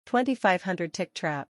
2500 tick trap.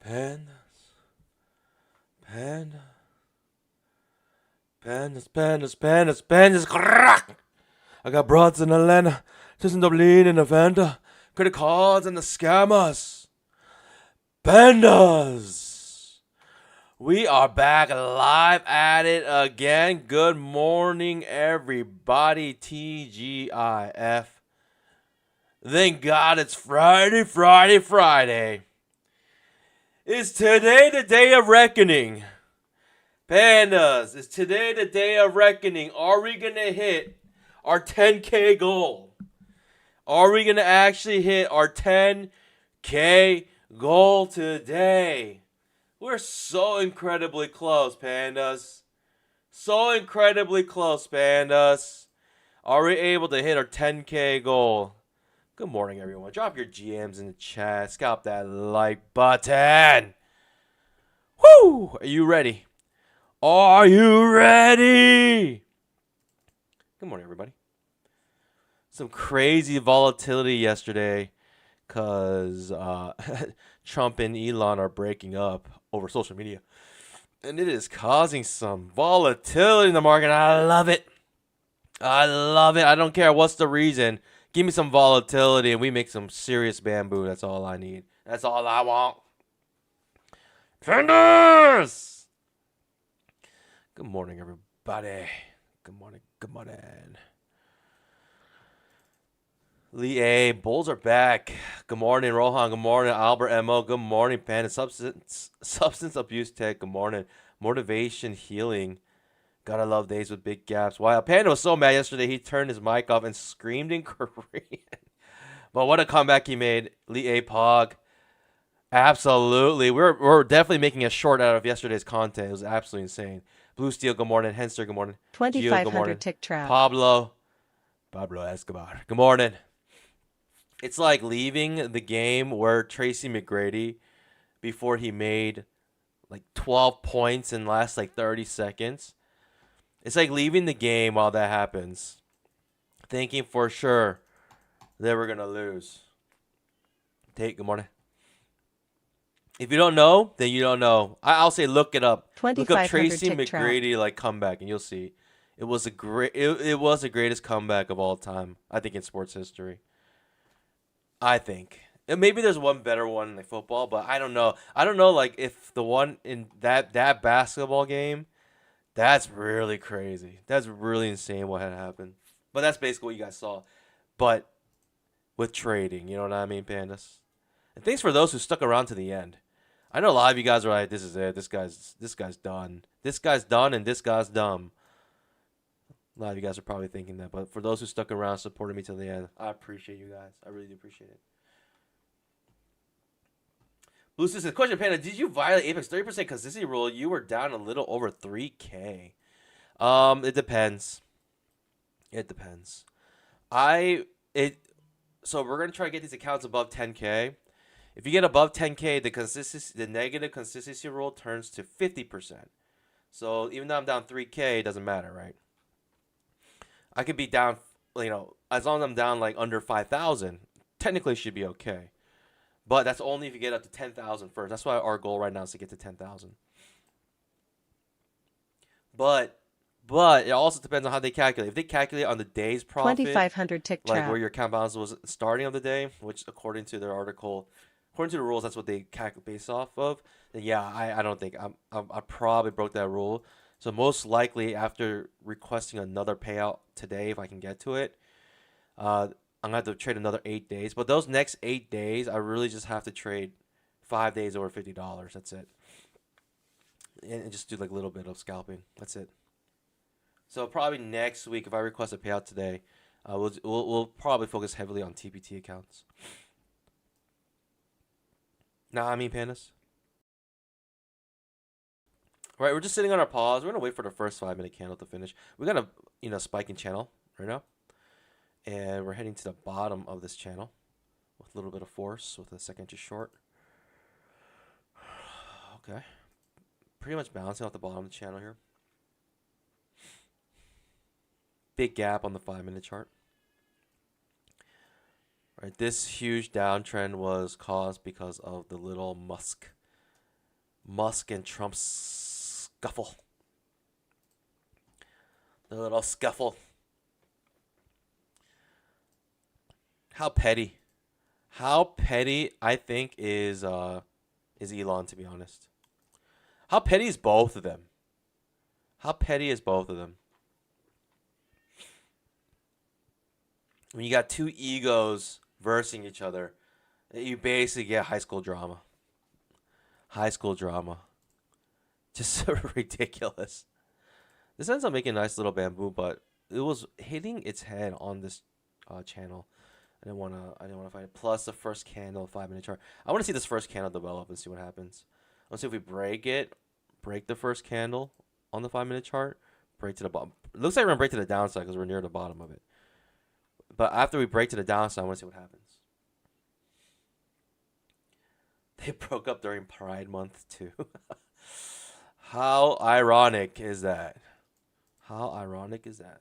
Pandas. Panda. Pandas, pandas, pandas, pandas. Crack! I got broads in Atlanta. Just up lean in the Fanta. Credit cards and the scammers. Pandas. We are back live at it again. Good morning, everybody. TGIF. Thank God it's Friday, Friday, Friday. Is today the day of reckoning? Pandas, is today the day of reckoning? Are we going to hit our 10K goal? Are we going to actually hit our 10K goal today? We're so incredibly close, Pandas. So incredibly close, Pandas. Are we able to hit our 10K goal? Good morning, everyone. Drop your GMs in the chat. Scalp that like button. Woo! Are you ready? Are you ready? Good morning, everybody. Some crazy volatility yesterday because Trump and Elon are breaking up over social media. And it is causing some volatility in the market. I love it. I love it. I don't care what's the reason. Give me some volatility and we make some serious bamboo. That's all I need. That's all I want. Fenders! Good morning, everybody. Good morning. Good morning. Lee A. Bulls are back. Good morning, Rohan. Good morning, Albert Mo. Good morning, Panda. Substance abuse tech. Good morning. Motivation healing. Gotta love days with big gaps. Wow, Panda was so mad yesterday. He turned his mic off and screamed in Korean. But what a comeback he made. Lee A. Pog. Absolutely. We're definitely making a short out of yesterday's content. It was absolutely insane. Blue Steel, good morning. Henster, good morning. Gio, good morning. 2500 tick trap. Pablo Escobar, good morning. It's like leaving the game where Tracy McGrady, before he made like 12 points in the last like 30 seconds. It's like leaving the game while that happens, thinking for sure they were going to lose. Tate, good morning. If you don't know, then you don't know. I'll say look it up. Look up Tracy McGrady like comeback, and you'll see. It was a great. It was the greatest comeback of all time, I think, in sports history. I think. And maybe there's one better one in like football, but I don't know. I don't know like if the one in that basketball game, that's really crazy. That's really insane what had happened. But that's basically what you guys saw. But with trading, you know what I mean, Pandas? And thanks for those who stuck around to the end. I know a lot of you guys are like, this is it. This guy's done. This guy's done and this guy's dumb. A lot of you guys are probably thinking that. But for those who stuck around, supported me till the end, I appreciate you guys. I really do appreciate it. Blue says, question, Panda, did you violate Apex 30% consistency rule? You were down a little over 3K. It depends. It depends. So we're going to try to get these accounts above 10K. If you get above 10K, the negative consistency rule turns to 50%. So even though I'm down 3K, it doesn't matter, right? I could be down, as long as I'm down like under 5,000, technically it should be okay. But that's only if you get up to 10,000 first. That's why our goal right now is to get to 10,000. But it also depends on how they calculate. If they calculate on the day's profit, 2500 tick trap. like where your account balance was starting of the day, which according to their article, according to the rules, that's what they calculate based off of. Then yeah, I don't think I probably broke that rule. So most likely after requesting another payout today, if I can get to it, I'm gonna have to trade another 8 days. But those next 8 days, I really just have to trade 5 days over $50. That's it, and just do like a little bit of scalping. That's it. So probably next week, if I request a payout today, we'll probably focus heavily on TPT accounts. Nah, I mean, Pandas. Right, we're just sitting on our pause. We're gonna wait for the first 5-minute candle to finish. We got a spiking channel right now, and we're heading to the bottom of this channel with a little bit of force with a second inch short. Okay, pretty much bouncing off the bottom of the channel here. Big gap on the 5-minute chart. Right, this huge downtrend was caused because of the little Musk Musk and Trump scuffle. The little scuffle. How petty. How petty I think is Elon, to be honest. How petty is both of them? How petty is both of them? When you got two egos versing each other, you basically get high school drama. High school drama. Just so ridiculous. This ends up making a nice little bamboo, but it was hitting its head on this channel. I didn't wanna fight it. Plus the first candle, 5-minute chart. I want to see this first candle develop and see what happens. Let's see if we break the first candle on the 5-minute chart, break to the bottom. It looks like we're gonna break to the downside because we're near the bottom of it. But after we break to the downside, I want to see what happens. They broke up during Pride Month too. How ironic is that? How ironic is that?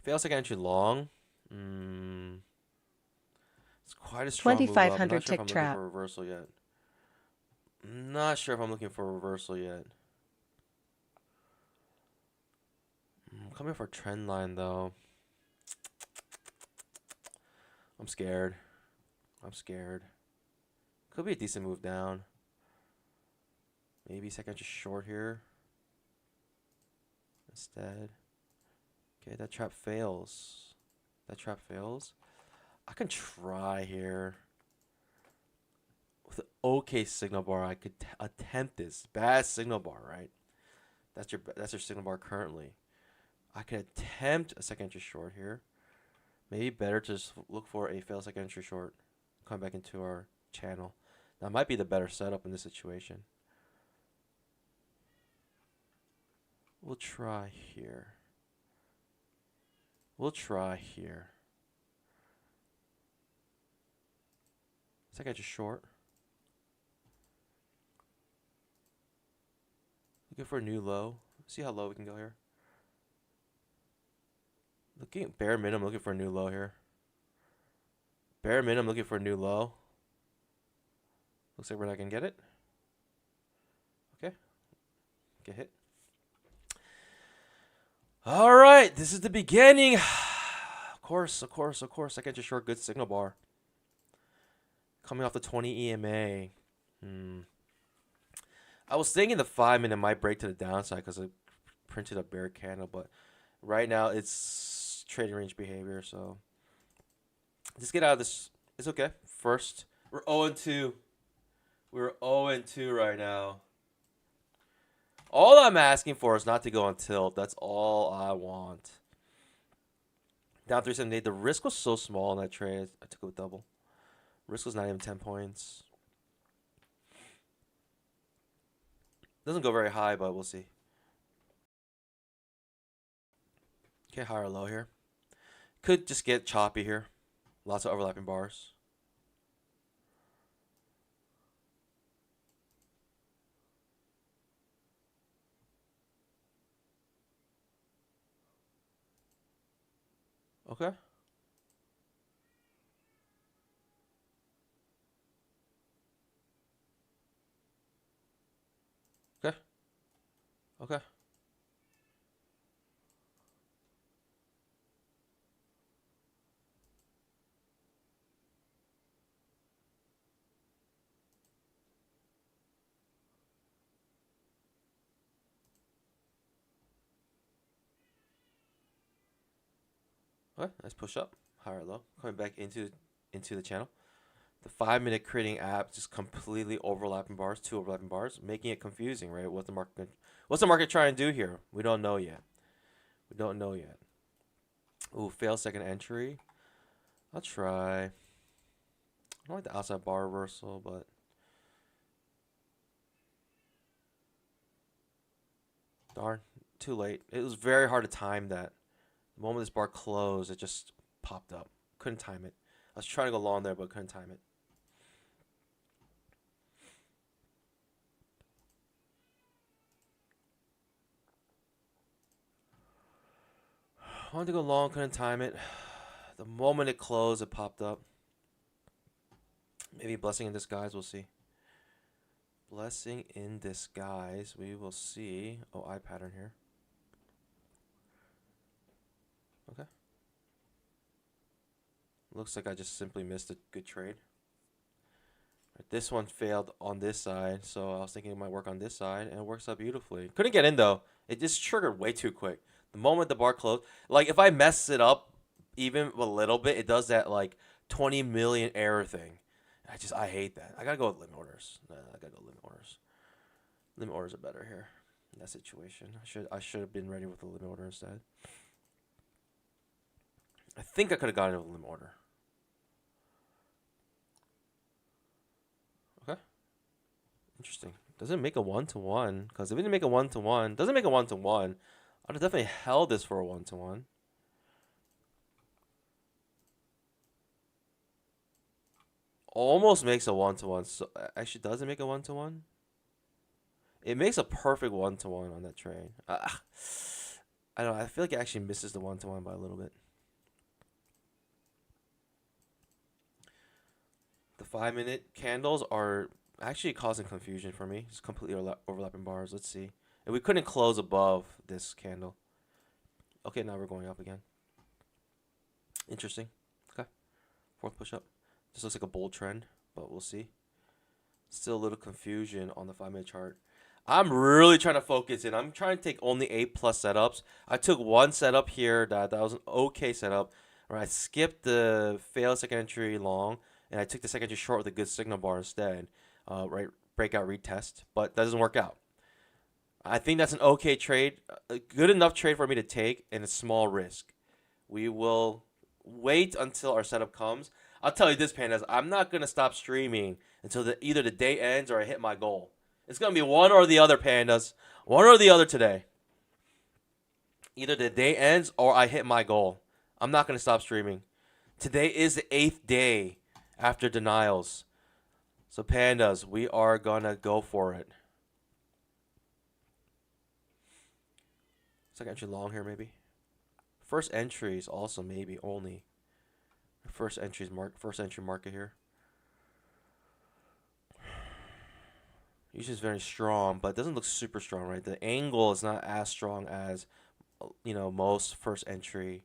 Fails like entry long. It's quite a strong move up. I'm not 2500 sure if tick I'm looking trap. for a reversal yet. I'm not sure if I'm looking for a reversal yet. I'm coming for a trend line though. I'm scared. I'm scared. Could be a decent move down. Maybe second just short here. Instead. Okay, that trap fails. That trap fails. I can try here. With an okay signal bar, I could attempt this. Bad signal bar, right? That's your signal bar currently. I could attempt a second entry short here. Maybe better to just look for a fail second entry short. Come back into our channel. That might be the better setup in this situation. We'll try here. We'll try here. Second entry short. Looking for a new low. See how low we can go here. Looking at bare minimum, looking for a new low here. Bare minimum, looking for a new low. Looks like we're not gonna get it. Okay. Get hit. All right, this is the beginning. Of course. I get your short good signal bar. Coming off the 20 EMA. I was thinking the 5-minute might break to the downside because it printed a bear candle, but right now it's trading range behavior, so just get out of this. It's okay. First, we're 0-2. We're 0-2 right now. All I'm asking for is not to go on tilt. That's all I want. Down 378. The risk was so small in that trade. I took it with double. Risk was not even 10 points. Doesn't go very high, but we'll see. Okay, high or low here. Could just get choppy here. Lots of overlapping bars. Okay. Okay. Okay. Okay. Nice push up. High or low. Coming back into the channel. The 5-minute creating app just completely overlapping bars, 2 overlapping bars, making it confusing, right? What's the market trying to do here? We don't know yet. We don't know yet. Ooh, fail second entry. I'll try. I don't like the outside bar reversal, but darn, too late. It was very hard to time that. The moment this bar closed, it just popped up. Couldn't time it. I was trying to go long there, but couldn't time it. I wanted to go long, couldn't time it. The moment it closed, it popped up. Maybe blessing in disguise. We'll see. Blessing in disguise. We will see. Oh, eye pattern here. Okay. Looks like I just simply missed a good trade. This one failed on this side, so I was thinking it might work on this side, and it works out beautifully. Couldn't get in though. It just triggered way too quick. The moment the bar closed, like if I mess it up even a little bit, it does that like 20 million error thing. I hate that. I gotta go with limit orders. I gotta go limit orders. Limit orders are better here in that situation. I should have been ready with the limit order instead. I think I could have gotten it with a limit order. Okay. Interesting. Doesn't make a 1-to-1, because if it didn't make a 1-to-1, doesn't make a 1-to-1, I'd have definitely held this for a 1-to-1. Almost makes a 1-to-1. So actually, does it make a 1-to-1? It makes a perfect 1-to-1 on that trade. I don't know. I feel like it actually misses the 1-to-1 by a little bit. The 5-minute candles are actually causing confusion for me. It's completely overlapping bars. Let's see. And we couldn't close above this candle. Okay, now we're going up again. Interesting. Okay. Fourth push up. This looks like a bull trend, but we'll see. Still a little confusion on the 5-minute chart. I'm really trying to focus in. I'm trying to take only 8+ setups. I took one setup here that was an okay setup. Where I skipped the failed second entry long, and I took the second entry short with a good signal bar instead. Right, breakout retest, but that doesn't work out. I think that's an okay trade, a good enough trade for me to take, and a small risk. We will wait until our setup comes. I'll tell you this, Pandas, I'm not going to stop streaming until either the day ends or I hit my goal. It's going to be one or the other, Pandas. One or the other today. Either the day ends or I hit my goal. I'm not going to stop streaming. Today is the 8th day after denials. So, Pandas, we are going to go for it. Second entry long here, maybe. First entries also maybe only. First entry market here. Usually it's very strong, but it doesn't look super strong, right? The angle is not as strong as, most first entry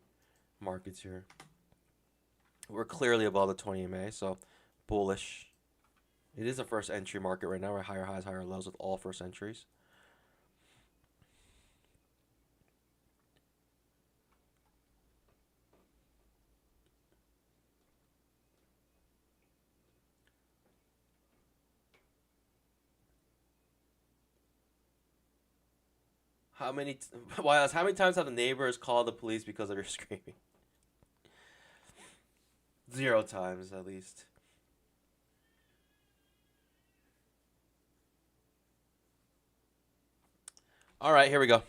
markets here. We're clearly above the 20 MA, so bullish. It is a first entry market right now. We're higher highs, higher lows with all first entries. How many times have the neighbors called the police because of your screaming? 0 times at least. All right, here we go.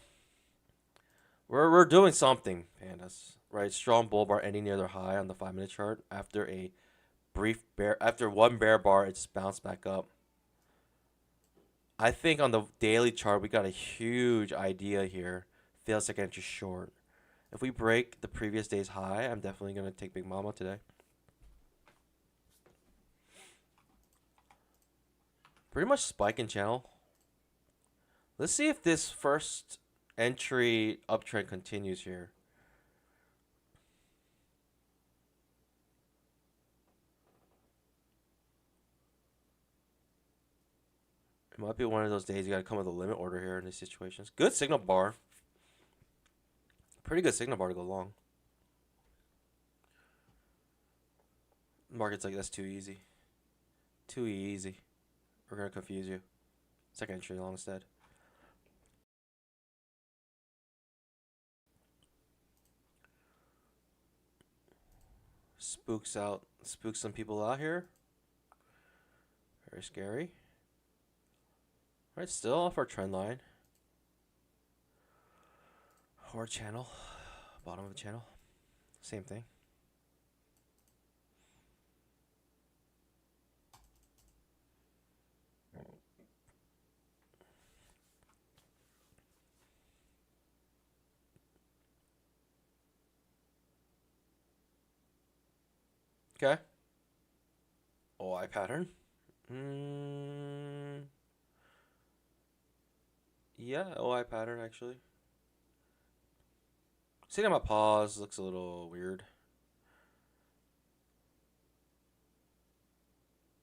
We're doing something, Pandas. Right, strong bull bar ending near their high on the 5-minute chart. After a brief after one bear bar, it just bounced back up. I think on the daily chart, we got a huge idea here. Failed second entry short. If we break the previous day's high, I'm definitely going to take Big Mama today. Pretty much spike in channel. Let's see if this first entry uptrend continues here. It might be one of those days you got to come with a limit order here in these situations. Good signal bar. Pretty good signal bar to go long. Market's like, that's too easy. Too easy. We're going to confuse you. Second entry long instead. Spooks some people out here. Very scary. Alright, still off our trend line. Or channel. Bottom of the channel. Same thing. Okay. Oh, OI pattern. Yeah, OI pattern actually. Sitting on my pause looks a little weird.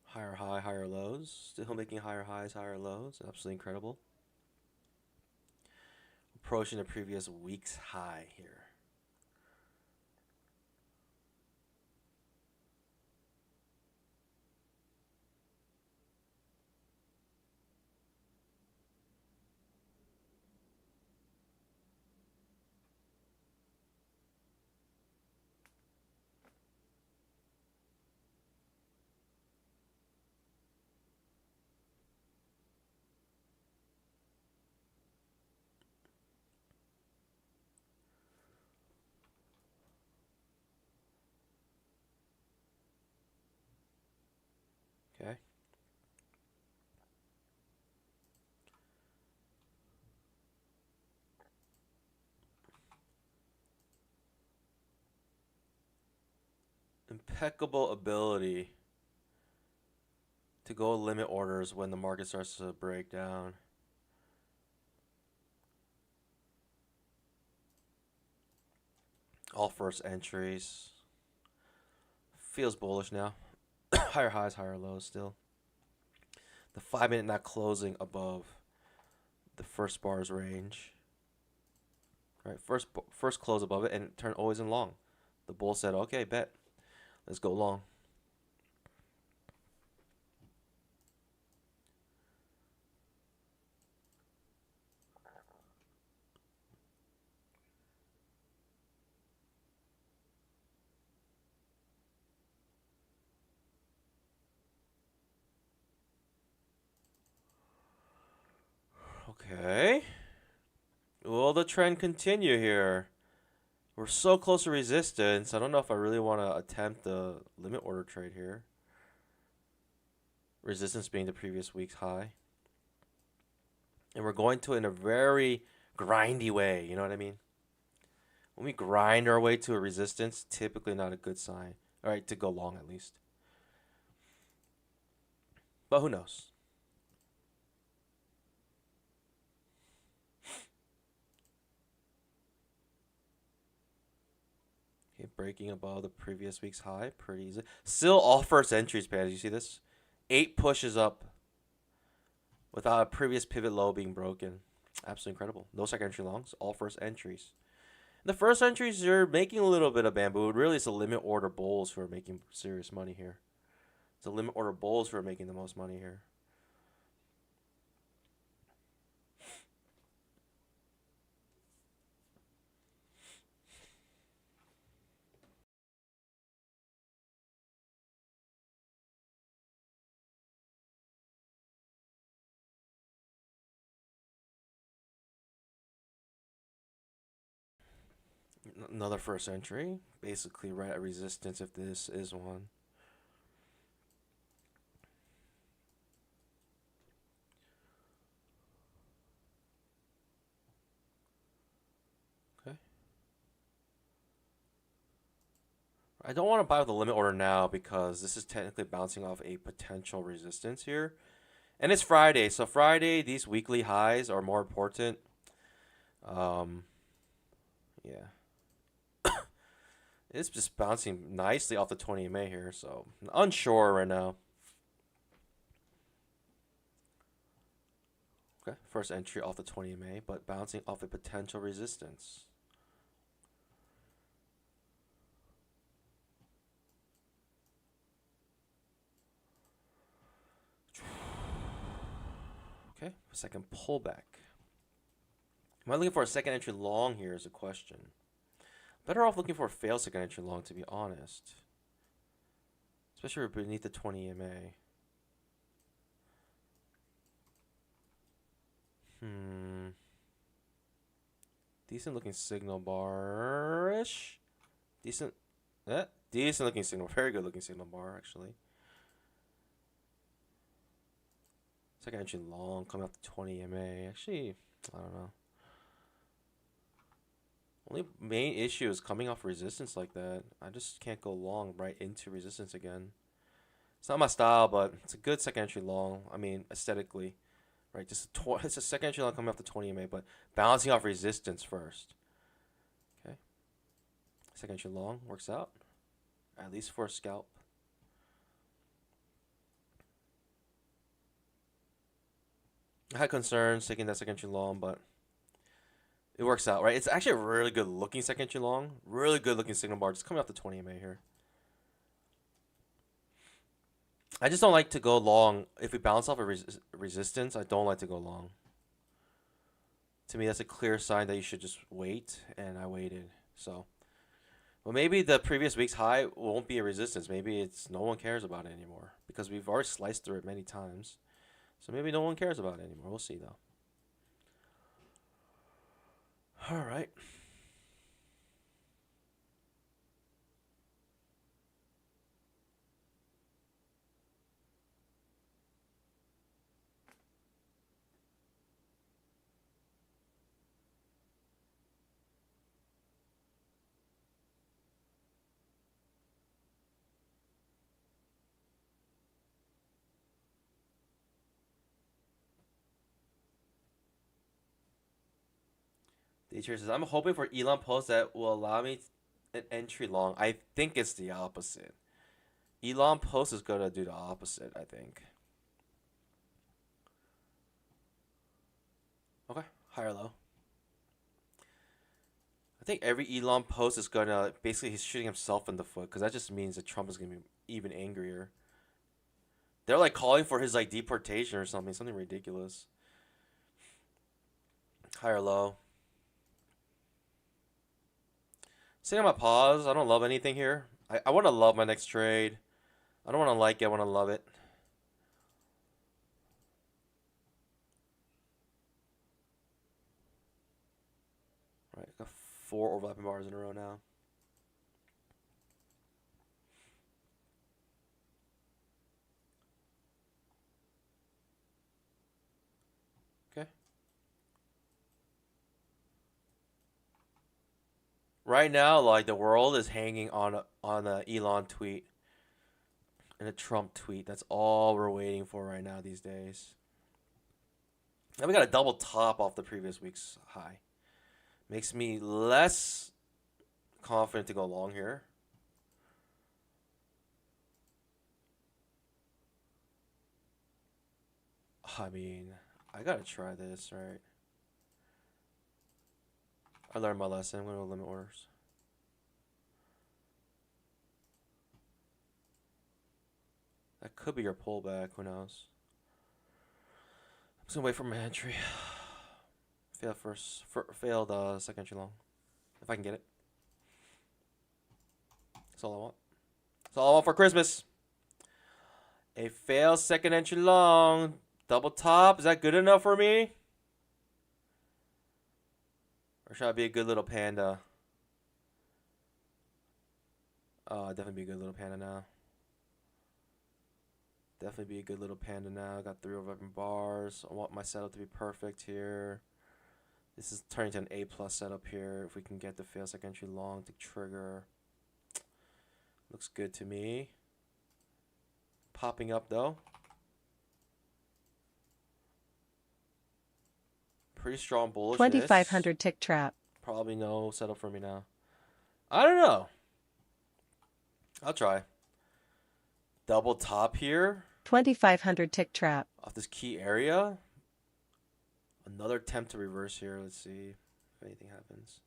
Higher high, higher lows. Still making higher highs, higher lows. Absolutely incredible. Approaching the previous week's high here. Okay. Impeccable ability to go limit orders when the market starts to break down. All first entries. Feels bullish now. Higher highs, higher lows still. The 5 minute not closing above the first bar's range. All right, first close above it and turn always in long. The bull said, "Okay, bet. Let's go long." Okay. Will the trend continue here? We're so close to resistance. I don't know if I really want to attempt the limit order trade here. Resistance being the previous week's high. And we're going to it in a very grindy way. You know what I mean? When we grind our way to a resistance, typically not a good sign. All right, to go long at least. But who knows? Okay, breaking above the previous week's high, pretty easy. Still all first entries, man. You see this? 8 pushes up without a previous pivot low being broken. Absolutely incredible. No second entry longs, all first entries. The first entries, you're making a little bit of bamboo. Really, it's a limit order bulls who are making serious money here. It's a limit order bulls who are making the most money here. Another first entry, basically right at resistance if this is one. Okay. I don't want to buy with the limit order now because this is technically bouncing off a potential resistance here. And it's Friday, so Friday, these weekly highs are more important. Yeah. It's just bouncing nicely off the 20 MA here, so I'm unsure right now. Okay, first entry off the 20 MA, but bouncing off a potential resistance. Okay, second pullback. Am I looking for a second entry long here is a question. Better off looking for a failed second entry long, to be honest. Especially beneath the 20 MA. Decent looking signal bar-ish. Decent. Decent looking signal. Very good looking signal bar, actually. Second entry long, coming off the 20 MA. Actually, I don't know. Only main issue is coming off resistance like that. I just can't go long right into resistance again. It's not my style, but it's a good second entry long. I mean, aesthetically, right? It's a second entry long coming off the 20 MA, but balancing off resistance first. Okay. Second entry long works out, at least for a scalp. I had concerns taking that second entry long, but it works out, right? It's actually a really good looking second entry long. Really good looking signal bar just coming off the 20 MA here. I just don't like to go long. If we bounce off a resistance, I don't like to go long. To me, that's a clear sign that you should just wait, and I waited. So, well, maybe the previous week's high won't be a resistance. Maybe it's no one cares about it anymore because we've already sliced through it many times. So maybe no one cares about it anymore. We'll see, though. All right. Teacher says, I'm hoping for Elon post that will allow me an entry long. I think it's the opposite. Elon post is going to do the opposite, I think. Okay, high or low. I think every Elon post is going to, basically he's shooting himself in the foot because that just means that Trump is going to be even angrier. They're like calling for his like deportation or something ridiculous. High or low. Sitting on my pause. I don't love anything here. I want to love my next trade. I don't want to like it. I want to love it. Right, got 4 overlapping bars in a row now. Okay. Right now, like the world is hanging on a Elon tweet and a Trump tweet. That's all we're waiting for right now these days. And we got a double top off the previous week's high. Makes me less confident to go long here. I mean, I gotta try this, right? I learned my lesson. I'm gonna limit orders. That could be your pullback. Who knows? I'm just gonna wait for my entry. Failed first. Failed second entry long. If I can get it. That's all I want. That's all I want for Christmas. A failed second entry long. Double top. Is that good enough for me? Or should I be a good little panda? Oh, definitely be a good little panda now. Definitely be a good little panda now. Got 3 overlapping bars. I want my setup to be perfect here. This is turning to an A plus setup here. If we can get the fail second entry long to trigger. Looks good to me. Popping up though. Pretty strong bullishness. 2500 tick trap. Probably no setup for me now. I don't know. I'll try. Double top here. 2500 tick trap. Off this key area. Another attempt to reverse here. Let's see if anything happens.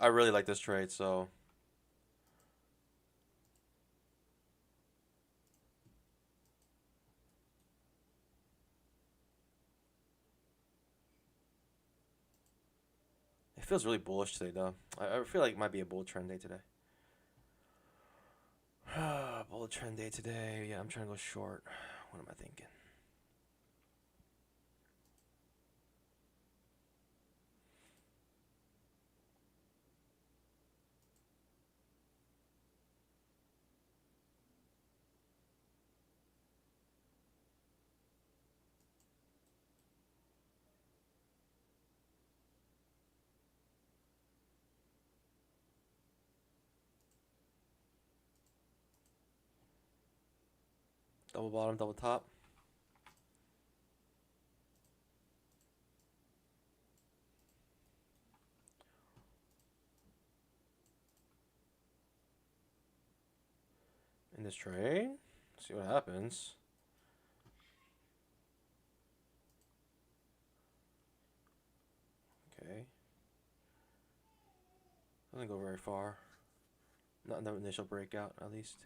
I really like this trade, so it feels really bullish today though. I feel like it might be a bull trend day today. Bull trend day today. Yeah, I'm trying to go short. What am I thinking? Double bottom, double top. In this trade, see what happens. Okay. Doesn't go very far. Not in the initial breakout, at least.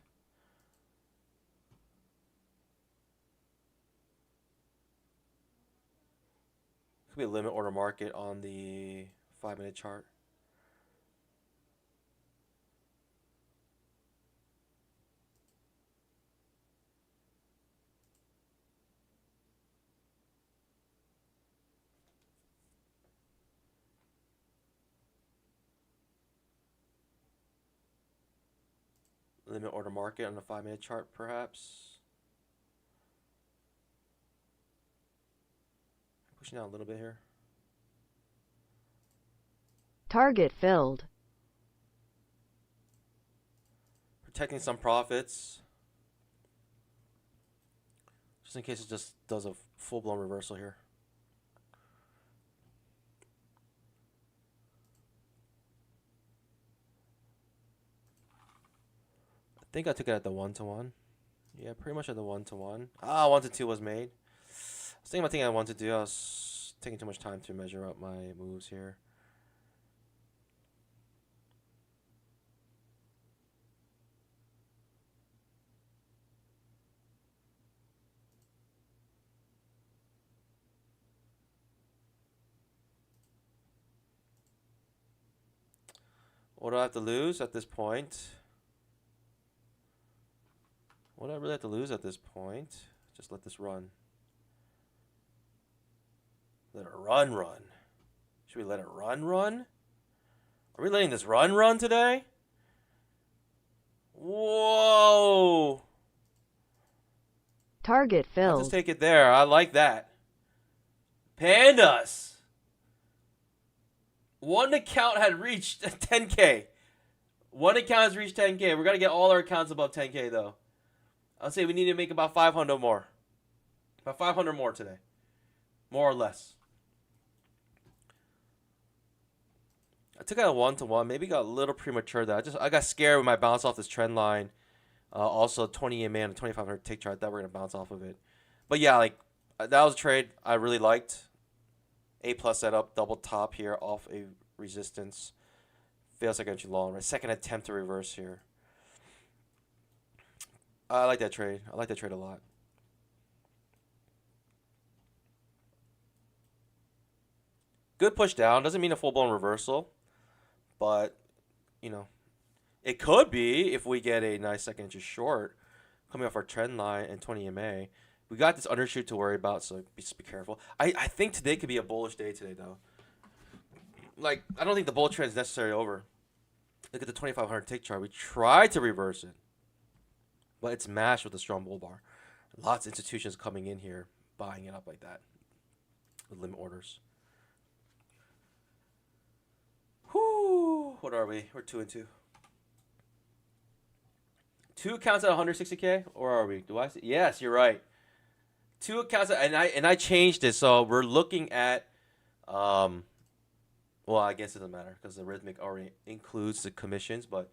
Could be a limit order market on the 5-minute chart. Limit order market on the 5-minute chart, perhaps. Pushing out a little bit here. Target filled. Protecting some profits. Just in case it just does a full-blown reversal here. I think I took it at the 1-to-1. Yeah, pretty much at the 1-to-1. 1-to-2 was made. I was thinking about taking at 1-to-2. I was taking too much time to measure up my moves here. What do I have to lose at this point? What do I really have to lose at this point? Just let this run. Let it run. Should we let it run? Are we letting this run today? Whoa! Target filled. Let's just take it there. I like that. Pandas! One account had reached 10K. One account has reached 10K. We're going to get all our accounts above 10K, though. I'll say we need to make about 500 more. About 500 more today. More or less. I took out a 1-to-1. Maybe got a little premature there. I got scared when I bounced off this trend line. Also, 20 EMA and 2500 tick chart. I thought we were going to bounce off of it. But yeah, like that was a trade I really liked. A+ setup, double top here off a resistance. Fails like entry long. Right? Second attempt to reverse here. I like that trade. I like that trade a lot. Good push down. Doesn't mean a full-blown reversal. But, you know, it could be if we get a nice second inch short coming off our trend line and 20 EMA. We got this undershoot to worry about, so just be careful. I think today could be a bullish day today, though. Like, I don't think the bull trend is necessarily over. Look at the 2500 tick chart. We tried to reverse it, but it's mashed with a strong bull bar. Lots of institutions coming in here, buying it up like that with limit orders. Whoo! What are we? We're 2-2. Two accounts at 160K, or are we? Do I see? Yes, you're right. Two accounts, and I changed it, so we're looking at, well, I guess it doesn't matter because the Rhythmic already includes the commissions, but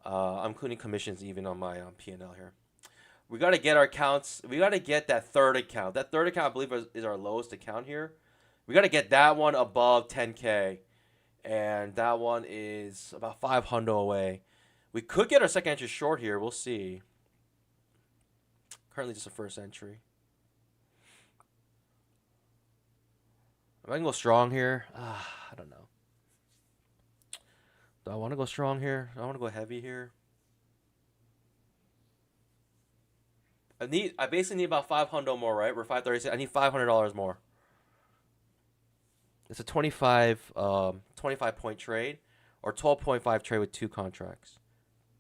I'm including commissions even on my P&L here. We got to get our accounts. We got to get that third account. That third account, I believe, is our lowest account here. We got to get that one above 10K, and that one is about 500 away. We could get our second entry short here. We'll see. Currently just a first entry. Am I going to go strong here? I don't know. Do I want to go strong here? Do I want to go heavy here? I basically need about 500 more, right? We're 536. I need $500 more. It's a 25 point trade or 12.5 trade with two contracts.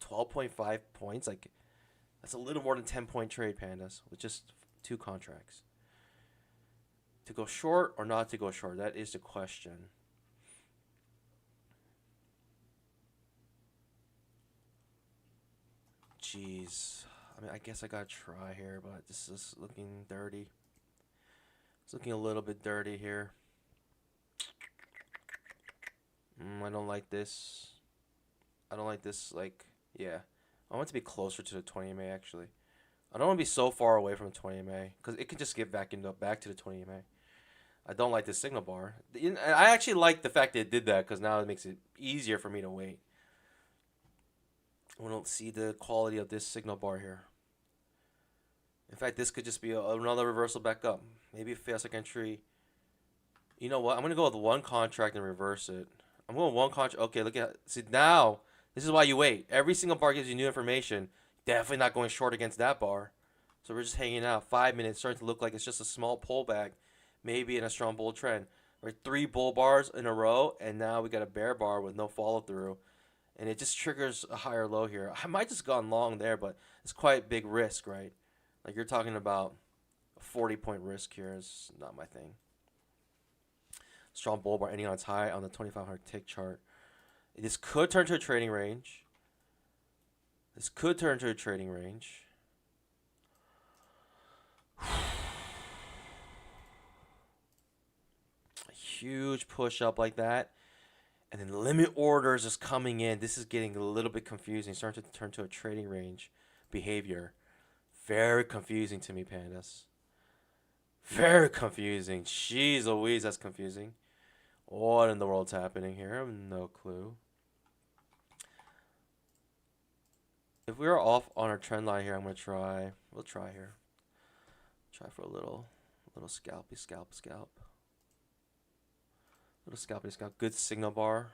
12.5 points, like that's a little more than 10-point trade, pandas, with just two contracts. To go short or not to go short? That is the question. Jeez. I mean, I guess I gotta try here, but this is looking dirty. It's looking a little bit dirty here. I don't like this. I don't like this, like, yeah. I want it to be closer to the 20 MA, actually. I don't want to be so far away from the 20 MA, because it could just get back to the 20 MA. I don't like this signal bar. I actually like the fact that it did that, because now it makes it easier for me to wait. We don't see the quality of this signal bar here. In fact, this could just be another reversal back up. Maybe a fail second entry. You know what? I'm going to go with one contract and reverse it. I'm going with one contract. Okay, look at, see now, this is why you wait. Every single bar gives you new information. Definitely not going short against that bar. So we're just hanging out. 5 minutes, starting to look like it's just a small pullback. Maybe in a strong bull trend. We're 3 bull bars in a row, and now we got a bear bar with no follow through. And it just triggers a higher low here. I might just gone long there, but it's quite big risk, right? Like you're talking about a 40-point risk here is not my thing. Strong bull bar ending on its high on the 2500 tick chart. This could turn to a trading range. This could turn to a trading range. A huge push up like that. And then limit orders is coming in. This is getting a little bit confusing. Starting to turn to a trading range behavior. Very confusing to me, pandas. Very confusing. Jeez Louise, that's confusing. What in the world's happening here? I have no clue. If we are off on our trend line here, I'm going to try. We'll try here. Try for a little scalpy scalp. Little scalpy scalp. Good signal bar.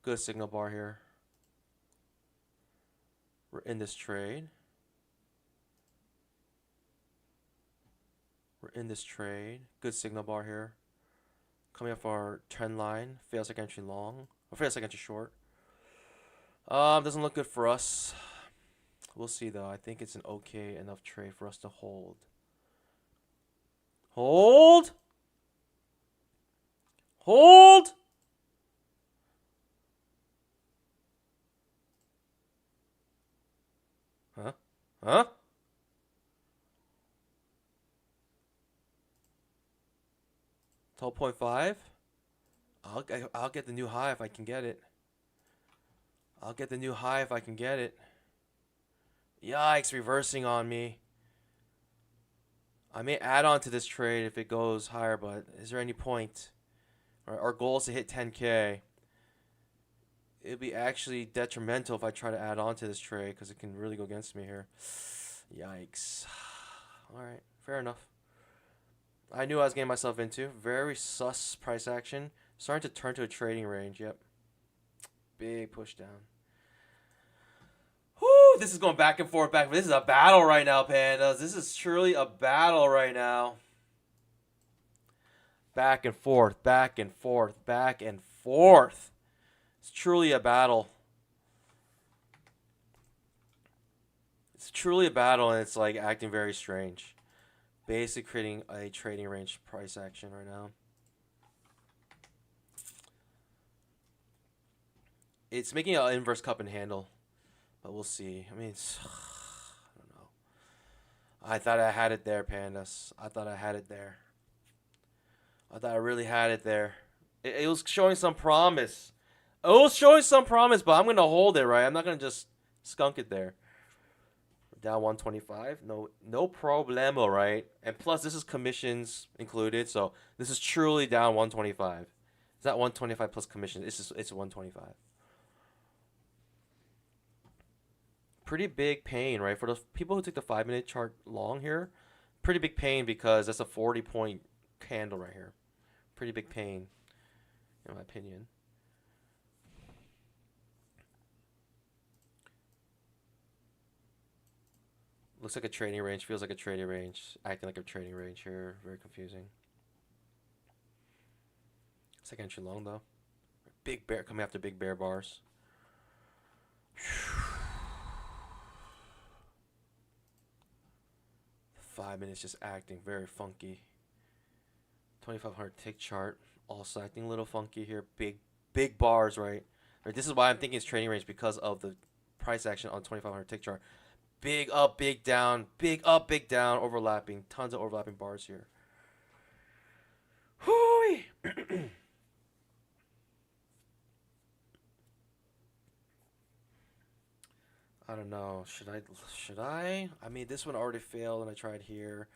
Good signal bar here. We're in this trade. We're in this trade. Good signal bar here. Coming up our trend line. Fails like entry long. Or fails like entry short. Doesn't look good for us. We'll see though. I think it's an okay enough trade for us to hold. Hold! Hold! Huh? Huh? $12.5? I'll get the new high if I can get it. I'll get the new high if I can get it. Yikes, reversing on me. I may add on to this trade if it goes higher, but is there any point? Our goal is to hit 10K. It'd be actually detrimental if I try to add on to this trade because it can really go against me here. Yikes. Alright, fair enough. I knew I was getting myself into. Very sus price action. Starting to turn to a trading range. Yep. Big push down. Whoo! This is going back and forth, back. This is a battle right now, pandas. This is truly a battle right now. Back and forth, back and forth, back and forth. It's truly a battle. It's truly a battle, and it's like acting very strange. Basically creating a trading range price action right now. It's making an inverse cup and handle, but we'll see. I mean, I don't know. I thought I had it there, pandas. I thought I had it there. I thought I really had it there. It was showing some promise. It was showing some promise, but I'm going to hold it, right? I'm not going to just skunk it there. Down 125. No problemo, right? And plus, this is commissions included, so this is truly down 125. It's not 125 plus commission. It's 125. Pretty big pain, right? For those people who took the 5-minute chart long here, pretty big pain because that's a 40-point candle right here. Pretty big pain, in my opinion. Looks like a trading range. Feels like a trading range. Acting like a trading range here. Very confusing. Second entry long though. Big bear coming after big bear bars. 5 minutes just acting very funky. 2500 tick chart also acting a little funky here. Big bars, right? This is why I'm thinking it's trading range because of the price action on 2500 tick chart. big up, big down, big up, big down, overlapping. Tons of overlapping bars here. Whoo! I don't know. Should I? Should I? I mean, this one already failed, and I tried here.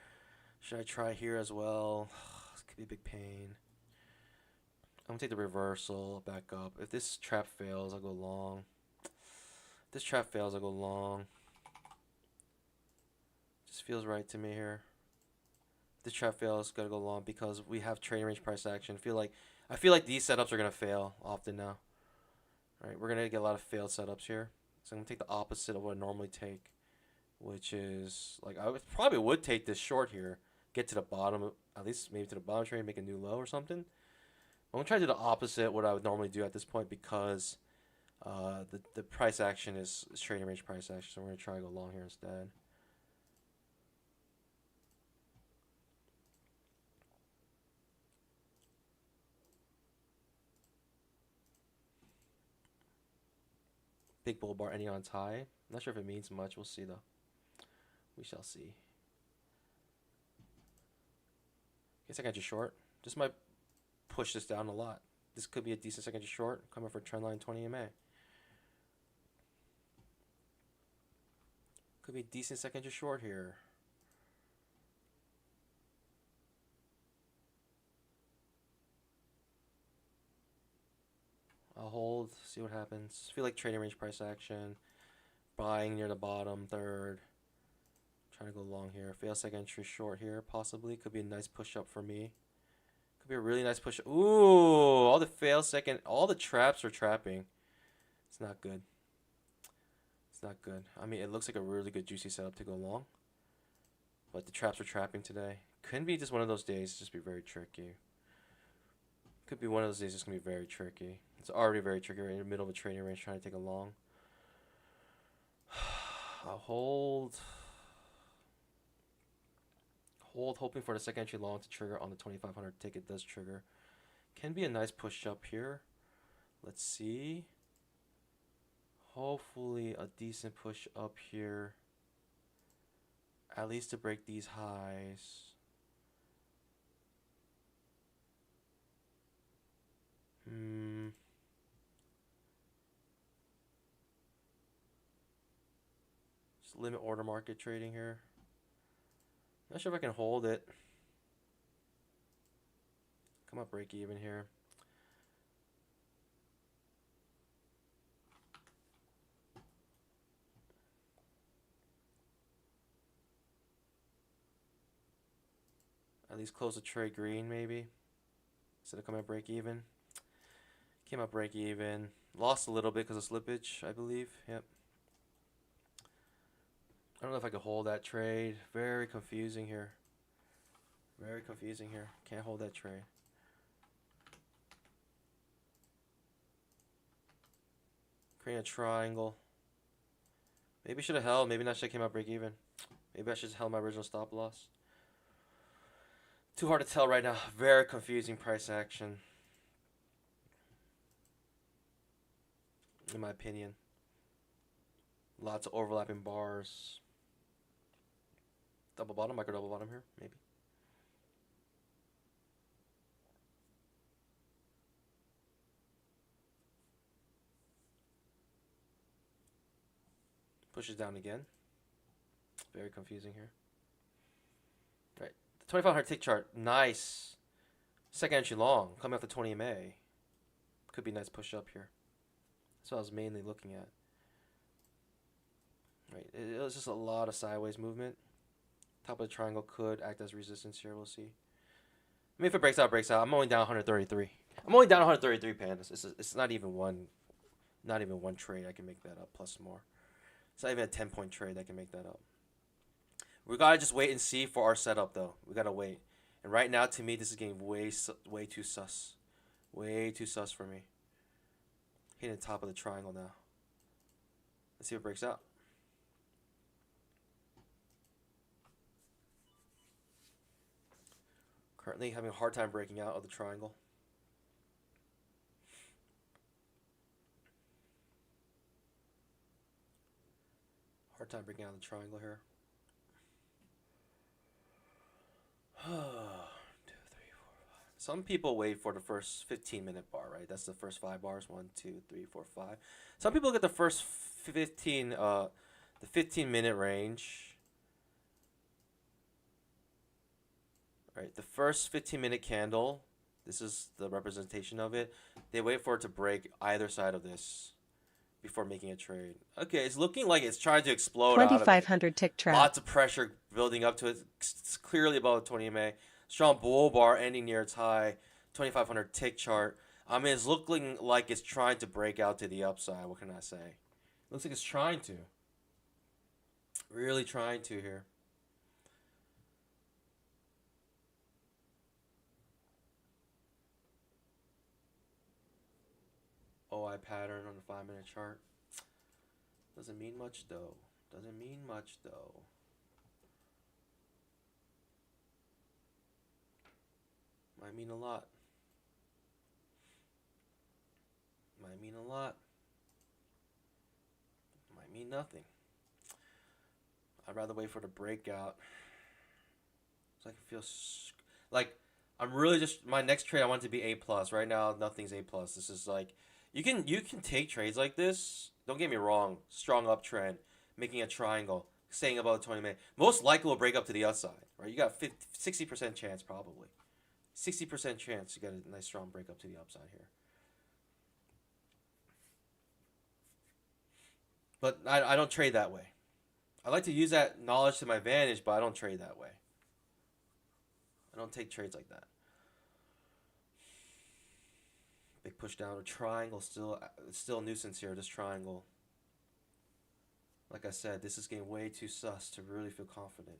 Should I try here as well? This could be a big pain. I'm gonna take the reversal, back up. If this trap fails, I'll go long. If this trap fails, I'll go long. Just feels right to me here. If this trap fails, gotta go long because we have trading range price action. I feel like these setups are gonna fail often now. All right, we're gonna get a lot of failed setups here. So I'm gonna take the opposite of what I normally take, which is like probably would take this short here, get to the bottom, at least maybe to the bottom trade, make a new low or something. I'm gonna try to do the opposite what I would normally do at this point because the price action is trading range price action. So we're gonna try to go long here instead. Big bull bar ending on its high. Not sure if it means much. We'll see though. We shall see. Guess I got you short. Just might push this down a lot. This could be a decent second short coming for trendline 20 EMA. Could be a decent second short here. I'll hold, see what happens. Feel like trading range price action. Buying near the bottom, third. Trying to go long here. Fail second entry short here, possibly. Could be a nice push up for me. Could be a really nice push. Ooh, all the traps are trapping. It's not good. It's not good. I mean, it looks like a really good juicy setup to go long. But the traps are trapping today. Could be just one of those days, just be very tricky. Could be one of those days, it's going to be very tricky. It's already very tricky. We're in the middle of a trading range trying to take a long. I'll hold. Hold, hoping for the second entry long to trigger on the 2500 ticket. Does trigger. Can be a nice push up here. Let's see. Hopefully a decent push up here. At least to break these highs. Just limit order market trading here. Not sure if I can hold it. Come up break even here. At least close the trade green maybe. Instead of coming up break even. Came up break even. Lost a little bit because of slippage, I believe. Yep. I don't know if I could hold that trade. Very confusing here. Very confusing here. Can't hold that trade. Creating a triangle. Maybe should have held. Maybe not should have came out break even. Maybe I should have held my original stop loss. Too hard to tell right now. Very confusing price action. In my opinion. Lots of overlapping bars. Double bottom, micro double bottom here, maybe. Pushes down again. Very confusing here. Right. The 2500 tick chart, nice. Second entry long, coming off the 20 MA. Could be a nice push up here. That's what I was mainly looking at. Right. It was just a lot of sideways movement. Top of the triangle could act as resistance here. We'll see. I mean, if it breaks out, it breaks out. I'm only down 133. I'm only down 133 pandas. It's not even one trade. I can make that up plus more. It's not even a 10-point trade that can make that up. We gotta just wait and see for our setup though. We gotta wait. And right now, to me, this is getting way too sus. Way too sus for me. Hitting the top of the triangle now. Let's see if it breaks out. Currently having a hard time breaking out of the triangle. Hard time breaking out the triangle here. 2, 3, 4, 5. Some people wait for the first 15-minute bar, right? That's the first 5 bars. 1, 2, 3, 4, 5. Some people get the first 15-minute range. Right, the first 15-minute candle. This is the representation of it. They wait for it to break either side of this before making a trade. Okay, it's looking like it's trying to explode out of it. 2500 tick trap. Lots of pressure building up to it. It's clearly above 20 MA. Strong bull bar ending near its high. 2500 tick chart. I mean, it's looking like it's trying to break out to the upside. What can I say? Looks like it's trying to. Really trying to here. OI pattern on the 5-minute chart. Doesn't mean much though. Doesn't mean much though. Might mean a lot. Might mean a lot. Might mean nothing. I'd rather wait for the breakout. So I can feel like I'm really just, my next trade I want it to be A plus. Right now nothing's A plus. This is like, you can take trades like this. Don't get me wrong. Strong uptrend, making a triangle, staying above 20 minutes. Most likely will break up to the upside, right? You got 60% chance probably. 60% chance you got a nice strong break up to the upside here. But I don't trade that way. I like to use that knowledge to my advantage, but I don't trade that way. I don't take trades like that. Big push down, a triangle, still a nuisance here, this triangle. Like I said, this is getting way too sus to really feel confident.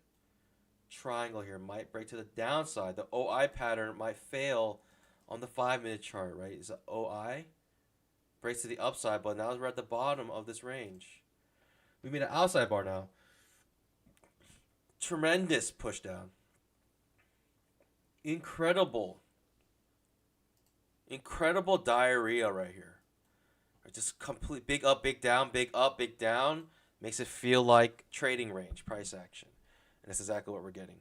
Triangle here might break to the downside. The OI pattern might fail on the 5-minute chart, right? Is it OI? Breaks to the upside, but now we're at the bottom of this range. We made an outside bar now. Tremendous push down. Incredible diarrhea right here. Just complete big up, big down, big up, big down. Makes it feel like trading range, price action. And that's exactly what we're getting.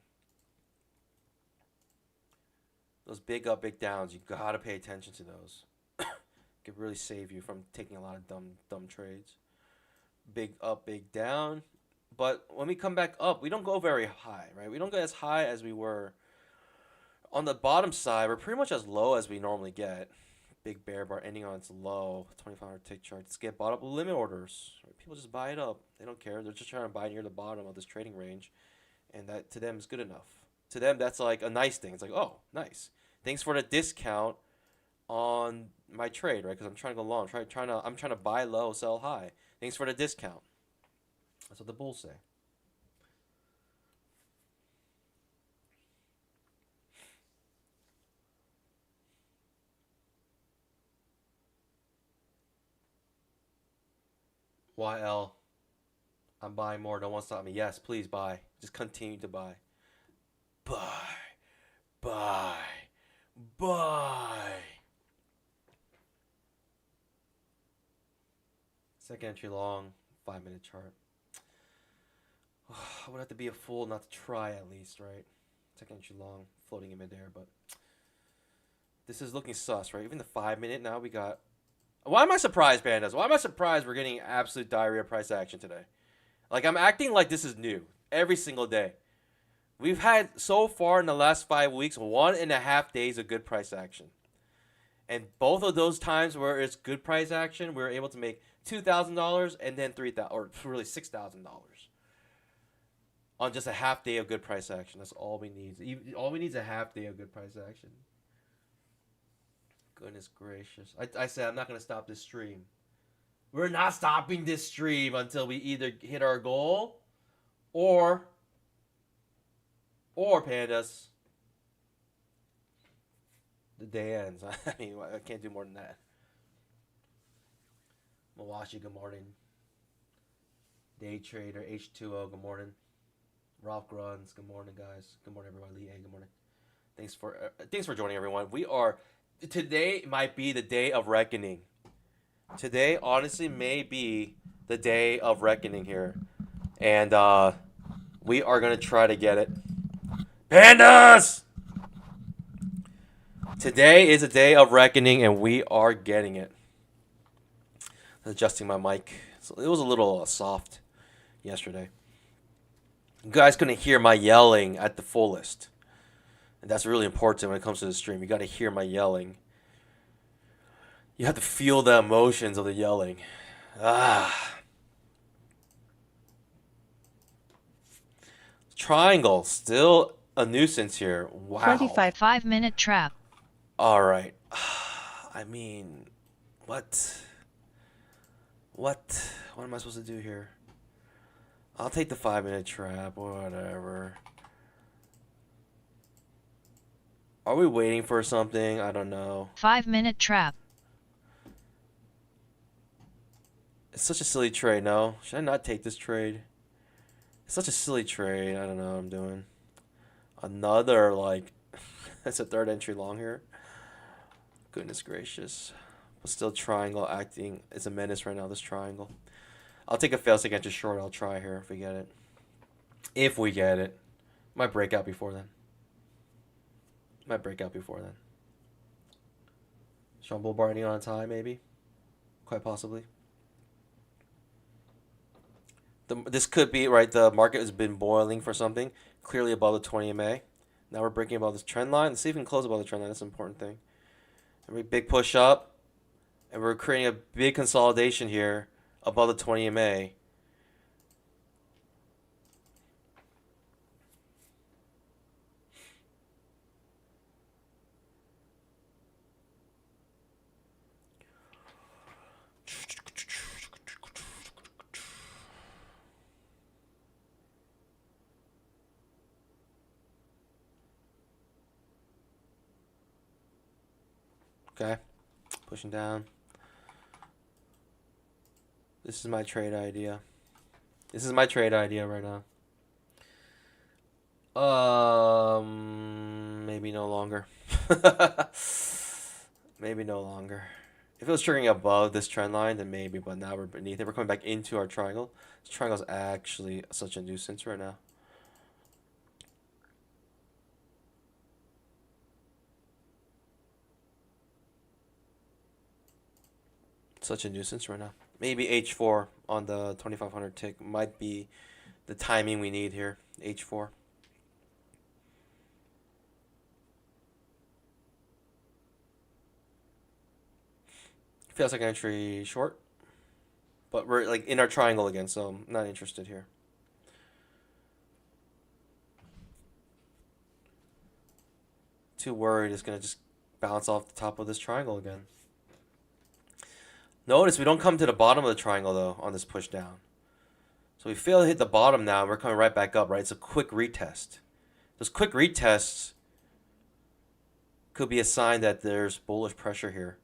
Those big up, big downs, you gotta pay attention to those. Could really save you from taking a lot of dumb trades. Big up, big down. But when we come back up, we don't go very high, right? We don't go as high as we were. On the bottom side, we're pretty much as low as we normally get. Big bear bar ending on its low. 2500 tick chart. Just get bought up with limit orders. People just buy it up. They don't care. They're just trying to buy near the bottom of this trading range. And that to them is good enough. To them, that's like a nice thing. It's like, oh, nice. Thanks for the discount on my trade, right? Because I'm trying to go long. I'm trying to buy low, sell high. Thanks for the discount. That's what the bulls say. YL, I'm buying more. No one stop me. Yes, please buy. Just continue to buy. Buy. Second entry long, 5-minute chart. I would have to be a fool not to try at least, right? Second entry long, floating in midair, but this is looking sus, right? Even the 5-minute now we got. Why am I surprised, Pandas? Why am I surprised we're getting absolute diarrhea price action today? Like, I'm acting like this is new every single day. We've had, so far in the last 5 weeks, 1.5 days of good price action. And both of those times where it's good price action, we were able to make $2,000 and then $3,000, or really $6,000 on just a half day of good price action. That's all we need. All we need is a half day of good price action. Goodness gracious. I said I'm not going to stop this stream. We're not stopping this stream until we either hit our goal or Pandas, the day ends. I mean, I can't do more than that. Mawashi, good morning. Day Trader, H2O, good morning. Ralph Gruns, good morning, guys. Good morning, everyone. Lee A, good morning. Thanks for joining, everyone. Today might be the day of reckoning. Today, honestly, may be the day of reckoning here. And we are going to try to get it. Pandas! Today is a day of reckoning, and we are getting it. Adjusting my mic. So it was a little soft yesterday. You guys couldn't hear my yelling at the fullest. And that's really important when it comes to the stream. You got to hear my yelling. You have to feel the emotions of the yelling. Triangle. Still a nuisance here. Wow. 25. 5-minute trap. All right. I mean, what? What am I supposed to do here? I'll take the 5-minute trap. Whatever. Are we waiting for something? I don't know. 5-minute trap. It's such a silly trade, no? Should I not take this trade? It's such a silly trade. I don't know what I'm doing. Another, like... That's a third entry long here. Goodness gracious. But still triangle acting is a menace right now, this triangle. I'll take a failsafe against a short. I'll try here if we get it. If we get it. Might break out before then. Might break out before then. Sean Bull Barney on time, maybe? Quite possibly. This could be, right, the market has been boiling for something. Clearly above the 20 MA. Now we're breaking above this trend line. Let's see if we can close above the trend line. That's an important thing. And we big push up. And we're creating a big consolidation here above the 20 MA. Okay, pushing down. This is my trade idea. This is my trade idea right now. Maybe no longer. Maybe no longer. If it was triggering above this trend line, then maybe, but now we're beneath it. We're coming back into our triangle. This triangle is actually such a nuisance right now. Such a nuisance right now. Maybe H4 on the 2500 tick might be the timing we need here. H4. Feels like an entry short. But we're like in our triangle again, so I'm not interested here. Too worried it's going to just bounce off the top of this triangle again. Notice we don't come to the bottom of the triangle, though, on this push down. So we fail to hit the bottom now, and we're coming right back up, right? It's a quick retest. Those quick retests could be a sign that there's bullish pressure here.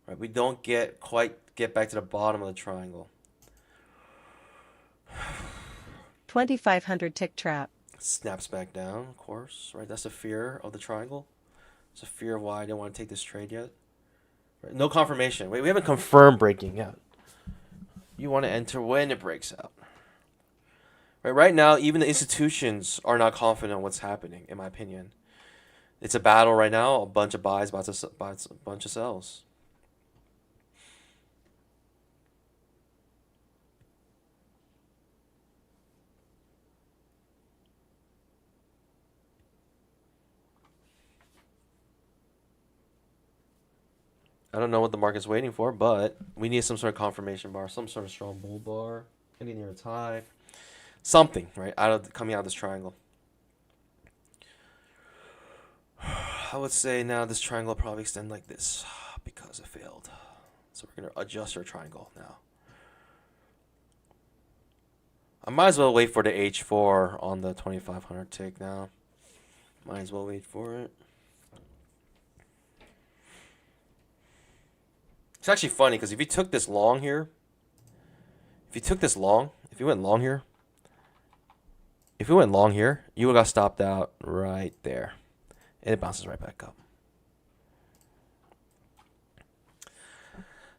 Right? We don't quite get back to the bottom of the triangle. 2500 tick trap. Snaps back down, of course. Right? That's the fear of the triangle. It's a fear of why I didn't want to take this trade yet. Right. No confirmation. Wait, we haven't confirmed breaking yet. You want to enter when it breaks out. Right now, even the institutions are not confident in what's happening, in my opinion. It's a battle right now. A bunch of buys, a bunch of sells. I don't know what the market's waiting for, but we need some sort of confirmation bar, some sort of strong bull bar, any near a tie, something, right, coming out of this triangle. I would say now this triangle will probably extend like this because it failed. So we're going to adjust our triangle now. I might as well wait for the H4 on the 2500 tick now. Might as well wait for it. It's actually funny because if you took this long here, if you went long here, you would have got stopped out right there. And it bounces right back up.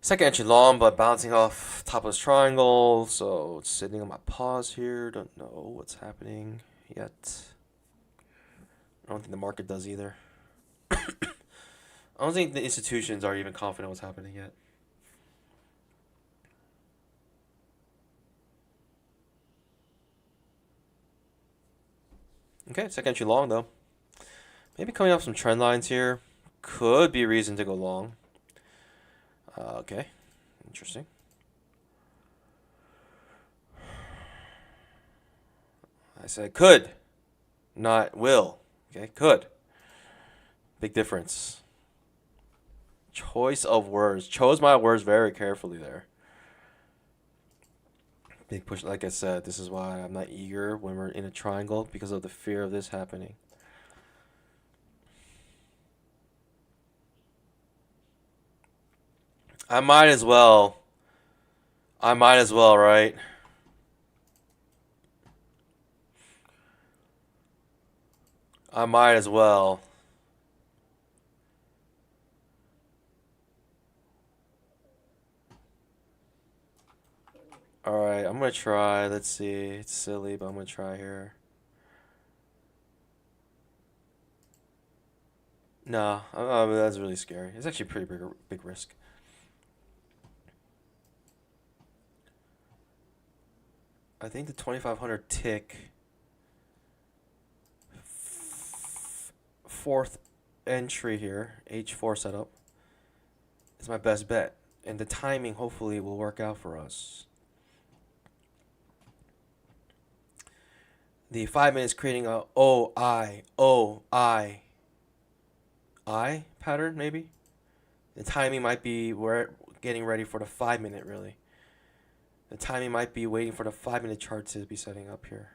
Second entry long, but bouncing off top of this triangle, so it's sitting on my pause here. Don't know what's happening yet. I don't think the market does either. I don't think the institutions are even confident what's happening yet. Okay, second entry long though. Maybe coming off some trend lines here. Could be a reason to go long. Okay, interesting. I said could, not will. Okay, could. Big difference. Choice of words. Chose my words very carefully there. Big push. Like I said, this is why I'm not eager when we're in a triangle, because of the fear of this happening. I might as well, right? I might as well. Alright, I'm gonna try. Let's see. It's silly, but I'm gonna try here. No, that's really scary. It's actually a pretty big risk. I think the 2500 tick, fourth entry here, H4 setup, is my best bet. And the timing hopefully will work out for us. The 5 minutes creating a I pattern, maybe. The timing might be we're getting ready for the 5 minute, really. The timing might be waiting for the 5 minute chart to be setting up here.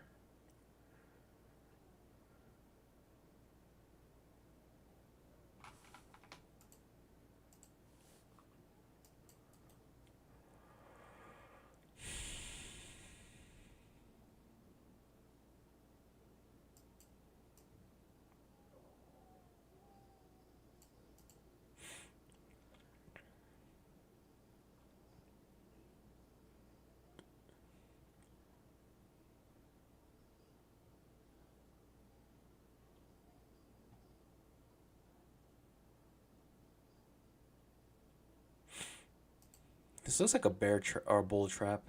This looks like a bear or a bull trap.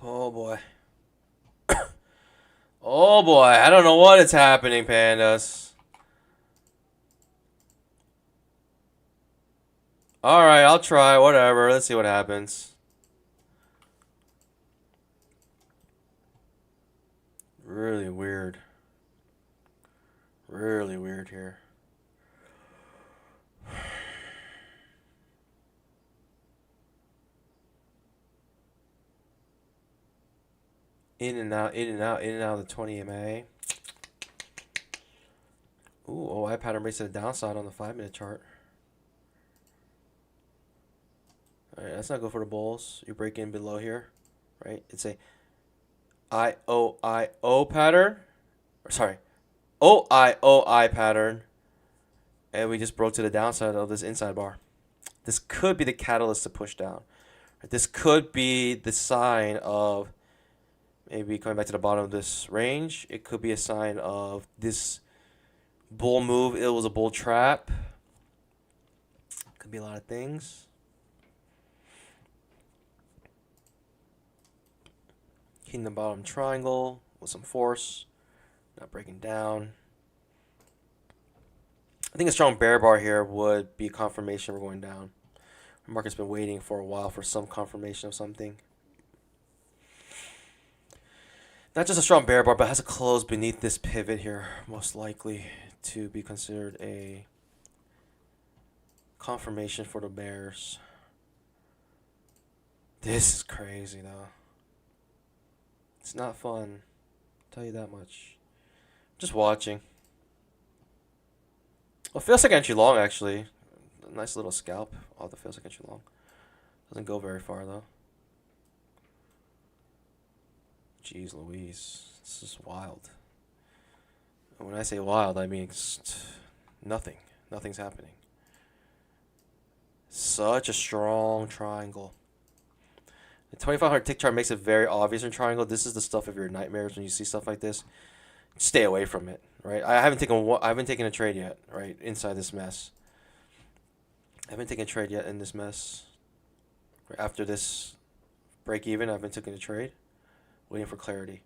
Oh boy. Oh boy, I don't know what is happening, pandas. Alright, I'll try, whatever. Let's see what happens. Really weird. Really weird here. In and out, in and out, in and out of the 20 MA. Ooh, OI pattern breaks to the downside on the 5 minute chart. Alright, that's not good for the bulls. You break in below here, right? It's a IOIO pattern. Or sorry, OIOI pattern. And we just broke to the downside of this inside bar. This could be the catalyst to push down. This could be the sign of maybe coming back to the bottom of this range. It could be a sign of this bull move. It was a bull trap. Could be a lot of things. Hitting the bottom triangle with some force. Not breaking down. I think a strong bear bar here would be confirmation we're going down. The market's been waiting for a while for some confirmation of something. Not just a strong bear bar, but has a close beneath this pivot here, most likely to be considered a confirmation for the bears. This is crazy, though. It's not fun tell you that much. Just watching. Well, feels like entry long actually. A nice little scalp. Oh, the feels like entry long. Doesn't go very far though. Jeez Louise, this is wild. And when I say wild, I mean nothing. Nothing's happening. Such a strong triangle. The 2500 tick chart makes it very obvious in triangle. This is the stuff of your nightmares when you see stuff like this. Stay away from it, right? I haven't taken a trade yet, right? Inside this mess. I haven't taken a trade yet in this mess. After this break even, I haven't taken a trade. Waiting for clarity.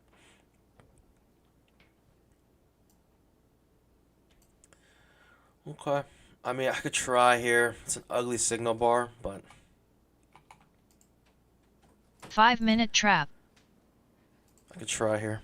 Okay. I mean, I could try here. It's an ugly signal bar, but 5-minute trap. I could try here.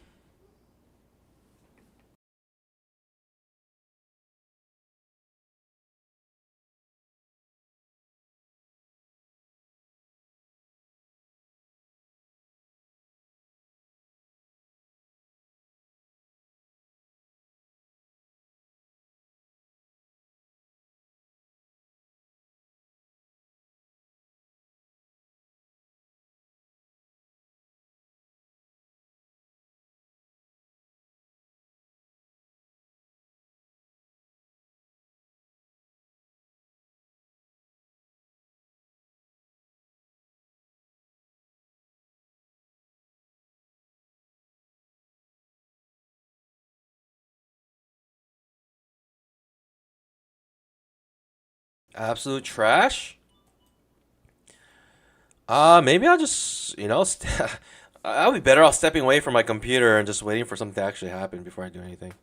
Absolute trash? Maybe I'll just, I'll be better off stepping away from my computer and just waiting for something to actually happen before I do anything.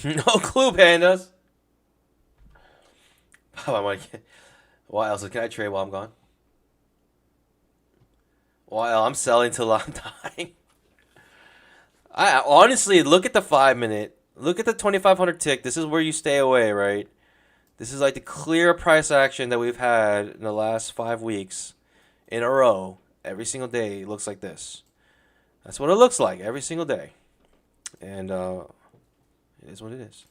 No clue, pandas. Why else? Can I trade while I'm gone? While I'm selling till I'm dying. I honestly look at the 5-minute. Look at the 2500 tick. This is where you stay away, right? This is like the clear price action that we've had in the last 5 weeks in a row. Every single day it looks like this. That's what it looks like every single day. And it is what it is.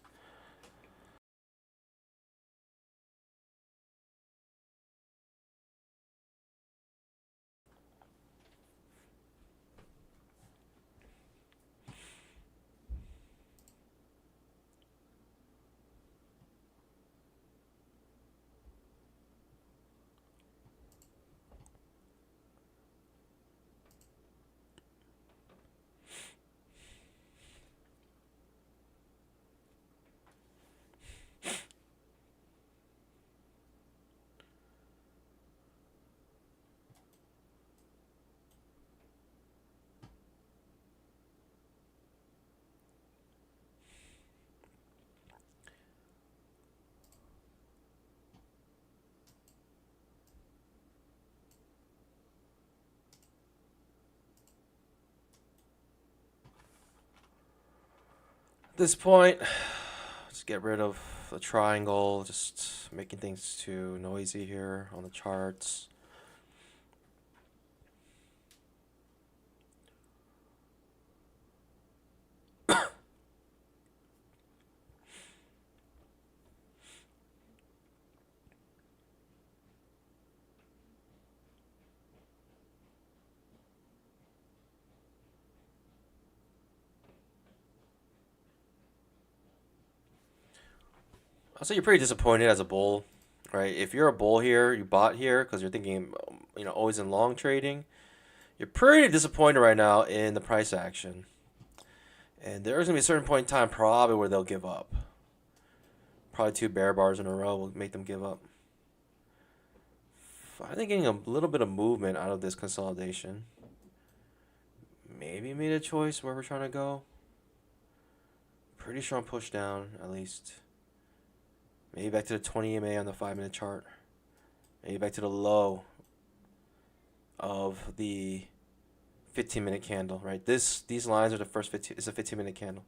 At this point, let's get rid of the triangle, just making things too noisy here on the charts. I'll say you're pretty disappointed as a bull, right? If you're a bull here, you bought here because you're thinking, always in long trading. You're pretty disappointed right now in the price action. And there's going to be a certain point in time probably where they'll give up. Probably 2 bear bars in a row will make them give up. I think getting a little bit of movement out of this consolidation. Maybe made a choice where we're trying to go. Pretty strong push down, at least. Maybe back to the 20 EMA on the 5-minute chart. Maybe back to the low of the 15-minute candle, right? These lines are the first 15. It's a 15-minute candle.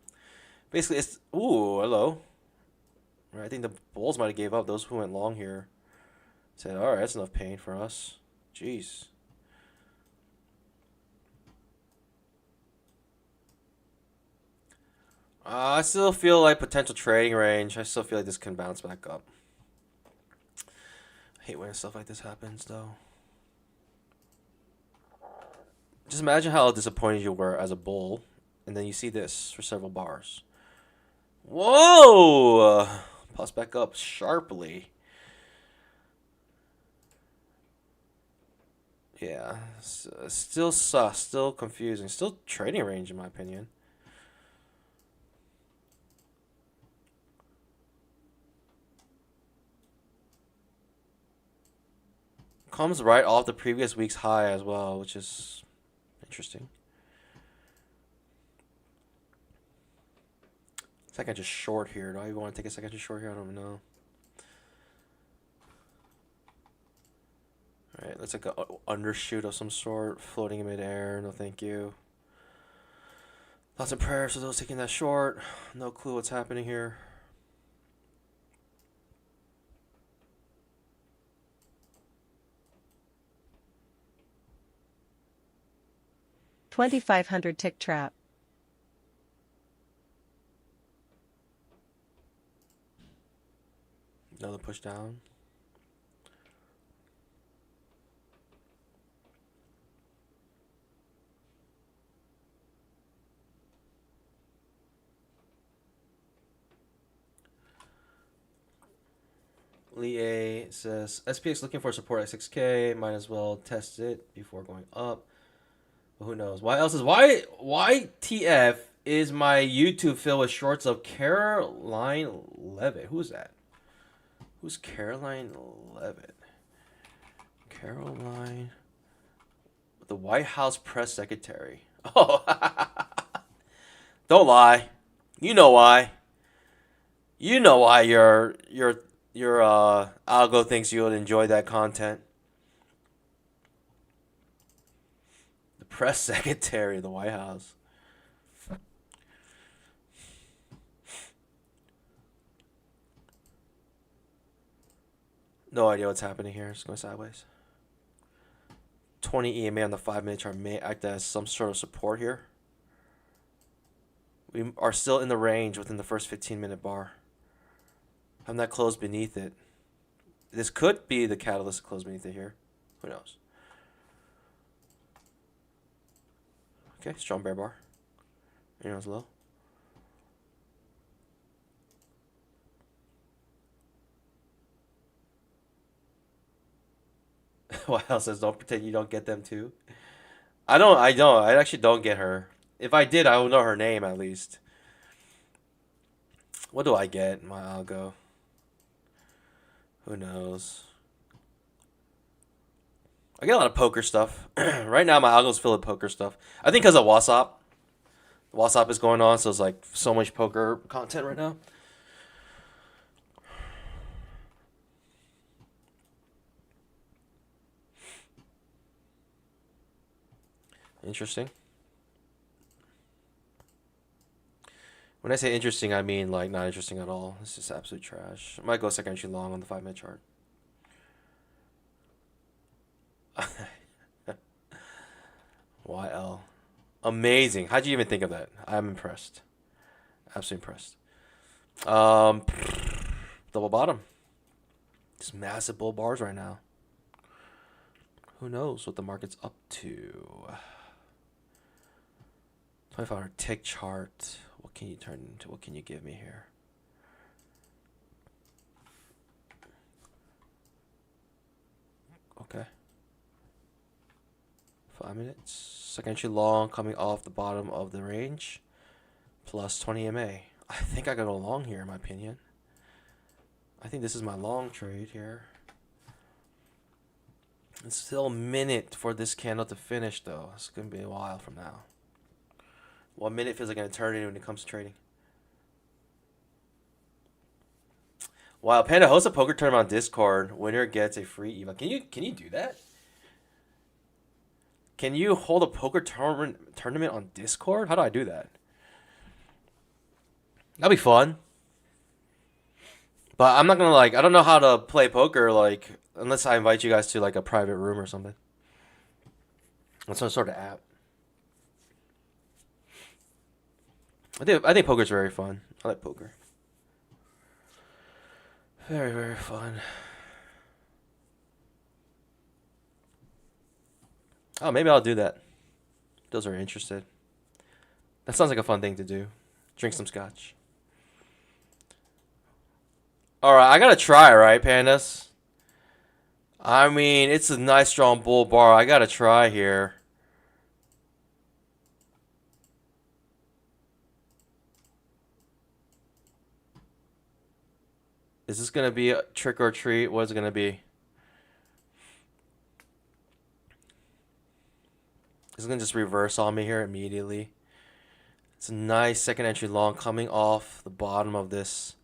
Basically, it's hello. Right, I think the bulls might have gave up. Those who went long here said, "All right, that's enough pain for us." Jeez. I still feel like potential trading range. I still feel like this can bounce back up. I hate when stuff like this happens, though. Just imagine how disappointed you were as a bull, and then you see this for several bars. Whoa! Pops back up sharply. Yeah, still sus, still confusing, still trading range in my opinion. Comes right off the previous week's high as well, which is interesting. Second just short here. Do I even want to take a second just short here? I don't know. Alright, let's like an undershoot of some sort, floating in midair. No thank you. Thoughts and prayers for those taking that short. No clue what's happening here. $2,500 tick trap. Another push down. Lee A says SPX looking for support at 6K. Might as well test it before going up. But who knows? Why else is why TF is my YouTube filled with shorts of Caroline Levitt? Who's that? Who's Caroline Levitt? Caroline, the White House press secretary. Oh, don't lie. You know why. You know why your algo thinks you would enjoy that content. The press secretary of the White House. No idea what's happening here. It's going sideways. 20 EMA on the 5-minute chart may act as some sort of support here. We are still in the range within the first 15-minute bar. I'm not closed beneath it. This could be the catalyst to close beneath it here. Who knows? Okay, strong bear bar. You know, it's low. Wow says don't pretend you don't get them too. I don't. I actually don't get her. If I did, I would know her name at least. What do I get in my algo? Who knows? I get a lot of poker stuff. Right now, my algo's filled with poker stuff. I think because of WhatsApp. WhatsApp is going on, so it's like so much poker content right now. Interesting. When I say interesting, I mean like not interesting at all. It's just absolute trash. I might go second entry long on the 5-minute chart. YL. Amazing. How'd you even think of that? I'm impressed. Absolutely impressed. Double bottom. Just massive bull bars right now. Who knows what the market's up to? 25-hour tick chart. What can you turn into? What can you give me here? Okay. 5 minutes. Second entry long coming off the bottom of the range. Plus 20 MA. I think I got go long here in my opinion. I think this is my long trade here. It's still a minute for this candle to finish though. It's going to be a while from now. 1 minute feels like an eternity when it comes to trading. Wow, Panda hosts a poker tournament on Discord. Winner gets a free EVA. Can you do that? Can you hold a poker tournament on Discord? How do I do that? That'd be fun. But I'm not gonna like. I don't know how to play poker like unless I invite you guys to like a private room or something. On some sort of app. I think poker's very fun. I like poker. Very, very fun. Oh, maybe I'll do that. Those are interested. That sounds like a fun thing to do. Drink some scotch. Alright, I gotta try, right, Pandas? I mean, it's a nice strong bull bar. I gotta try here. Is this gonna be a trick or treat? What is it gonna be? Is it gonna just reverse on me here immediately? It's a nice second entry long coming off the bottom of this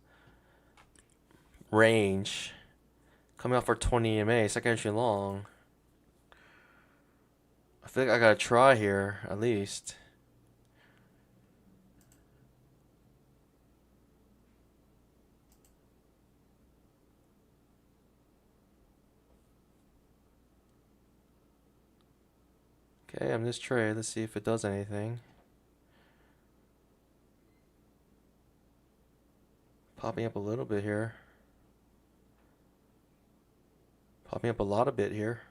range. Coming off for 20 EMA, second entry long. I feel like I gotta try here, at least. Okay, I'm just trade. Let's see if it does anything. Popping up a little bit here. Popping up a lot of bit here.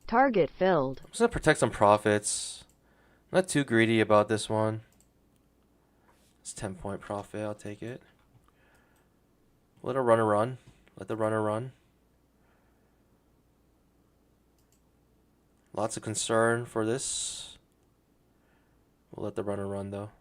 Target filled. I'm just gonna protect some profits. I'm not too greedy about this one. It's 10-point profit. I'll take it. Let a runner run. Let the runner run. Lots of concern for this. We'll let the runner run though.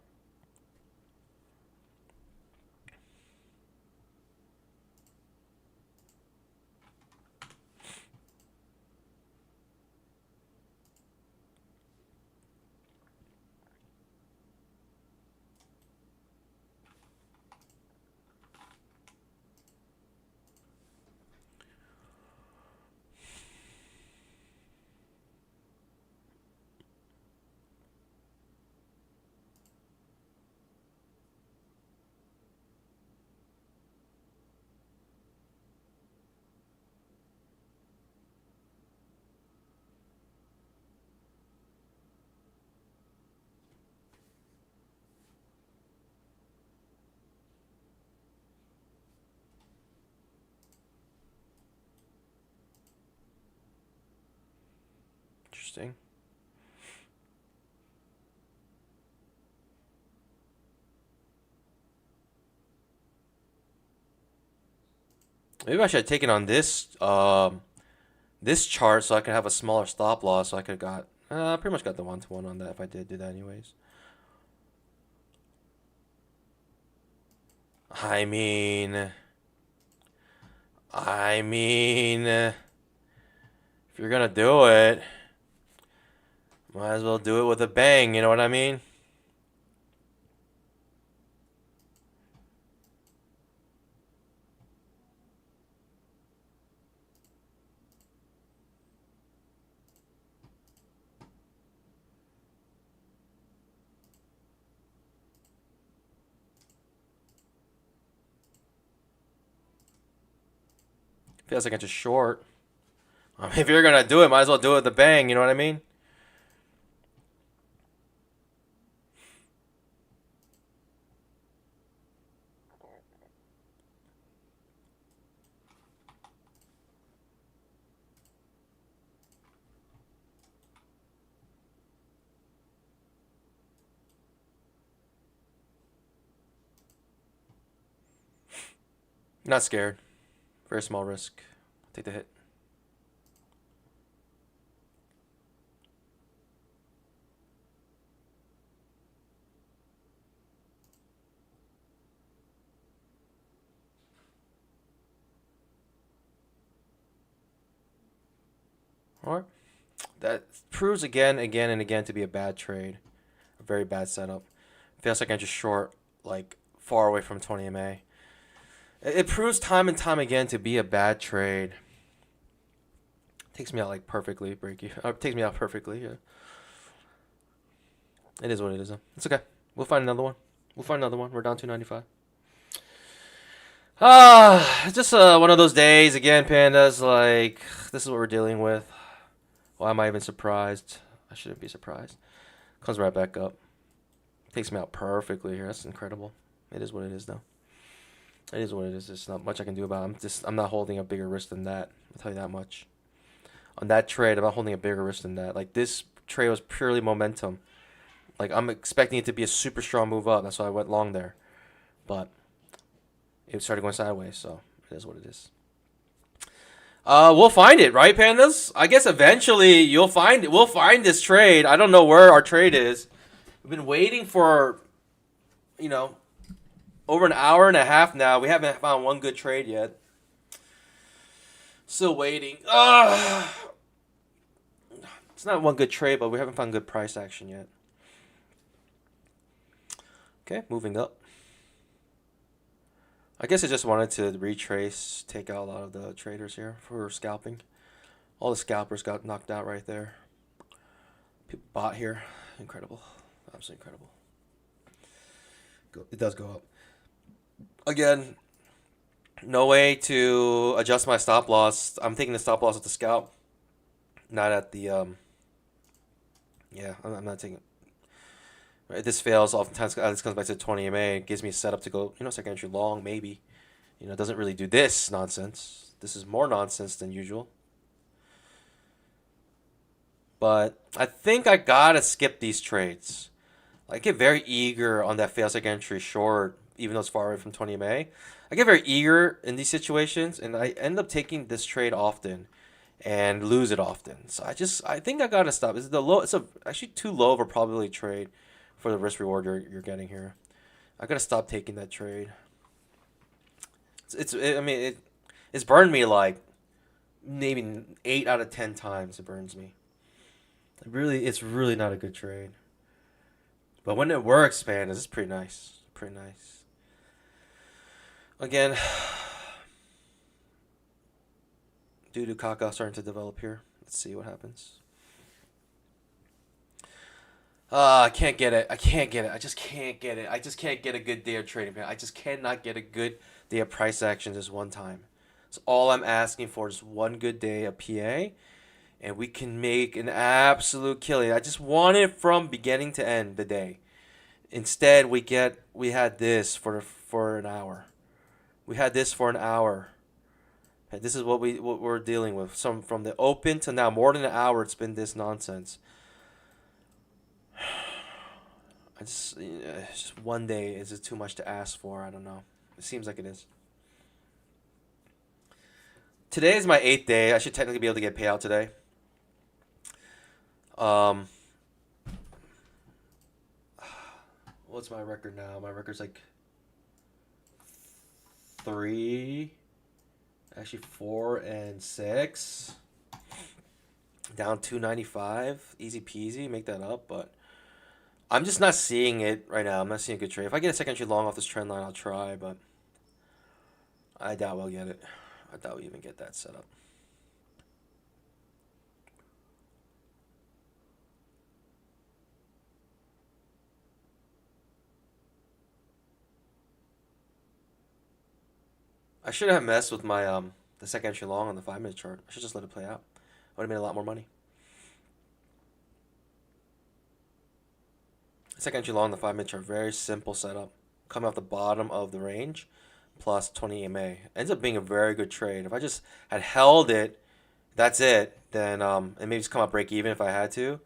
Interesting. Maybe I should have taken on this this chart so I could have a smaller stop loss. So I could have got pretty much got the 1-to-1 on that if I did do that anyways. I mean, if you're gonna do it, might as well do it with a bang. You know what I mean? Feels like I just short. I mean, if you're gonna do it, might as well do it with a bang. You know what I mean? Not scared. Very small risk. Take the hit. Alright. That proves again and again to be a bad trade. A very bad setup. Feels like I'm just short, like far away from 20 MA. It proves time and time again to be a bad trade. Takes me out like perfectly, break even. Takes me out perfectly. Yeah. It is what it is. Though. It's okay. We'll find another one. We're down 295. It's just one of those days again, pandas. Like this is what we're dealing with. Why am I even surprised? I shouldn't be surprised. Comes right back up. Takes me out perfectly here. That's incredible. It is what it is, though. It is what it is. There's not much I can do about it. I'm not holding a bigger risk than that. I'll tell you that much. On that trade, I'm not holding a bigger risk than that. Like this trade was purely momentum. Like I'm expecting it to be a super strong move up. That's why I went long there. But it started going sideways, so it is what it is. We'll find it, right, pandas? I guess eventually you'll find it. We'll find this trade. I don't know where our trade is. We've been waiting for, over an hour and a half now. We haven't found one good trade yet. Still waiting. It's not one good trade, but we haven't found good price action yet. Okay, moving up. I guess I just wanted to retrace, take out a lot of the traders here for scalping. All the scalpers got knocked out right there. People bought here. Incredible. Absolutely incredible. It does go up. Again, no way to adjust my stop loss. I'm taking the stop loss at the scalp, not at the, I'm not taking it. If this fails, oftentimes this comes back to 20 MA. It gives me a setup to go, second entry long, maybe. It doesn't really do this nonsense. This is more nonsense than usual. But I think I gotta skip these trades. I get very eager on that fail second entry short, even though it's far away from 20 MA. I get very eager in these situations, and I end up taking this trade often and lose it often. So I think I gotta stop. It's actually too low of a probability trade for the risk reward you're getting here. I gotta stop taking that trade. It's burned me like maybe 8 out of 10 times. It burns me. It's really not a good trade. But when it works, man, it's pretty nice. Pretty nice. Again, doo-doo caca starting to develop here. Let's see what happens. I can't get it. I just can't get it. I just can't get a good day of trading, man. I just cannot get a good day of price action just one time. So all I'm asking for is one good day of PA, and we can make an absolute killing. I just want it from beginning to end the day. Instead, we had this for an hour. We had this for an hour. And this is what we're dealing with. From the open to now, more than an hour, it's been this nonsense. Just one day is it too much to ask for? I don't know. It seems like it is. Today is my 8th day. I should technically be able to get payout today. What's my record now? My record's like 3, actually 4 and 6. Down 295. Easy peasy. Make that up, but I'm just not seeing it right now. I'm not seeing a good trade. If I get a second entry long off this trend line, I'll try, but I doubt we'll get it. I doubt we even get that set up. I should have messed with my the second entry long on the 5-minute chart. I should just let it play out. I would have made a lot more money. Second entry long on the 5-minute chart, very simple setup. Coming off the bottom of the range, plus 20 EMA. Ends up being a very good trade. If I just had held it, that's it. Then and maybe just come out break even if I had to,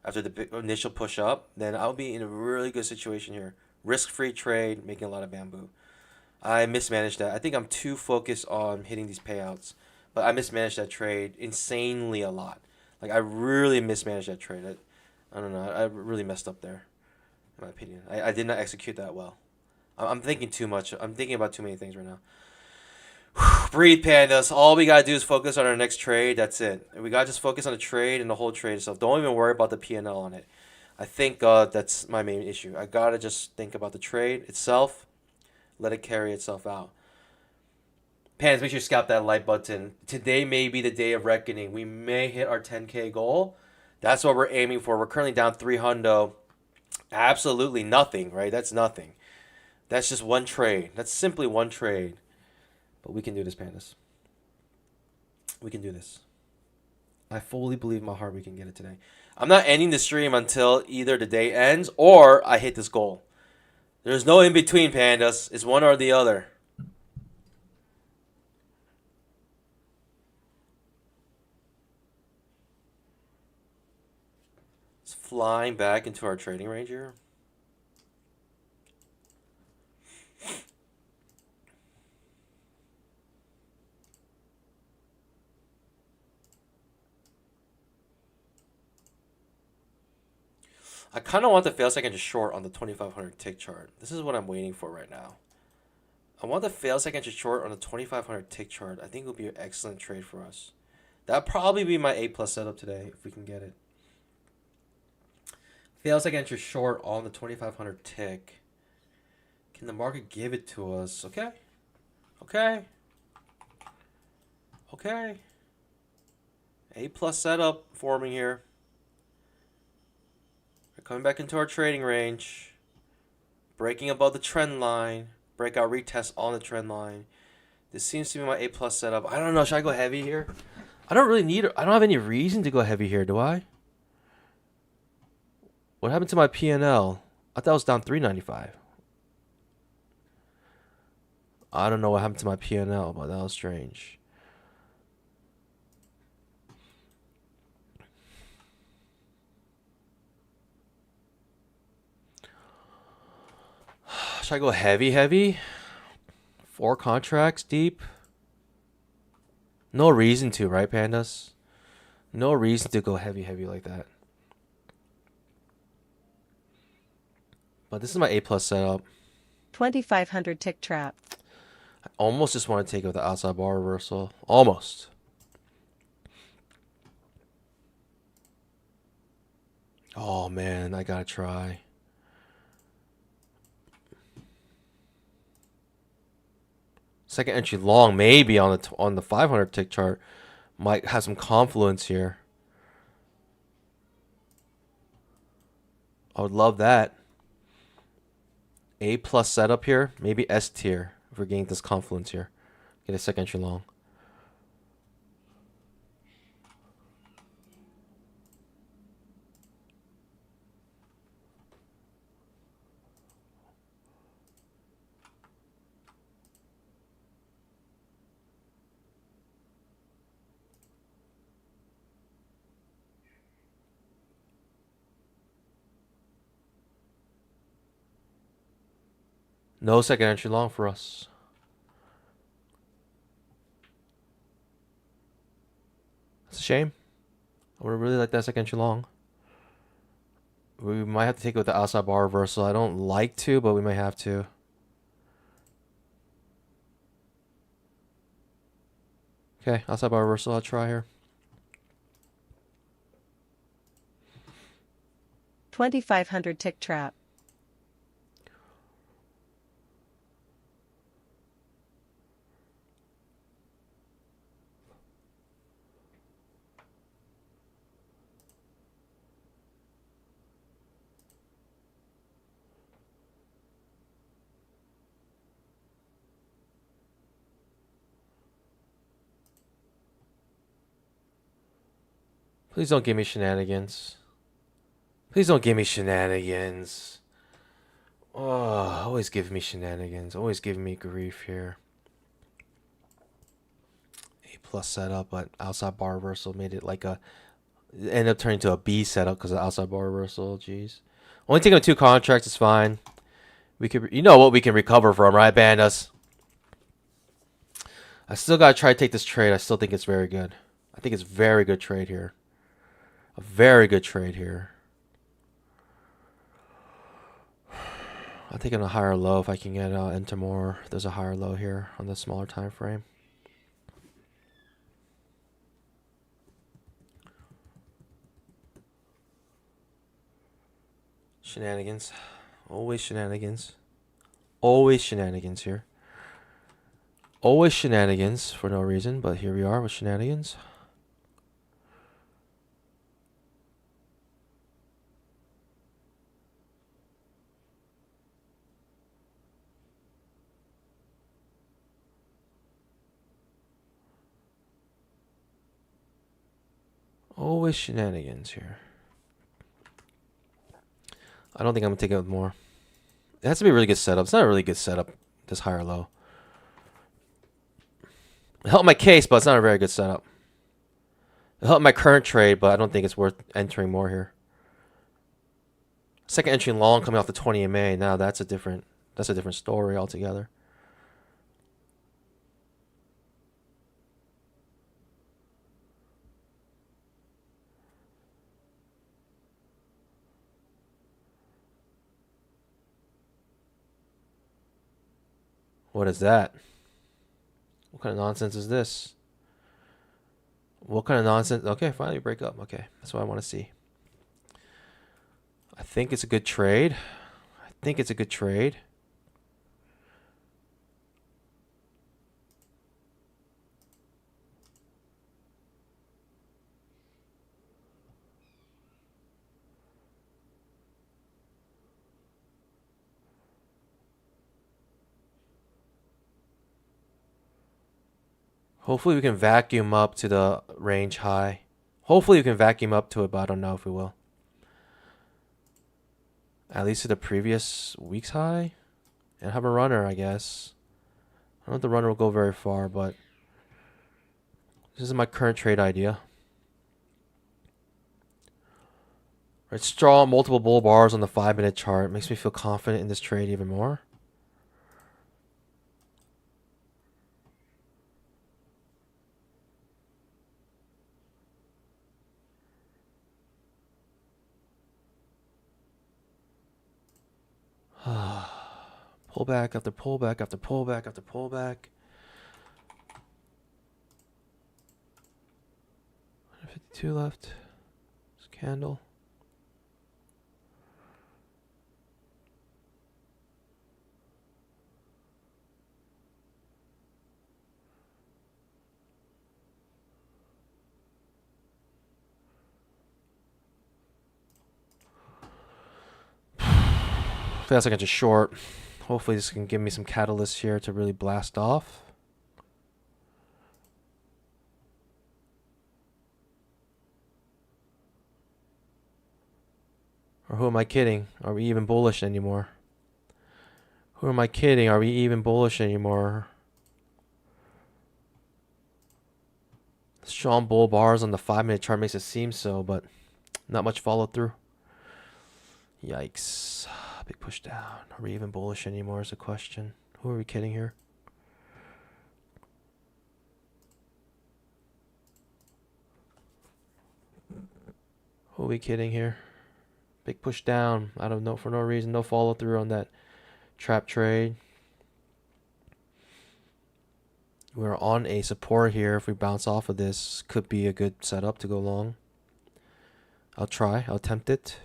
after the initial push up. Then I'll be in a really good situation here. Risk-free trade, making a lot of bamboo. I mismanaged that. I think I'm too focused on hitting these payouts, but I mismanaged that trade insanely a lot. Like I really mismanaged that trade. I don't know. I really messed up there. In my opinion, I did not execute that well. I'm thinking too much. I'm thinking about too many things right now. Breathe, pandas. All we gotta do is focus on our next trade. That's it. We gotta just focus on the trade and the whole trade itself. Don't even worry about the P&L on it. I think that's my main issue. I gotta just think about the trade itself, let it carry itself out. Pans, make sure you scalp that like button. Today may be the day of reckoning. We may hit our 10K goal. That's what we're aiming for. We're currently down 300. Absolutely nothing, right? That's nothing. That's just one trade. That's simply one trade. But we can do this, Pandas. We can do this. I fully believe in my heart we can get it today. I'm not ending the stream until either the day ends or I hit this goal. There's no in between, Pandas. It's one or the other. It's flying back into our trading range here. I kind of want the fail second to short on the 2500 tick chart. This is what I'm waiting for right now. I want the fail second to short on the 2500 tick chart. I think it would be an excellent trade for us. That'd probably be my A+ setup today if we can get it. Fail second to short on the 2500 tick. Can the market give it to us? Okay. Okay. Okay. A+ setup forming here. We're coming back into our trading range. Breaking above the trend line. Breakout retest on the trend line. This seems to be my A+ setup. I don't know. Should I go heavy here? I don't have any reason to go heavy here, do I? What happened to my P&L? I thought it was down 395. I don't know what happened to my P&L, but that was strange. Should I go heavy? 4 contracts deep? No reason to, right, Pandas? No reason to go heavy like that. But this is my A+ setup. 2500 tick trap. I almost just want to take it with the outside bar reversal. Almost. Oh, man, I gotta try. Second entry long, maybe on the 500 tick chart, might have some confluence here. I would love that. A+ setup here, maybe S tier if we're getting this confluence here. Get a second entry long. No second entry long for us. It's a shame. I would really like that second entry long. We might have to take it with the outside bar reversal. I don't like to, but we might have to. Okay, outside bar reversal, I'll try here. 2500 tick trap. Please don't give me shenanigans. Please don't give me shenanigans. Oh, always give me shenanigans. Always giving me grief here. A+ setup, but outside bar reversal made it like a... It ended up turning to a B setup because of outside bar reversal. Jeez. Only taking 2 contracts is fine. We could, you know what we can recover from, right, Bandas? I still gotta try to take this trade. I still think it's very good. I think it's a very good trade here. A very good trade here. I'm taking a higher low if I can get into more. There's a higher low here on the smaller time frame. Shenanigans. Always shenanigans. Always shenanigans here. Always shenanigans for no reason, but here we are with shenanigans. Always shenanigans here. I don't think I'm going to take it with more. It has to be a really good setup. It's not a really good setup, this high or low. It helped my case, but it's not a very good setup. It helped my current trade, but I don't think it's worth entering more here. Second entry long coming off the 20 EMA. Now that's a different story altogether. What is that? What kind of nonsense is this? What kind of nonsense? Okay, finally break up. Okay, that's what I want to see. I think it's a good trade. I think it's a good trade. Hopefully we can vacuum up to the range high. Hopefully we can vacuum up to it, but I don't know if we will. At least to the previous week's high. And have a runner, I guess. I don't know if the runner will go very far, but this is my current trade idea. Right, strong multiple bull bars on the 5-minute chart. Makes me feel confident in this trade even more. Pullback after pullback after pullback after pullback. 152 left. This candle. Feels like I'm just short. Hopefully this can give me some catalyst here to really blast off. Or who am I kidding? Are we even bullish anymore? Who am I kidding? Are we even bullish anymore? Strong bull bars on the 5-minute chart makes it seem so, but not much follow through. Yikes. Big push down. Are we even bullish anymore is the question. Who are we kidding here? Who are we kidding here? Big push down. I don't know, for no reason. No follow through on that trap trade. We're on a support here. If we bounce off of this, could be a good setup to go long. I'll try. I'll attempt it.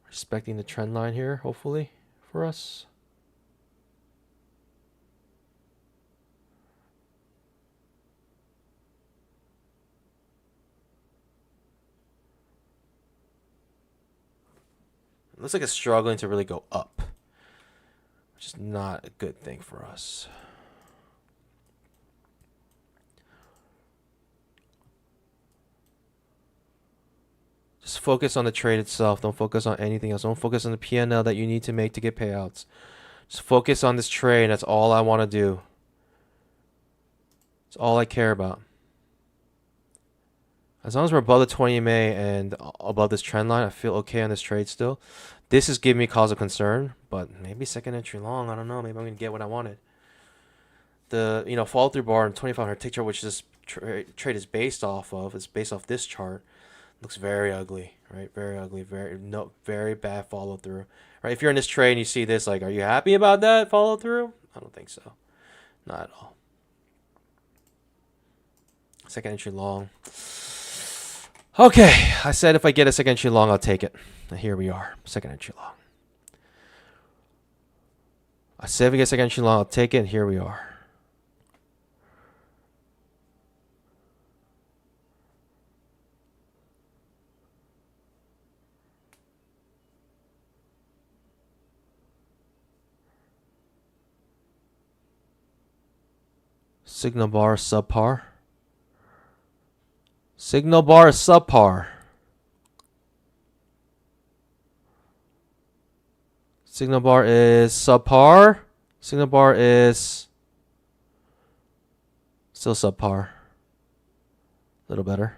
Respecting the trend line here, hopefully, for us. It looks like it's struggling to really go up, which is not a good thing for us. Just focus on the trade itself. Don't focus on anything else. Don't focus on the P&L that you need to make to get payouts. Just focus on this trade. That's all I want to do. That's all I care about. As long as we're above the 20 MA and above this trend line, I feel okay on this trade still. This is giving me cause of concern, but maybe second entry long. I don't know. Maybe I'm going to get what I wanted. The follow through bar and 2500 tick chart, which this trade is based off of, is based off this chart. Looks very ugly, right? Very ugly, very bad follow through. Right? If you're in this trade and you see this, like, are you happy about that follow through? I don't think so. Not at all. Second entry long. Okay, I said if I get a second entry long, I'll take it. And here we are, second entry long. I said if we get second entry long, I'll take it, and here we are. Signal bar subpar. Signal bar subpar. Signal bar is subpar. Signal bar is still subpar. A little better.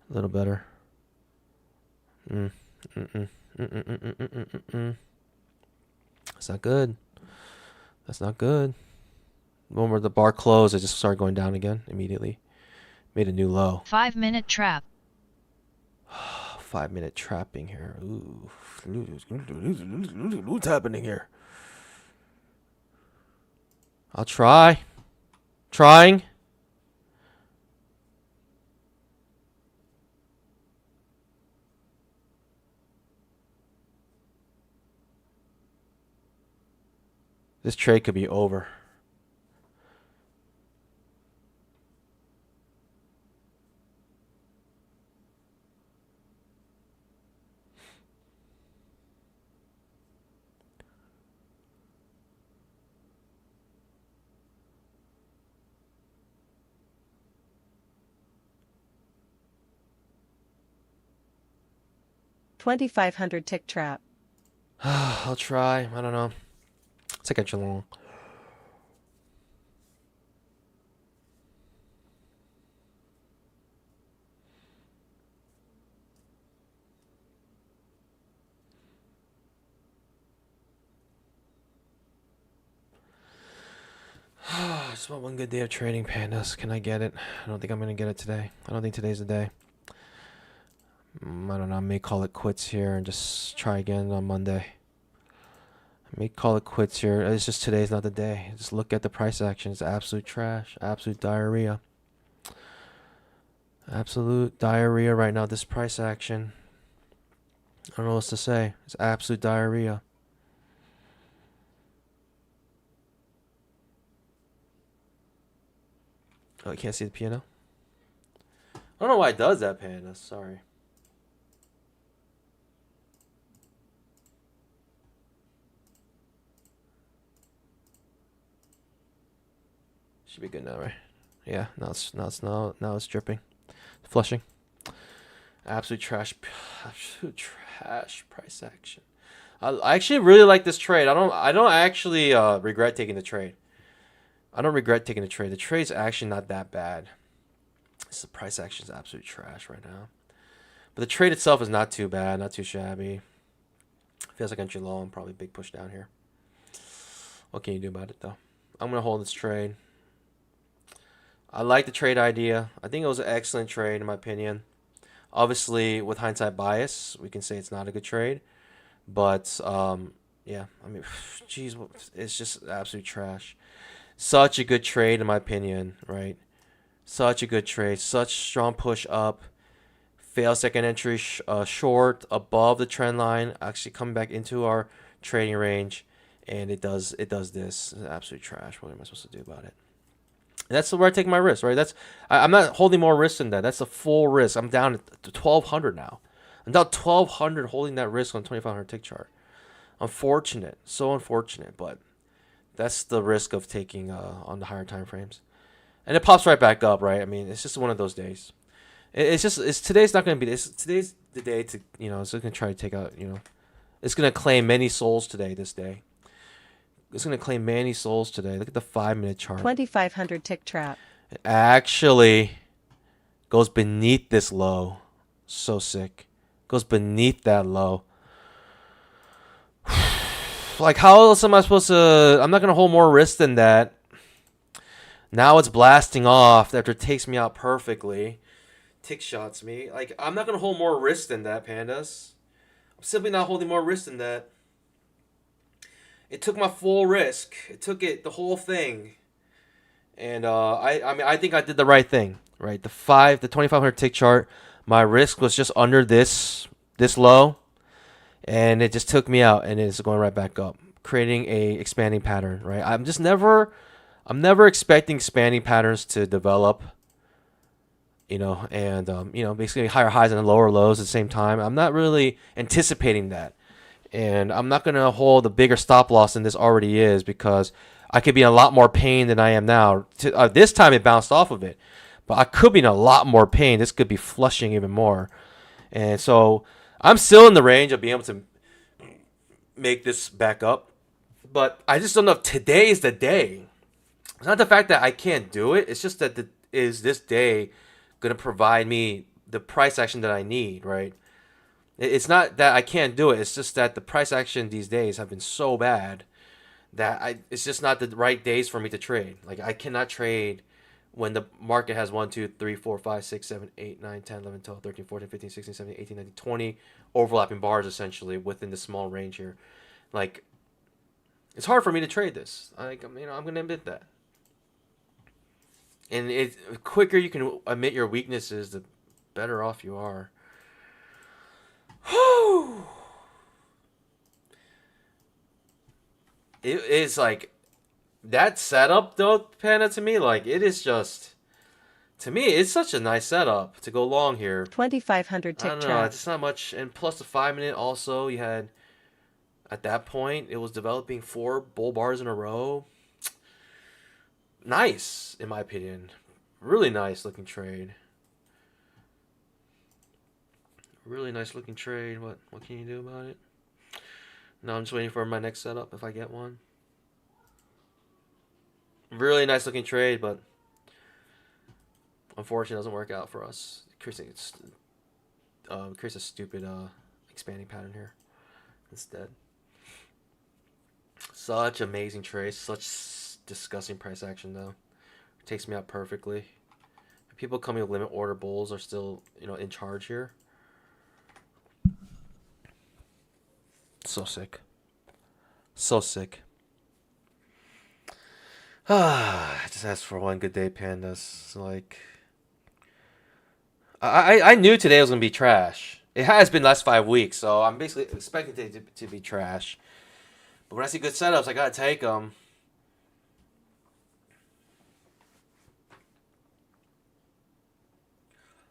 A little better. That's not good. That's not good. When where the bar closed, it just started going down again immediately. Made a new low. 5-minute trap. 5-minute trapping here. Ooh. What's happening here? I'll try. Trying. This trade could be over. $2,500 tick trap. I'll try. I don't know. It's like a long. Just want one good day of trading, pandas. Can I get it? I don't think I'm gonna get it today. I don't think today's the day. I don't know. I may call it quits here and just try again on Monday. I may call it quits here. It's just today's not the day. Just look at the price action. It's absolute trash. Absolute diarrhea. Absolute diarrhea right now. This price action. I don't know what else to say. It's absolute diarrhea. Oh, you can't see the piano? I don't know why it does that, Panda. Sorry. Should be good now, right? Yeah, now it's dripping. Flushing. Absolute trash price action. I actually really like this trade. I don't actually regret taking the trade. I don't regret taking the trade. The trade's actually not that bad. The price action is absolute trash right now. But the trade itself is not too bad, not too shabby. Feels like entry low and probably big push down here. What can you do about it though? I'm gonna hold this trade. I like the trade idea. I think it was an excellent trade in my opinion. Obviously, with hindsight bias, we can say it's not a good trade. But yeah, I mean, geez, it's just absolute trash. Such a good trade in my opinion, right? Such a good trade. Such strong push up. Fail second entry short above the trend line. Actually coming back into our trading range, and it does this. It's absolute trash. What am I supposed to do about it? And that's where I take my risk, right? I'm not holding more risk than that. That's a full risk. I'm down to 1,200 now. I'm down 1,200 holding that risk on 2,500 tick chart. Unfortunate, so unfortunate, but that's the risk of taking on the higher time frames. And it pops right back up, right? I mean, it's just one of those days. It's today's not going to be this. Today's the day to, it's going to try to take out, it's going to claim many souls today, this day. It's going to claim many souls today. Look at the 5-minute chart. 2,500 tick trap. It actually goes beneath this low. So sick. Goes beneath that low. Like, how else am I supposed to... I'm not going to hold more risk than that. Now it's blasting off after it takes me out perfectly. Tick shots me. Like, I'm not going to hold more risk than that, pandas. I'm simply not holding more risk than that. It took my full risk. It took the whole thing. And I mean, I think I did the right thing. right? The 2500 tick chart, my risk was just under this low, and it just took me out, and it's going right back up, creating a expanding pattern, right? I'm never expecting expanding patterns to develop, and basically higher highs and lower lows at the same time. I'm not really anticipating that, and I'm not gonna hold a bigger stop loss than this already is, because I could be in a lot more pain than I am now. This time it bounced off of it, but I could be in a lot more pain. This could be flushing even more, and so I'm still in the range of being able to make this back up, but I just don't know if today is the day. It's not the fact that I can't do it. It's just that is this day going to provide me the price action that I need, right? It's not that I can't do it. It's just that the price action these days have been so bad that it's just not the right days for me to trade. Like, I cannot trade when the market has 1, 2, 3, 4, 5, 6, 7, 8, 9, 10, 11, 12, 13, 14, 15, 16, 17, 18, 19, 20 overlapping bars essentially within the small range here. Like, it's hard for me to trade this. I'm going to admit that. And the quicker you can admit your weaknesses, the better off you are. It is like that setup though, Panda, to me, like it is just, to me, it's such a nice setup to go long here. 2500 I tick don't know, trap. it's not much. And plus the 5-minute also, you had at that point it was developing 4 bull bars in a row. Nice, in my opinion. Really nice looking trade. Really nice looking trade. What can you do about it? No, I'm just waiting for my next setup if I get one. Really nice looking trade, but unfortunately it doesn't work out for us. Creates a stupid expanding pattern here instead. Such amazing trade. Such disgusting price action though. It takes me out perfectly. People coming with limit order bulls are still, in charge here. So sick. So sick. I just asked for one good day, pandas. Like, I knew today was gonna be trash. It has been the last 5 weeks, so I'm basically expecting it to be trash. But when I see good setups, I gotta take them.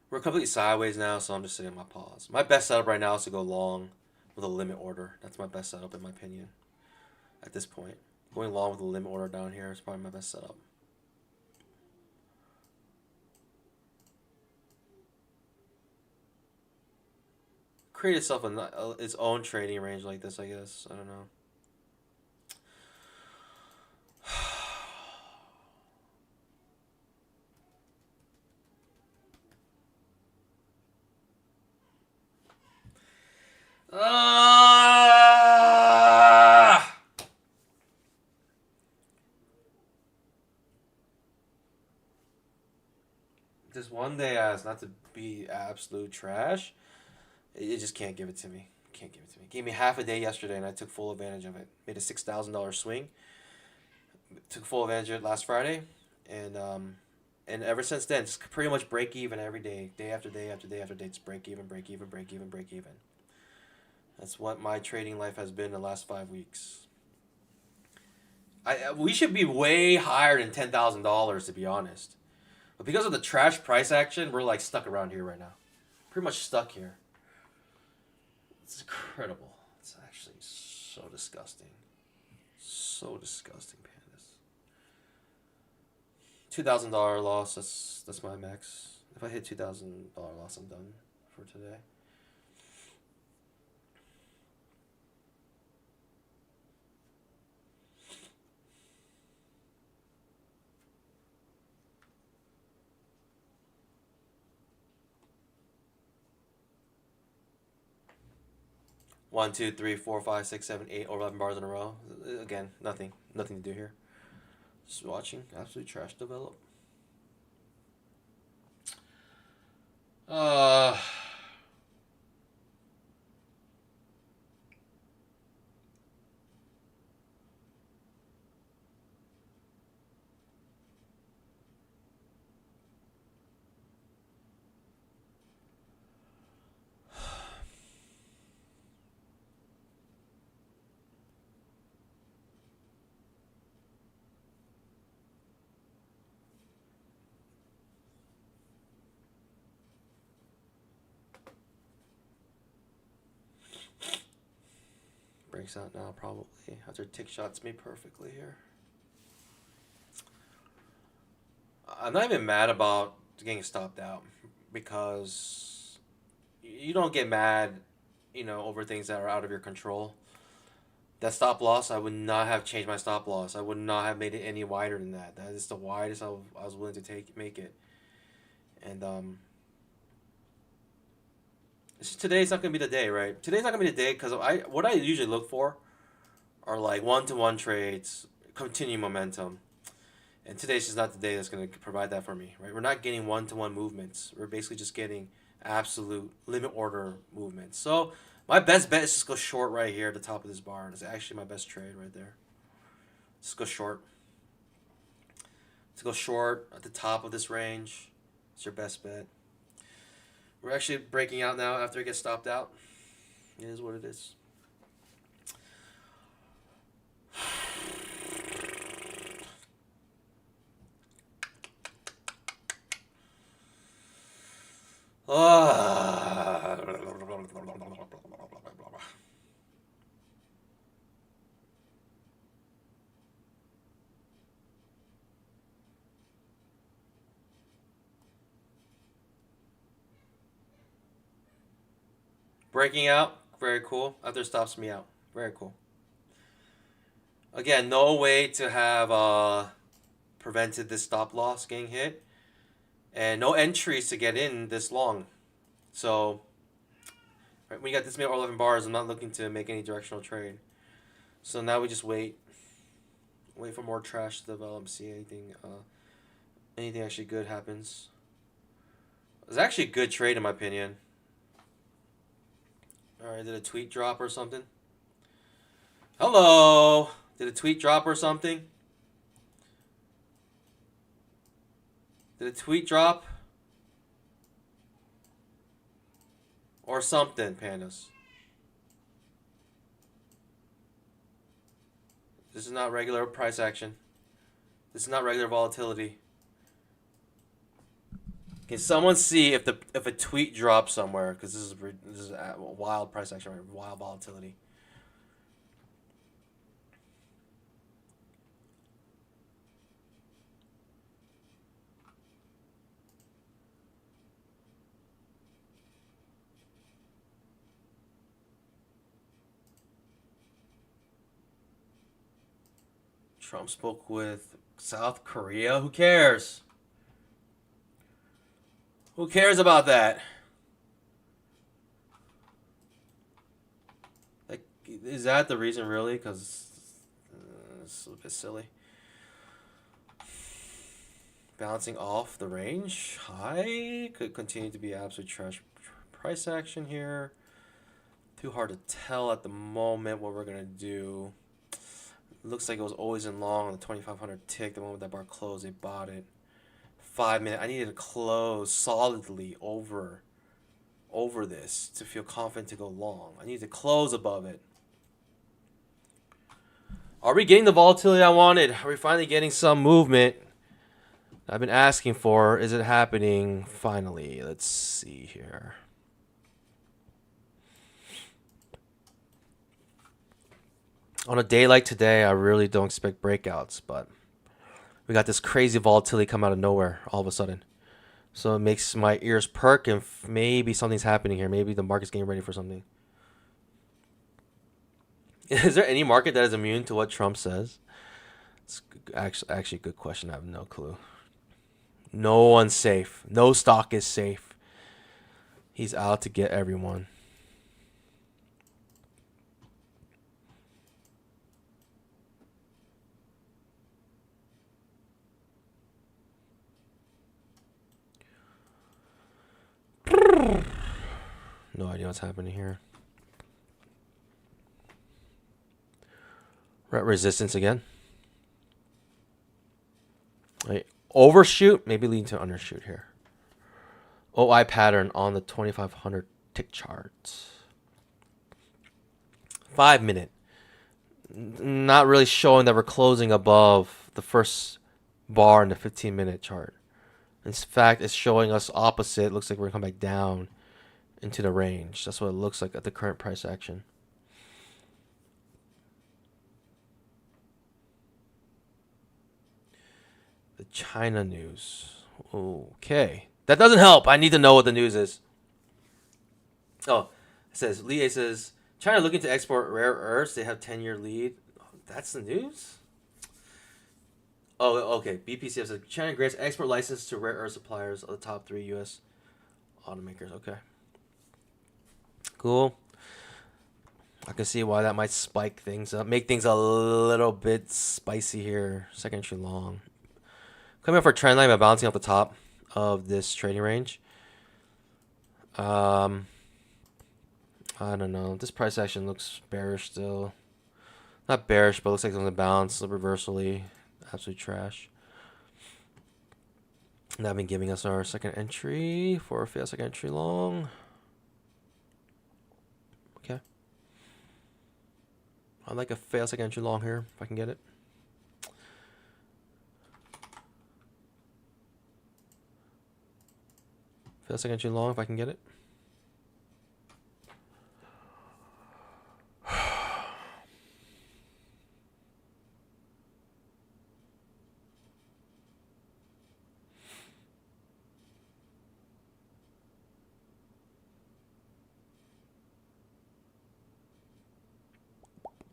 We're completely sideways now, so I'm just sitting on my pause. My best setup right now is to go long with a limit order. That's my best setup in my opinion. At this point, going long with a limit order down here is probably my best setup. Create itself its own trading range like this, I guess. I don't know. This one day as not to be absolute trash. It just can't give it to me. Can't give it to me. It gave me half a day yesterday, and I took full advantage of it. Made a $6,000 swing. Took full advantage of it last Friday, and ever since then, it's pretty much break even every day, day after day after day after day. It's break even, break even, break even, break even. That's what my trading life has been the last 5 weeks. We should be way higher than $10,000 to be honest, but because of the trash price action, we're like stuck around here right now. Pretty much stuck here. It's incredible. It's actually so disgusting. So disgusting, pandas. $2,000 loss. That's my max. If I hit $2,000 loss, I'm done for today. One, two, three, four, five, six, seven, 8, or 11 bars in a row. Again, nothing to do here. Just watching absolute trash develop. breaks out now probably after tick shots me perfectly here. I'm not even mad about getting stopped out because you don't get mad, you know, over things that are out of your control. That stop loss, I would not have changed my stop loss. I would not have made it any wider than that. That is the widest I was willing to make it. And today's not gonna be the day, right? Today's not gonna be the day because what I usually look for are like one-to-one trades, continue momentum. And today's just not the day that's going to provide that for me, right? We're not getting one-to-one movements. We're basically just getting absolute limit order movements. So my best bet is just go short right here at the top of this bar. It's actually my best trade right there. Just go short. Let's go short at the top of this range. It's your best bet. We're actually breaking out now after it gets stopped out. It is what it is. Breaking out, very cool. After stops me out, very cool. Again, no way to have prevented this stop loss getting hit, and no entries to get in this long. So, right, when you got this many or 11 bars, I'm not looking to make any directional trade. So now we just wait for more trash to develop, see anything actually good happens. It's actually a good trade in my opinion. Alright, did a tweet drop or something? Hello! Did a tweet drop or something? Did a tweet drop? Or something, pandas. This is not regular price action. This is not regular volatility. Can someone see if a tweet drops somewhere? Because this is a wild price action, right? Wild volatility. Trump spoke with South Korea. Who cares? Who cares about that? Like, is that the reason, really? Because it's a bit silly. Bouncing off the range. High. Could continue to be absolute trash price action here. Too hard to tell at the moment what we're going to do. Looks like it was always in long on the 2500 tick. The moment that bar closed, they bought it. 5 minutes. I needed to close solidly over this to feel confident to go long. I need to close above it. Are we getting the volatility I wanted? Are we finally getting some movement I've been asking for? Is it happening finally? Let's see here. On a day like today, I really don't expect breakouts, but we got this crazy volatility come out of nowhere all of a sudden. So it makes my ears perk, and maybe something's happening here. Maybe the market's getting ready for something. Is there any market that is immune to what Trump says? It's actually a good question. I have no clue. No one's safe. No stock is safe. He's out to get everyone. No idea what's happening here. We're at resistance again. Right. Overshoot, maybe leading to undershoot here. OI pattern on the 2500 tick chart. 5 minute. Not really showing that we're closing above the first bar in the 15-minute chart. In fact, it's showing us opposite. It looks like we're going to come back down into the range. That's what it looks like at the current price action. China news. Okay. That doesn't help. I need to know what the news is. Oh, it says, Lee says, China looking to export rare earths. They have 10-year lead. Oh, that's the news? Oh, okay. BPCF says, China grants export license to rare earth suppliers of the top 3 U.S. automakers. Okay. Cool. I can see why that might spike things up. Make things a little bit spicy here. Second entry long. Coming up for a trend line by bouncing off the top of this trading range. I don't know. This price action looks bearish still. Not bearish, but looks like it's going to bounce reversally. Absolute trash. And they've been giving us our second entry for a fail second entry long. Okay. I'd like a fail second entry long here if I can get it. Fail second entry long if I can get it.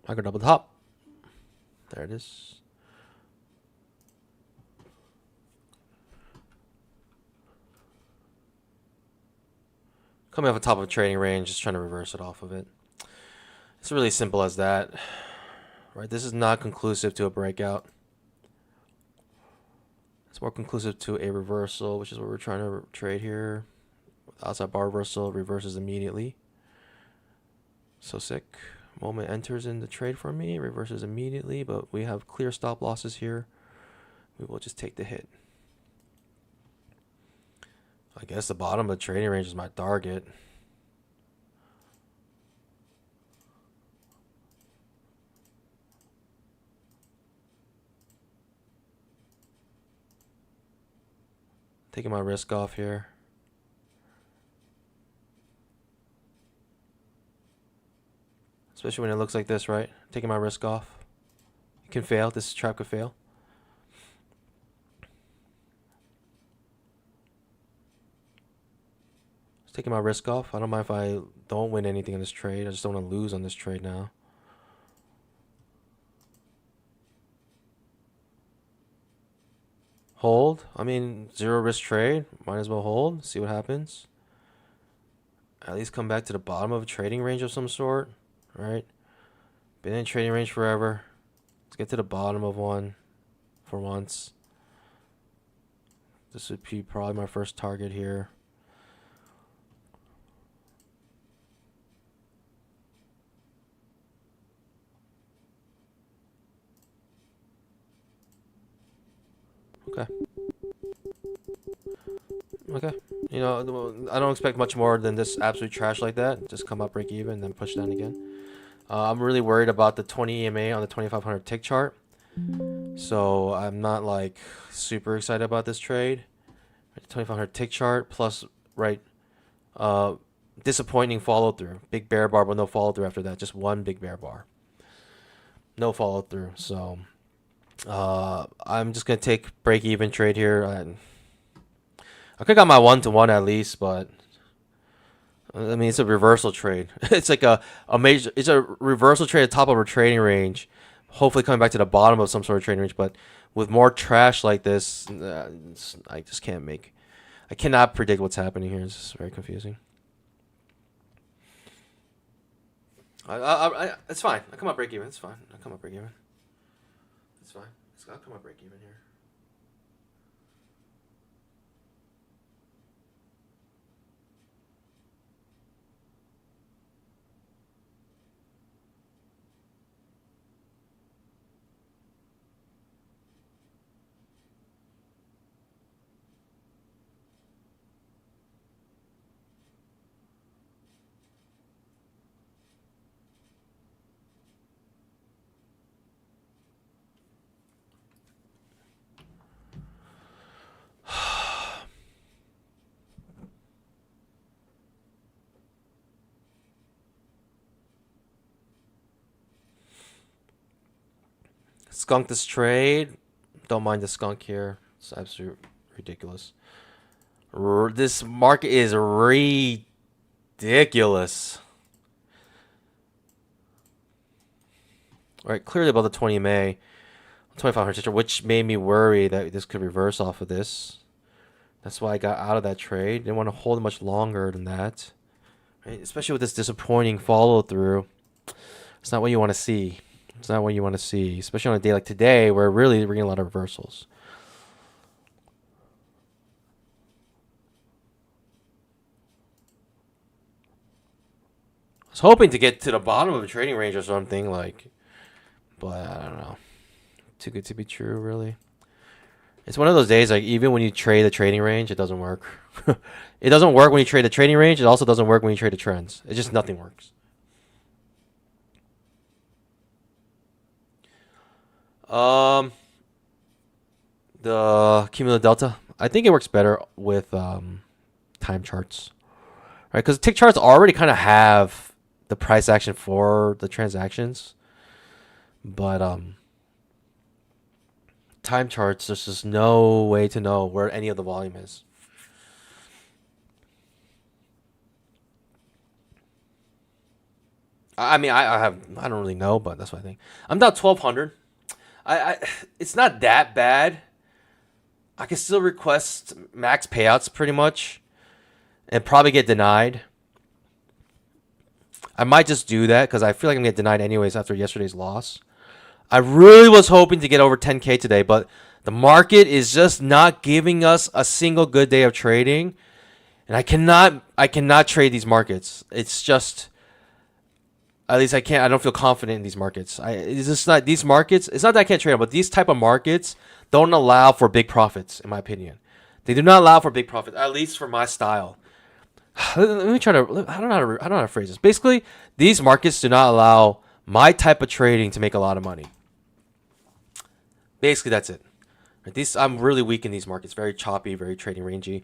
I go double top. There it is. Coming off the top of a trading range, just trying to reverse it off of it. It's really simple as that. Right, this is not conclusive to a breakout. It's more conclusive to a reversal, which is what we're trying to trade here. Outside bar reversal reverses immediately. So sick. Moment enters in the trade for me, reverses immediately, but we have clear stop losses here. We will just take the hit. I guess the bottom of the trading range is my target. Taking my risk off here. Especially when it looks like this, right? Taking my risk off. It can fail. This trap could fail. Just taking my risk off. I don't mind if I don't win anything in this trade. I just don't want to lose on this trade now. Hold. I mean, zero risk trade. Might as well hold. See what happens. At least come back to the bottom of a trading range of some sort. Right? Been in trading range forever. Let's get to the bottom of one for once. This would be probably my first target here. Okay. Okay. You know, I don't expect much more than this absolute trash like that. Just come up, break even, and then push down again. I'm really worried about the 20 EMA on the 2500 tick chart. So I'm not like super excited about this trade. The 2500 tick chart plus, right, disappointing follow through. Big bear bar, but no follow through after that. Just one big bear bar. No follow through. So I'm just going to take break even trade here. I could have got my 1-to-1 at least, but I mean, it's a reversal trade. It's like a major, it's a reversal trade at the top of a trading range. Hopefully coming back to the bottom of some sort of trading range, but with more trash like this, I just can't make, I cannot predict what's happening here. It's just very confusing. It's fine. I come up break even. It's fine. I come up break even. It's fine. I'll come up break even here. Skunk this trade. Don't mind the skunk here. It's absolutely ridiculous. This market is ridiculous. All right, clearly above the 20 MA, 2500, which made me worry that this could reverse off of this. That's why I got out of that trade. Didn't want to hold it much longer than that. Right? Especially with this disappointing follow through. It's not what you want to see. It's not what you want to see, especially on a day like today where really we're getting a lot of reversals. I was hoping to get to the bottom of a trading range or something, like, but I don't know. Too good to be true, really. It's one of those days, like, even when you trade the trading range, it doesn't work. It doesn't work when you trade the trading range. It also doesn't work when you trade the trends. It just, nothing works. The cumulative delta, I think it works better with time charts, right? Because tick charts already kind of have the price action for the transactions, but time charts, there's just no way to know where any of the volume is. I mean, I don't really know, but that's what I think. I'm down 1,200. It's not that bad. I can still request max payouts pretty much, and probably get denied. I might just do that because I feel like I'm gonna get denied anyways after yesterday's loss. I really was hoping to get over 10K today, but the market is just not giving us a single good day of trading, and I cannot trade these markets. It's just, at least I can't. I don't feel confident in these markets. It's just not these markets. It's not that I can't trade them, but these type of markets don't allow for big profits, in my opinion. They do not allow for big profits, at least for my style. Let me try to. I don't know how to phrase this. Basically, these markets do not allow my type of trading to make a lot of money. Basically, that's it. I'm really weak in these markets. Very choppy, very trading rangy.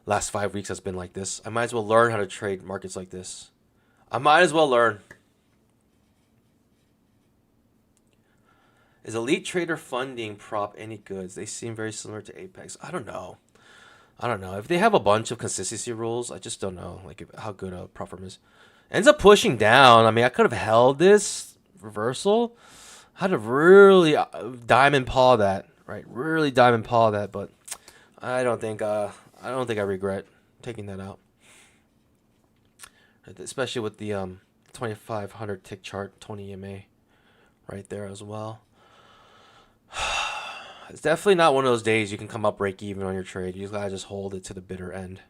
Last 5 weeks has been like this. I might as well learn how to trade markets like this. I might as well learn. Is Elite Trader funding prop any goods? They seem very similar to Apex. I don't know. If they have a bunch of consistency rules, I just don't know how good a prop firm is. Ends up pushing down. I mean, I could have held this reversal. I had to really diamond paw that, right? Really diamond paw that, but I don't think I regret taking that out. Especially with the 2500 tick chart, 20 EMA right there as well. It's definitely not one of those days you can come up break even on your trade. You gotta just hold it to the bitter end.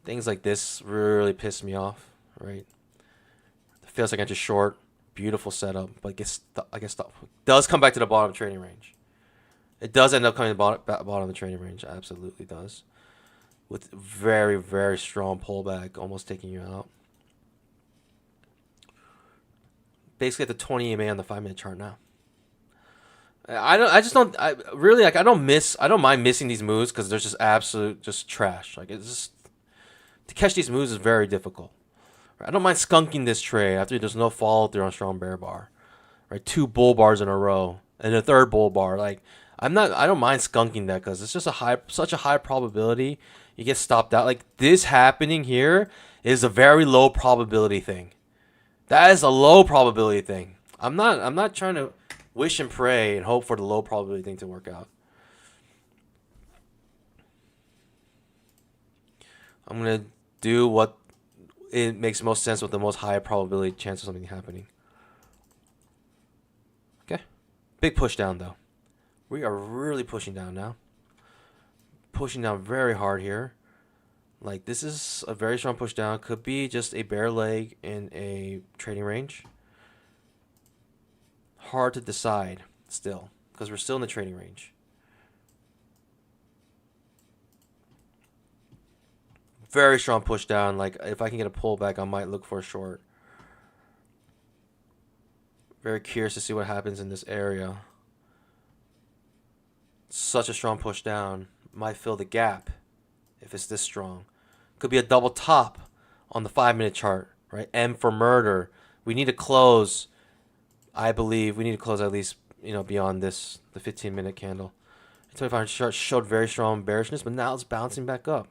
Things like this really piss me off, right? It feels like I just short. Beautiful setup, but I guess does come back to the bottom trading range. It does end up coming to the bottom of the trading range. It absolutely does. With very, very strong pullback, almost taking you out. Basically at the 20 EMA on the 5-minute chart now. I don't mind missing these moves because they're just absolute trash. Like, it's just, to catch these moves is very difficult. I don't mind skunking this trade after there's no follow through on strong bear bar. Right, 2 bull bars in a row and a 3rd bull bar. Like, I don't mind skunking that because it's just such a high probability you get stopped out. Like, this happening here is a very low probability thing. That is a low probability thing. I'm not trying to wish and pray and hope for the low probability thing to work out. I'm gonna do what it makes most sense with the most high probability chance of something happening. Okay. Big push down though. We are really pushing down now. Pushing down very hard here. Like, this is a very strong push down. Could be just a bear leg in a trading range. Hard to decide still, because we're still in the trading range. Very strong push down. Like, if I can get a pullback, I might look for a short. Very curious to see what happens in this area. Such a strong push down. Might fill the gap if it's this strong. Could be a double top on the 5-minute chart, right? M for murder. We need to close. I believe we need to close at least, beyond this, the 15-minute candle. 2500 chart showed very strong bearishness, but now it's bouncing back up.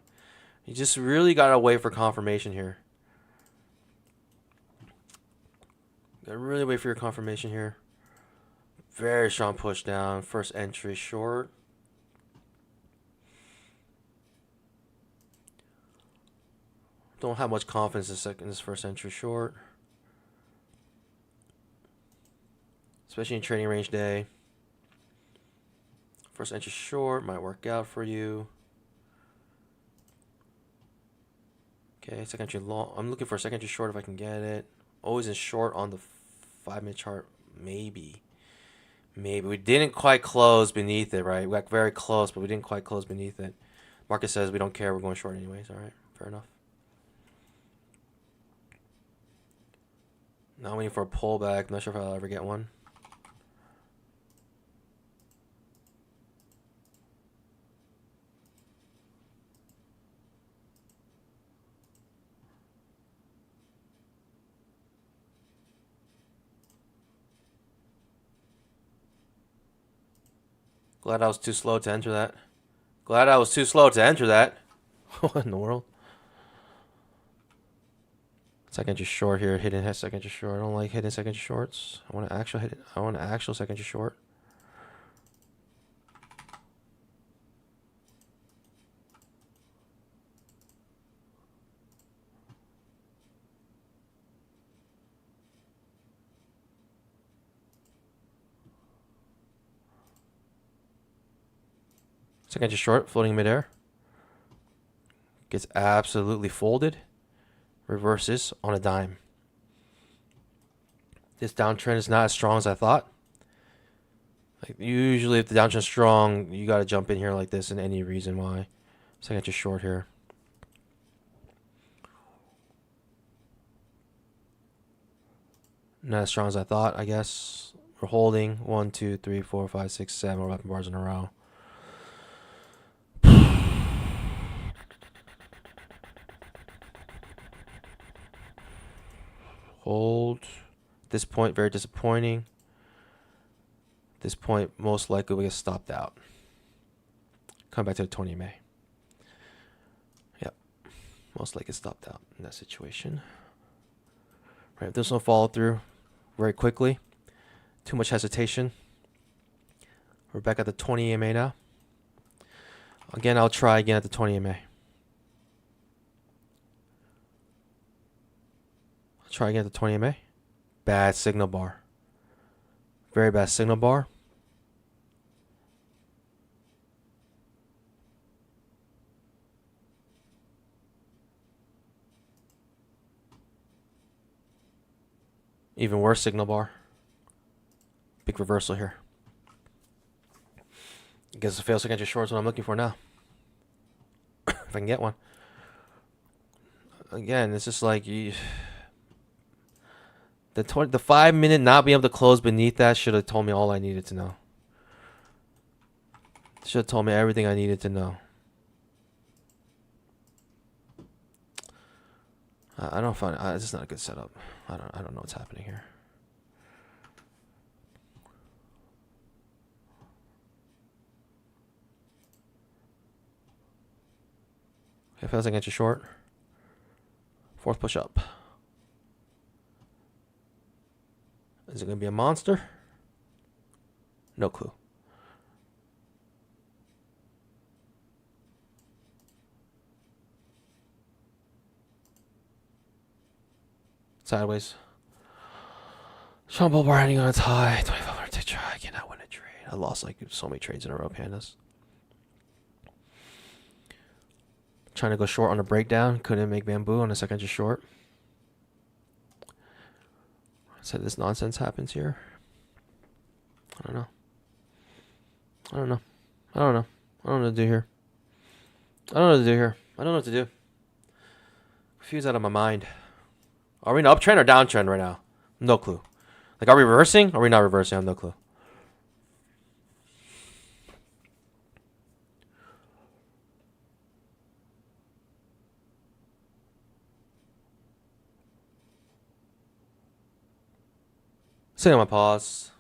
You just really got to wait for confirmation here. Got to really wait for your confirmation here. Very strong push down. First entry short. Don't have much confidence in this first entry short. Especially in trading range day. First entry short might work out for you. Okay, second entry long. I'm looking for a second entry short if I can get it. Always in short on the 5-minute chart. Maybe. We didn't quite close beneath it, right? We got very close, but we didn't quite close beneath it. Market says we don't care. We're going short anyways. All right, fair enough. Now I'm waiting for a pullback. I'm not sure if I'll ever get one. Glad I was too slow to enter that. What in the world? Second entry short here. Hidden second entry short. I don't like hidden second entry shorts. I want an actual second entry short. Second entry short, floating midair. Gets absolutely folded. Reverses on a dime. This downtrend is not as strong as I thought. Like usually if the downtrend's strong, you got to jump in here like this and any reason why. Second entry short here. Not as strong as I thought, I guess. We're holding 1, 2, 3, 4, 5, 6, 7 more weapon bars in a row. Hold. This point, very disappointing. This point, most likely we get stopped out. Come back to the 20 MA. Yep. Most likely stopped out in that situation. Right, if there's no follow through very quickly, too much hesitation. We're back at the 20 EMA now. Again, I'll try again at the 20 EMA. I'll try again at the 20 EMA. Bad signal bar. Very bad signal bar. Even worse signal bar. Big reversal here. I guess the fail second entry short is what I'm looking for now. If I can get one. Again, it's just like you, the 5-minute not being able to close beneath that should have told me all I needed to know. Should have told me everything I needed to know. I don't find this is not a good setup. I don't know what's happening here. Okay, feels like inch short. Fourth push up. Is it going to be a monster? No clue. Sideways. Sean Bull bar heading on its high. 2500 tick try. I cannot win a trade. I lost like so many trades in a row, pandas. Trying to go short on a breakdown. Couldn't make bamboo on a second just short. I said this nonsense happens here. I don't know. I don't know. I don't know. I don't know what to do here. I don't know what to do here. I don't know what to do. Confused out of my mind. Are we in an uptrend or downtrend right now? No clue. Like, are we reversing? Or are we not reversing? I have no clue. Sitting on my pause.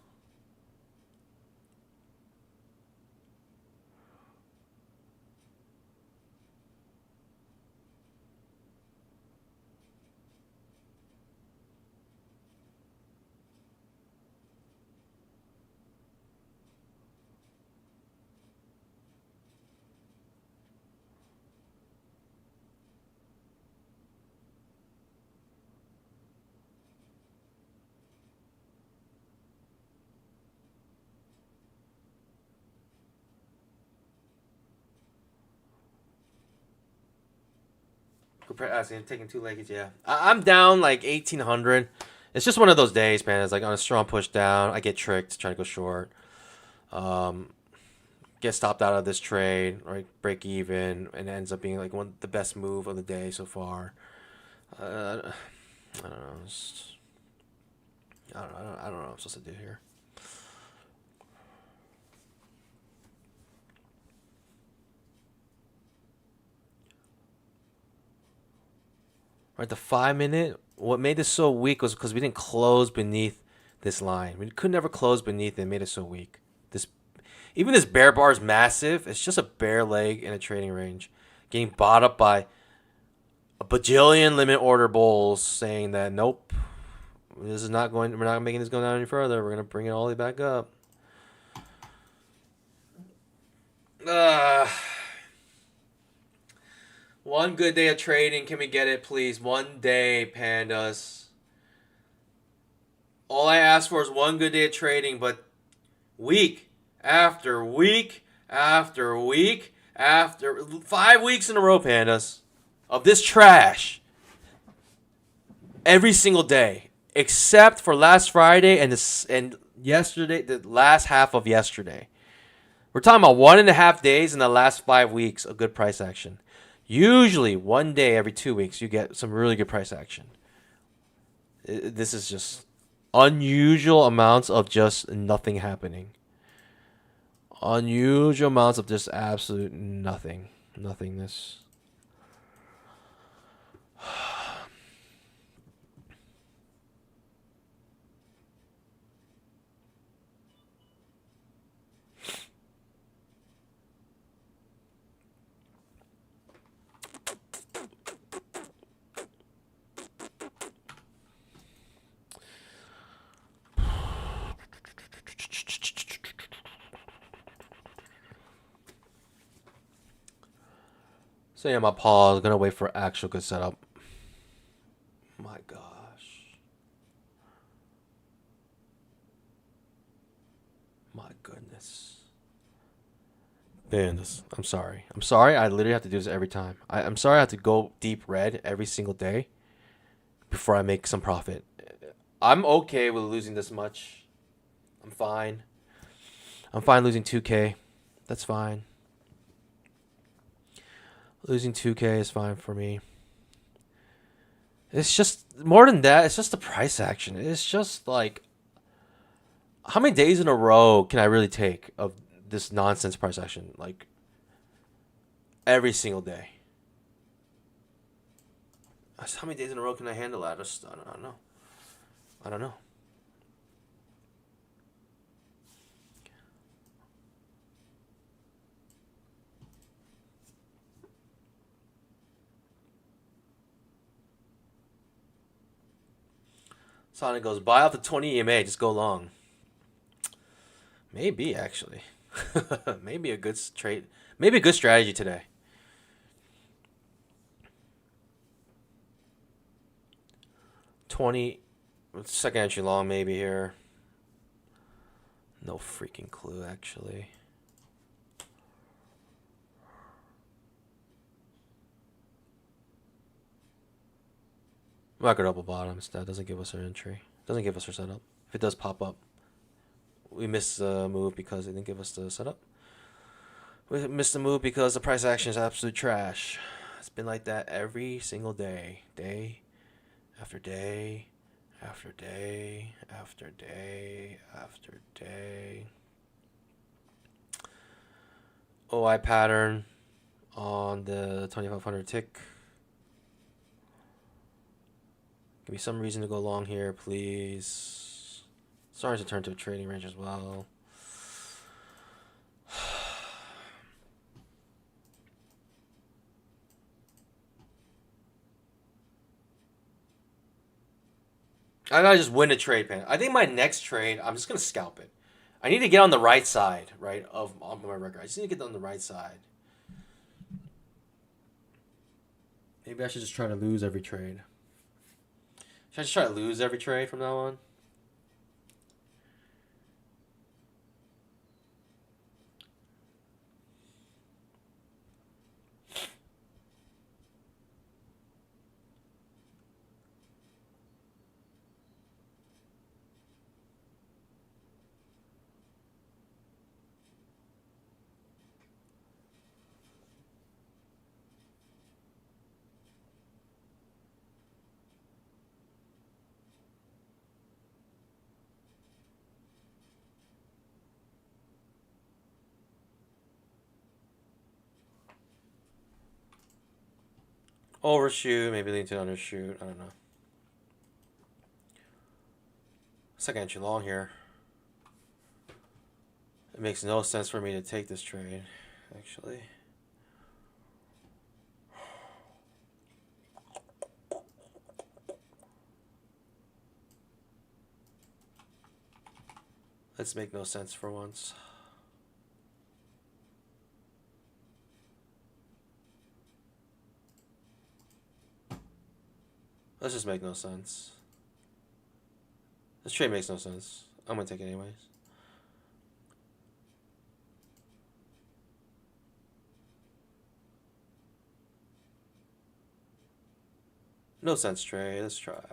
Taking 2 legs, yeah. I'm down like 1,800. It's just one of those days, man. It's like on a strong push down. I get tricked, trying to go short. Get stopped out of this trade, right? Break even, and it ends up being like the best move of the day so far. I don't know. I don't know what I'm supposed to do here. Right, the 5-minute. What made this so weak was because we didn't close beneath this line. We could never close beneath it. It made it so weak. Even this bear bar is massive. It's just a bear leg in a trading range, getting bought up by a bajillion limit order bulls saying that nope, this is not going. We're not making this go down any further. We're gonna bring it all the way back up. One good day of trading. Can we get it, please? One day, pandas. All I ask for is one good day of trading, but week after week after week after 5 weeks in a row, pandas, of this trash every single day, except for last Friday and yesterday, the last half of yesterday. We're talking about 1.5 days in the last 5 weeks of good price action. Usually, one day every 2 weeks, you get some really good price action. This is just unusual amounts of just nothing happening. Unusual amounts of just absolute nothingness. So yeah, my pause. Gonna wait for actual good setup. My gosh. My goodness. Man, I'm sorry. I'm sorry. I literally have to do this every time. I'm sorry I have to go deep red every single day before I make some profit. I'm okay with losing this much. I'm fine. I'm fine losing 2K. That's fine. Losing 2K is fine for me. It's just more than that. It's just the price action. It's just like, how many days in a row can I really take of this nonsense price action? Like every single day. How many days in a row can I handle that? I don't know. I don't know. Sonic goes, buy out the 20 EMA, just go long. Maybe, actually. Maybe a good trade. Maybe a good strategy today. Second entry long, maybe here. No freaking clue, actually. Macro double bottom instead. Doesn't give us our entry. Doesn't give us our setup. If it does pop up, we miss the move because it didn't give us the setup. We missed the move because the price action is absolute trash. It's been like that every single day. Day after day after day after day after day. OI pattern on the 2500 tick. Give me some reason to go long here, please. Starting to turn to a trading range as well. I gotta just win a trade, man. I think my next trade, I'm just gonna scalp it. I need to get on the right side, right, of my record. I just need to get on the right side. Maybe I should just try to lose every trade. Should I just try to lose every trade from now on? Overshoot, maybe lean to undershoot. I don't know. Second entry long here. It makes no sense for me to take this trade, actually. Let's make no sense for once. Let's just make no sense. This trade makes no sense. I'm gonna take it anyways. No sense trade. Let's try.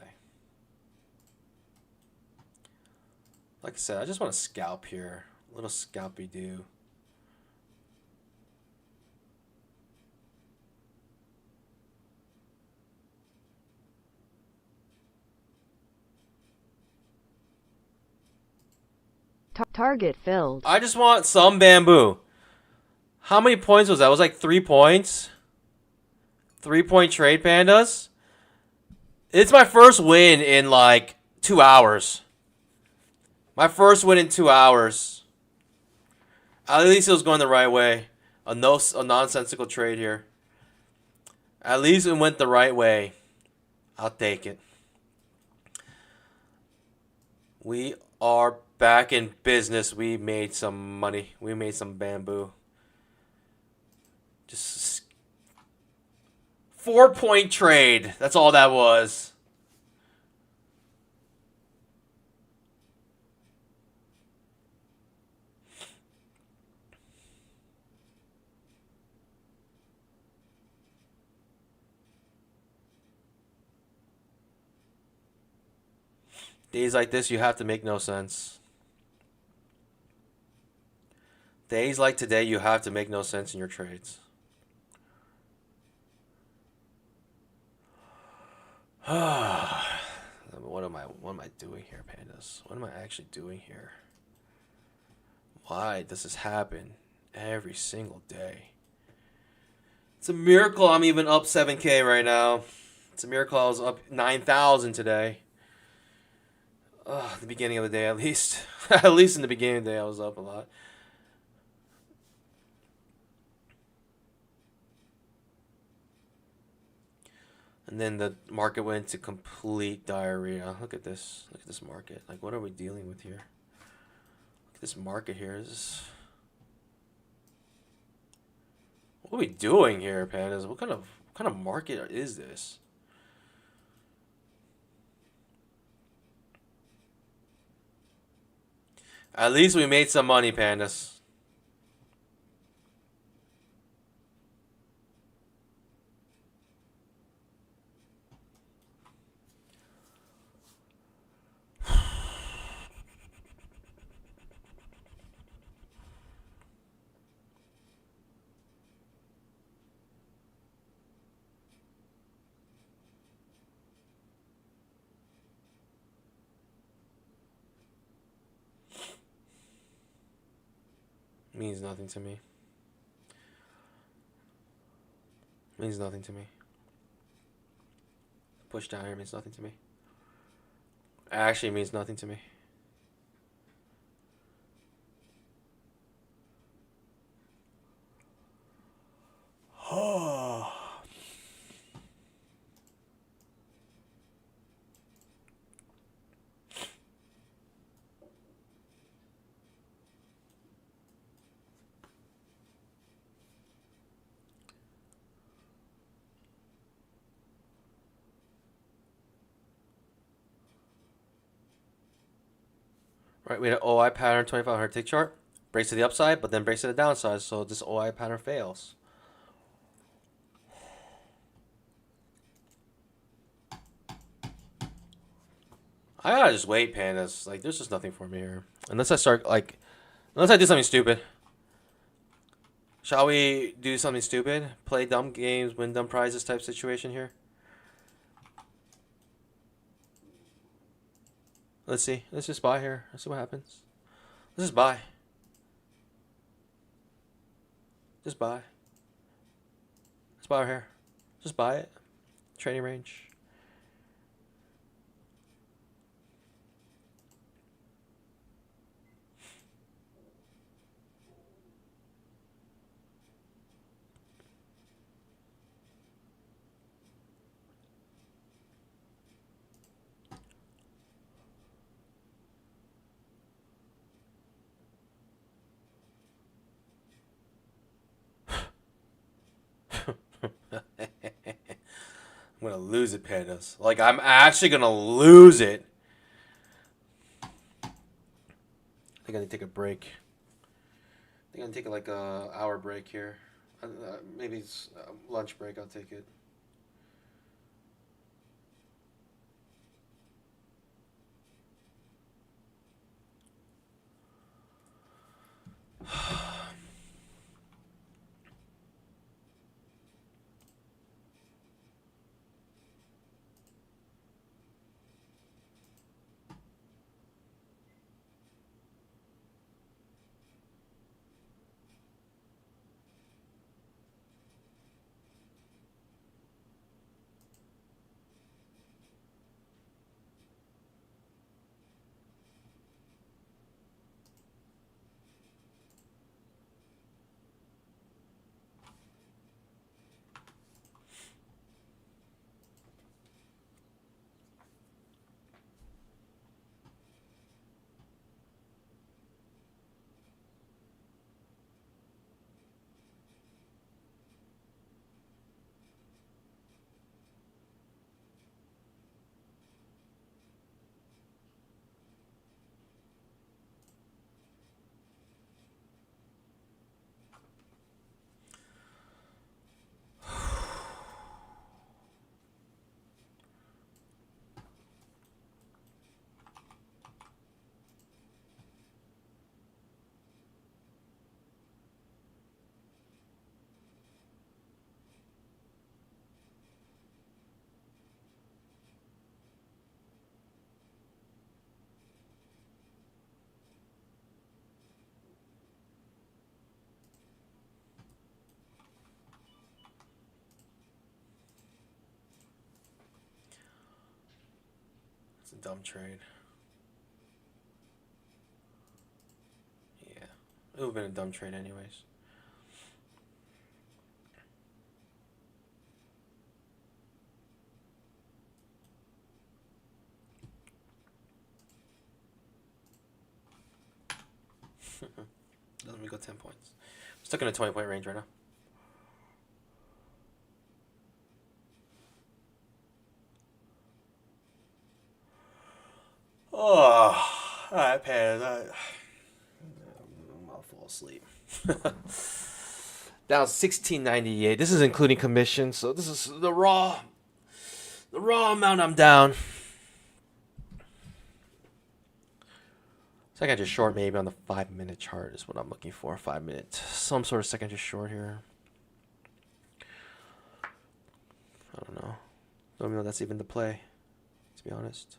Like I said, I just want to scalp here. A little scalpy do. Target filled. I just want some bamboo. How many points was that? It was like 3 points. 3-point trade, pandas. It's my first win in like 2 hours. My first win in 2 hours. At least it was going the right way. A nonsensical trade here. At least it went the right way. I'll take it. We are back in business. We made some money. We made some bamboo. Just 4-point trade. That's all that was. Days like this, you have to make no sense. Days like today, you have to make no sense in your trades. What am I doing here, pandas? What am I actually doing here? Why does this happen every single day? It's a miracle I'm even up 7K right now. It's a miracle I was up 9,000 today. The beginning of the day, at least. At least in the beginning of the day, I was up a lot. And then the market went into complete diarrhea. Look at this. Look at this market. Like, what are we dealing with here? Look at this market here. What are we doing here, pandas? What kind of market is this? At least we made some money, pandas. Means nothing to me. Means nothing to me. Push down here means nothing to me. Actually means nothing to me. Right, we had an OI pattern, 2500 tick chart. Breaks to the upside, but then breaks to the downside, so this OI pattern fails. I gotta just wait, pandas. Like, there's just nothing for me here. Unless I start, like, unless I do something stupid. Shall we do something stupid? Play dumb games, win dumb prizes type situation here? Let's see. Let's just buy here. Let's see what happens. Let's just buy. Just buy. Let's buy here. Just buy it. trading range. I'm gonna lose it, pandas. Like, I'm actually gonna lose it. I think I need to take a break. I think I'm gonna take like a hour break here. Maybe it's lunch break. I'll take it. It's a dumb trade. Yeah, it would have been a dumb trade anyways. Let me go 10 points. I'm stuck in a 20-point range right now. Oh, alright, Pan. I'll fall asleep. Down 1698. This is including commission, so this is the raw amount I'm down. Second short maybe on the 5-minute chart is what I'm looking for. 5 minutes. Some sort of second short here. I don't know. Don't even know that's even the play, to be honest.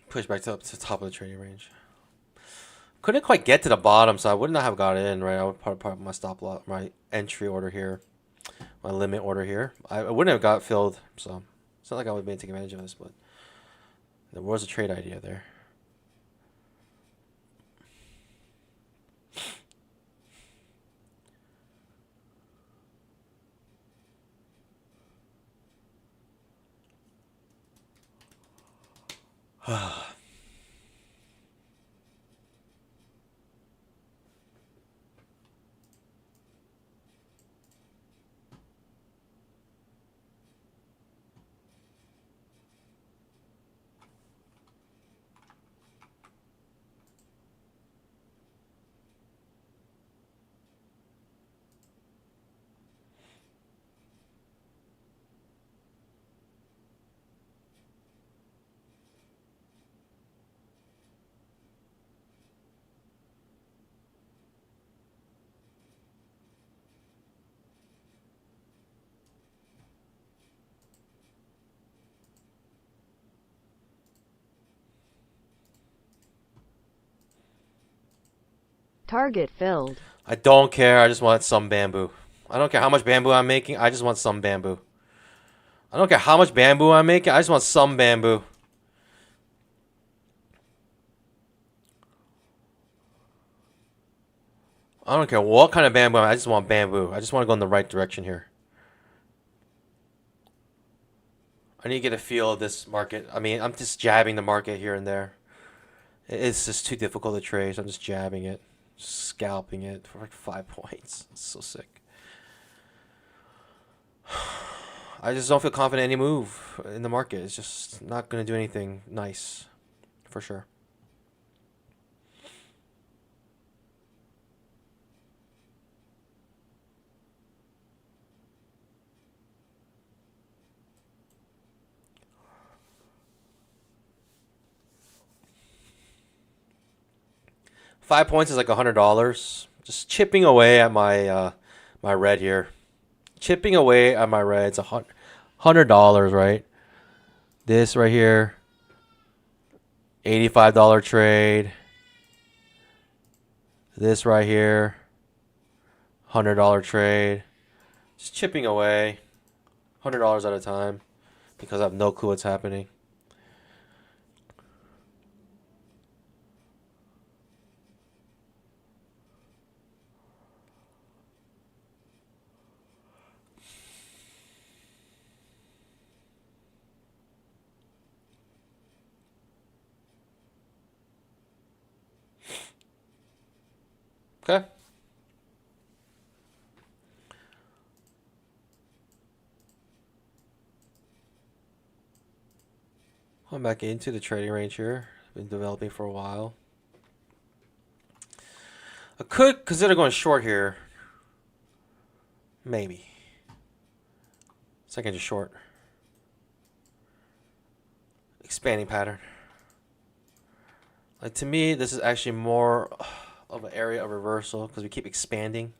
Push back to up to the top of the trading range. Couldn't quite get to the bottom, so I would not have got in, right? I would part my stop loss, my entry order here, my limit order here. I wouldn't have got filled, so it's not like I would be taking advantage of this, but there was a trade idea there. Target filled. I don't care. I just want some bamboo. I don't care how much bamboo I'm making. I just want some bamboo. I don't care how much bamboo I'm making. I just want some bamboo. I don't care what kind of bamboo. I just want bamboo. I just want to go in the right direction here. I need to get a feel of this market. I mean, I'm just jabbing the market here and there. It's just too difficult to trade, so I'm just jabbing it. Just scalping it for like 5 points. It's so sick. I just don't feel confident any move in the market. It's just not going to do anything nice, for sure. $5 is like $100. Just chipping away at my my red here. Chipping away at my red. It's $100, right? This right here, $85 trade. This right here, $100 trade. Just chipping away, $100 at a time, because I have no clue what's happening. Okay. I'm back into the trading range here. Been developing for a while. I could consider going short here. Maybe. Second to short. Expanding pattern. Like, to me, this is actually more of an area of reversal because we keep expanding.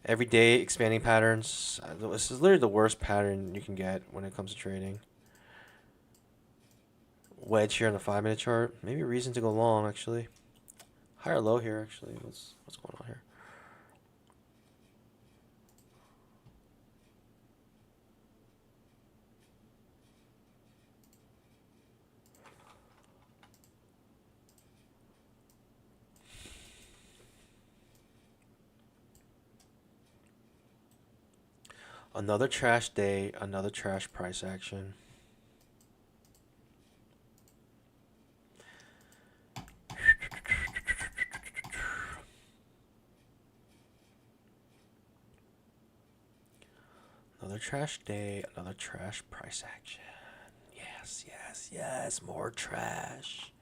Every day expanding patterns. This is literally the worst pattern you can get when it comes to trading. Wedge here on the 5-minute chart. Maybe a reason to go long, actually. Higher low here, actually. What's going on here? Another trash day, another trash price action. Another trash day, another trash price action. Yes, yes, yes, more trash.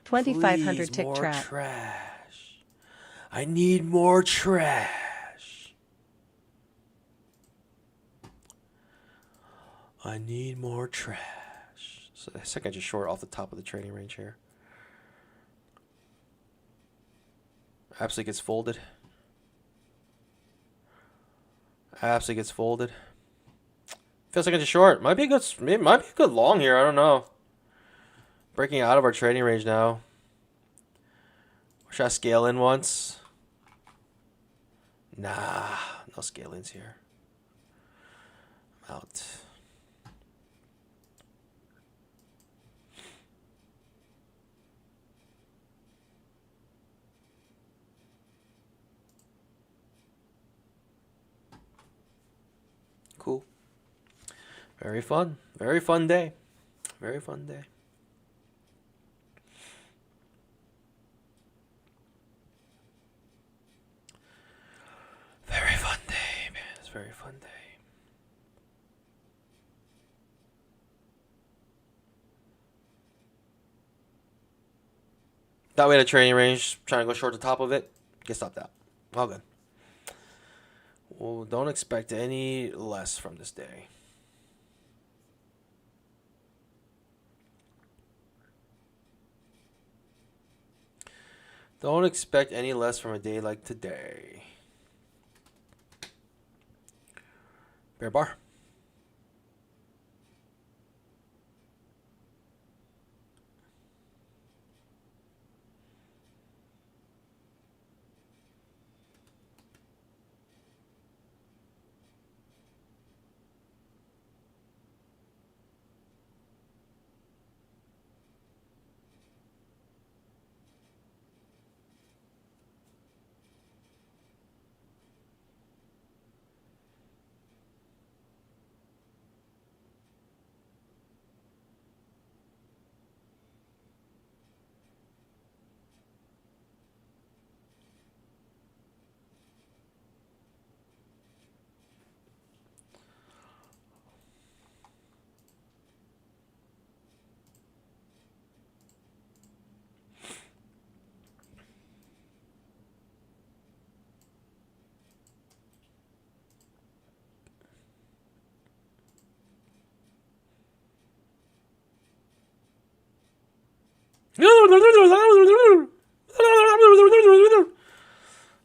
2,500 Please, tick more trap. trash. I need more trash. I need more trash. So I think I just short off the top of the trading range here. Absolutely gets folded. Absolutely gets folded. Feels like I just short. Might be a good long here. I don't know. Breaking out of our trading range now. Should I scale in once? Nah, no scale ins here. I'm out. Cool. Very fun. Very fun day. Very fun day. Very fun day, man. It's a very fun day. That way the trading range, trying to go short the top of it, get stopped out. All good. Well, don't expect any less from this day. Don't expect any less from a day like today. Bear bar.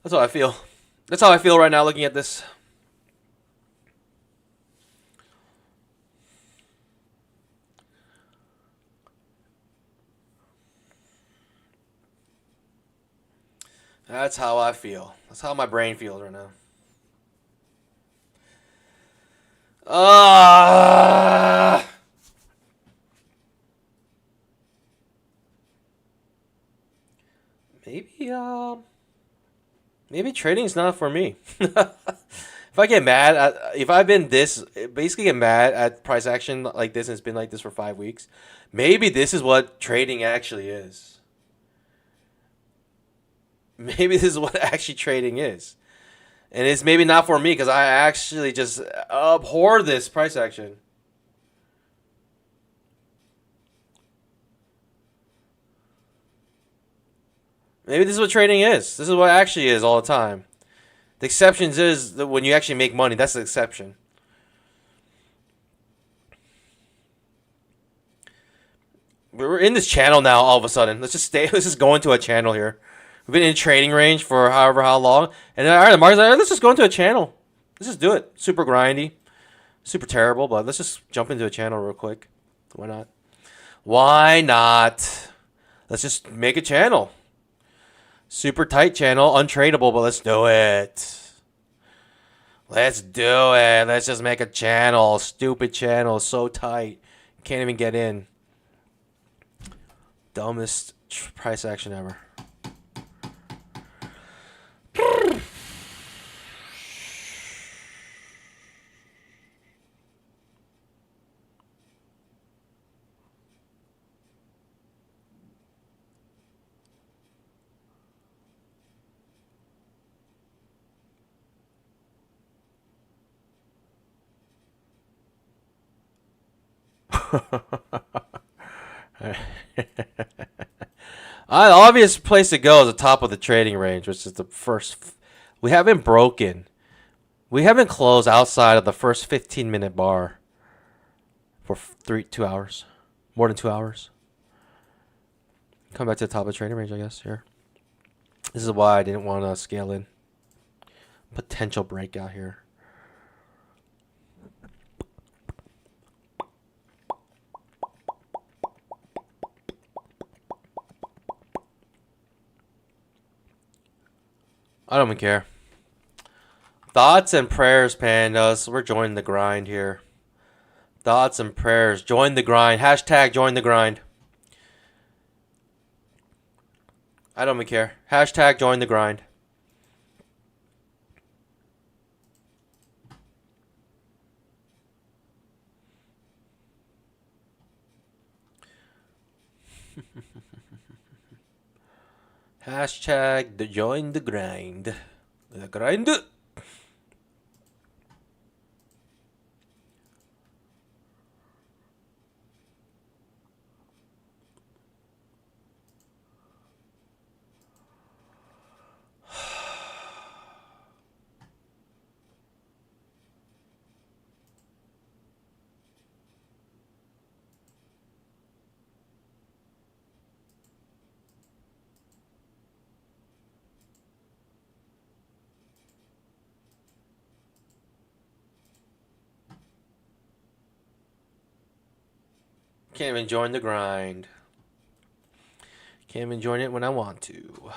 That's how I feel. That's how I feel right now looking at this. That's how I feel. That's how my brain feels right now. Maybe maybe trading's not for me. If I get mad at, if I've been this, basically get mad at price action like this and it's been like this for 5 weeks, maybe this is what trading actually is. Maybe this is what actually trading is. And it's maybe not for me because I actually just abhor this price action. Maybe this is what trading is. This is what it actually is all the time. The exceptions is that when you actually make money. That's the exception. We're in this channel now all of a sudden. Let's just stay. Let's just go into a channel here. We've been in trading range for however how long. And all right, the market's like, let's just go into a channel. Let's just do it. Super grindy. Super terrible, but let's just jump into a channel real quick. Why not? Why not? Let's just make a channel. Super tight channel, untradeable, but let's do it. Let's do it. Let's just make a channel. Stupid channel, so tight. Can't even get in. Dumbest price action ever. The obvious place to go is the top of the trading range, which is the first. We haven't broken. We haven't closed outside of the first 15-minute bar for 2 hours. More than 2 hours. Come back to the top of the trading range, I guess, here. This is why I didn't want to scale in. Potential breakout here. I don't even care. Thoughts and prayers, pandas. We're joining the grind here. Thoughts and prayers. Join the grind. Hashtag join the grind. I don't even care. Hashtag join the grind. Hashtag join the grind. The grind. Can't even join the grind. Can't even join it when I want to.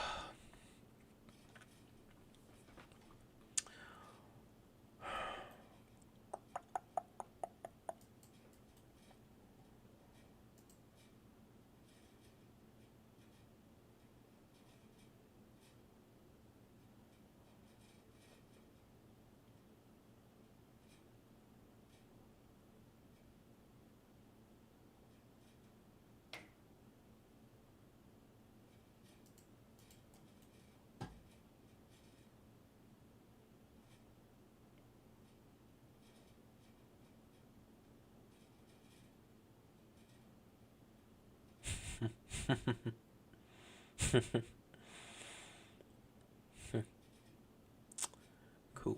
Cool.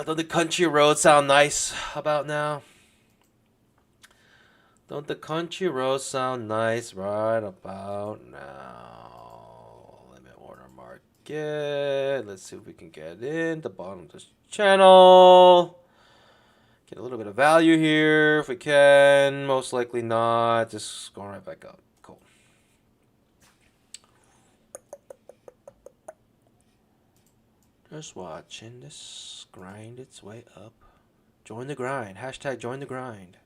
Don't the country roads sound nice about now? Don't the country roads sound nice right about now? Limit order market. Let's see if we can get in the bottom of this channel. Get a little bit of value here if we can. Most likely not. Just going right back up. Cool. Just watching this grind its way up. Join the grind. Hashtag join the grind.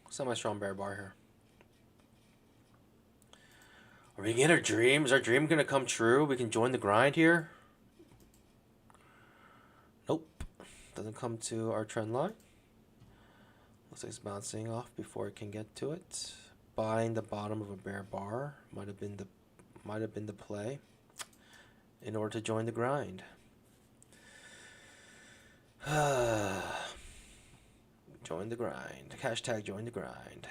Semi-strong bear bar here. Are we getting our dream? Is our dream going to come true? We can join the grind here? Nope. Doesn't come to our trend line. Looks like it's bouncing off before it can get to it. Buying the bottom of a bear bar might have been the play in order to join the grind. Join the grind. Hashtag join the grind.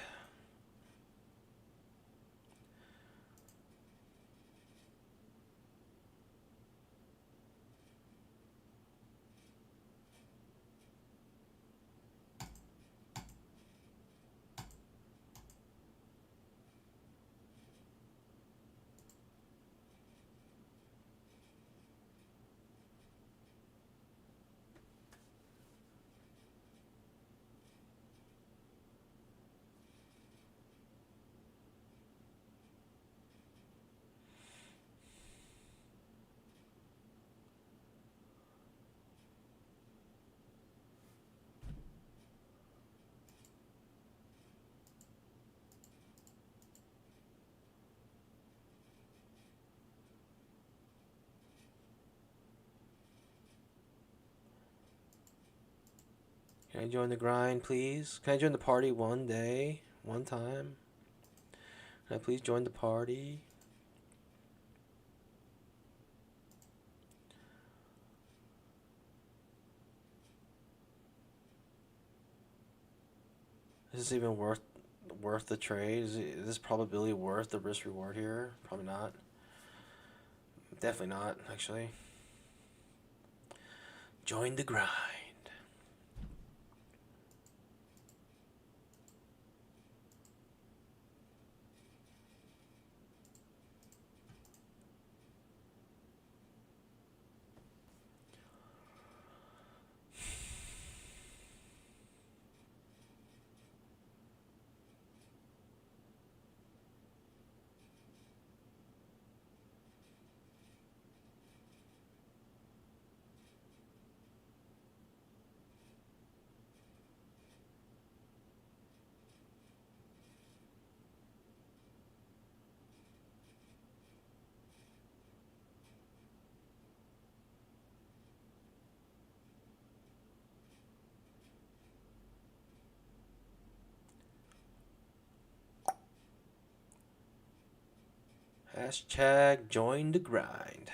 Can I join the grind, please? Can I join the party one day? One time? Can I please join the party? Is this even worth the trade? Is this probability worth the risk reward here? Probably not. Definitely not, actually. Join the grind. Hashtag join the grind.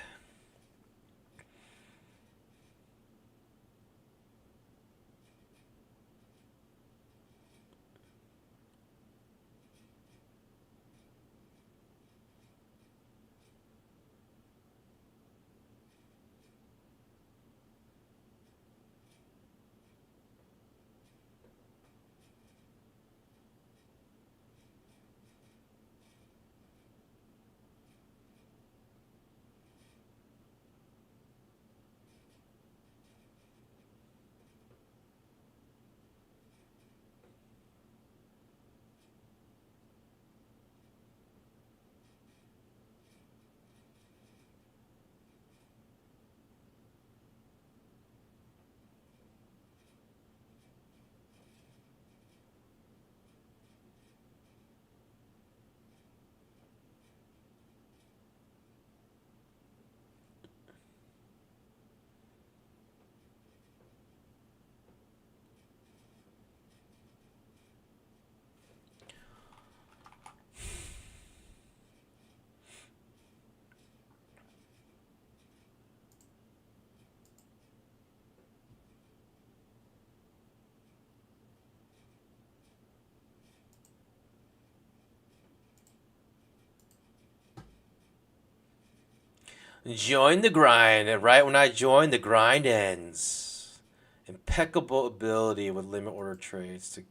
Join the grind, and right when I join, the grind ends. Impeccable ability with limit order trades to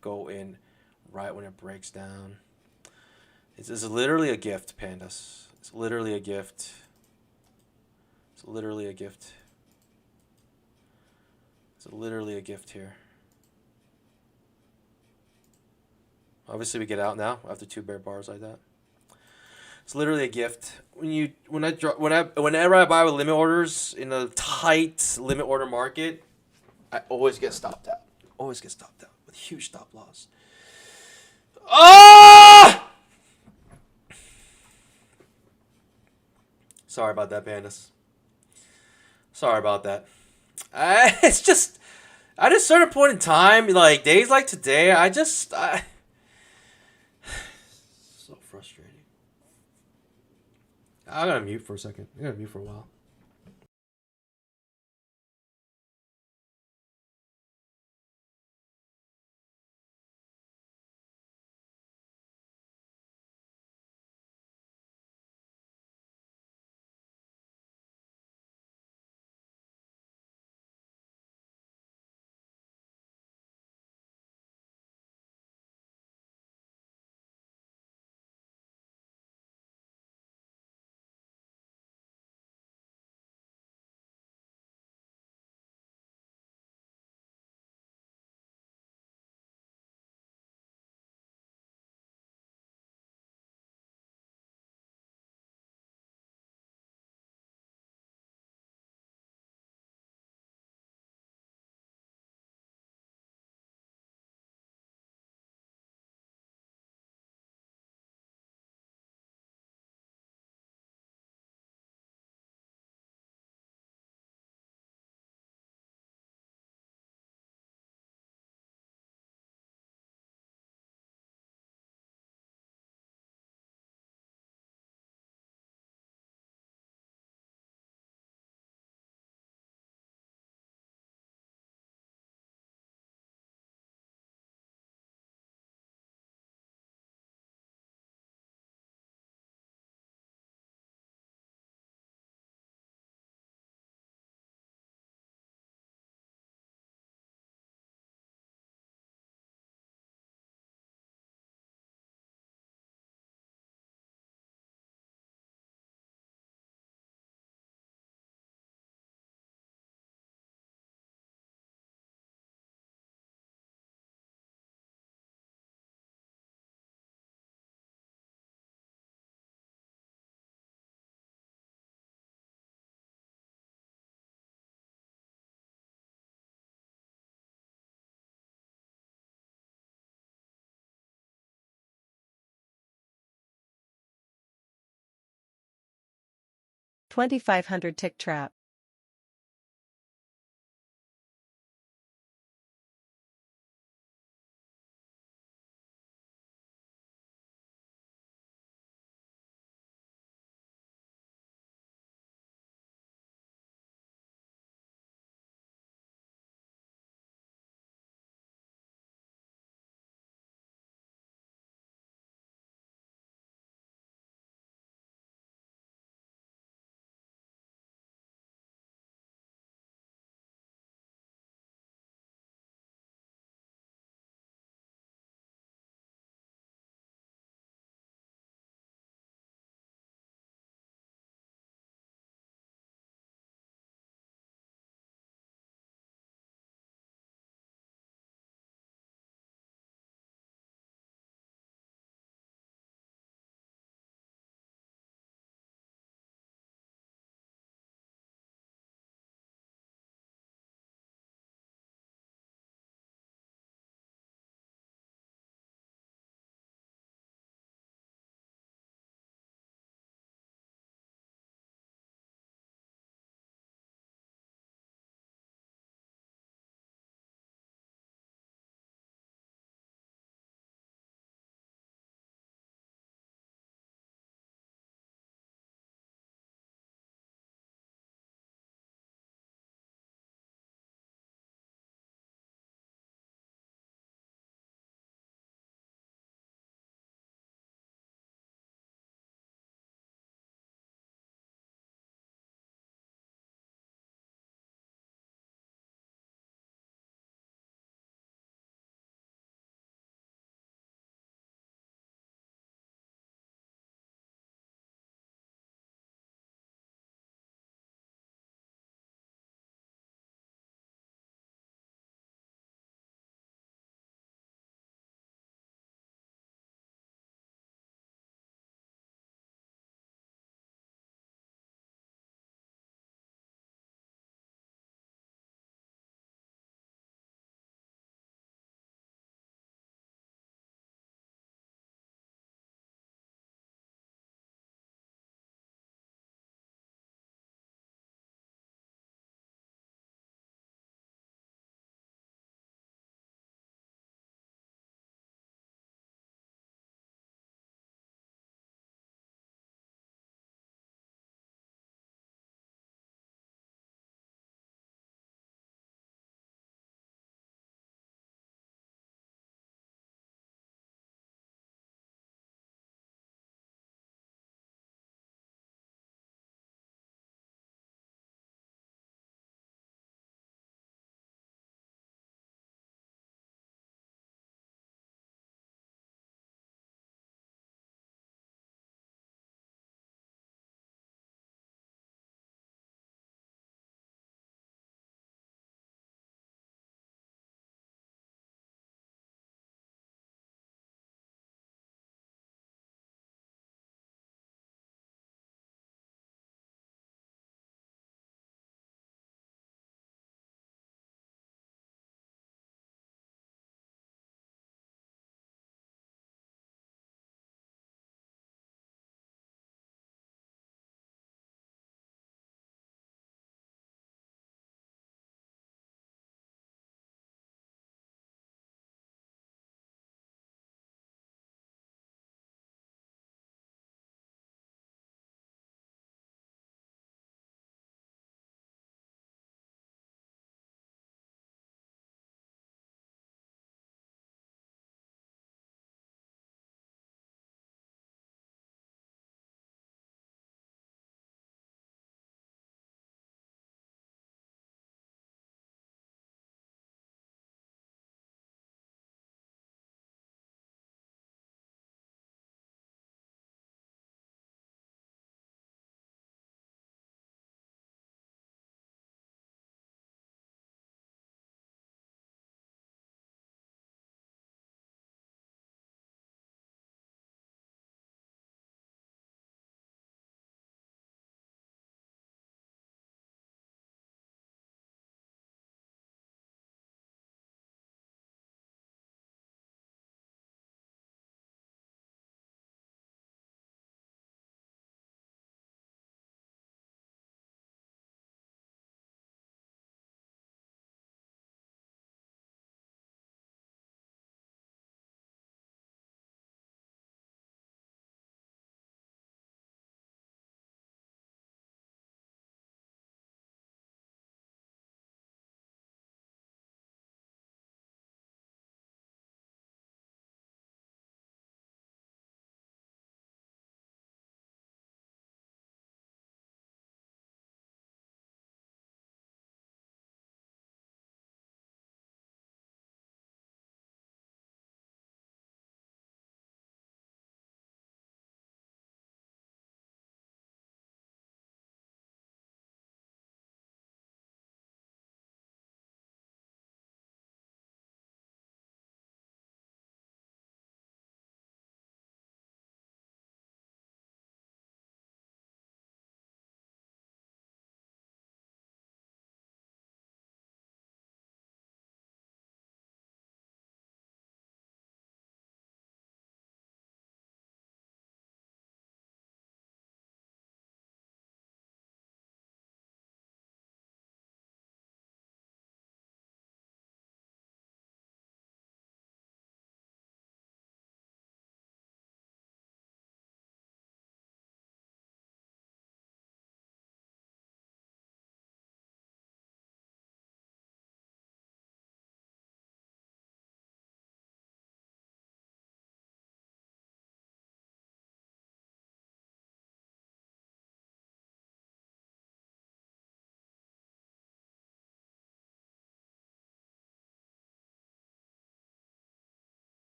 go in right when it breaks down. This is literally a gift, pandas. It's literally a gift. It's literally a gift. It's literally a gift here. Obviously, we get out now after 2 bear bars like that. It's literally a gift. Whenever I buy with limit orders in a tight limit order market, I always get stopped out. Always get stopped out with huge stop loss. Ah! Sorry about that, pandas. Sorry about that. It's just at a certain point in time, like days like today, so frustrating. I gotta mute for a second. I gotta mute for a while. $2,500 tick trap.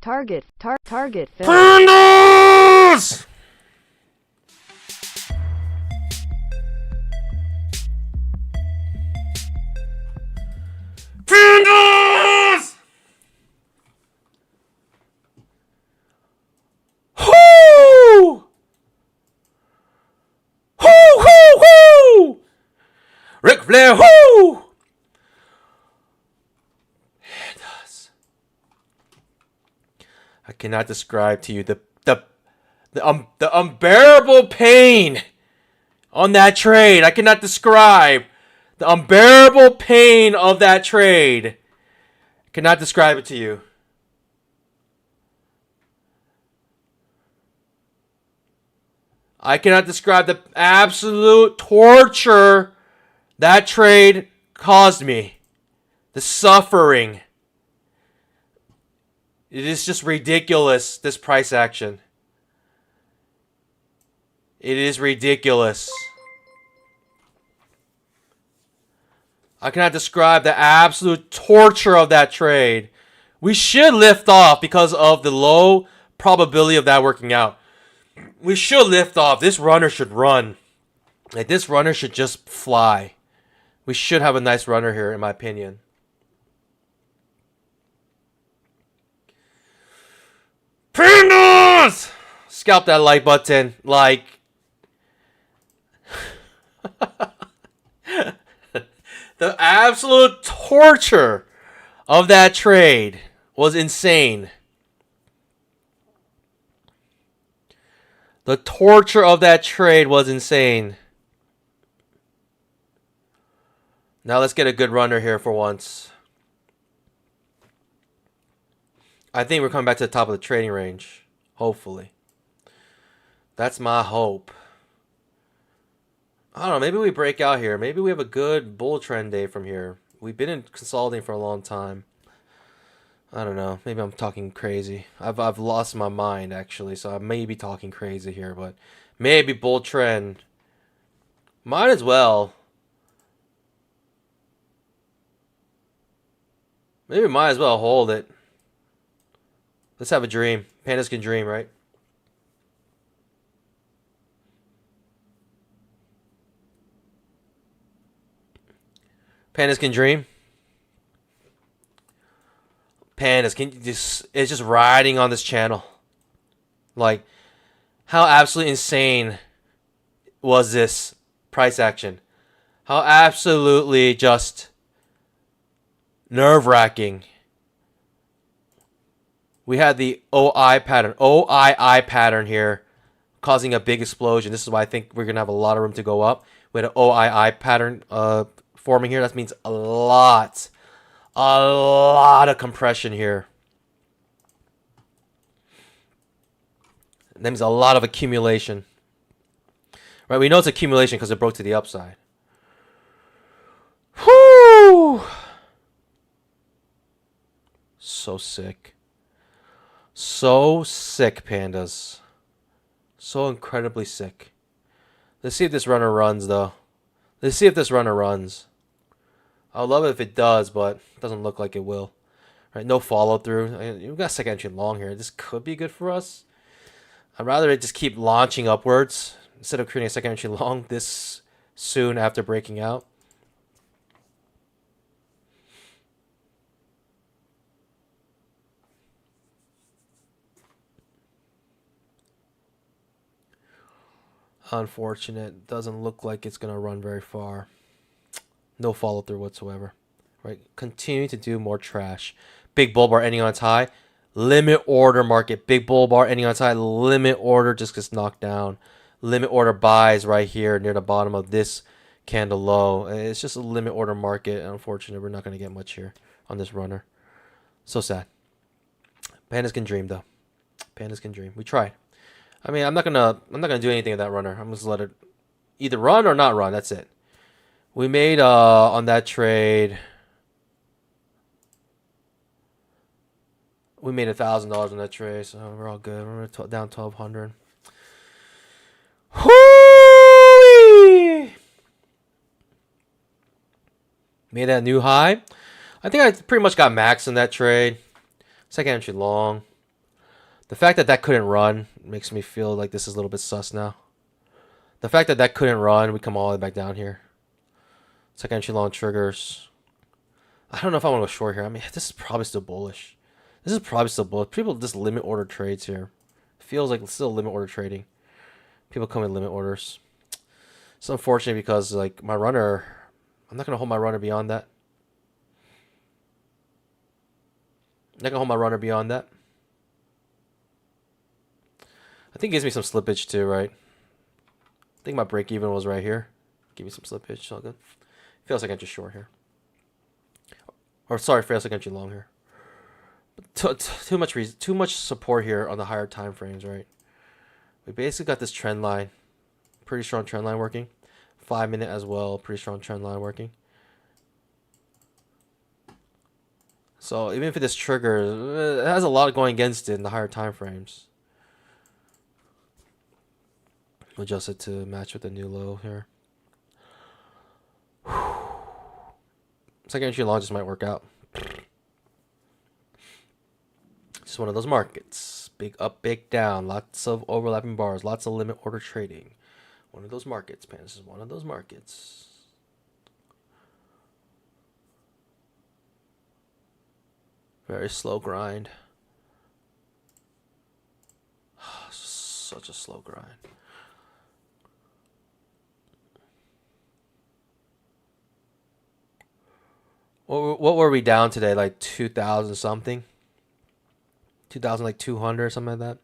Target filled. Pandas! Pandas! Whoo! Whoo, whoo, whoo! Ric Flair, whoo! Pandas. I cannot describe to you the unbearable pain on that trade. I cannot describe the unbearable pain of that trade. I cannot describe it to you. I cannot describe the absolute torture that trade caused me. The suffering. It is just ridiculous, this price action. It is ridiculous. I cannot describe the absolute torture of that trade. We should lift off because of the low probability of that working out. We should lift off. This runner should run. Like, this runner should just fly. We should have a nice runner here, in my opinion. Pandas! Scalp that like button. Like... The absolute torture of that trade was insane. The torture of that trade was insane. Now let's get a good runner here for once. I think we're coming back to the top of the trading range. Hopefully. That's my hope. I don't know, maybe we break out here. Maybe we have a good bull trend day from here. We've been in consolidating for a long time. I don't know. Maybe I'm talking crazy. I've lost my mind, actually, so I may be talking crazy here, but maybe bull trend. Might as well. Maybe might as well hold it. Let's have a dream. Pandas can dream, right? Pandas can dream. Pandas can just, it's just riding on this channel. Like, how absolutely insane was this price action? How absolutely just nerve-wracking. We had the OI pattern here, causing a big explosion. This is why I think we're going to have a lot of room to go up. We had an OII pattern forming here. That means a lot of compression here. That means a lot of accumulation. Right, we know it's accumulation because it broke to the upside. Whoo! So sick. So sick, pandas. So incredibly sick. Let's see if this runner runs, though. Let's see if this runner runs. I'd love it if it does, but it doesn't look like it will. Right, no follow through. We've got second entry long here. This could be good for us. I'd rather it just keep launching upwards instead of creating a second entry long this soon after breaking out. Unfortunate. Doesn't look like it's going to run very far. No follow through whatsoever. Right? Continue to do more trash. Big bull bar ending on its high. Limit order market. Big bull bar ending on its high. Limit order just gets knocked down. Limit order buys right here near the bottom of this candle low. It's just a limit order market. Unfortunately, we're not going to get much here on this runner. So sad. Pandas can dream, though. Pandas can dream. We tried. I mean, I'm not gonna do anything with that runner. I'm just let it either run or not run. That's it. We made on that trade. We made $1,000 on that trade, so we're all good. We're down 1,200. Whoo! Made that new high. I think I pretty much got max in that trade. Second entry long. The fact that that couldn't run makes me feel like this is a little bit sus now. The fact that that couldn't run, we come all the way back down here. Second entry long triggers. I don't know if I want to go short here. I mean, this is probably still bullish. This is probably still bullish. People just limit order trades here. Feels like it's still limit order trading. People come in limit orders. It's unfortunate because like my runner, I'm not gonna hold my runner beyond that. I'm not gonna hold my runner beyond that. I think it gives me some slippage too, right? I think my break even was right here. Give me some slippage. All good. Feels like I'm just short here. Or sorry, feels like I'm too long here. Too much support here on the higher time frames, right? We basically got this trend line, pretty strong trend line working. 5 minute as well, pretty strong trend line working. So even if this trigger, it has a lot going against it in the higher time frames. Adjust it to match with the new low here. Second entry long just might work out. Just one of those markets. Big up, big down. Lots of overlapping bars. Lots of limit order trading. One of those markets, man. This is one of those markets. Very slow grind. Such a slow grind. What were we down today? Like 2,000 something? 2,000 like 200 or something like that?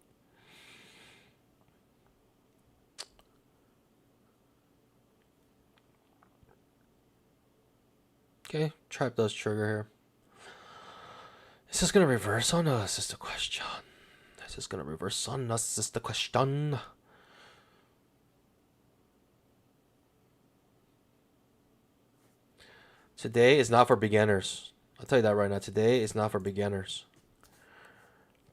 Okay, trap does trigger here. Is this gonna reverse on us? Is the question. Is this gonna reverse on us? Is the question. Today is not for beginners. I'll tell you that right now. Today is not for beginners.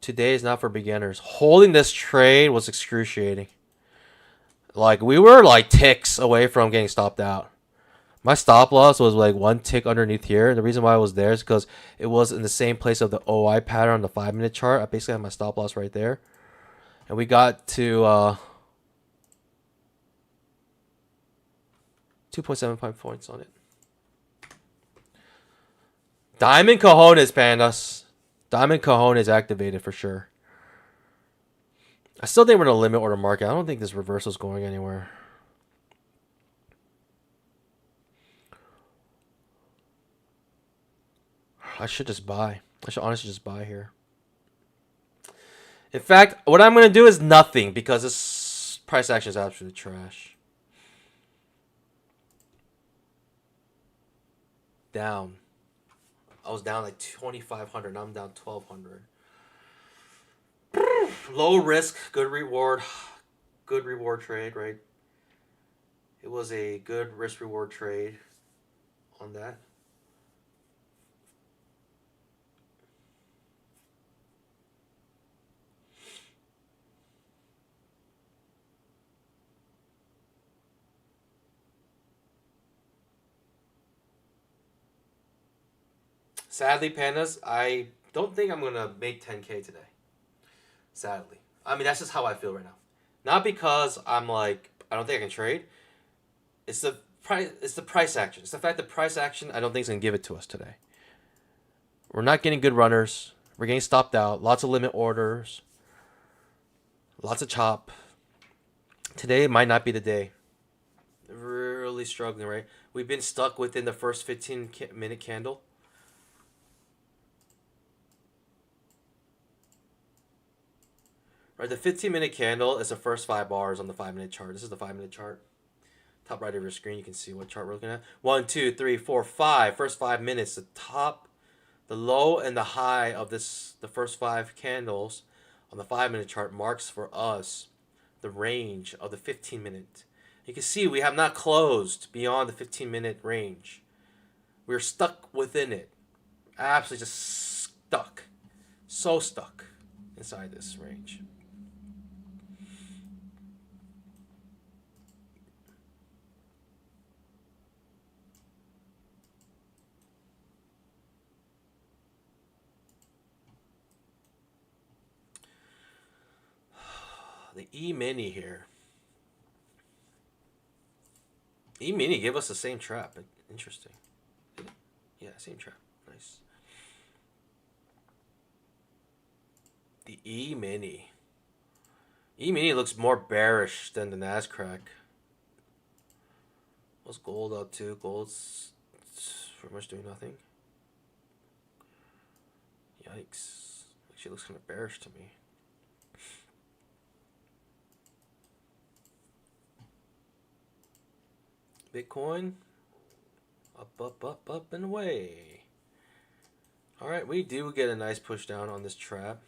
Today is not for beginners. Holding this trade was excruciating. Like, we were like ticks away from getting stopped out. My stop loss was like one tick underneath here. And the reason why I was there is because it was in the same place of the OI pattern on the 5 minute chart. I basically had my stop loss right there. And we got to 2.75 points on it. Diamond cojones, pandas. Diamond cojones activated for sure. I still think we're in a limit order market. I don't think this reversal is going anywhere. I should just buy. I should honestly just buy here. In fact, what I'm going to do is nothing because this price action is absolutely trash. Down. I was down like 2,500. Now I'm down 1,200. Low risk, good reward. Good reward trade, right? It was a good risk reward trade on that. Sadly, pandas, I don't think I'm gonna make 10K today. Sadly, I mean that's just how I feel right now. Not because I'm like I don't think I can trade. It's the price. It's the price action. It's the fact that price action I don't think is gonna give it to us today. We're not getting good runners. We're getting stopped out. Lots of limit orders. Lots of chop. Today might not be the day. Really struggling, right? We've been stuck within the first 15-minute candle. Right, the 15-minute candle is the first 5 bars on the 5-minute chart. This is the 5-minute chart. Top right of your screen, you can see what chart we're looking at. 1, 2, 3, 4, 5. First 5 minutes. The top, the low, and the high of this, the first 5 candles on the 5-minute chart marks for us the range of the 15-minute. You can see we have not closed beyond the 15-minute range. We're stuck within it. Absolutely just stuck. So stuck inside this range. The E-mini here. E-mini gave us the same trap. Interesting. Yeah, same trap. Nice. The E-mini. E-mini looks more bearish than the Nascraq. What's gold up to? Gold's pretty much doing nothing. Yikes. Actually looks kind of bearish to me. Bitcoin. Up, and away. Alright, we do get a nice push down on this trap.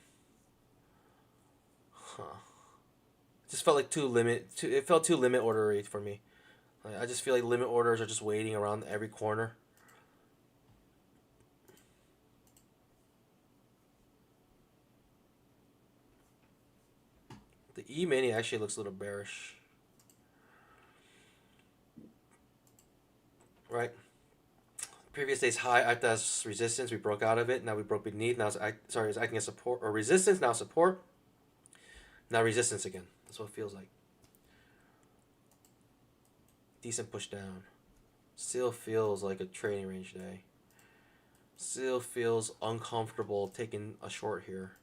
Huh. Just felt like it felt too limit ordery for me. I just feel like limit orders are just waiting around every corner. The E-mini actually looks a little bearish. Right. Previous day's high acted as resistance. We broke out of it. Now we broke beneath. Now it's acting as support or resistance. Now support. Now resistance again. That's what it feels like. Decent push down. Still feels like a trading range day. Still feels uncomfortable taking a short here.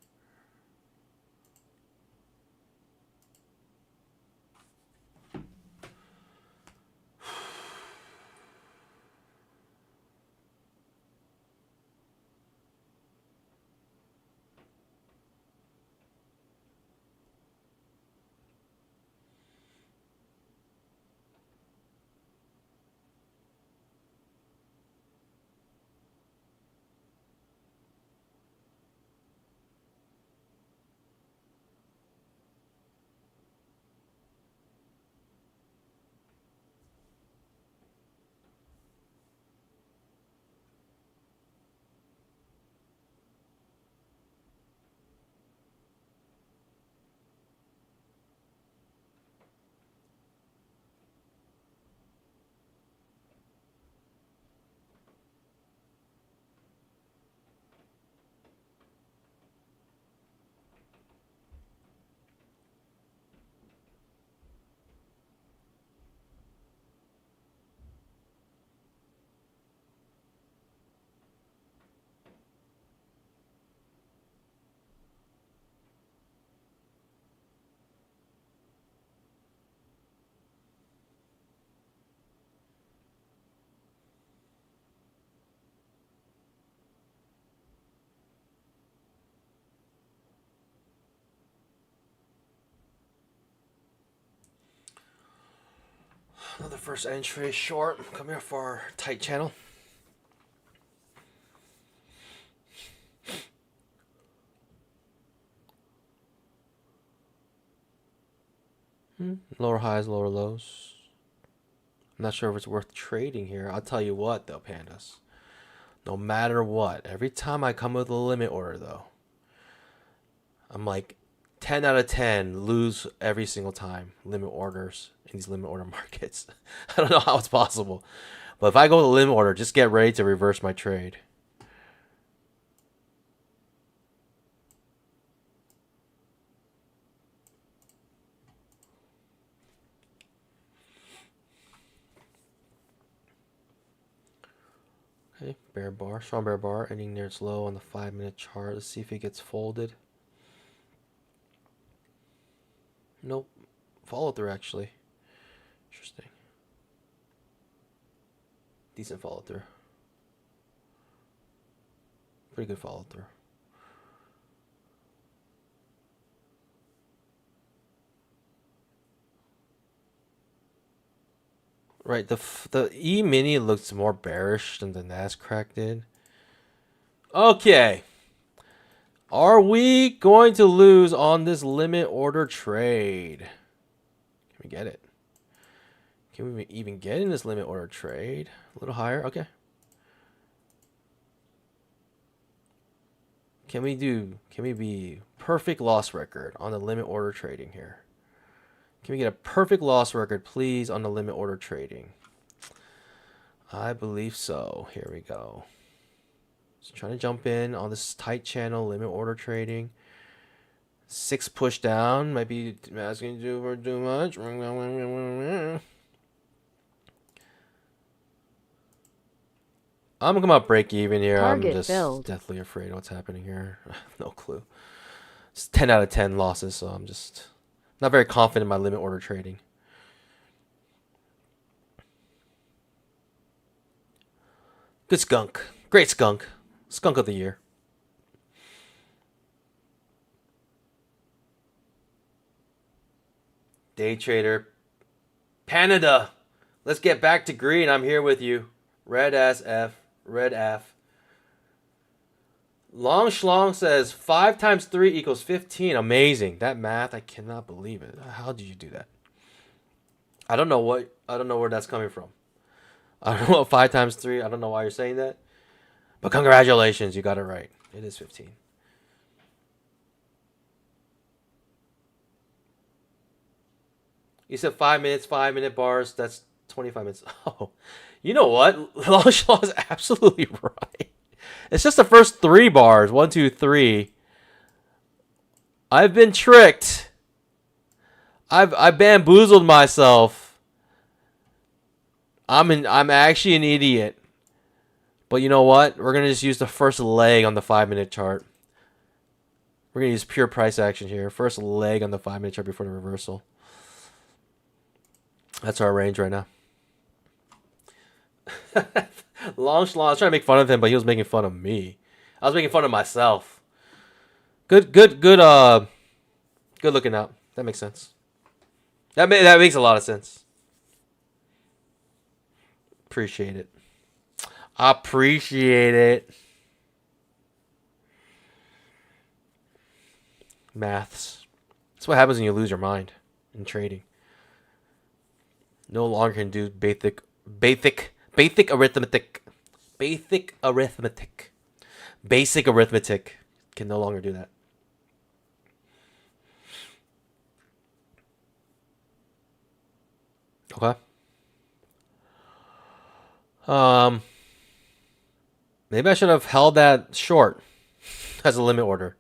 Another first entry short. Come here for our tight channel. Lower highs, lower lows. I'm not sure if it's worth trading here. I'll tell you what though, pandas. No matter what, every time I come with a limit order though, I'm like 10 out of 10 lose every single time limit orders in these limit order markets. I don't know how it's possible. But if I go with a limit order, just get ready to reverse my trade. Okay, bear bar, strong bear bar, ending near its low on the 5-minute chart. Let's see if it gets folded. Nope. Follow through actually. Interesting. Decent follow through. Pretty good follow through. Right, the E-mini looks more bearish than the Nascraq did. Okay. Are we going to lose on this limit order trade? Can we get it? Can we even get in this limit order trade? A little higher, okay. Can we be perfect loss record on the limit order trading here? Can we get a perfect loss record, please, on the limit order trading? I believe so. Here we go. Just trying to jump in on this tight channel limit order trading. 6 push down. Might be asking you for too much. I'm gonna come out break even here. I'm Target just filled. deathly afraid of what's happening here. No clue. It's 10 out of 10 losses, so I'm just not very confident in my limit order trading. Good skunk. Great skunk. Skunk of the year. Day trader. Canada. Let's get back to green. I'm here with you. Red ass F. Red F. Long Schlong says 5 times 3 equals 15. Amazing. That math, I cannot believe it. How did you do that? I don't know where that's coming from. I don't know what 5 times 3. I don't know why you're saying that. But congratulations, you got it right. It is 15. You said 5 minutes, 5-minute bars. That's 25 minutes. Oh, you know what? Long Schlong is absolutely right. It's just the first 3 bars. 1, 2, 3. I've been tricked. I bamboozled myself. I'm actually an idiot. But you know what? We're gonna just use the first leg on the 5-minute chart. We're gonna use pure price action here. First leg on the 5-minute chart before the reversal. That's our range right now. Long Schlong, I was trying to make fun of him, but he was making fun of me. I was making fun of myself. Good looking out. That makes sense. That makes a lot of sense. Appreciate it. Appreciate it. Maths. That's what happens when you lose your mind in trading. No longer can do basic arithmetic. Basic arithmetic. Basic arithmetic. Can no longer do that. Okay. Maybe I should have held that short as a limit order.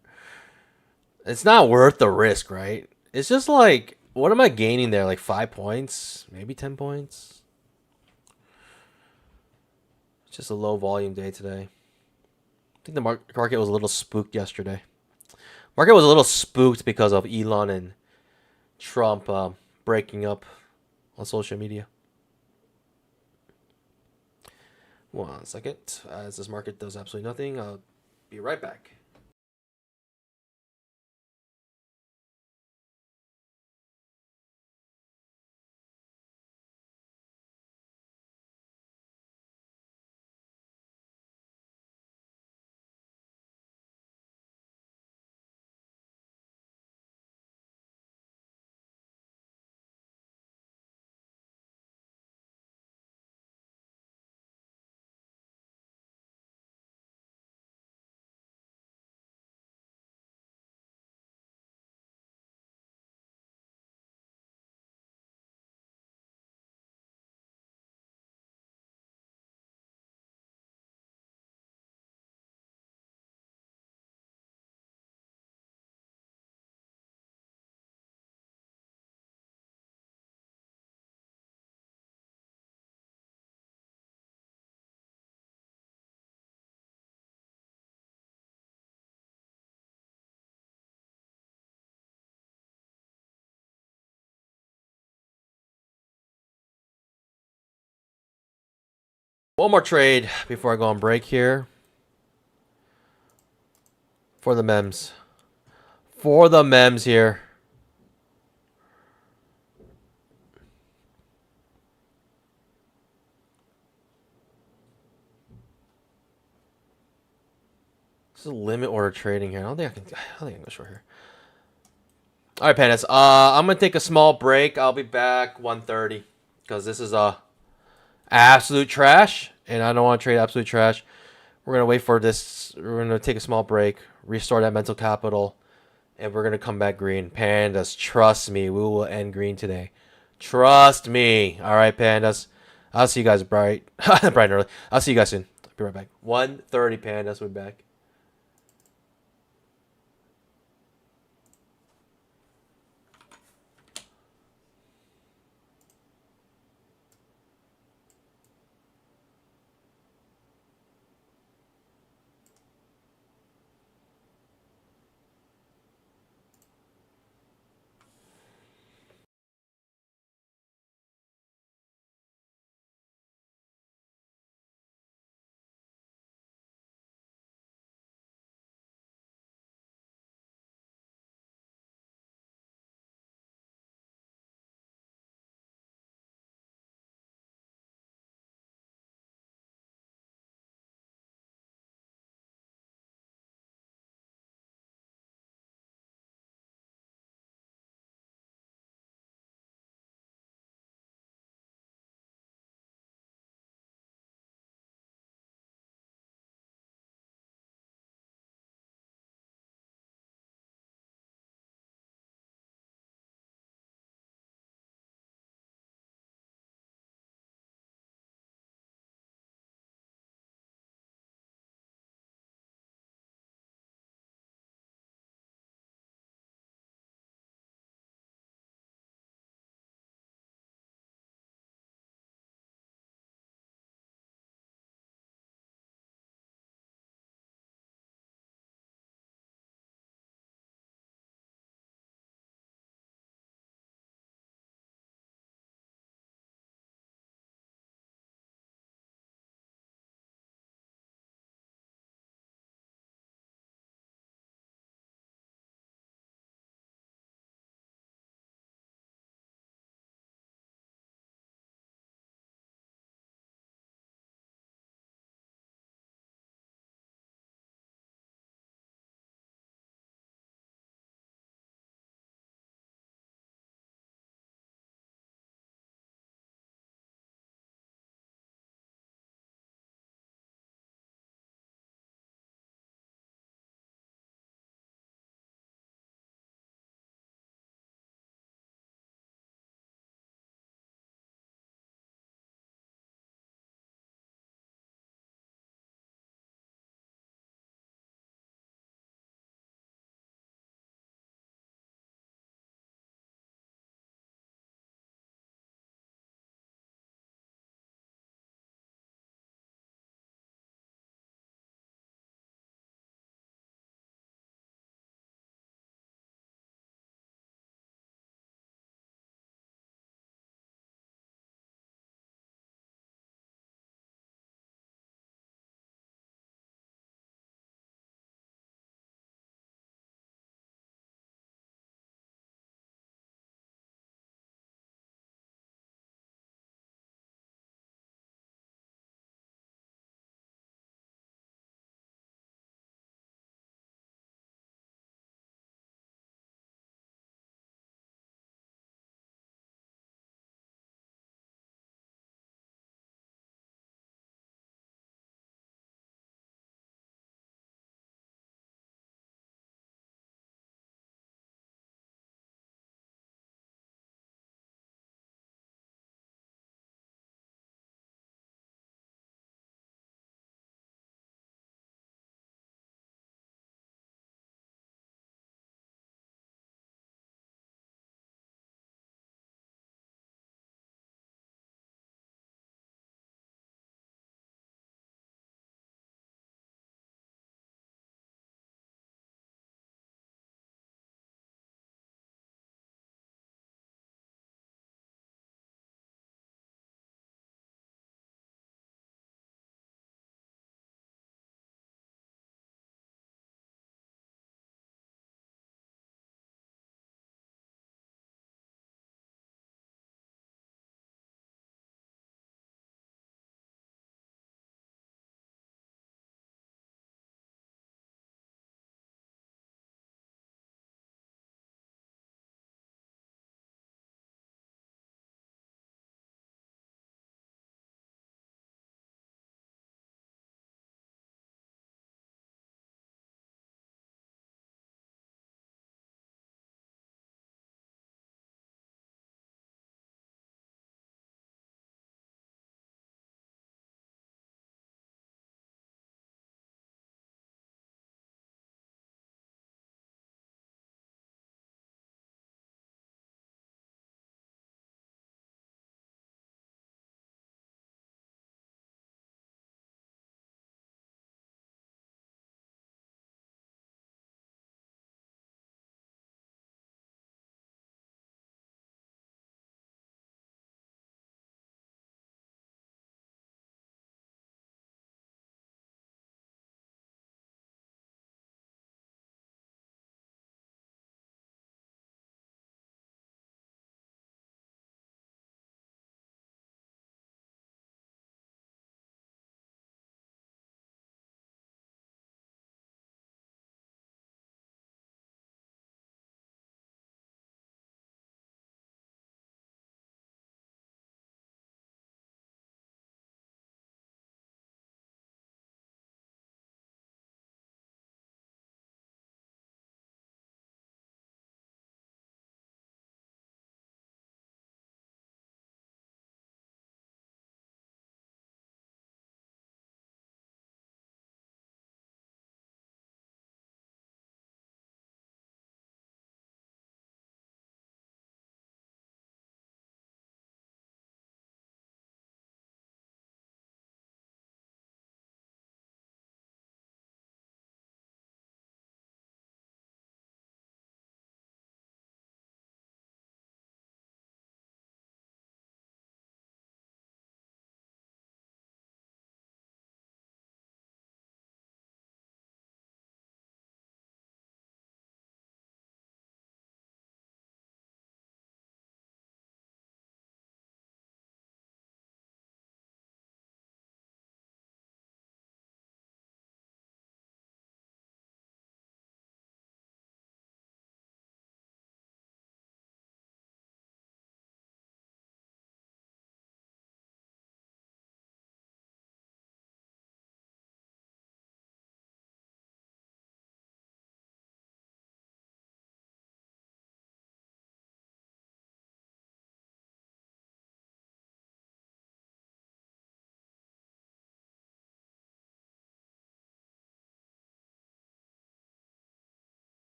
It's not worth the risk, right? It's just like, what am I gaining there? Like 5 points? Maybe 10 points? It's just a low volume day today. I think the market was a little spooked yesterday. Market was a little spooked because of Elon and Trump breaking up on social media. 1 second. As this market does absolutely nothing, I'll be right back. One more trade before I go on break here. For the memes. For the memes here. This is limit order trading here. I don't think I can go short here. All right, Pandas. I'm gonna take a small break. I'll be back 1:30 because this is absolute trash, and I don't want to trade absolute trash. We're gonna wait for this. We're gonna take a small break, restore that mental capital, and we're gonna come back green. Pandas, trust me, we will end green today. Trust me. All right, Pandas. I'll see you guys bright and early. I'll see you guys soon. I'll be right back. 1:30, Pandas. We'll be back.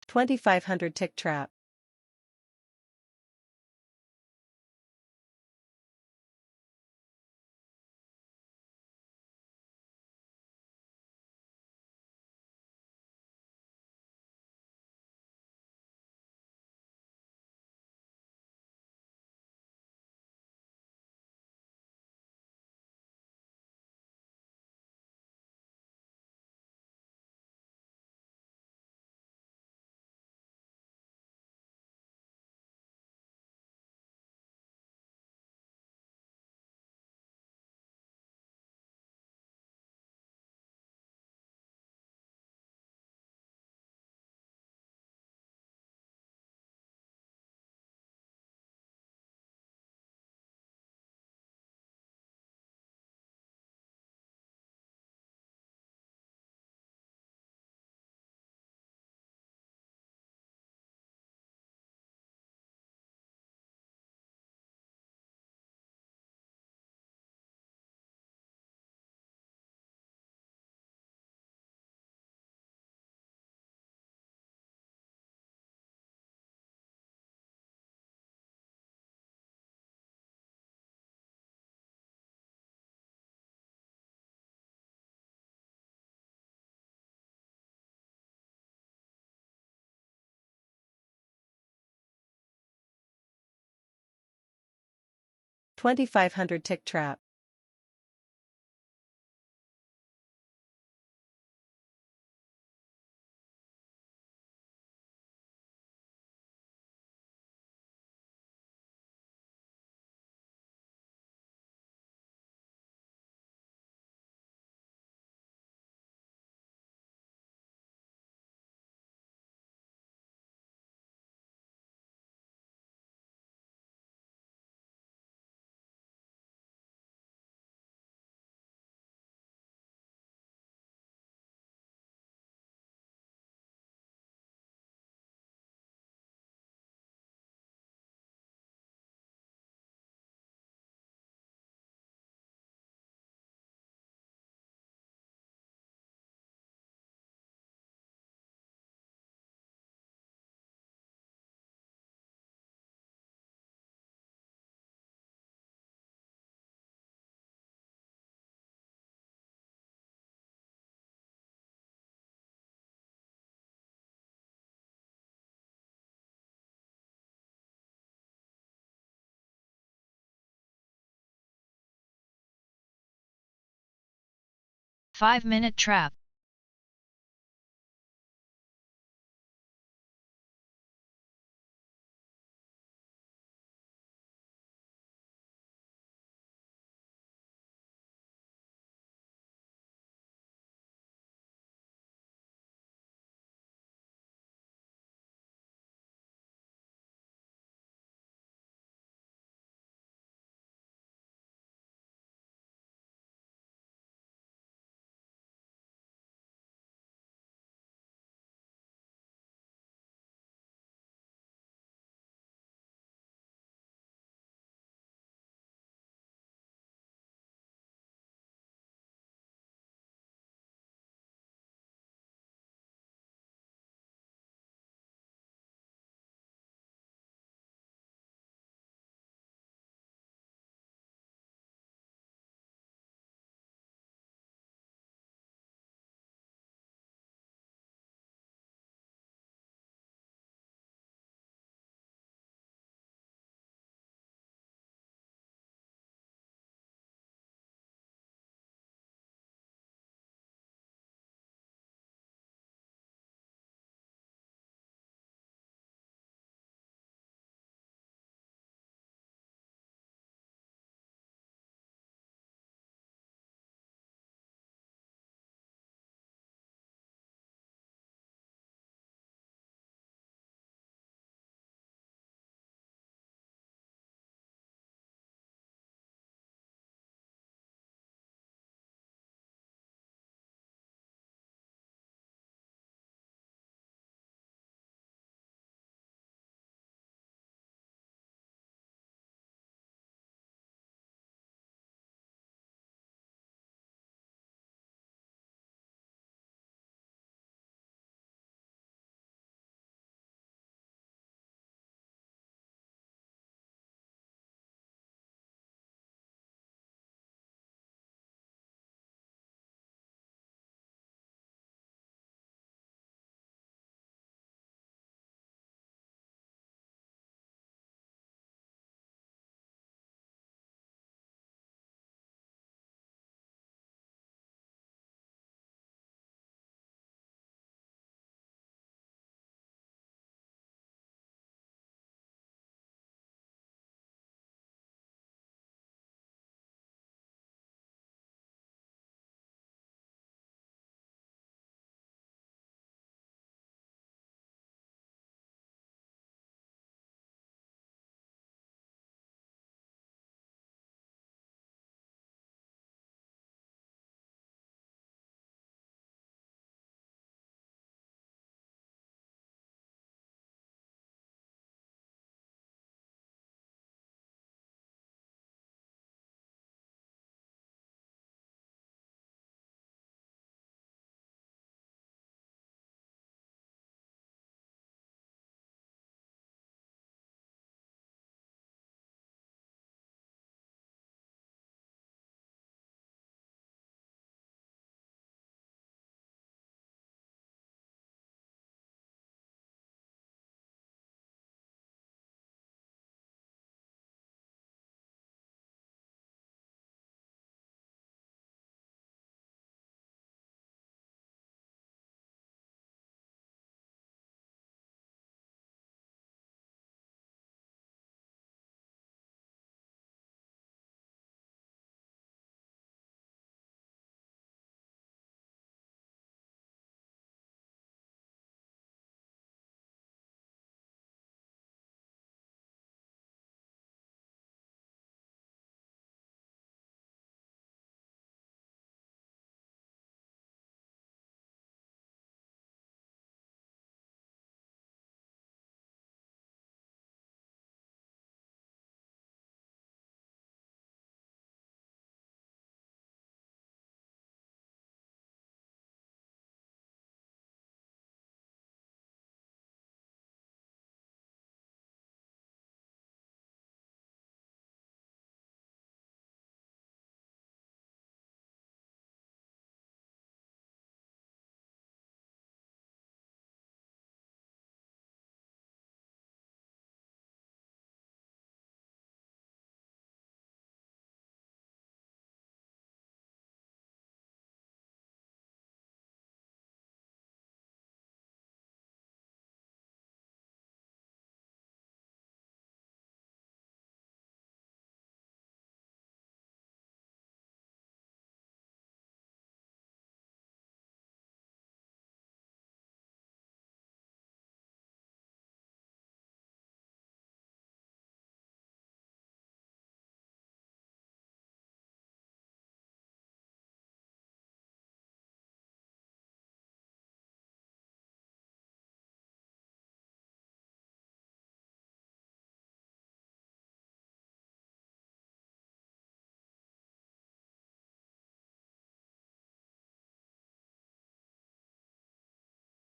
2500 tick trap. $2,500 tick trap. Five-minute trap.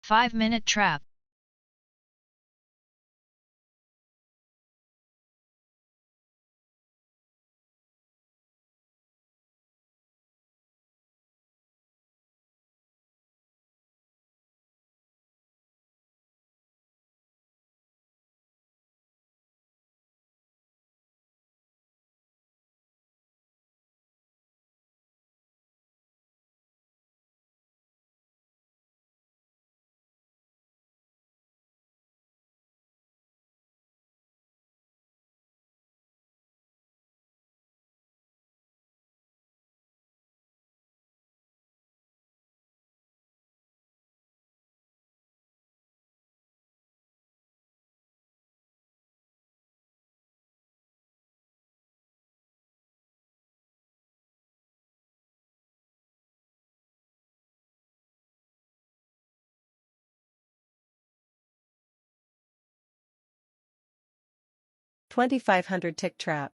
5-minute trap. $2,500 tick trap.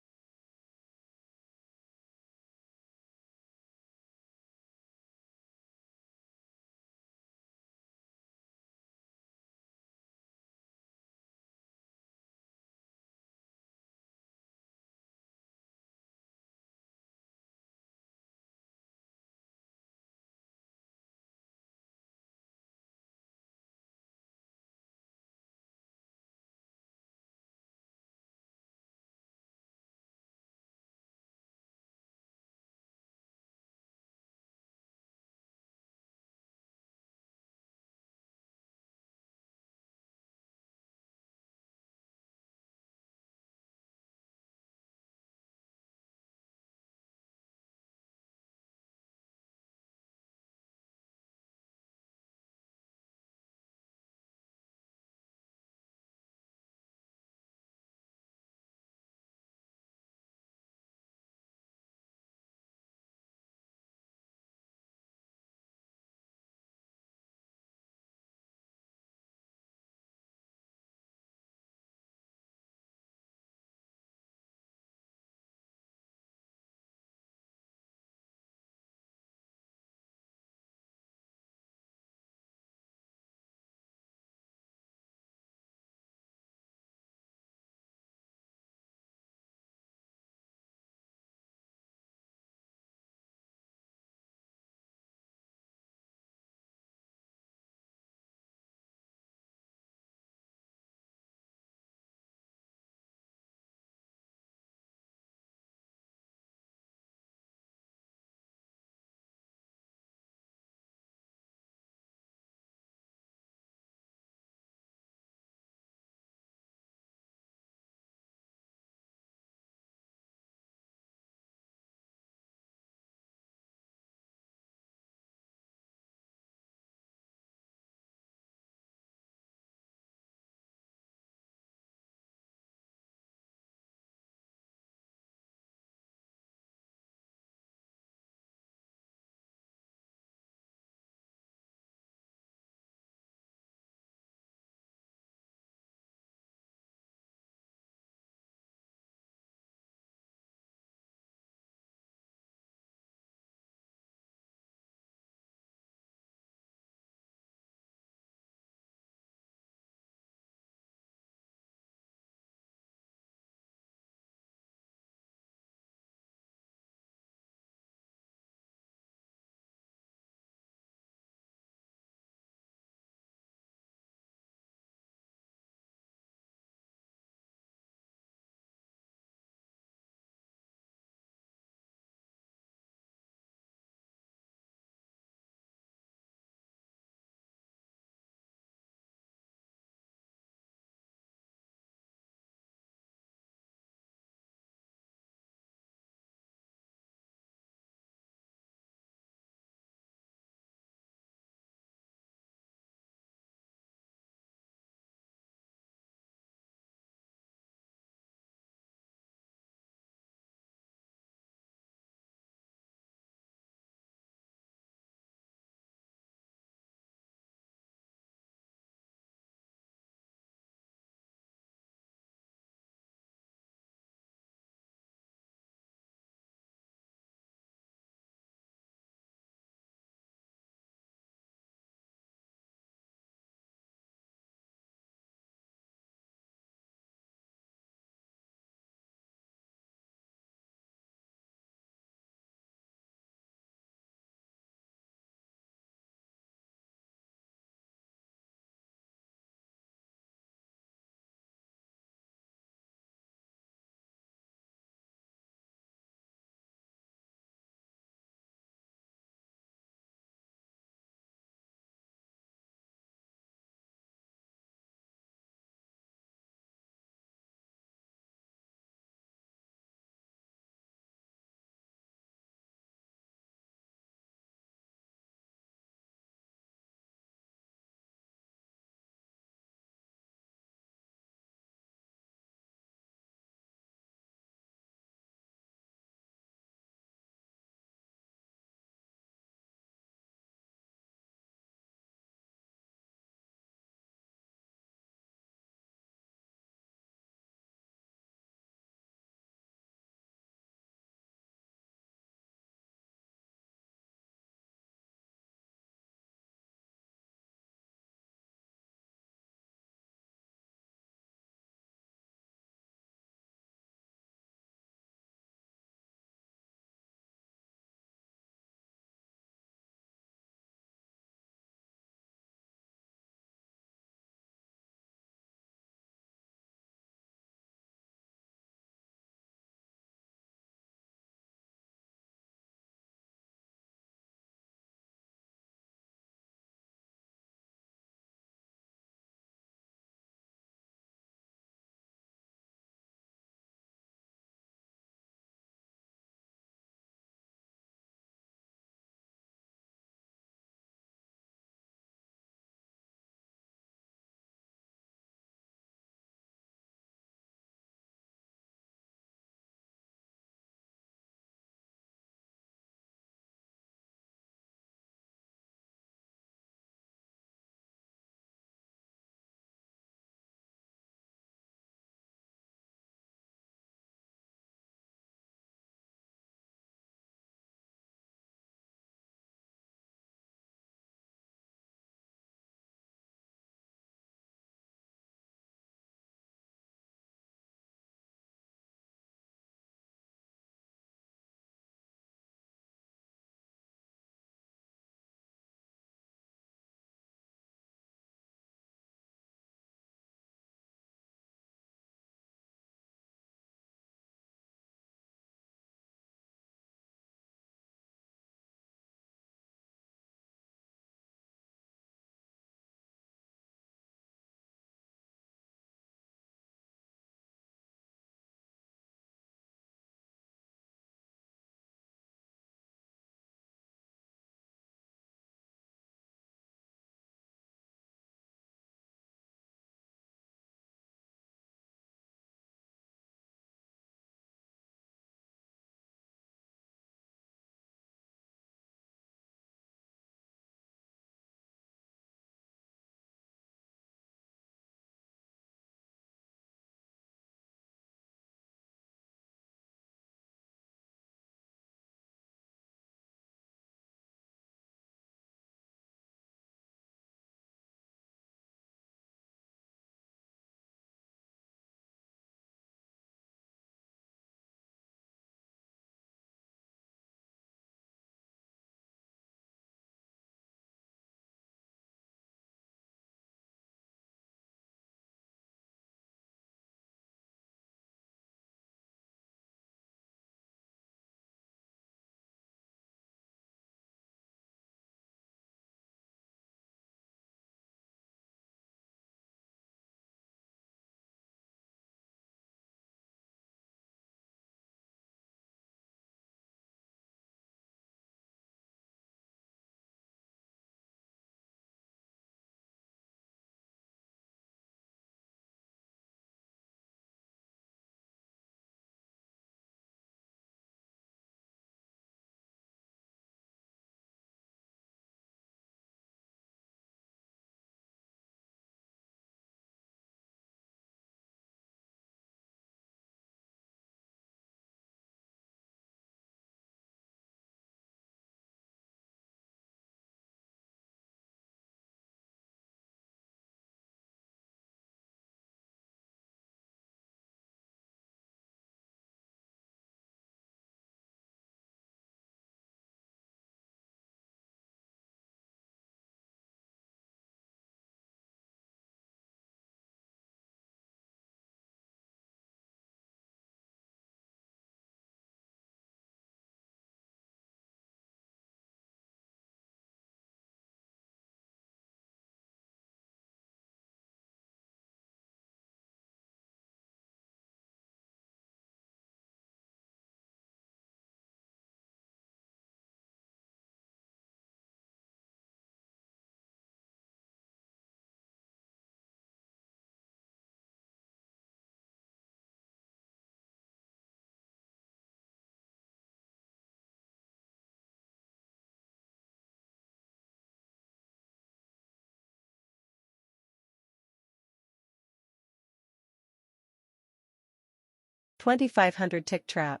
2500 tick trap.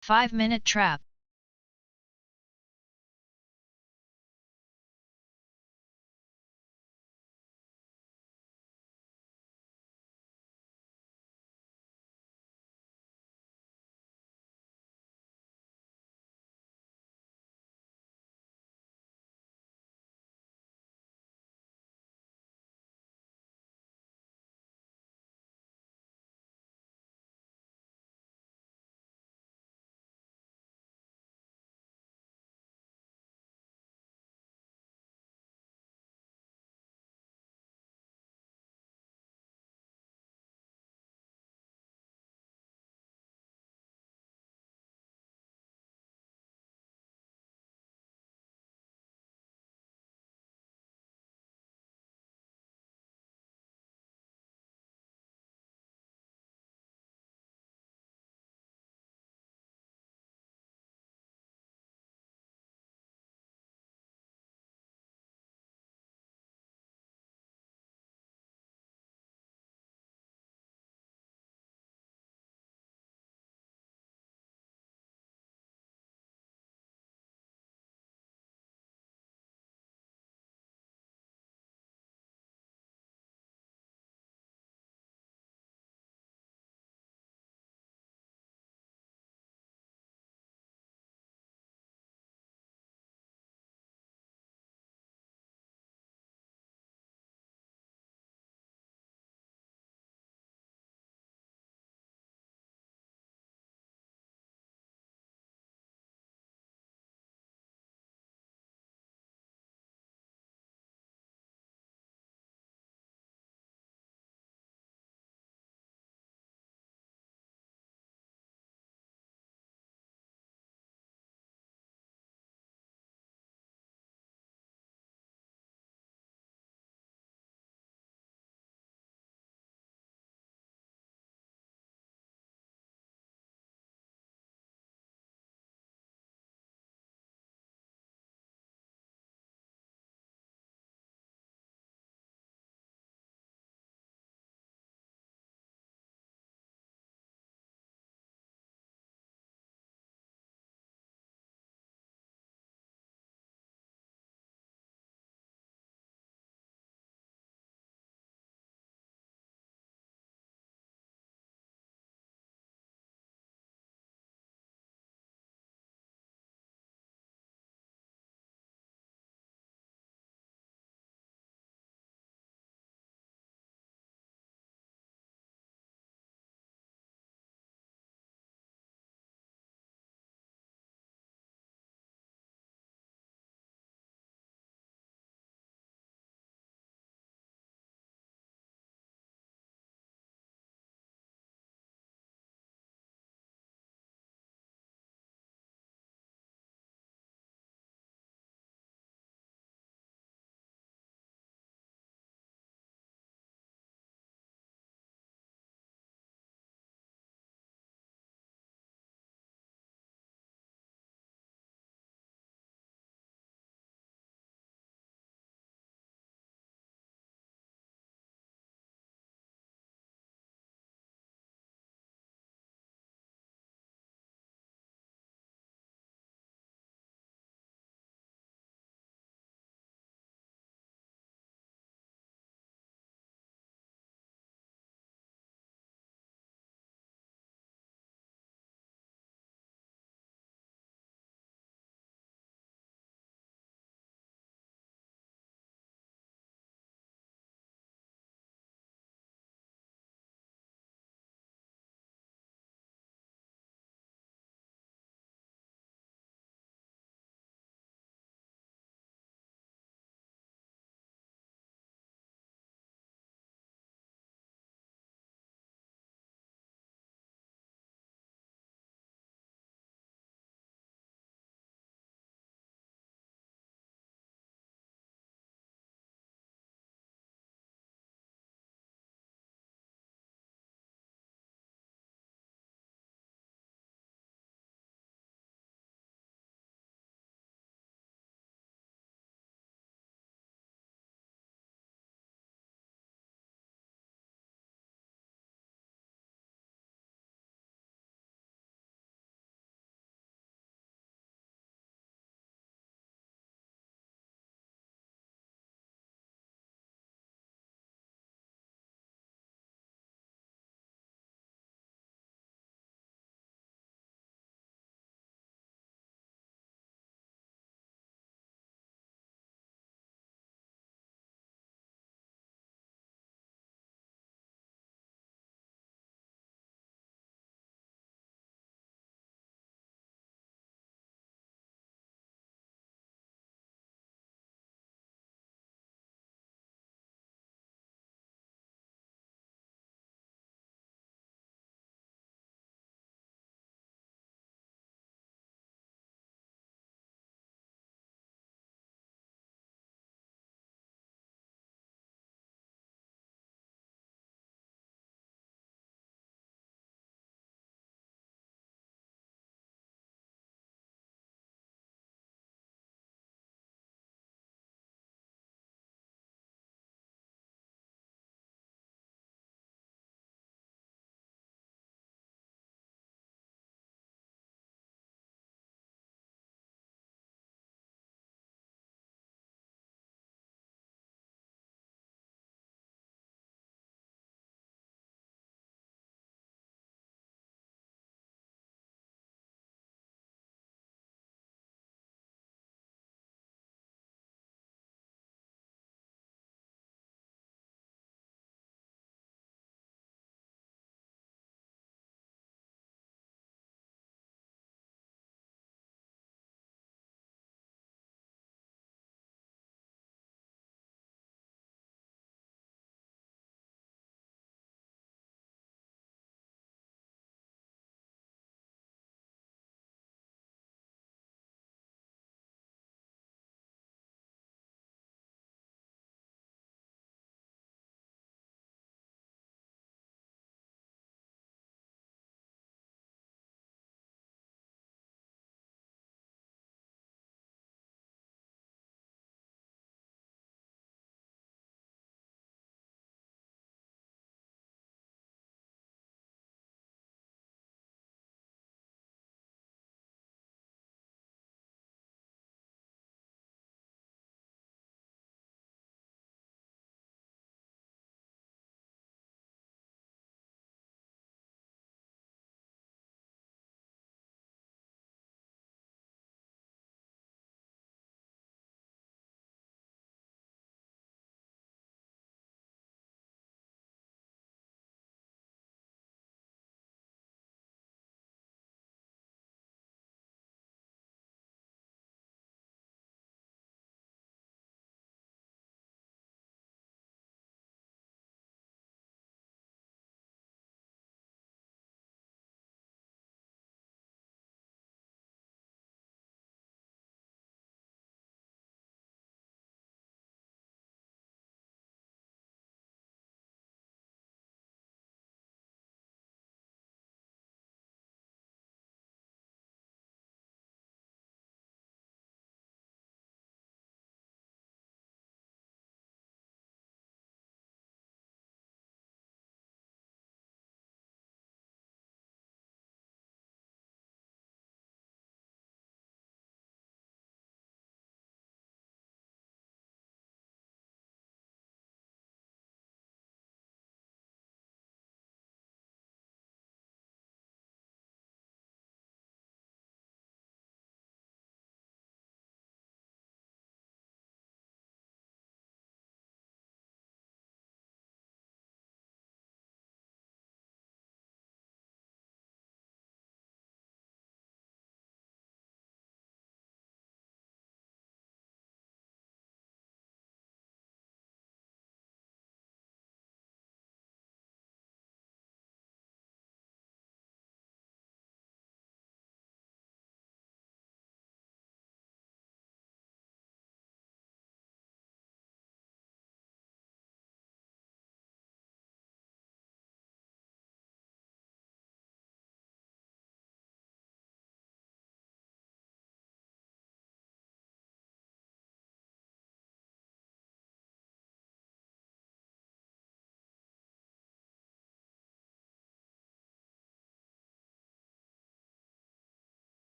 Five-minute trap.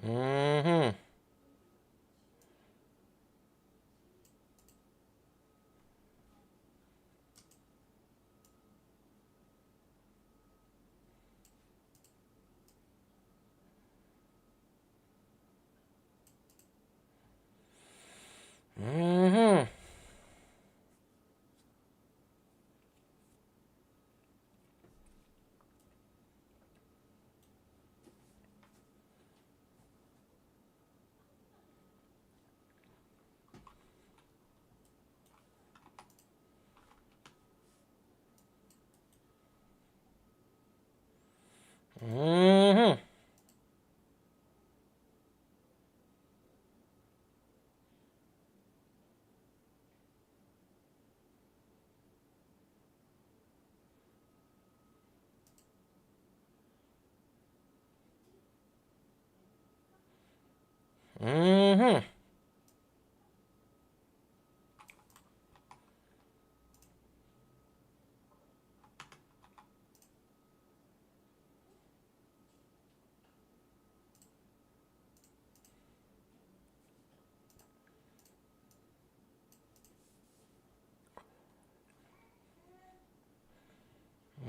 Mm-hmm. Mm-hmm. Mm-hmm. Mm-hmm.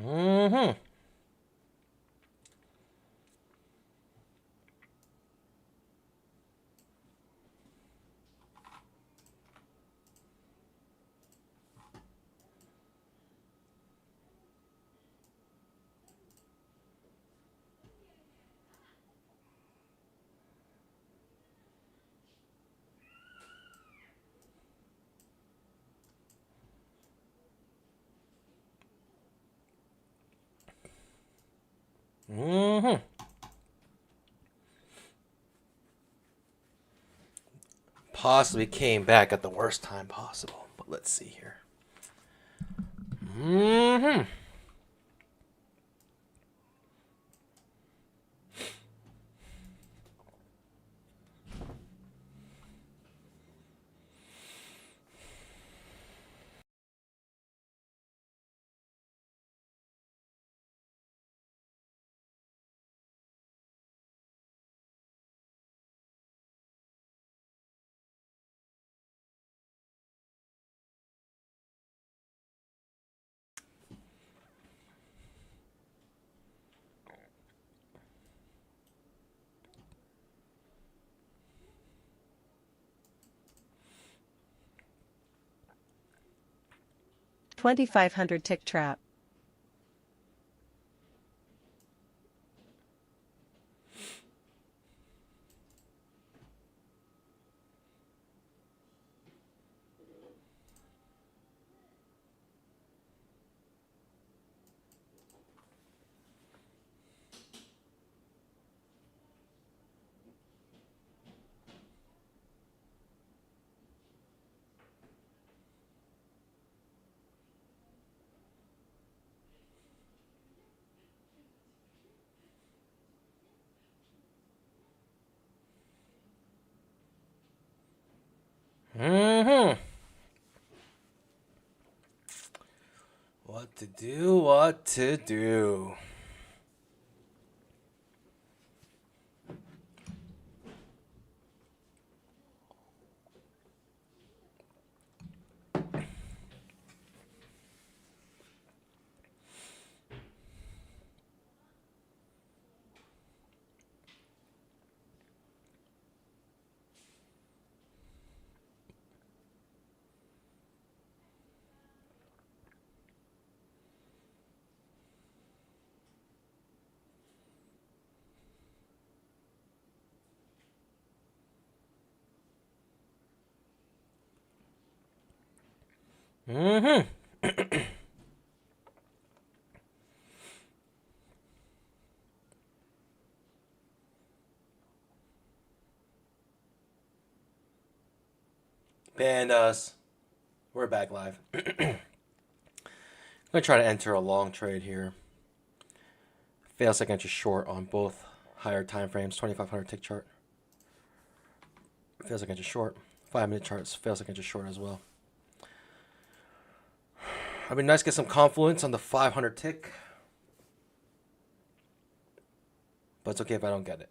Mm-hmm. Mm-hmm. Possibly came back at the worst time possible. But let's see here. Mm-hmm. $2,500 tick trap. Mm-hmm. What to do? What to do? Mm-hmm. Pandas. We're back live. I'm gonna try to enter a long trade here. Fails like entry short on both higher time frames. 2,500 tick chart. Fails like entry short. 5-minute charts. Fails like entry short as well. It'd be nice to get some confluence on the 500 tick. But it's okay if I don't get it.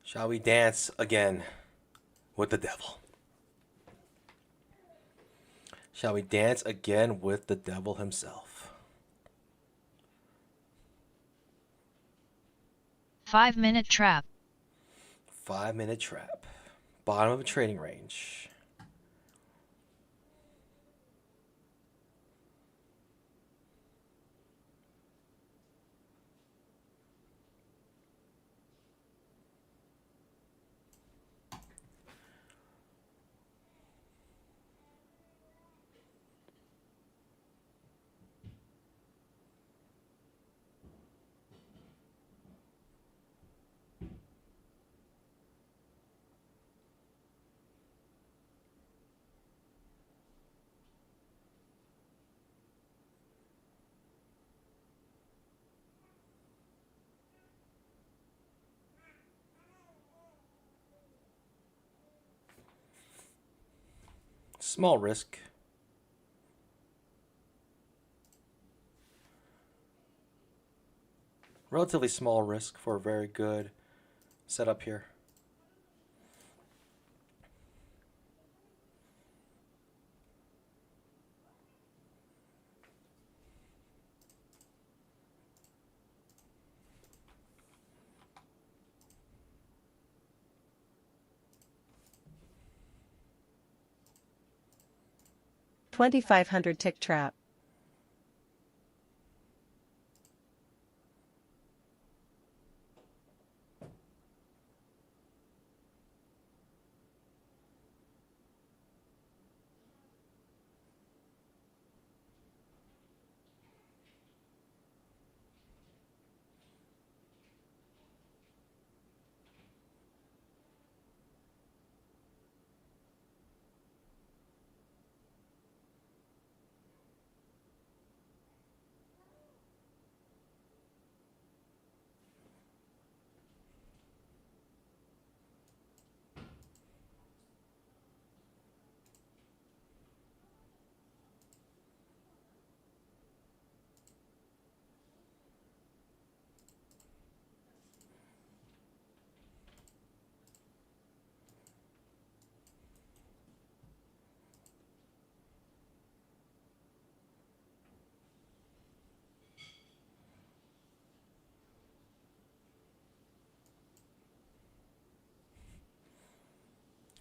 Shall we dance again with the devil? Shall we dance again with the devil himself? 5-minute trap. 5-minute trap. Bottom of a trading range. Small risk. Relatively small risk for a very good setup here. $2,500 tick trap.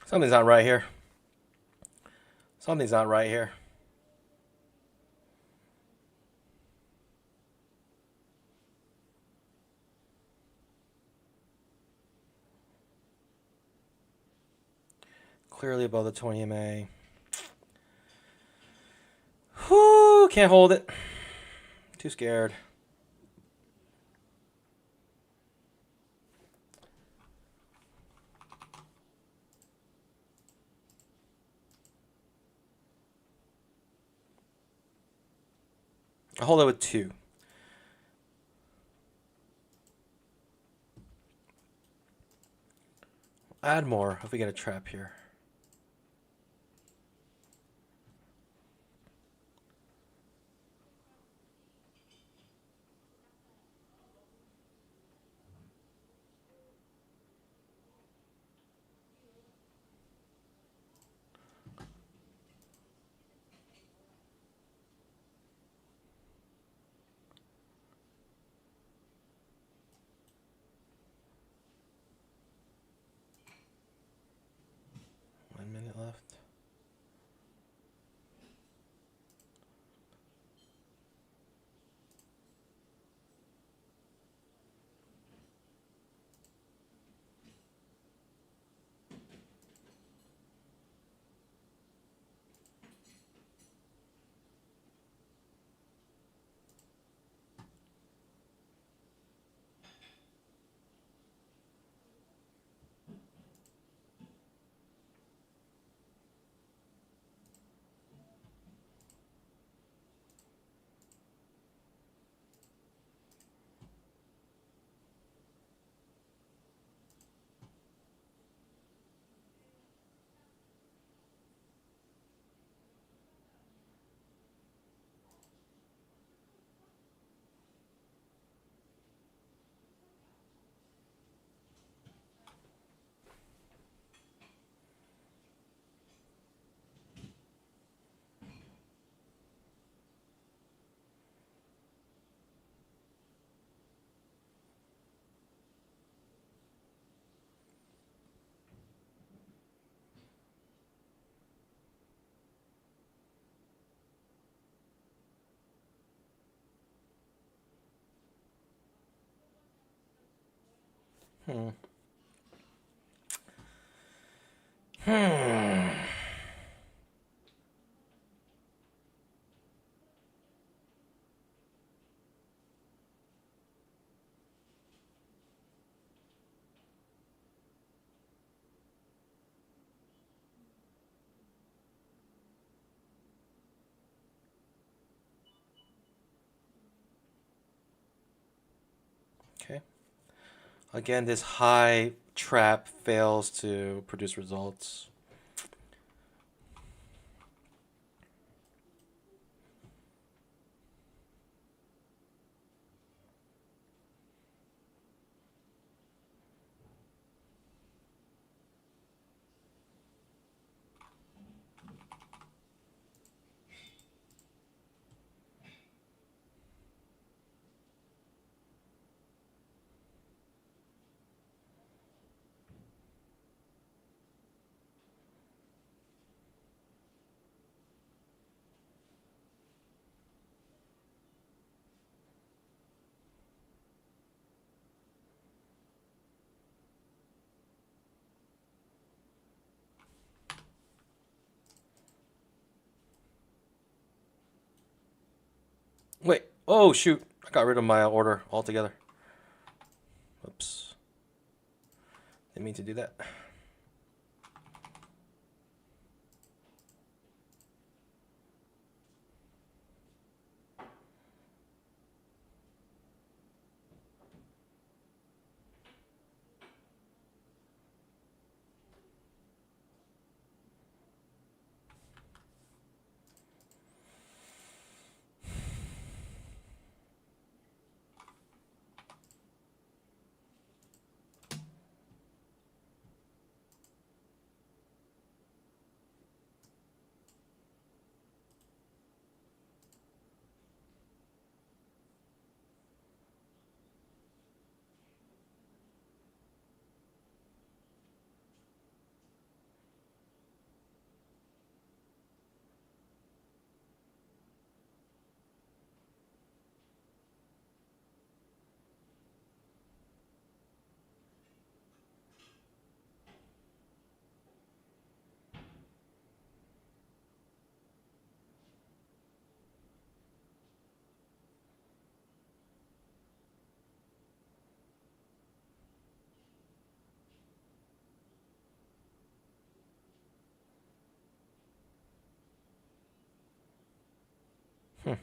Something's not right here. Something's not right here. Clearly above the 20 MA. Whoo, can't hold it. Too scared. I'll hold it with 2. Add more if we get a trap here. Hmm. Hmm. Okay. Again, this high trap fails to produce results. Wait. Oh, shoot. I got rid of my order altogether. Oops. Didn't mean to do that. Hmm.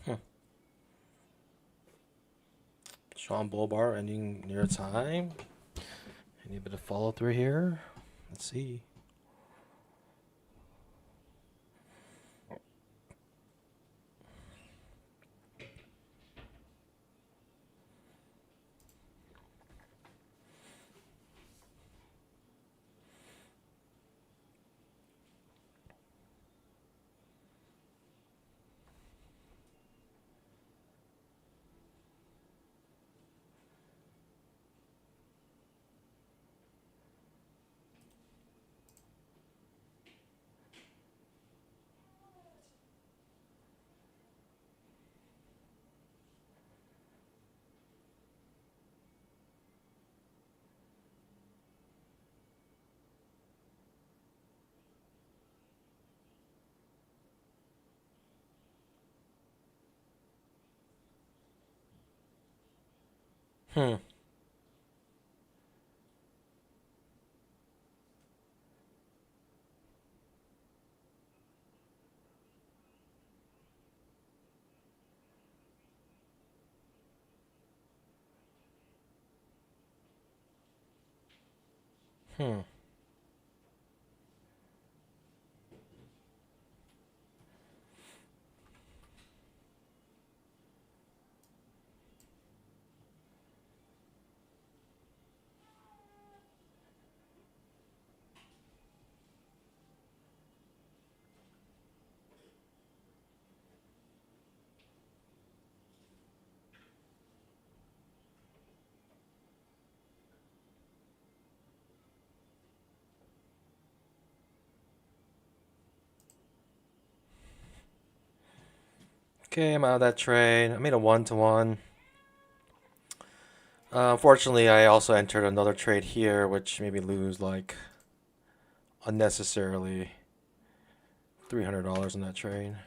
Hmm. Sean Bull bar ending near time. Any bit of follow through here? Let's see. Hmm. Hmm. Okay, I'm out of that trade. I made a 1-to-1. Unfortunately, I also entered another trade here, which made me lose like unnecessarily $300 in that trade.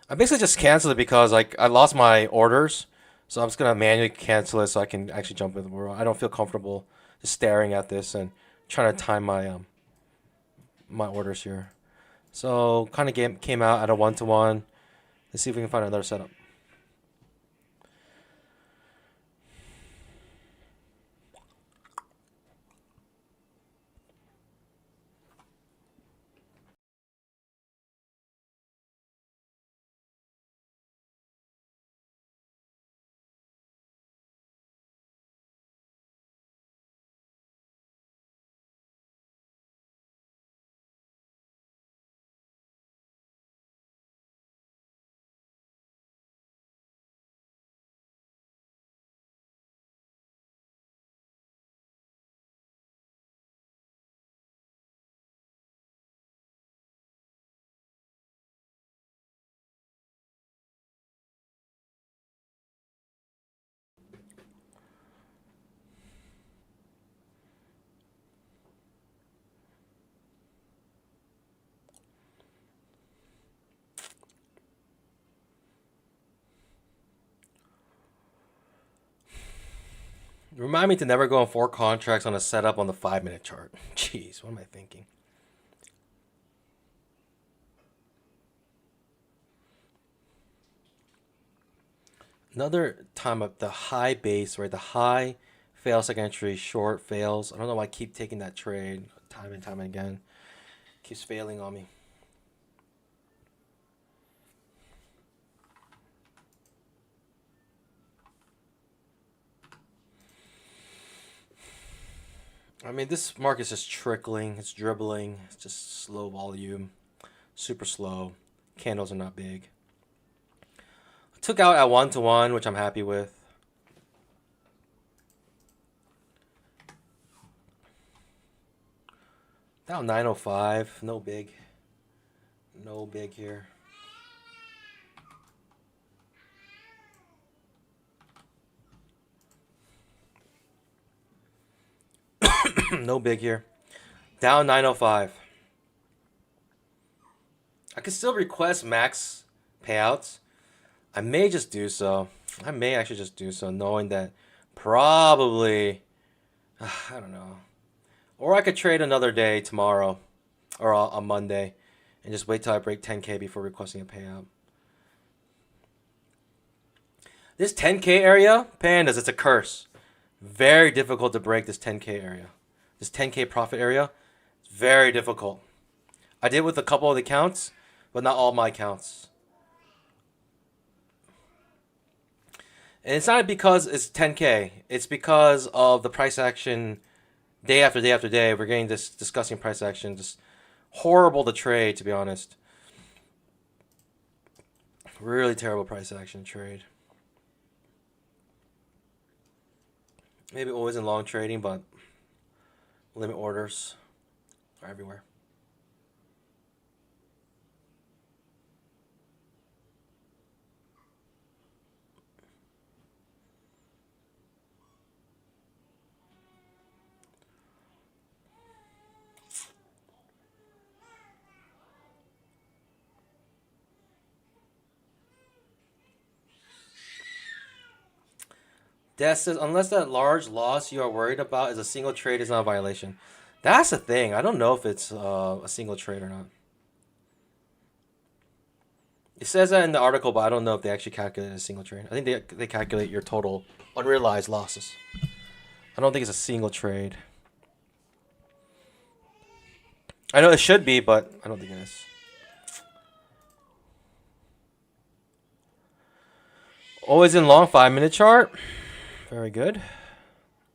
I basically just canceled it because like I lost my orders, so I'm just gonna manually cancel it so I can actually jump in the world. I don't feel comfortable just staring at this and trying to time my orders here. So kind of came out at a 1-to-1. Let's see if we can find another setup. Remind me to never go on 4 contracts on a setup on the 5-minute chart. Jeez, what am I thinking? Another time of the high base, right? The high fails second entry, short fails. I don't know why I keep taking that trade time and time again. Keeps failing on me. I mean, this market's just trickling. It's dribbling. It's just slow volume. Super slow. Candles are not big. I took out at 1-to-1, which I'm happy with. Down 905. No big. No big here. No big here. Down 905. I could still request max payouts. I may just do so. I may actually just do so, knowing that probably, I don't know. Or I could trade another day tomorrow or on Monday and just wait till I break 10K before requesting a payout. This 10K area, pandas, it's a curse. Very difficult to break this 10K area. This 10K profit area, it's very difficult. I did with a couple of the accounts, but not all my accounts. And it's not because it's 10K. It's because of the price action day after day after day. We're getting this discussing price action. Just horrible to trade, to be honest. Really terrible price action trade. Maybe always in long trading, but limit orders are everywhere. Death says, unless that large loss you are worried about is a single trade, is not a violation. That's the thing. I don't know if it's a single trade or not. It says that in the article, but I don't know if they actually calculate a single trade. I think they calculate your total unrealized losses. I don't think it's a single trade. I know it should be, but I don't think it is. Always in long 5-minute chart. Very good.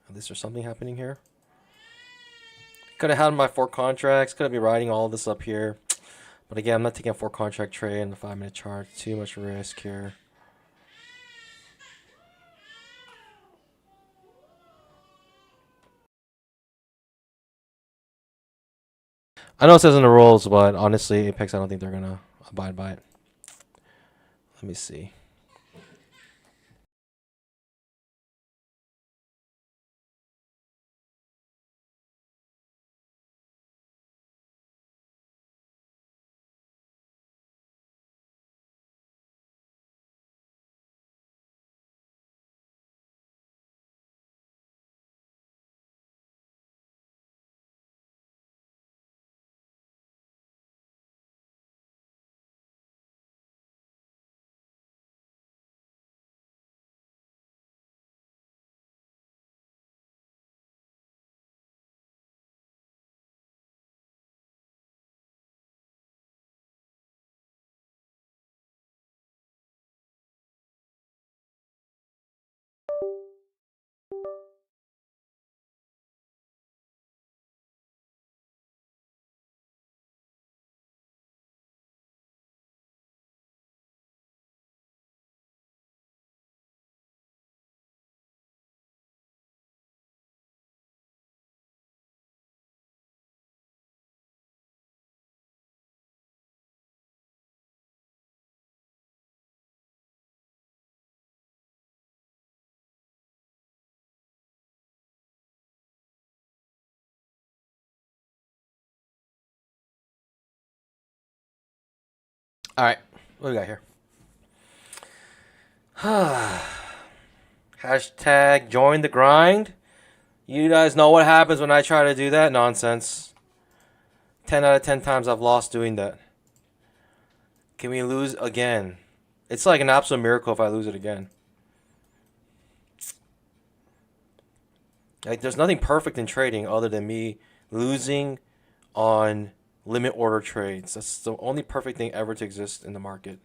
At least there's something happening here. Could have had my 4 contracts. Could have been riding all this up here. But again, I'm not taking a 4 contract trade in the 5-minute chart. Too much risk here. I know it says in the rules, but honestly, Apex, I don't think they're going to abide by it. Let me see. All right. What do we got here? Hashtag join the grind. You guys know what happens when I try to do that nonsense. 10 out of 10 times I've lost doing that. Can we lose again? It's like an absolute miracle if I lose it again. Like, there's nothing perfect in trading other than me losing on limit order trades. That's the only perfect thing ever to exist in the market.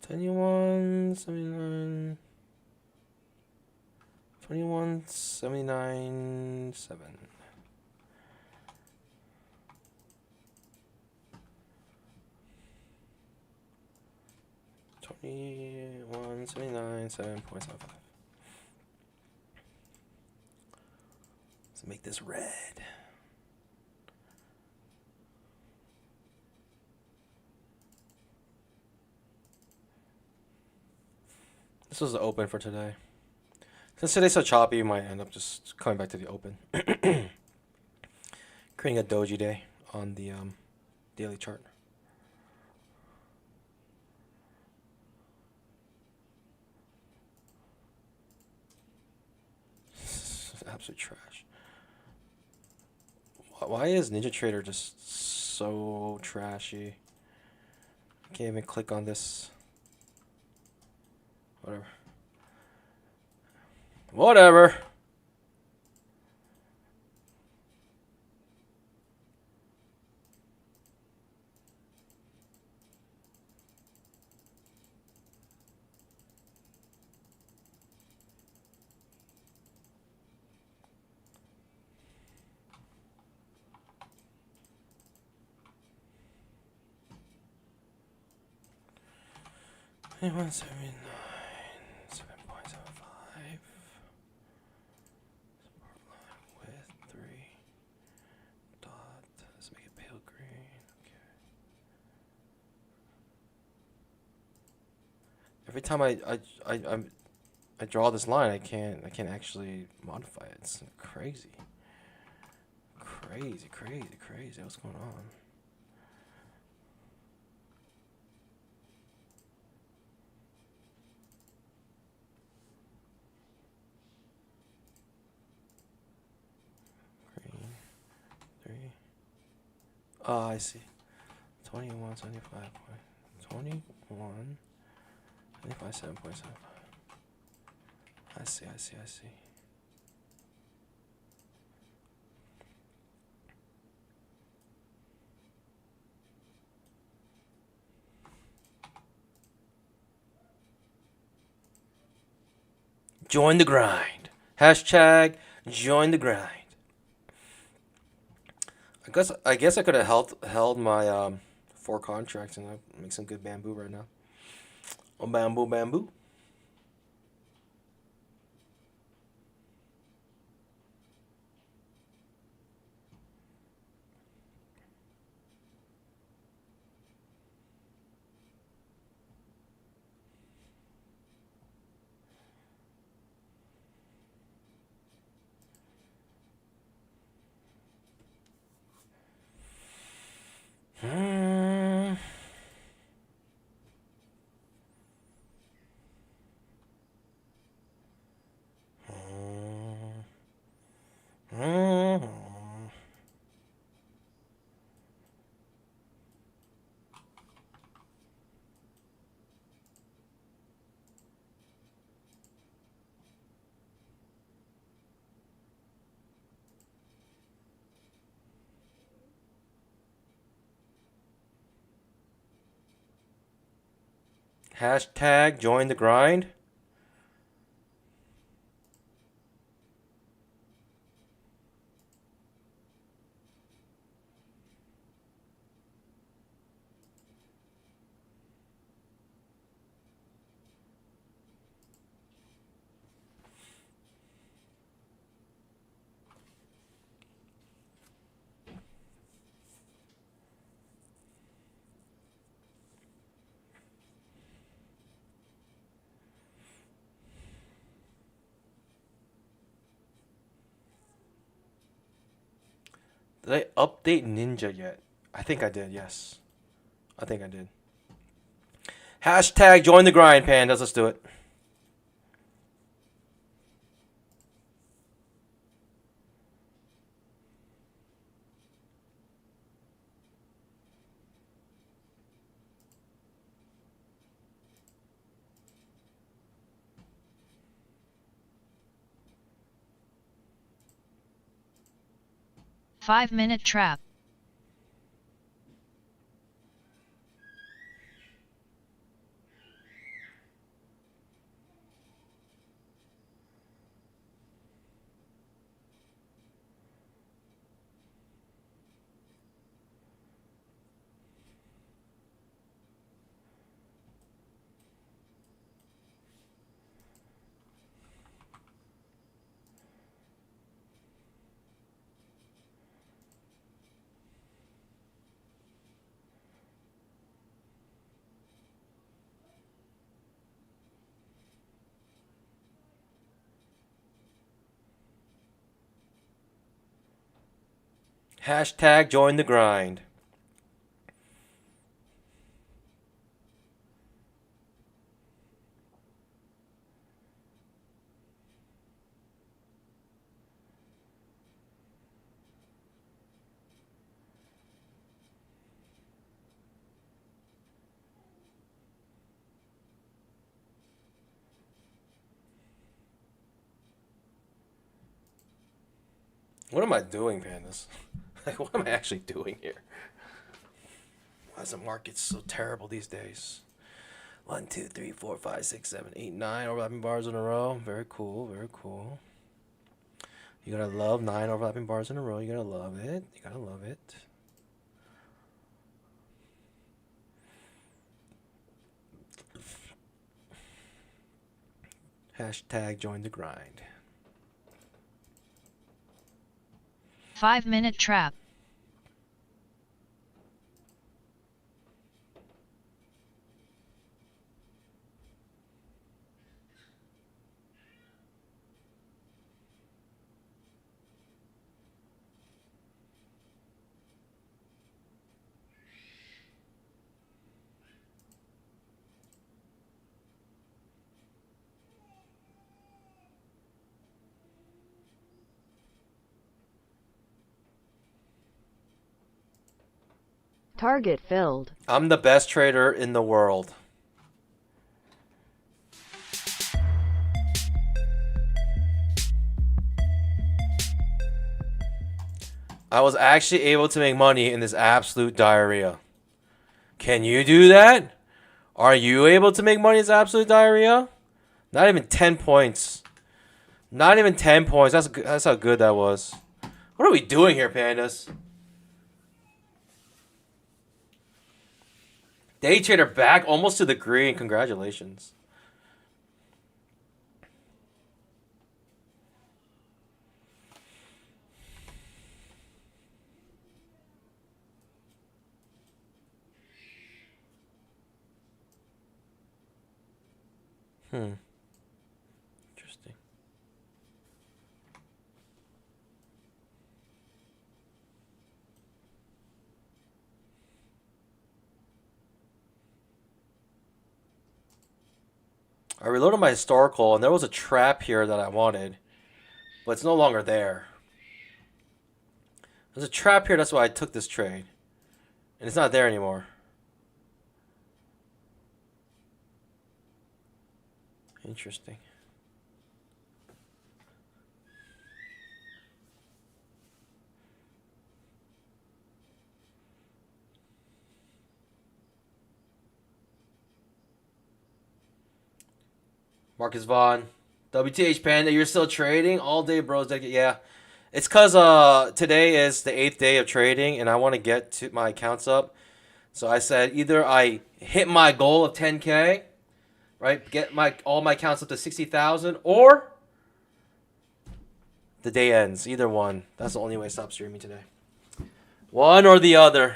Twenty-one 79. 21.79.7. 21.79.7.75. Let's make this red. This was the open for today. Since today's so choppy, you might end up just coming back to the open. Creating a doji day on the daily chart. Absolute trash. Why is Ninja Trader just so trashy? Can't even click on this. Whatever. Whatever. Anyone 79 7.75 support line with 3 dot. Let's make it pale green. Okay. Every time I draw this line, I can't actually modify it. It's crazy. Crazy, crazy, crazy. What's going on? Green, 3. Oh, I see. 21, 75, 21, 25, 7.75. I see, I see, I see. Join the grind. Hashtag join the grind. I guess I could have held my 4 contracts and I make some good bamboo right now. Oh, bamboo, bamboo. Hmm. Hmm. Hashtag join the grind. Did I update Ninja yet? I think I did, yes. I think I did. Hashtag join the grind, pandas. Let's do it. Five-minute trap. Hashtag join the grind. What am I doing, pandas? Like, what am I actually doing here? Why is the market so terrible these days? 1, 2, 3, 4, 5, 6, 7, 8, 9 overlapping bars in a row. Very cool, very cool. You gotta love 9 overlapping bars in a row. You gotta love it. You gotta love it. Hashtag join the grind. 5-minute trap. Target filled. I'm the best trader in the world. I was actually able to make money in this absolute diarrhea. Can you do that? Are you able to make money in this absolute diarrhea? Not even 10 points. Not even 10 points. That's how good that was. What are we doing here, pandas? Day trader back almost to the green. Congratulations. Interesting. I reloaded my historical, and there was a trap here that I wanted, but it's no longer there. There's a trap here, that's why I took this trade. And it's not there anymore. Interesting. Marcus Vaughn. WTH Panda, you're still trading? All day, bros. Yeah. It's because today is the 8th day of trading, and I want to get to my accounts up. So I said either I hit my goal of 10K, right? Get all my accounts up to 60,000, or the day ends. Either one. That's the only way to stop streaming today. One or the other.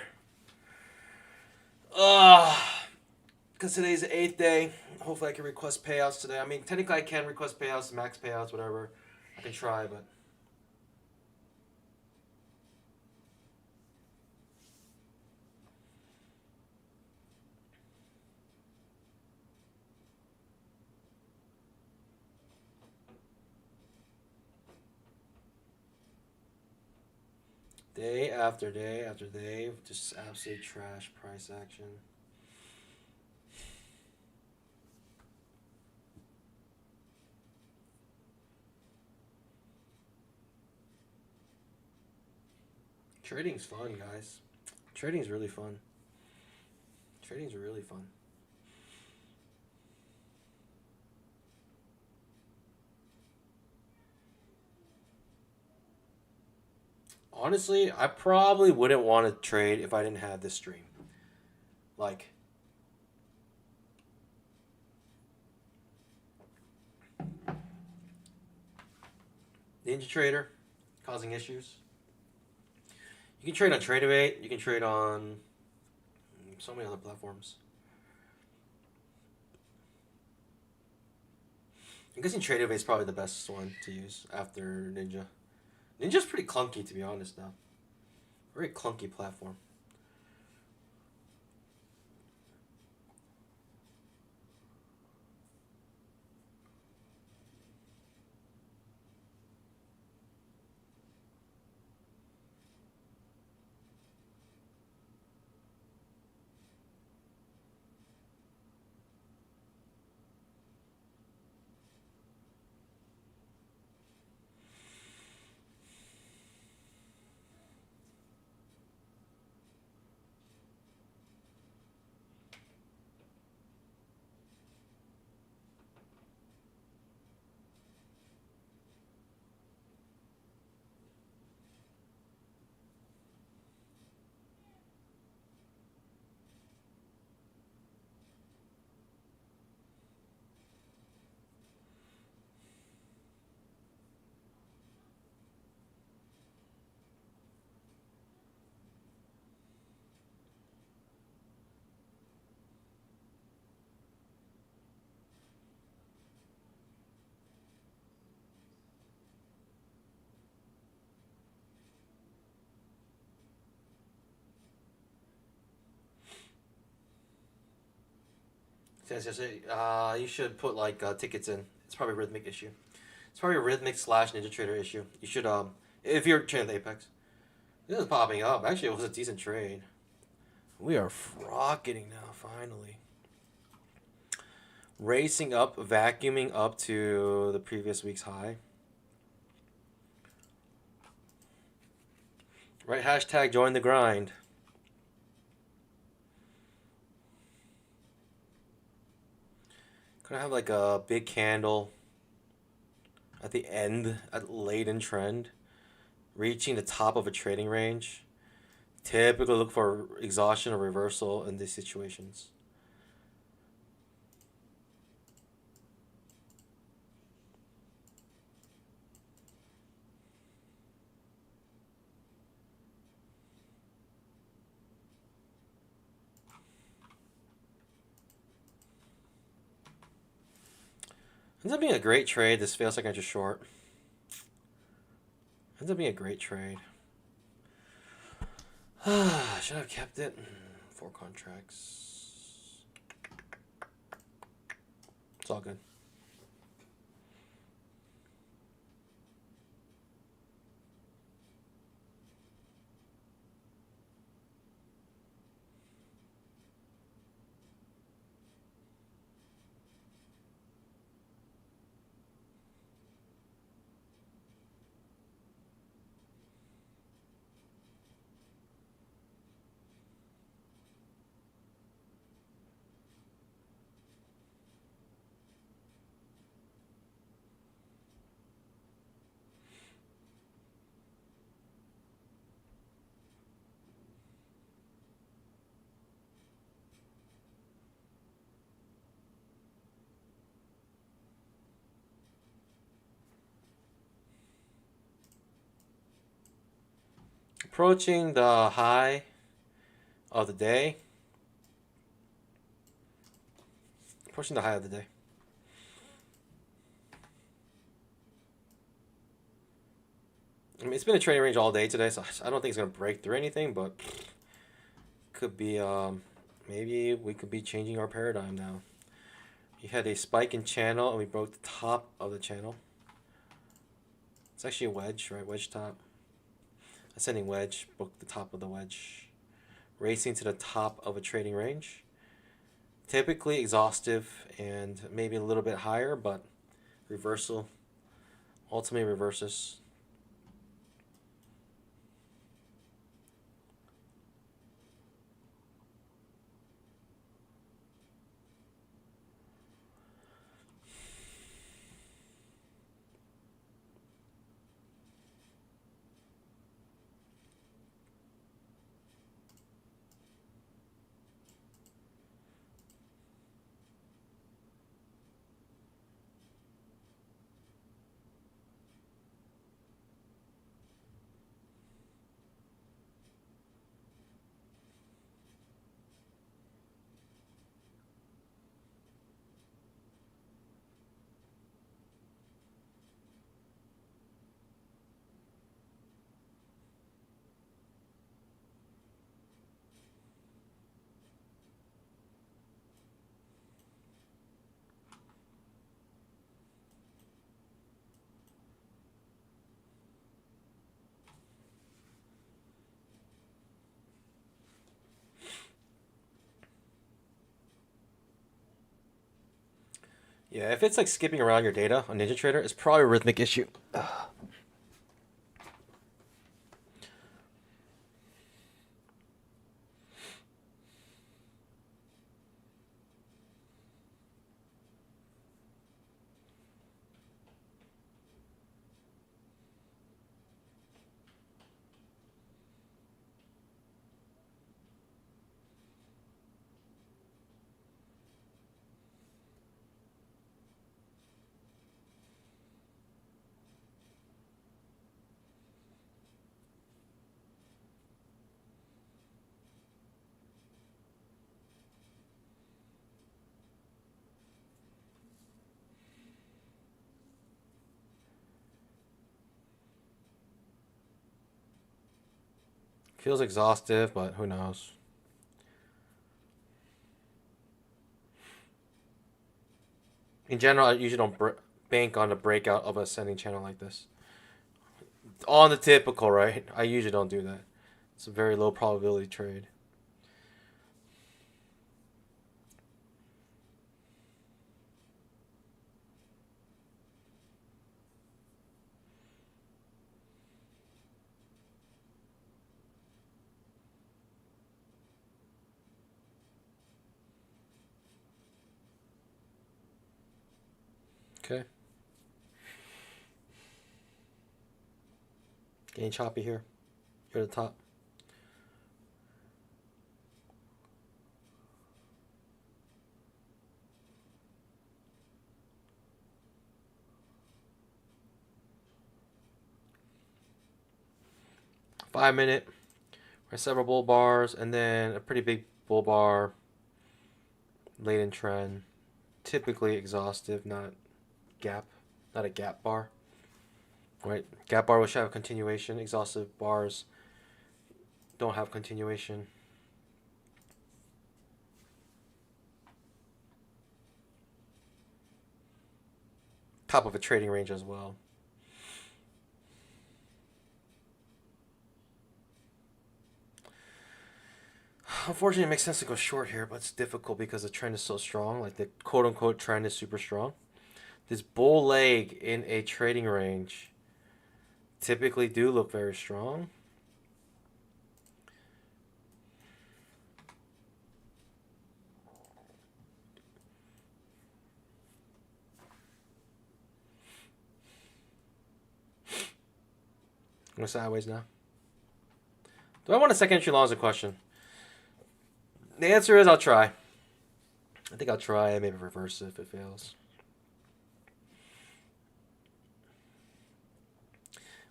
Because today's the 8th day. Hopefully I can request payouts today. I mean, technically I can request payouts, max payouts, whatever. I can try, but... Day after day after day, just absolute trash price action. Trading's fun, guys. Trading's really fun. Trading's really fun. Honestly, I probably wouldn't want to trade if I didn't have this stream. Like, Ninja Trader, causing issues. You can trade on Tradeovate. You can trade on so many other platforms. I'm guessing Tradeovate is probably the best one to use after Ninja. Ninja's pretty clunky, to be honest, though. Very clunky platform. You should put like tickets in. It's probably a rhythmic issue. It's probably a rhythmic / Ninja Trader issue. You should if you're trading with Apex. This is popping up. Actually, it was a decent trade. We are rocketing now, finally. Racing up, vacuuming up to the previous week's high. Right, hashtag join the grind. Could I have like a big candle at the end, late in trend, reaching the top of a trading range? Typically look for exhaustion or reversal in these situations. Ends up being a great trade. This feels like I just short. Ends up being a great trade. Should have kept it. 4 contracts. It's all good. Approaching the high of the day. Approaching the high of the day. I mean, it's been a trading range all day today, so I don't think it's going to break through anything, but could be, maybe we could be changing our paradigm now. You had a spike in channel, and we broke the top of the channel. It's actually a wedge, right? Wedge top. Ascending wedge, broke the top of the wedge. Racing to the top of a trading range. Typically exhaustive and maybe a little bit higher, but reversal ultimately reverses. Yeah, if it's like skipping around your data on NinjaTrader, it's probably a rhythmic issue. Feels exhaustive, but who knows? In general, I usually don't bank on the breakout of a ascending channel like this. On the typical, right? I usually don't do that. It's a very low probability trade. Okay. Getting choppy here. Here at the top. Five-minute. Several bull bars, and then a pretty big bull bar late in trend. Typically exhaustive, not gap, not a gap bar. Right? Gap bar should have continuation. Exhaustive bars don't have continuation. Top of a trading range as well. Unfortunately, it makes sense to go short here, but it's difficult because the trend is so strong. Like the quote-unquote trend is super strong. This bull leg in a trading range typically do look very strong. I'm going sideways now. Do I want a second entry long is a question. The answer is I'll try. I think I'll try and maybe reverse it if it fails.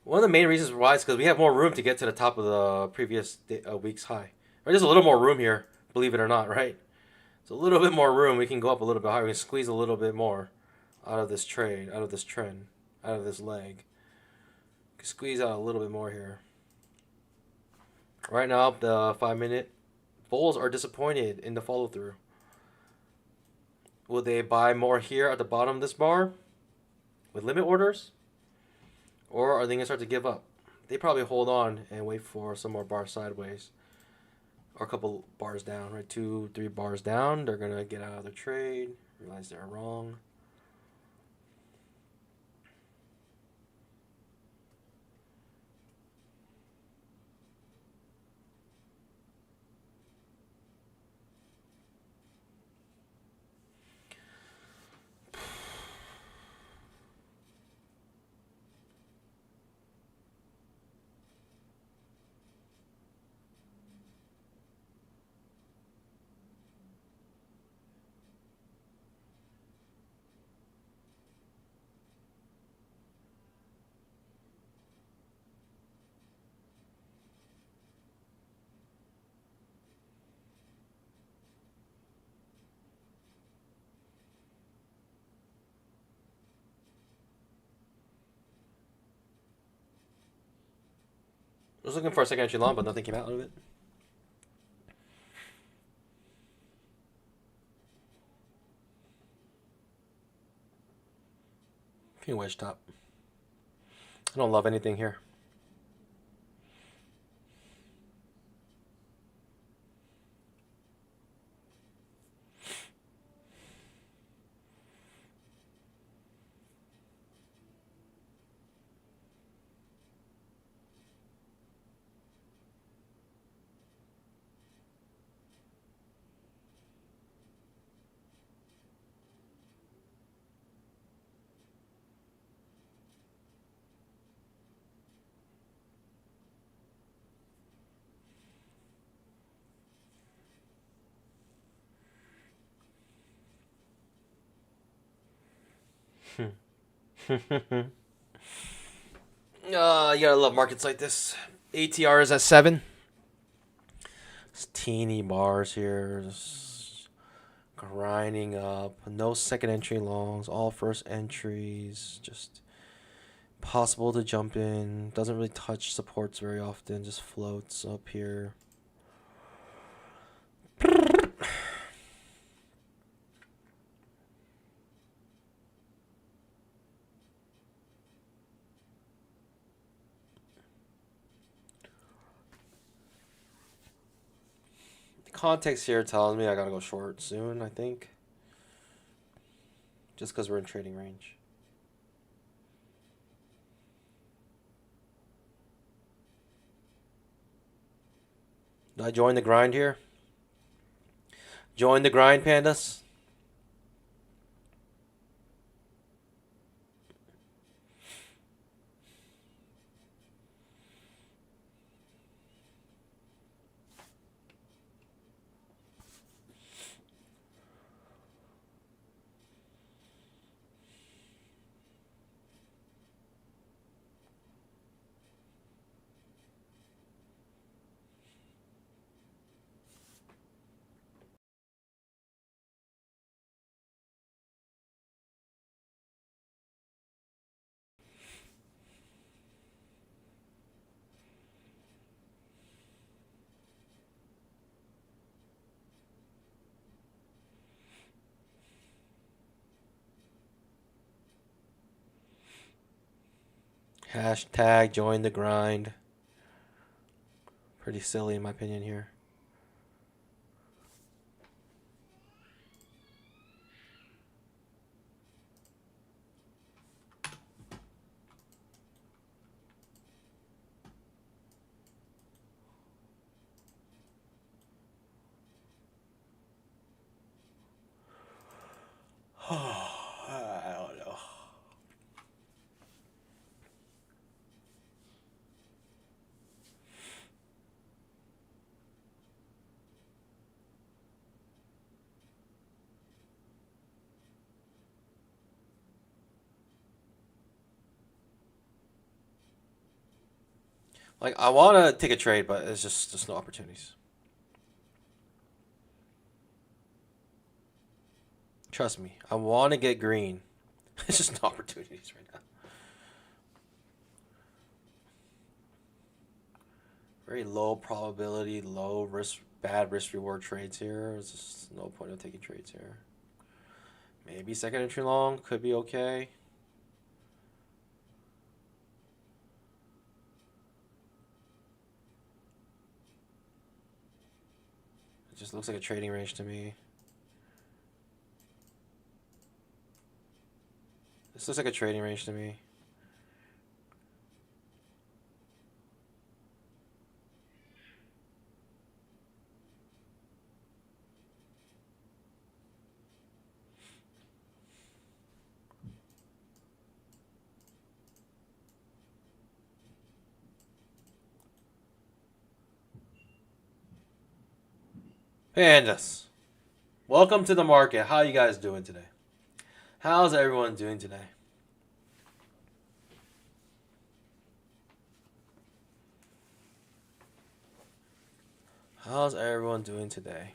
One of the main reasons why is because we have more room to get to the top of the previous week's high. Right, there's a little more room here, believe it or not, right? It's a little bit more room. We can go up a little bit higher. We can squeeze a little bit more out of this trade, out of this trend, out of this leg. We can squeeze out a little bit more here. Right now, the 5-minute bulls are disappointed in the follow-through. Will they buy more here at the bottom of this bar with limit orders? Or are they going to start to give up? They probably hold on and wait for some more bars sideways. Or a couple bars down, right? 2, 3 bars down. They're going to get out of their trade, realize they're wrong. I was looking for a second entry long, but nothing came out of it. King wedge top. I don't love anything here. You gotta love markets like this. ATR is at 7. It's teeny bars here. Just grinding up. No second entry longs. All first entries. Just possible to jump in. Doesn't really touch supports very often. Just floats up here. Context here tells me I gotta go short soon, I think. Just because we're in trading range. Do I join the grind here? Join the grind, pandas. Hashtag join the grind. Pretty silly in my opinion here. I don't know. Like I want to take a trade, but it's just no opportunities. Trust me, I want to get green. It's just no opportunities right now. Very low probability, low risk, bad risk reward trades here. There's just no point of taking trades here. Maybe second entry long could be okay. It just looks like a trading range to me. This looks like a trading range to me. Pandas, welcome to the market. How you guys doing today? How's everyone doing today? How's everyone doing today?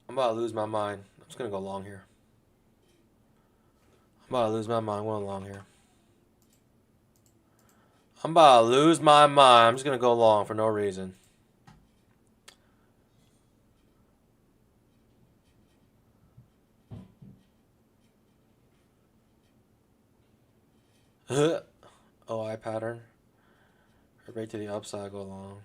I'm about to lose my mind. I'm just gonna go long here. I'm about to lose my mind. I'm going long here. I'm about to lose my mind. I'm just gonna go long for no reason. OI pattern. Right to the upside, go long.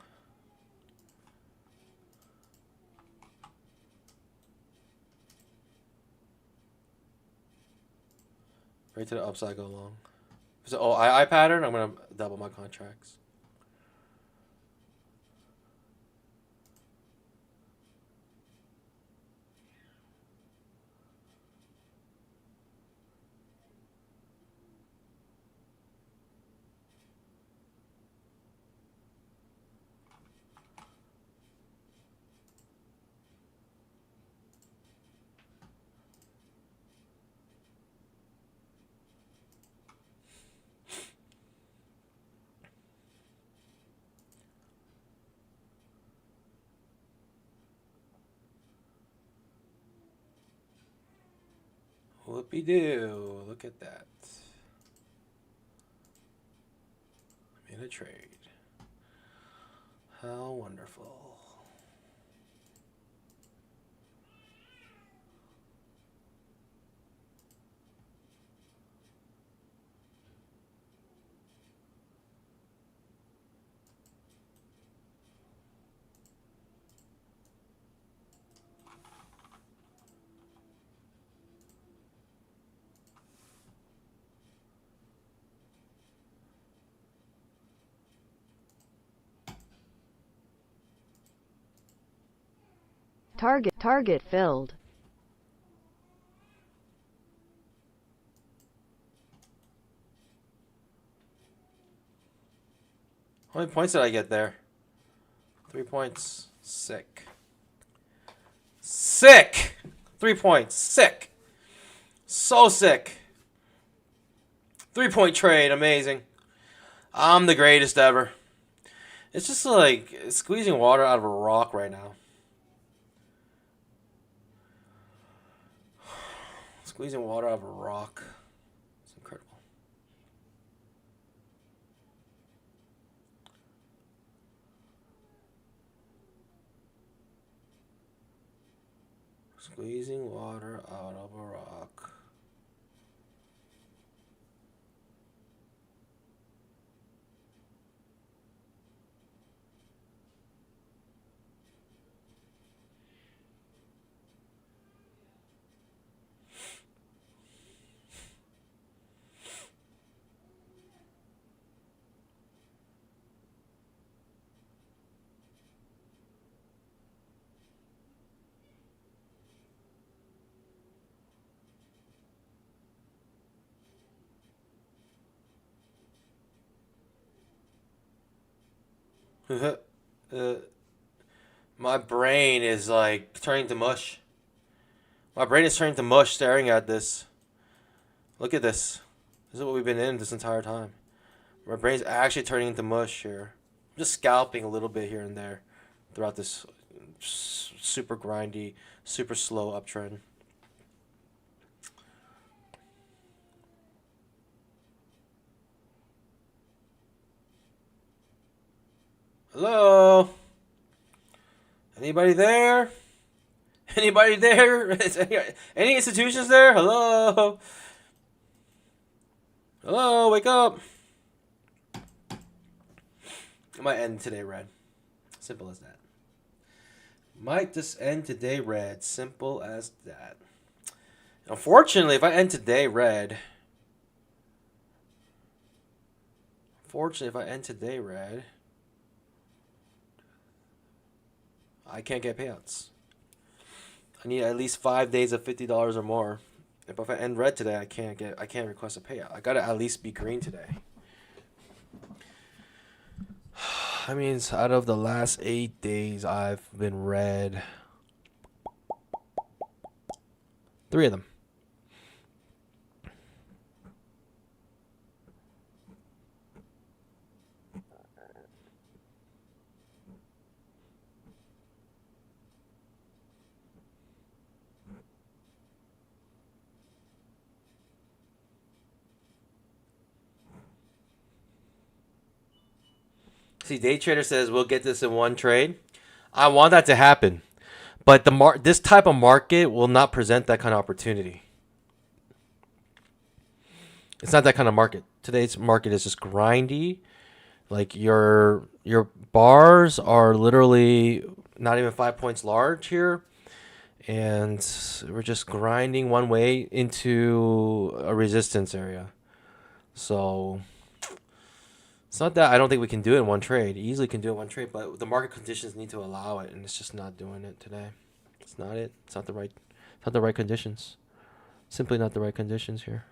Right to the upside, go long. So, OI pattern, I'm going to double my contracts. Whoopie-doo. Look at that. Made a trade. How wonderful. Target filled. How many points did I get there? 3 points. Sick. Sick! 3 points. Sick. So sick. 3-point trade. Amazing. I'm the greatest ever. It's just like squeezing water out of a rock right now. Squeezing water out of a rock. It's incredible. Squeezing water out of a rock. My brain is like turning to mush. My brain is turning to mush staring at this. Look at this. This is what we've been in this entire time. My brain's actually turning into mush here. I'm just scalping a little bit here and there throughout this super grindy, super slow uptrend. Hello? Anybody there? Anybody there? Any institutions there? Hello? Hello, wake up. I might end today red. Simple as that. Might just end today red. Simple as that. Unfortunately, if I end today red... I can't get payouts. I need at least 5 days of $50 or more. If I end red today, I can't request a payout. I gotta at least be green today. That means out of the last 8 days, I've been red. 3 of them. See, day trader says we'll get this in one trade. I want that to happen, but this type of market will not present that kind of opportunity. It's not that kind of market. Today's market is just grindy. Like your bars are literally not even 5 points large here, and we're just grinding one way into a resistance area. So it's not that I don't think we can do it in one trade. Easily can do it in one trade, but the market conditions need to allow it, and it's just not doing it today. It's not it. It's not the right conditions. Simply not the right conditions here.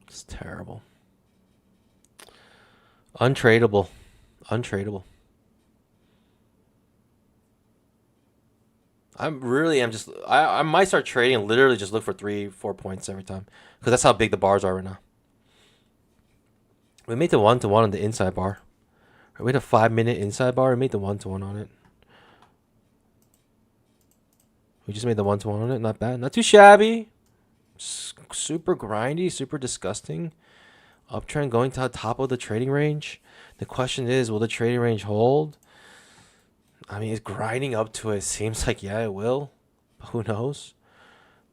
It's terrible. Untradeable. Untradeable. I might start trading and literally just look for 3-4 points every time, because that's how big the bars are right now. We made the 1-to-1 on the inside bar. We had a 5-minute inside bar. We made the 1-to-1 on it. We just made the 1-to-1 on it. Not bad. Not too shabby. Super grindy. Super disgusting. Uptrend going to the top of the trading range. The question is, will the trading range hold? I mean, it's grinding up to it. Seems like, yeah, it will. But who knows?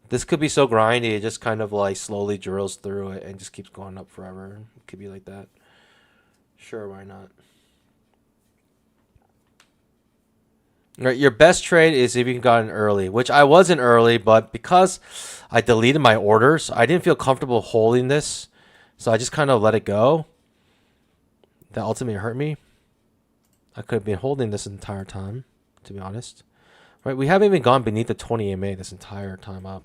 This could be so grindy, it just kind of like slowly drills through it and just keeps going up forever. It could be like that. Sure, why not? Right, your best trade is if you got in early, which I wasn't early, but because I deleted my orders, I didn't feel comfortable holding this. So I just kind of let it go. That ultimately hurt me. I could have been holding this entire time, to be honest. Right, we haven't even gone beneath the 20 EMA this entire time up.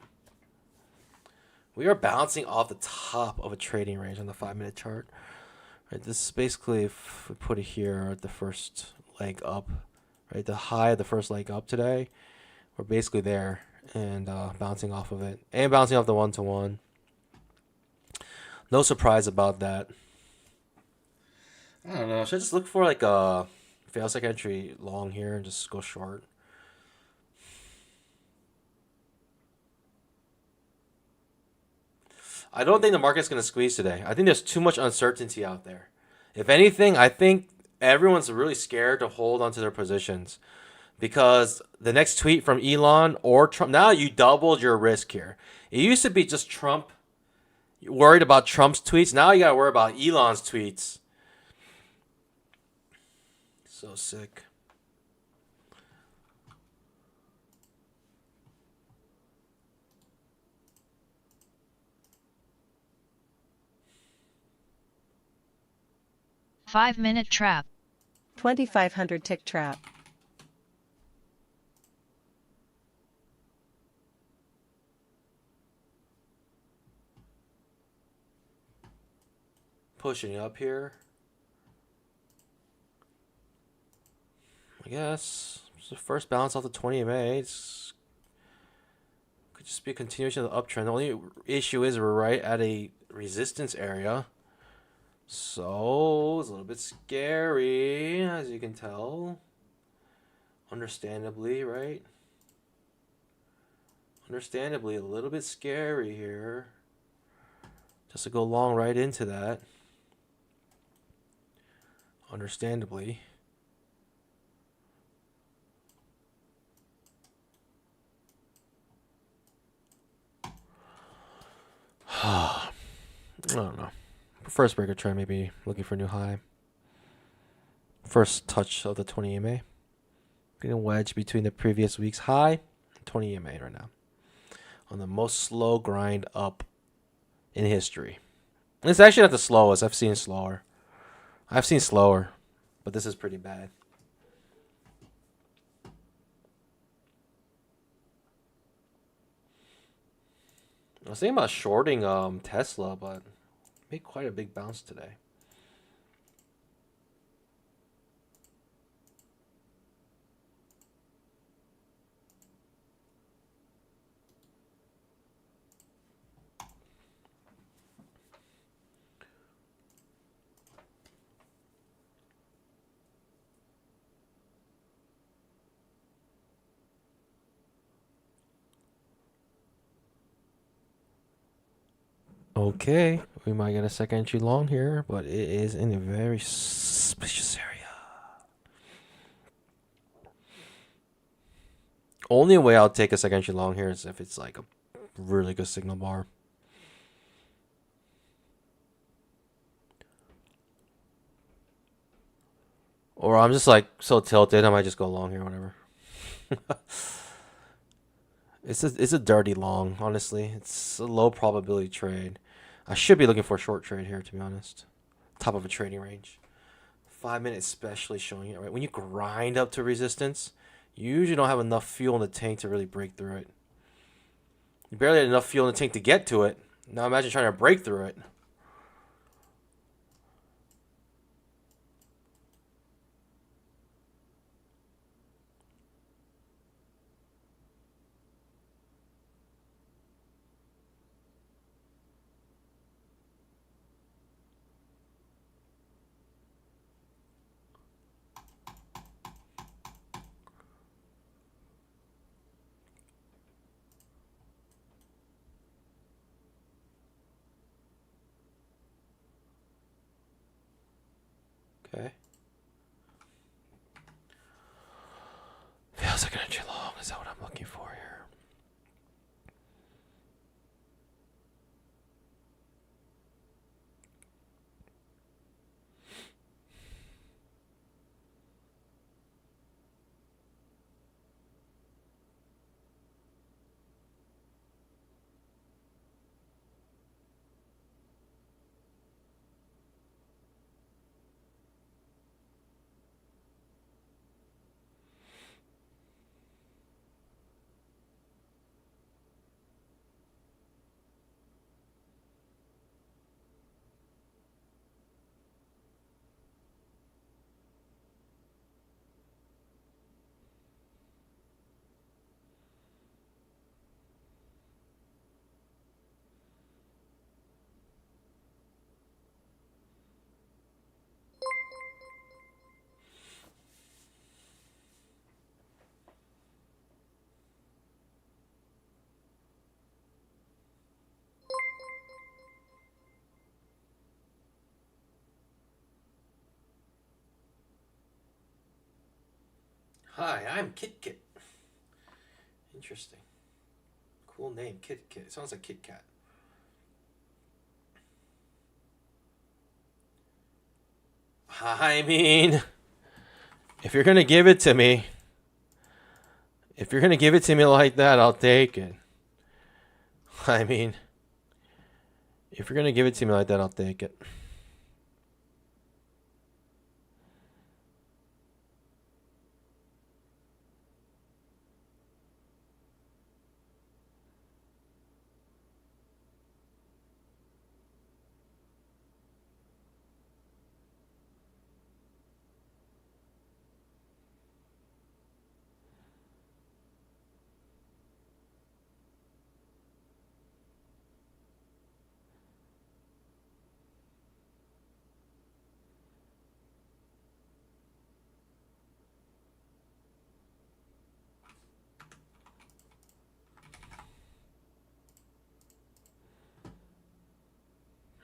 We are bouncing off the top of a trading range on the 5-minute chart. Right, this is basically, if we put it here at the first leg up, right, the high of the first leg up today, we're basically there. and bouncing off of it and bouncing off the 1-to-1. No surprise about that. I don't know. Should I just look for like a fail second entry long here and just go short? I don't think the market's going to squeeze today. I think there's too much uncertainty out there. If anything, I think everyone's really scared to hold onto their positions because the next tweet from Elon or Trump, now you doubled your risk here. It used to be just Trump, worried about Trump's tweets. Now you got to worry about Elon's tweets. So sick. Five-minute trap. 2500 tick trap. Pushing up here. I guess it's the first bounce off the 20 MA. It's could just be a continuation of the uptrend. The only issue is we're right at a resistance area. So it's a little bit scary, as you can tell. Understandably, right? Understandably, a little bit scary here. Just to go long right into that. Understandably. I don't know. First breaker trend, maybe looking for a new high. First touch of the 20 EMA. Getting a wedge between the previous week's high and 20 EMA right now. On the most slow grind up in history. And it's actually not the slowest. I've seen slower. But this is pretty bad. I was thinking about shorting Tesla, but made quite a big bounce today. Okay, we might get a second entry long here, but it is in a very suspicious area. Only way I'll take a second entry long here is if it's like a really good signal bar. Or I'm just like so tilted, I might just go long here, whatever. It's a dirty long, honestly. It's a low probability trade. I should be looking for a short trade here, to be honest. Top of a trading range. 5 minutes especially showing it, right? When you grind up to resistance, you usually don't have enough fuel in the tank to really break through it. You barely had enough fuel in the tank to get to it. Now imagine trying to break through it. Okay. Feels like an entry long. Is that what I'm looking for here? Hi, I'm Kit Kit. Interesting. Cool name, Kit Kit. It sounds like Kit Kat. I mean, if you're gonna give it to me, like that, I'll take it. I mean, if you're gonna give it to me like that, I'll take it.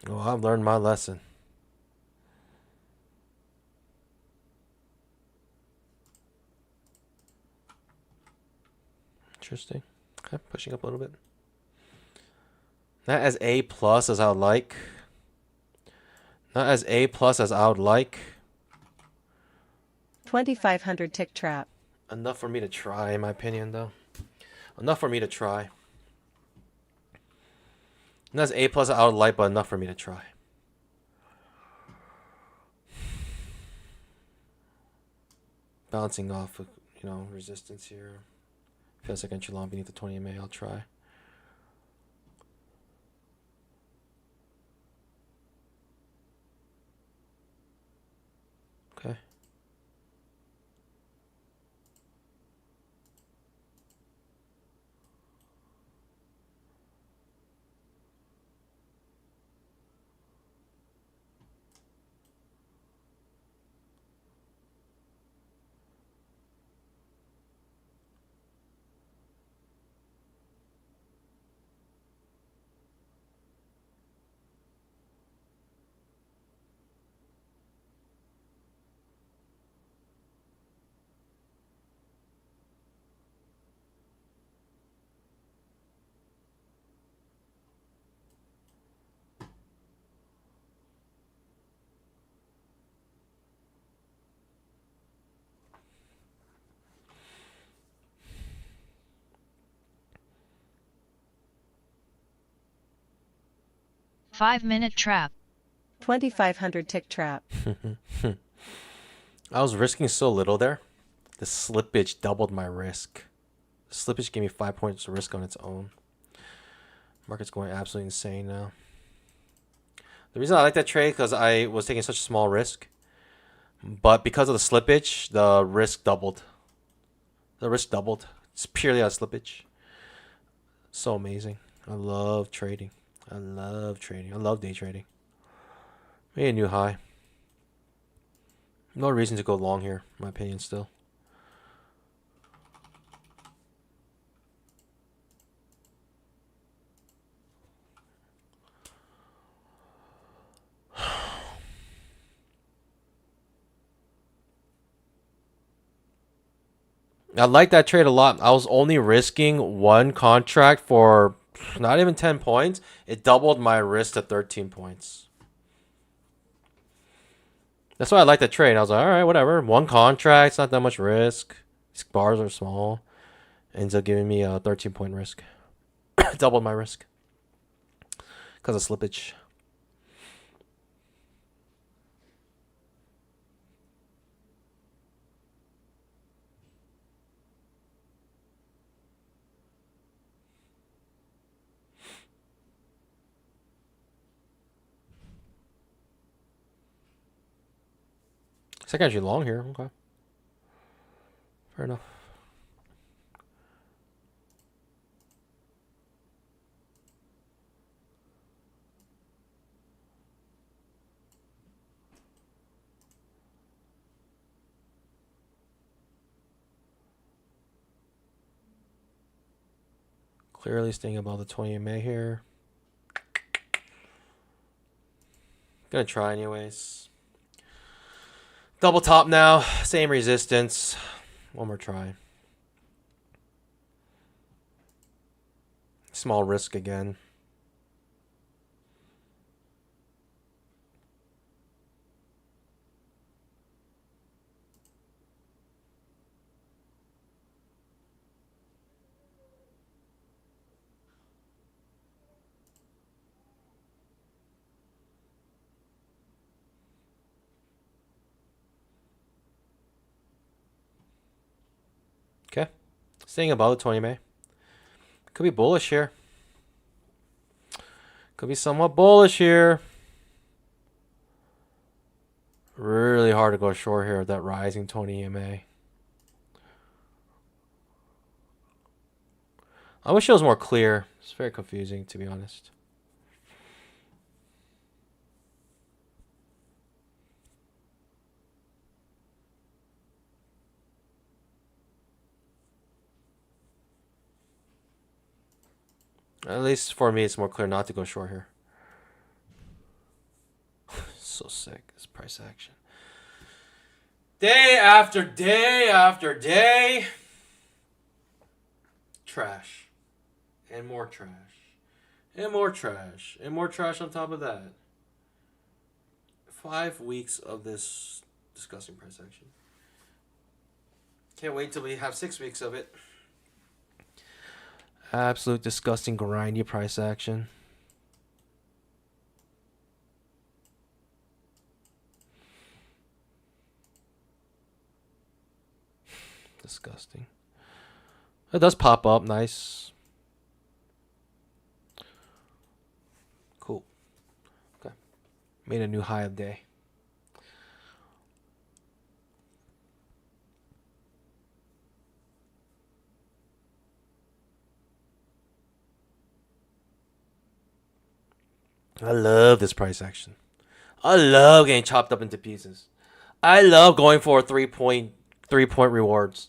Well, I've learned my lesson. Interesting. Okay, pushing up a little bit. Not as A plus as I would like. Not as A plus as I would like. 2,500 tick trap. Enough for me to try, in my opinion, though. Enough for me to try. Not as A plus as I would like, but enough for me to try. Bouncing off, resistance here. Feels like entry long beneath the 20 MA. I'll try. Okay. Five-minute trap. 2,500 tick trap. I was risking so little there. The slippage doubled my risk. The slippage gave me 5 points of risk on its own. Market's going absolutely insane now. The reason I like that trade because I was taking such a small risk. But because of the slippage, the risk doubled. The risk doubled. It's purely out of slippage. So amazing. I love trading. I love trading. I love day trading. Made a new high. No reason to go long here, in my opinion, still. I like that trade a lot. I was only risking one contract for not even 10 points. It doubled my risk to 13 points. That's why I like that trade. I was like, all right, whatever. One contract, it's not that much risk. These bars are small. Ends up giving me a 13-point risk. Doubled my risk. Because of slippage. Second actually long here. Okay. Fair enough. Clearly staying above the 20 MA here. Gonna try anyways. Double top now. Same resistance. One more try. Small risk again. Okay. Staying above the 20 May. Could be bullish here. Could be somewhat bullish here. Really hard to go short here with that rising 20 EMA. I wish it was more clear. It's very confusing, to be honest. At least for me, it's more clear not to go short here. So sick, this price action. Day after day after day. Trash. And more trash. And more trash. And more trash on top of that. 5 weeks of this disgusting price action. Can't wait till we have 6 weeks of it. Absolute disgusting grindy price action. Disgusting. It does pop up nice. Cool. Okay. Made a new high of day. I love this price action. I love getting chopped up into pieces. I love going for 3-point rewards.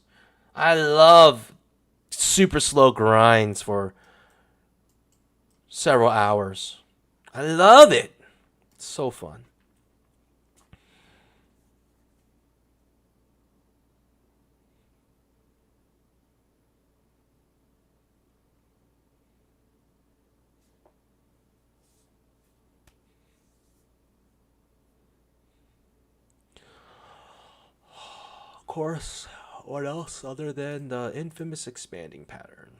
I love super slow grinds for several hours. I love it. It's so fun. Of course, what else other than the infamous expanding pattern?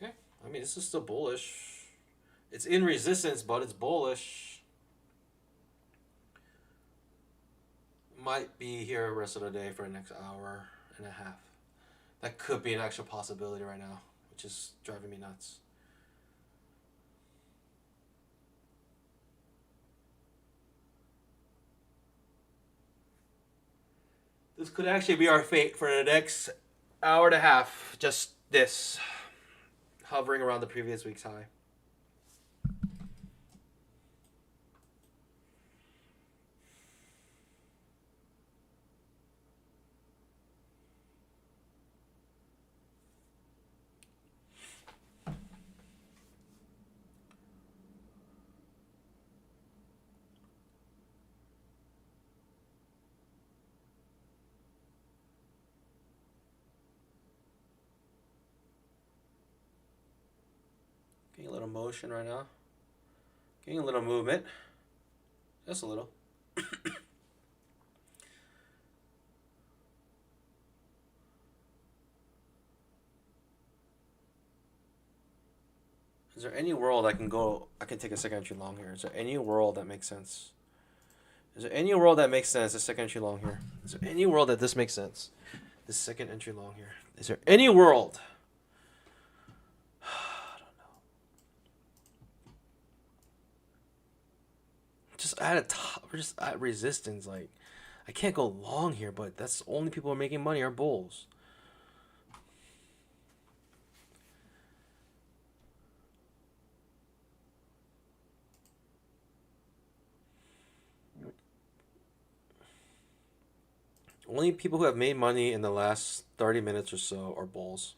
Okay, I mean, this is still bullish. It's in resistance, but it's bullish. Might be here the rest of the day for the next hour and a half. That could be an actual possibility right now, which is driving me nuts. This could actually be our fate for the next hour and a half. Just this. Hovering around the previous week's high. Getting a little motion right now. Getting a little movement. Just a little. Is there any world I can take a second entry long here? Is there any world that makes sense? Is there any world that makes sense, a second entry long here? Is there any world that this makes sense? This second entry long here. Is there any world? I don't know. just at a top. We're just at resistance. Like, I can't go long here, but that's the only people who are making money are bulls. Only people who have made money in the last 30 minutes or so are bulls.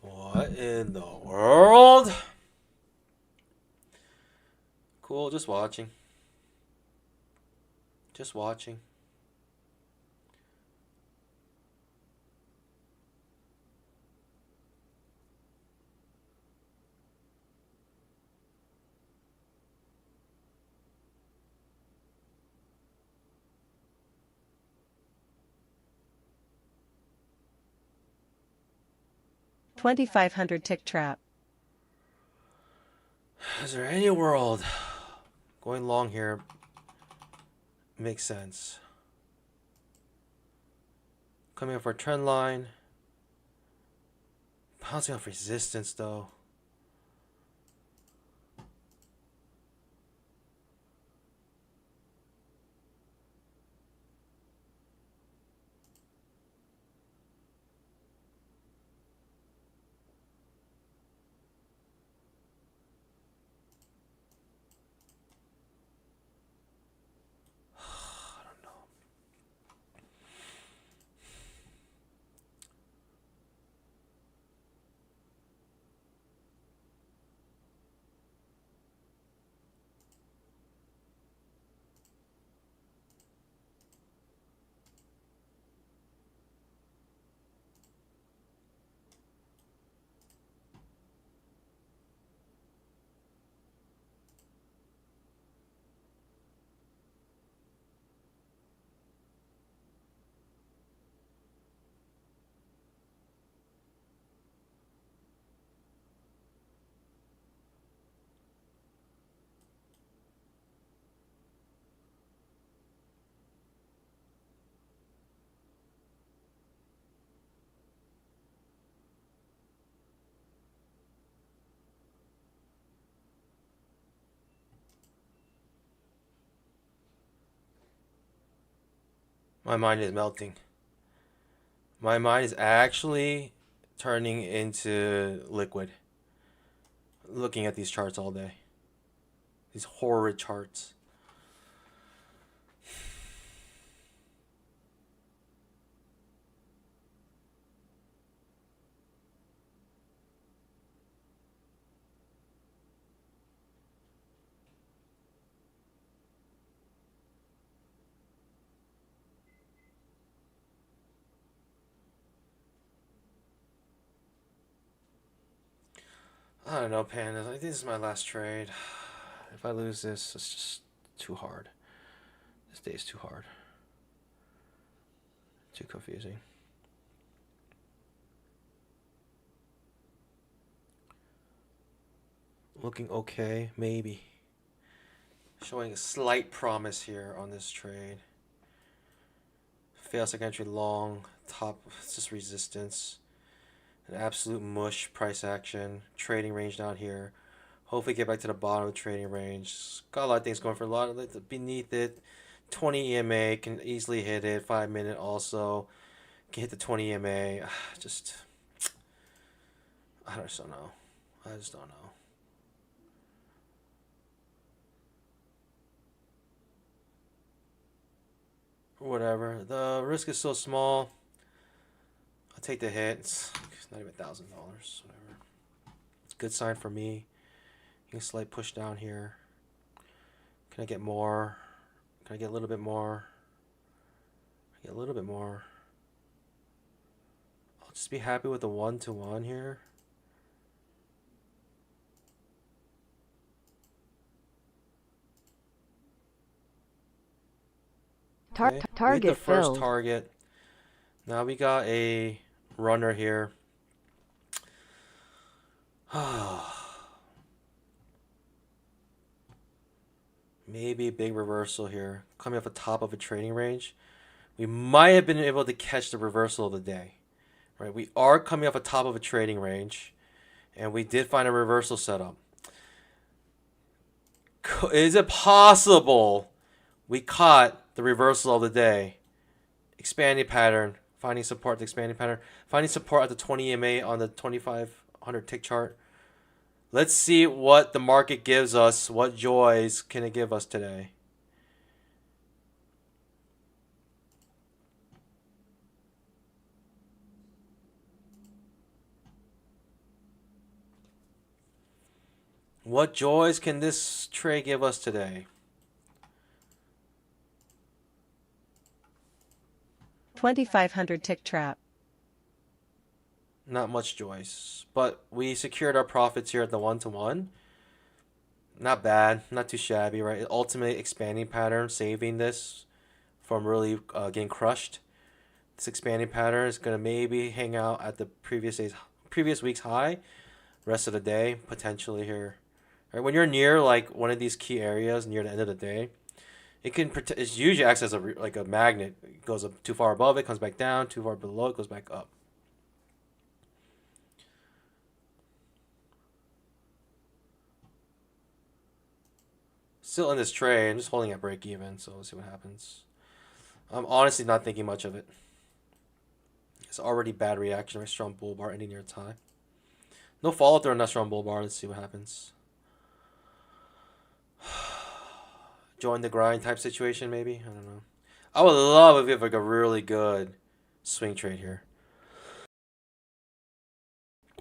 What in the world? Cool, just watching. Just watching. $2,500 tick trap. Is there any world going long here makes sense? Coming up for a trend line. Bouncing off resistance though. My mind is melting. My mind is actually turning into liquid. Looking at these charts all day. These horrid charts. I don't know, Panda. I think this is my last trade. If I lose this, it's just too hard. This day is too hard. Too confusing. Looking okay, maybe. Showing a slight promise here on this trade. Fail second entry long. Top, it's just resistance. An absolute mush price action. Trading range down here. Hopefully get back to the bottom of the trading range. Got a lot of things going for a lot of beneath it. 20 EMA can easily hit it. 5 minute also can hit the 20 EMA. Just I just don't know. I just don't know. Whatever. The risk is so small. I'll take the hit. It's not even $1,000. Whatever. It's a good sign for me. You can slight push down here. Can I get more? Can I get a little bit more? Get a little bit more. I'll just be happy with the 1-to-1 here. Tar- Okay. We hit the target first filled. target. Now we got a runner here. Maybe a big reversal here. Coming off the top of a trading range. We might have been able to catch the reversal of the day. Right? We are coming off the top of a trading range. And we did find a reversal setup. Is it possible we caught the reversal of the day? Expanding pattern. Finding support at the expanding pattern. Finding support at the 20 EMA on the 2500 tick chart. Let's see what the market gives us. What joys can it give us today? What joys can this trade give us today? 2500 tick trap. Not much joys. But we secured our profits here at the 1-to-1. Not bad. Not too shabby, right? Ultimately expanding pattern, saving this from really getting crushed. This expanding pattern is going to maybe hang out at the previous week's high. Rest of the day, potentially here. Right? When you're near like one of these key areas near the end of the day, it usually acts as like a magnet. It goes up too far above it, comes back down. Too far below it, goes back up. Still in this trade, I'm just holding at break even, so we'll see what happens. I'm honestly not thinking much of it. It's already bad reaction. Very strong bull bar ending near its high. No follow through on that strong bull bar. Let's see what happens. Join the grind type situation, maybe. I don't know. I would love if we have like a really good swing trade here.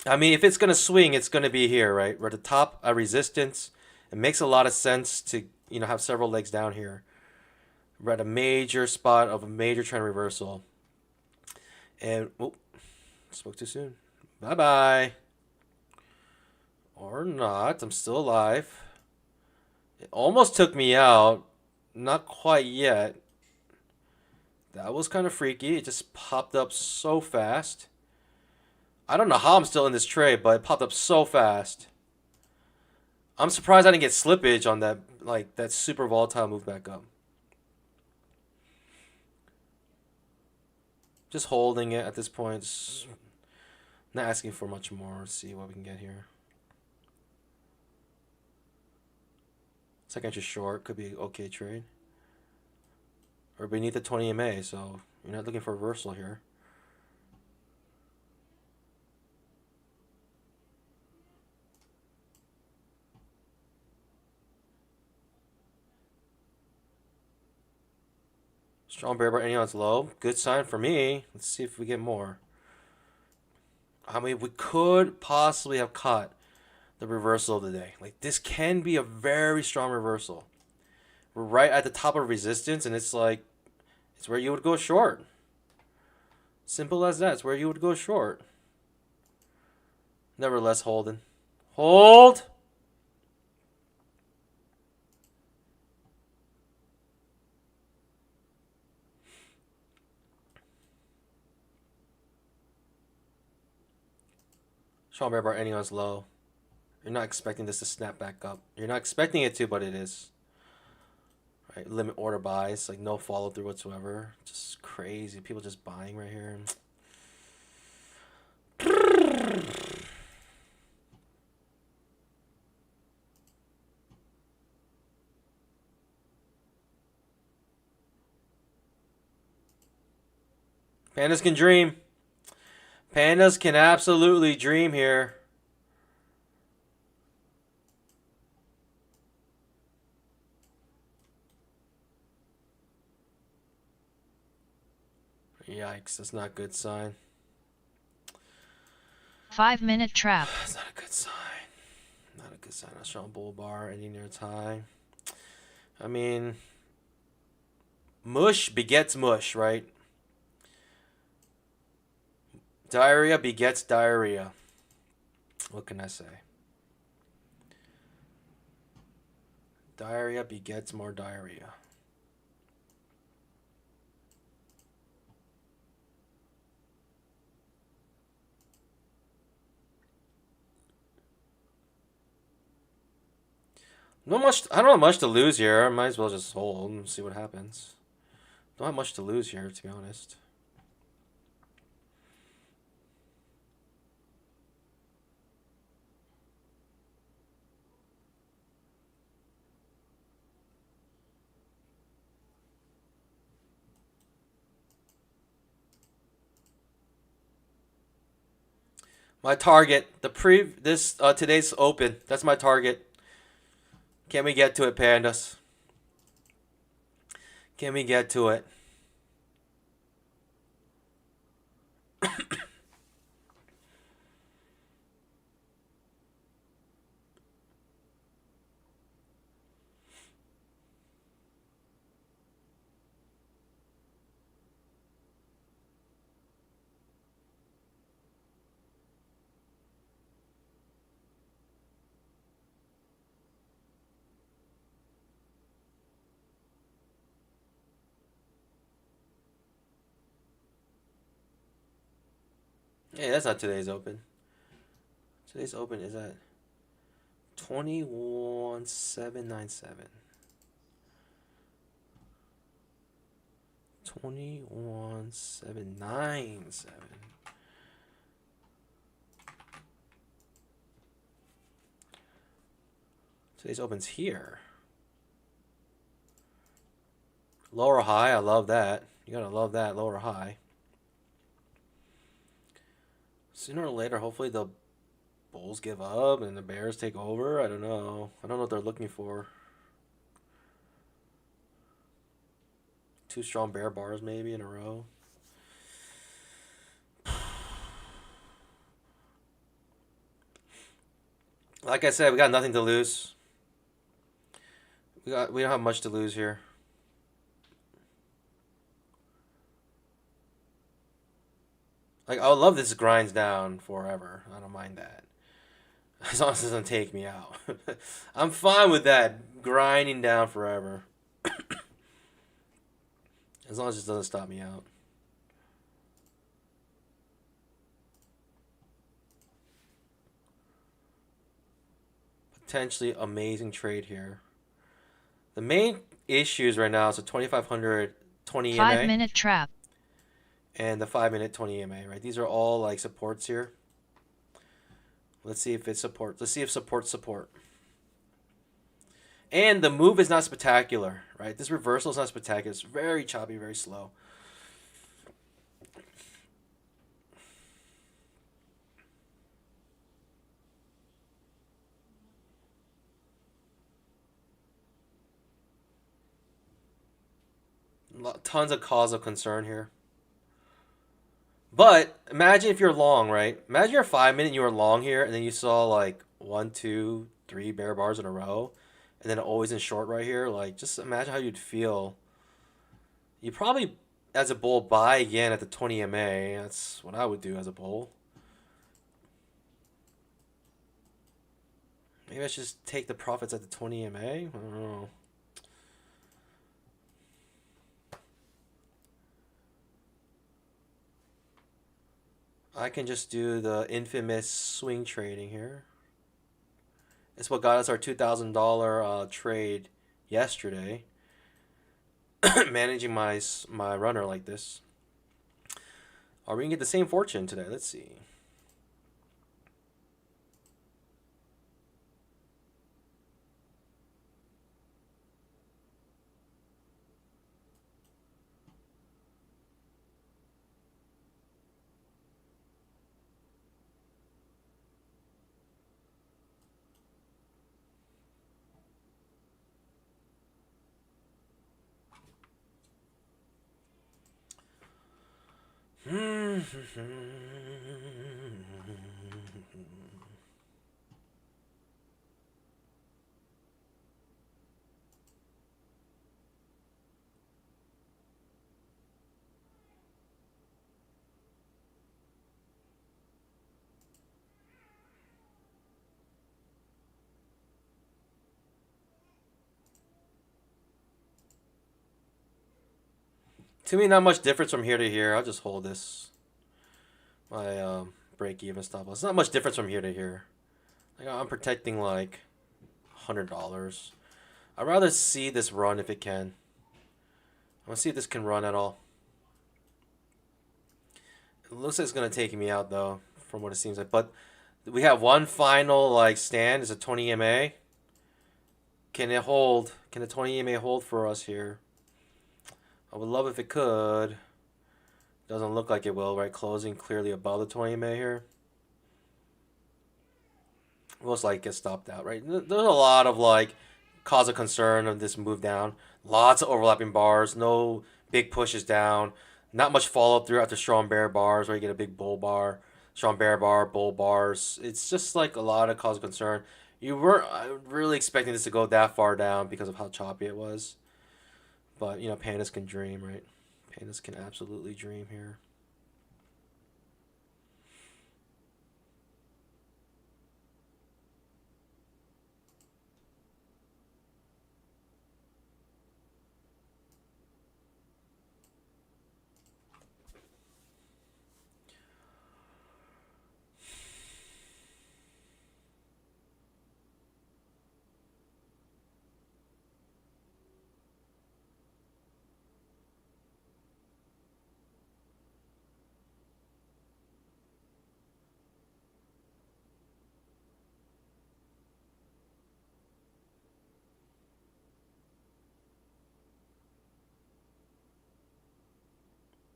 I mean, if it's gonna swing, it's gonna be here, right? We're at the top of resistance. It makes a lot of sense to have several legs down here. We're at a major spot of a major trend reversal. And spoke too soon. Bye bye. Or not. I'm still alive. It almost took me out. Not quite yet. That was kind of freaky. It just popped up so fast. I don't know how I'm still in this trade, but it popped up so fast. I'm surprised I didn't get slippage on that super volatile move back up. Just holding it at this point. Just not asking for much more. Let's see what we can get here. Second inch short. Could be an okay trade. Or beneath the 20 EMA, so you're not looking for a reversal here. Strong bear bar ending on its low. Good sign for me. Let's see if we get more. I mean, we could possibly have caught the reversal of the day. Like, this can be a very strong reversal. We're right at the top of resistance, and it's like, it's where you would go short. Simple as that. It's where you would go short. Nevertheless, holding. Hold! Strong bear bar ending on its low. You're not expecting this to snap back up. You're not expecting it to, but it is. Right, limit order buys, like no follow through whatsoever. Just crazy. People just buying right here. Pandas can dream. Pandas can absolutely dream here. Yikes, that's not a good sign. 5-minute trap. That's not a good sign. Not a good sign. A strong bull bar ending near its high. I mean, mush begets mush, right? Diarrhea begets diarrhea. What can I say? Diarrhea begets more diarrhea. Not much. I don't have much to lose here. I might as well just hold and see what happens. Don't have much to lose here, to be honest. My target, today's open. That's my target. Can we get to it, pandas? Can we get to it? Hey, that's not today's open. Today's open is at 21,797. 21,797. Today's opens here. Lower high, I love that. You gotta love that, lower high. Sooner or later, hopefully the Bulls give up and the Bears take over. I don't know. I don't know what they're looking for. 2 strong bear bars maybe in a row. Like I said, we got nothing to lose. We don't have much to lose here. Like, I would love this grinds down forever. I don't mind that. As long as it doesn't take me out. I'm fine with that grinding down forever. As long as it doesn't stop me out. Potentially amazing trade here. The main issues right now is the 2500 20 EMA. 5-minute trap. And the 5-minute 20 EMA, right? These are all like supports here. Let's see if it supports. Let's see if support. And the move is not spectacular, right? This reversal is not spectacular. It's very choppy, very slow. Tons of cause of concern here. But imagine if you're long, right? Imagine you're 5-minute and you were long here, and then you saw like 1, 2, 3 bear bars in a row, and then always in short right here. Like, just imagine how you'd feel. You probably, as a bull, buy again at the 20 MA. That's what I would do as a bull. Maybe I should just take the profits at the 20 MA. I don't know. I can just do the infamous swing trading here. It's what got us our $2,000 trade yesterday. Managing my runner like this. Are we gonna get the same fortune today? Let's see. To me, not much difference from here to here. I'll just hold this. My break even stop loss. It's not much difference from here to here. Like, I'm protecting like $100. I'd rather see this run if it can. I want to see if this can run at all. It looks like it's gonna take me out though, from what it seems like. But we have one final like stand. It's a 20 EMA. Can it hold? Can the 20 EMA hold for us here? I would love if it could. Doesn't look like it will, right? Closing clearly above the 20 EMA here. Most likely get stopped out, right? There's a lot of like cause of concern of this move down. Lots of overlapping bars. No big pushes down. Not much follow up through after strong bear bars where you get a big bull bar. Strong bear bar, bull bars. It's just like a lot of cause of concern. You weren't really expecting this to go that far down because of how choppy it was. But, you know, pandas can dream, right? Pandas can absolutely dream here.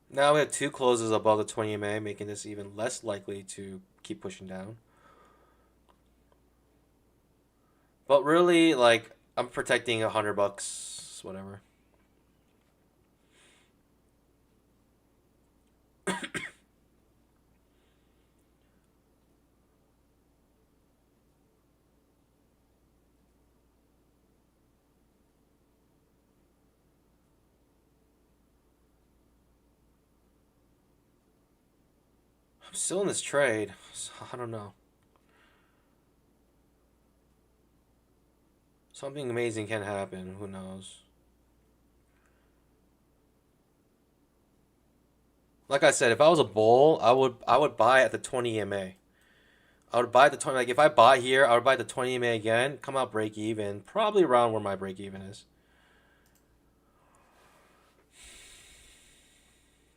Now we have two closes above the 20 EMA, making this even less likely to keep pushing down. But really, like, I'm protecting $100, whatever. I'm still in this trade, so I don't know. Something amazing can happen. Who knows? Like I said, if I was a bull, I would buy at the 20 EMA. I would buy at the 20. Like if I buy here, I would buy at the 20 EMA again. Come out break even, probably around where my break even is.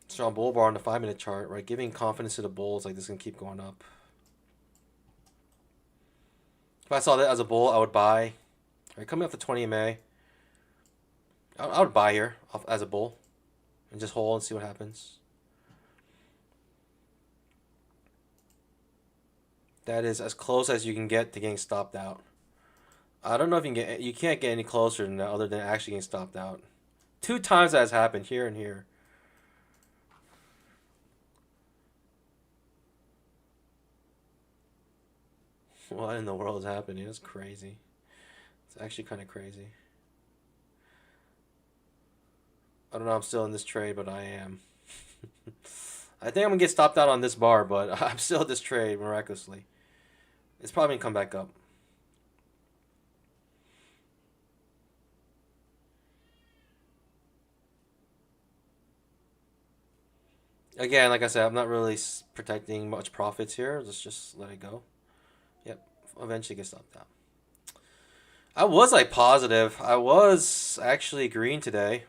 Strong bull bar on the 5-minute chart, right? Giving confidence to the bulls, like this can keep going up. If I saw that as a bull, I would buy. Right, coming off the 20 EMA, I would buy here as a bull and just hold and see what happens. That is as close as you can get to getting stopped out. I don't know if you can't get any closer than that other than actually getting stopped out. 2 times that has happened here and here. What in the world is happening? It's crazy. It's actually kind of crazy. I don't know, I'm still in this trade, but I am. I think I'm going to get stopped out on this bar, but I'm still in this trade, miraculously. It's probably going to come back up. Again, like I said, I'm not really protecting much profits here. Let's just let it go. Yep, eventually get stopped out. I was like positive. I was actually green today.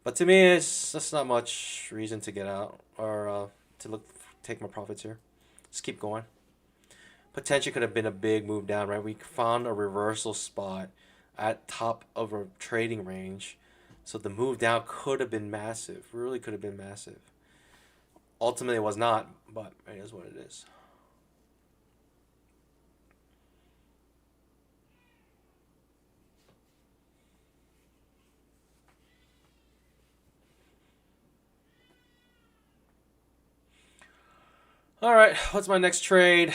But to me, it's just not much reason to get out or to take my profits here. Just keep going. Potentially could have been a big move down, right? We found a reversal spot at top of a trading range. So the move down could have been massive. Really could have been massive. Ultimately, it was not, but it is what it is. All right, what's my next trade?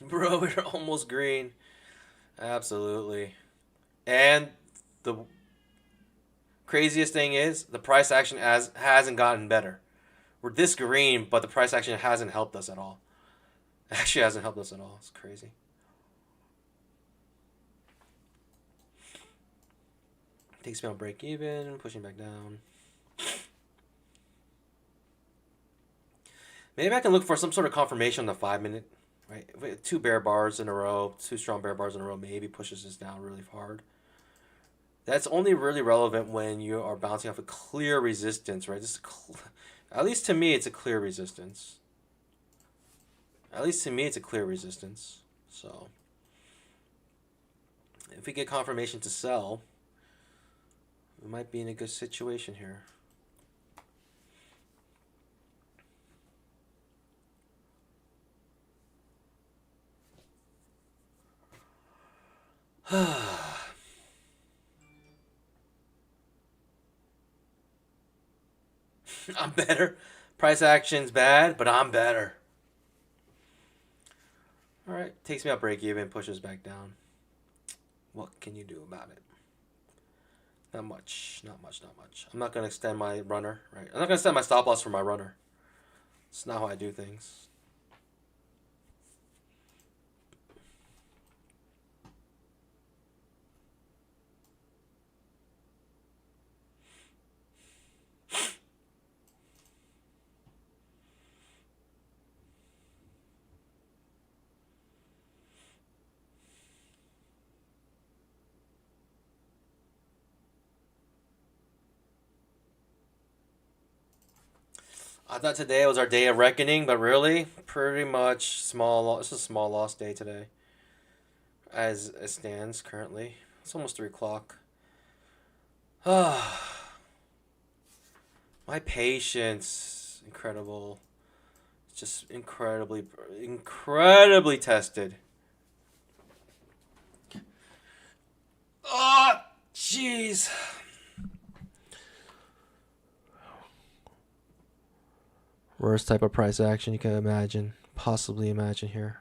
Bro, we're almost green. Absolutely. And the craziest thing is the price action hasn't gotten better. We're this green, but the price action hasn't helped us at all. Actually, hasn't helped us at all. It's crazy. Takes me on break even, pushing back down. Maybe I can look for some sort of confirmation on the 5 minute. Right, if we have two bear bars in a row, two strong bear bars in a row, maybe pushes this down really hard. That's only really relevant when you are bouncing off a clear resistance, right? At least to me, it's a clear resistance. At least to me, it's a clear resistance. So, if we get confirmation to sell, we might be in a good situation here. I'm better. Price action's bad, but I'm better. All right, takes me out break even, pushes back down. What can you do about it? Not much, not much, not much. I'm not gonna extend my runner, right? I'm not gonna extend my stop loss for my runner. It's not how I do things. I thought today was our day of reckoning, but really, pretty much small. It's a small loss day today, as it stands currently. It's almost 3 o'clock. My patience, incredible. It's just incredibly tested. Oh, jeez. Worst type of price action you can imagine, possibly imagine here.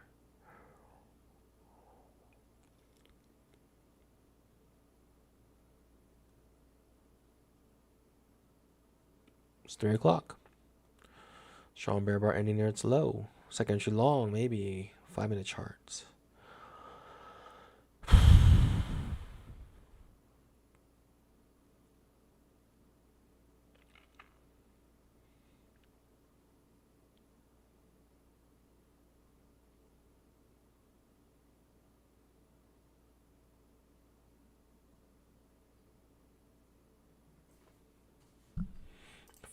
It's 3 o'clock. Strong bear bar ending near its low. Second entry long, maybe 5 minute charts.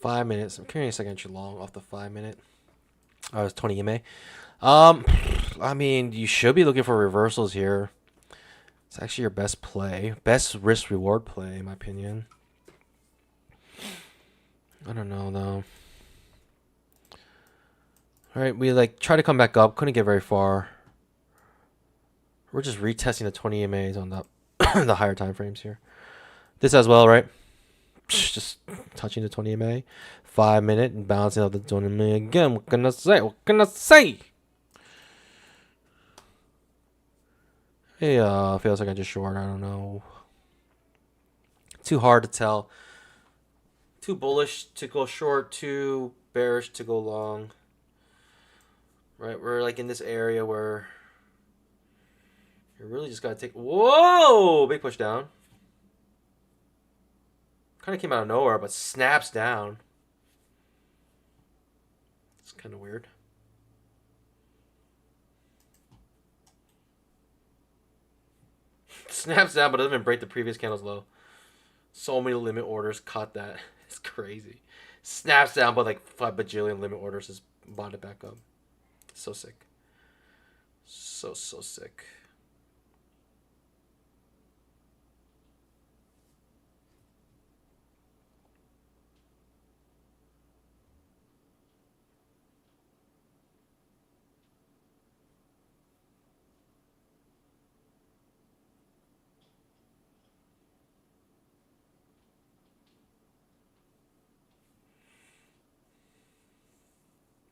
Five minutes. I'm carrying a second entry long off the 5 minute. Oh, it's 20 EMA. I mean, you should be looking for reversals here. It's actually your best play, best risk reward play, in my opinion. I don't know though. All right, we like try to come back up, couldn't get very far. We're just retesting the 20 EMAs on the the higher time frames here. This as well, right? Just touching the 20 EMA, 5 minute and bouncing out the 20 EMA again. What can I say? What can I say? Hey, feels like I just short. I don't know. Too hard to tell. Too bullish to go short. Too bearish to go long. Right, we're like in this area where you really just gotta take. Whoa! Big push down. Kind of came out of nowhere, but snaps down. It's kind of weird. Snaps down, but doesn't even break the previous candle's low. So many limit orders caught that. It's crazy. Snaps down, but like 5 bajillion limit orders just bought it back up. So sick. So sick.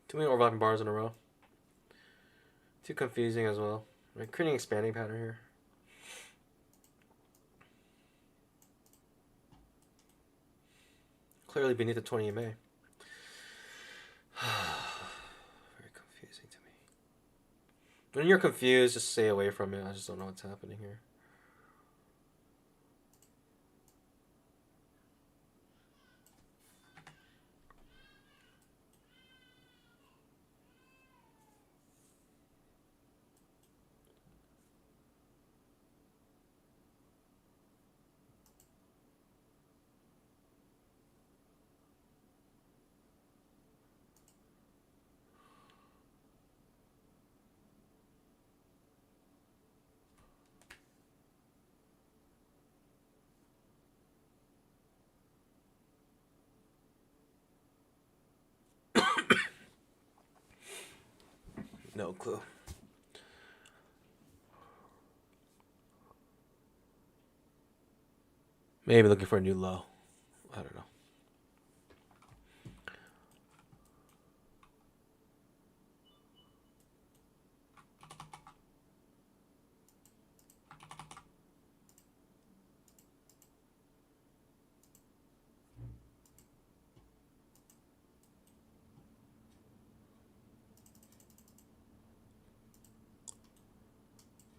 Too many overlapping bars in a row. Too confusing as well. We're creating an expanding pattern here. clearly beneath the 20 EMA. Very confusing to me. When you're confused, just stay away from it. I just don't know what's happening here. No clue. Maybe looking for a new low. I don't know.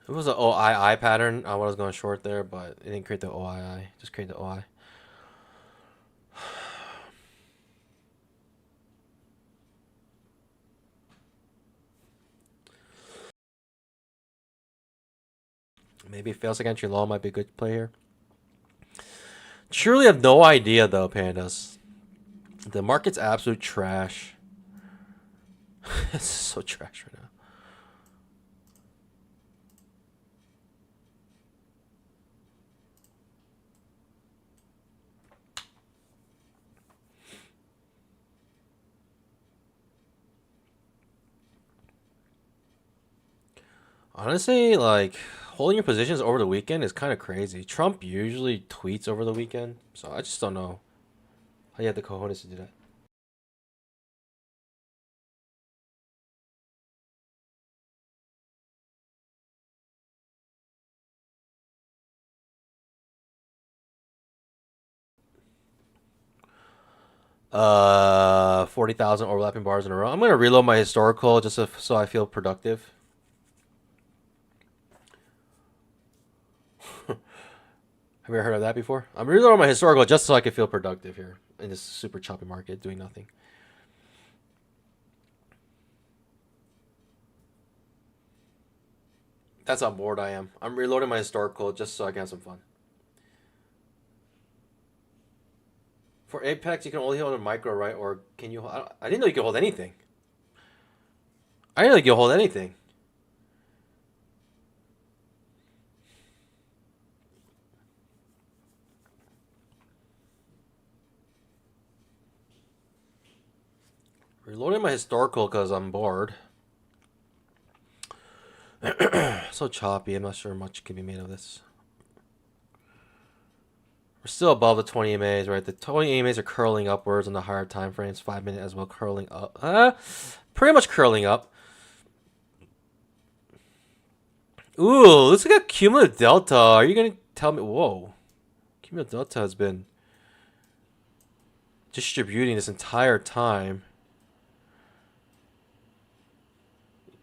It was an OII pattern. I was going short there, but it didn't create the OII. Just create the OI. Maybe fails against your law might be a good play here. Truly have no idea though, pandas. The market's absolute trash. It's so trash right now. Honestly, like, holding your positions over the weekend is kind of crazy. Trump usually tweets over the weekend, so I just don't know how you have the cojones to do that. Uh, 40,000 overlapping bars in a row. I'm gonna reload my historical just so I feel productive. Have you ever heard of that before? I'm reloading my historical just so I can feel productive here in this super choppy market, doing nothing. That's how bored I am. I'm reloading my historical just so I can have some fun. For Apex, you can only hold a micro, right? Or can you? I didn't know you could hold anything. I didn't know you could hold anything. Reloading my historical because I'm bored. So choppy. I'm not sure much can be made of this. We're still above the 20 EMAs, right? The 20 EMAs are curling upwards on the higher time frames. 5 minute as well, curling up. Pretty much curling up. Ooh, let's look at cumulative delta. Are you gonna tell me? Whoa, cumulative delta has been distributing this entire time.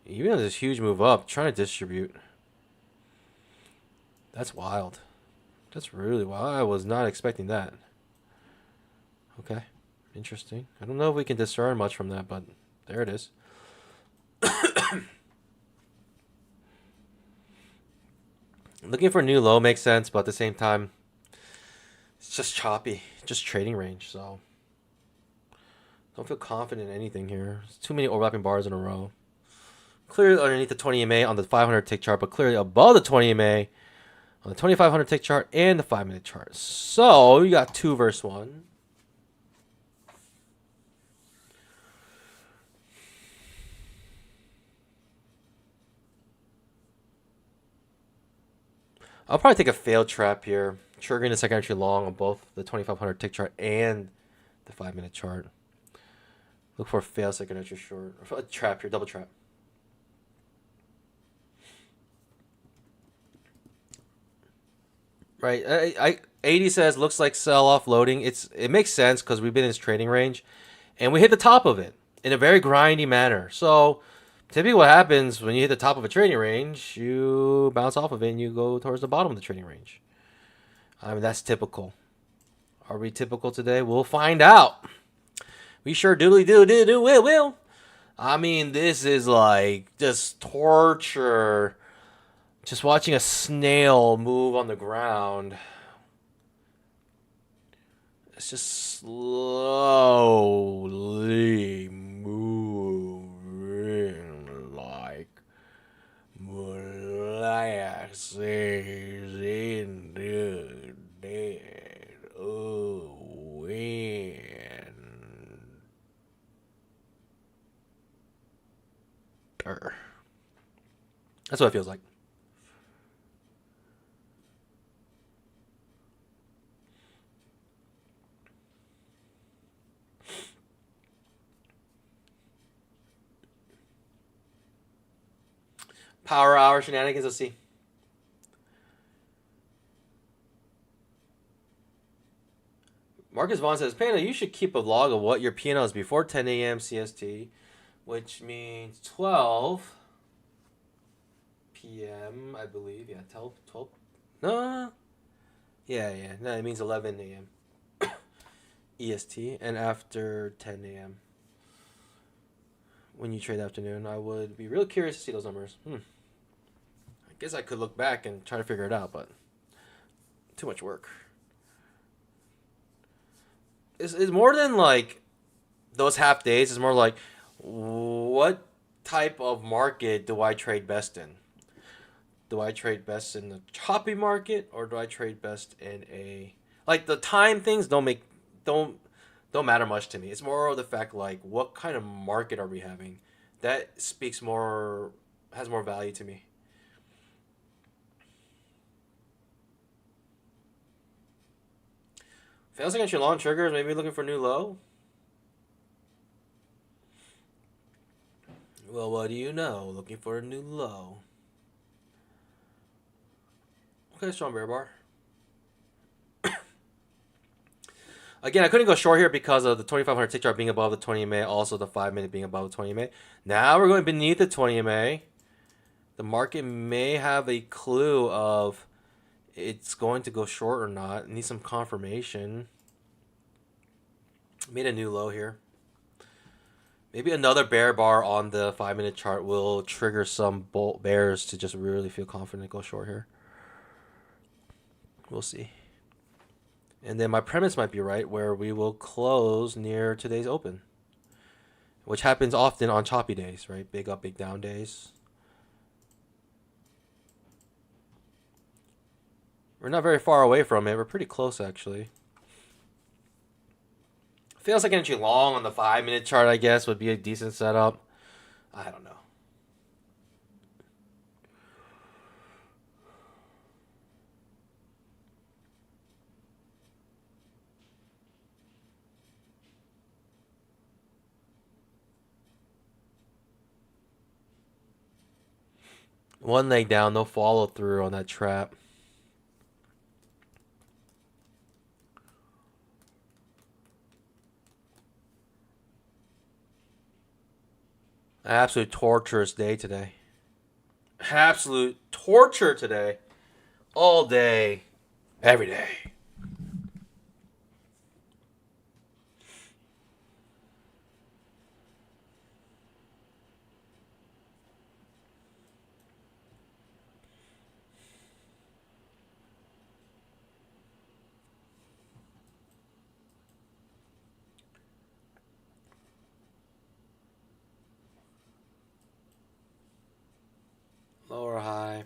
Even on this huge move up, trying to distribute. That's wild. That's really wild. I was not expecting that. Okay, interesting. I don't know if we can discern much from that, but there it is. Looking for a new low makes sense, but at the same time, it's just choppy. Just trading range, so don't feel confident in anything here. There's too many overlapping bars in a row. Clearly underneath the 20 EMA on the 500 tick chart, but clearly above the 20 EMA on the 2500 tick chart and the 5 minute chart. So you got 2 versus 1. I'll probably take a failed trap here, triggering the second entry long on both the 2500 tick chart and the 5 minute chart. Look for a failed second entry short. A trap here, double trap. Right, 80 says looks like sell off loading. It makes sense because we've been in this trading range, and we hit the top of it in a very grindy manner. So typically, what happens when you hit the top of a trading range, you bounce off of it and you go towards the bottom of the trading range. I mean, that's typical. Are we typical today? We'll find out. We sure do will. I mean, this is like just torture. Just watching a snail move on the ground. It's just slowly moving like molasses in the dead of winter. That's what it feels like. Power hour shenanigans, let's see. Marcus Vaughn says, Panda, you should keep a log of what your P&L is before 10 a.m. CST, which means 12 p.m., I believe. Yeah, 12. No. Yeah. No, it means 11 a.m. EST, and after 10 a.m. when you trade afternoon. I would be real curious to see those numbers. I guess I could look back and try to figure it out, but too much work. It's more than like those half days. It's more like, what type of market do I trade best in? Do I trade best in the choppy market, or do I trade best in a, like, the time things don't matter much to me. It's more of the fact, like, what kind of market are we having? That has more value to me. Fails against your long triggers, maybe looking for a new low? Well, what do you know? Looking for a new low. Okay, strong bear bar. Again, I couldn't go short here because of the 2500 tick chart being above the 20 MA, also the 5 minute being above the 20 MA. Now we're going beneath the 20 MA. The market may have a clue of it's going to go short or not. It needs some confirmation. Made a new low here. Maybe another bear bar on the 5 minute chart will trigger some bears to just really feel confident and go short here. We'll see. And then my premise might be right, where we will close near today's open, which happens often on choppy days, right? Big up, big down days. We're not very far away from it. We're pretty close, actually. Feels like entry long on the 5 minute chart, I guess, would be a decent setup. I don't know. One leg down, no follow through on that trap. Absolute torturous day today. Absolute torture today. All day. Every day. Lower high.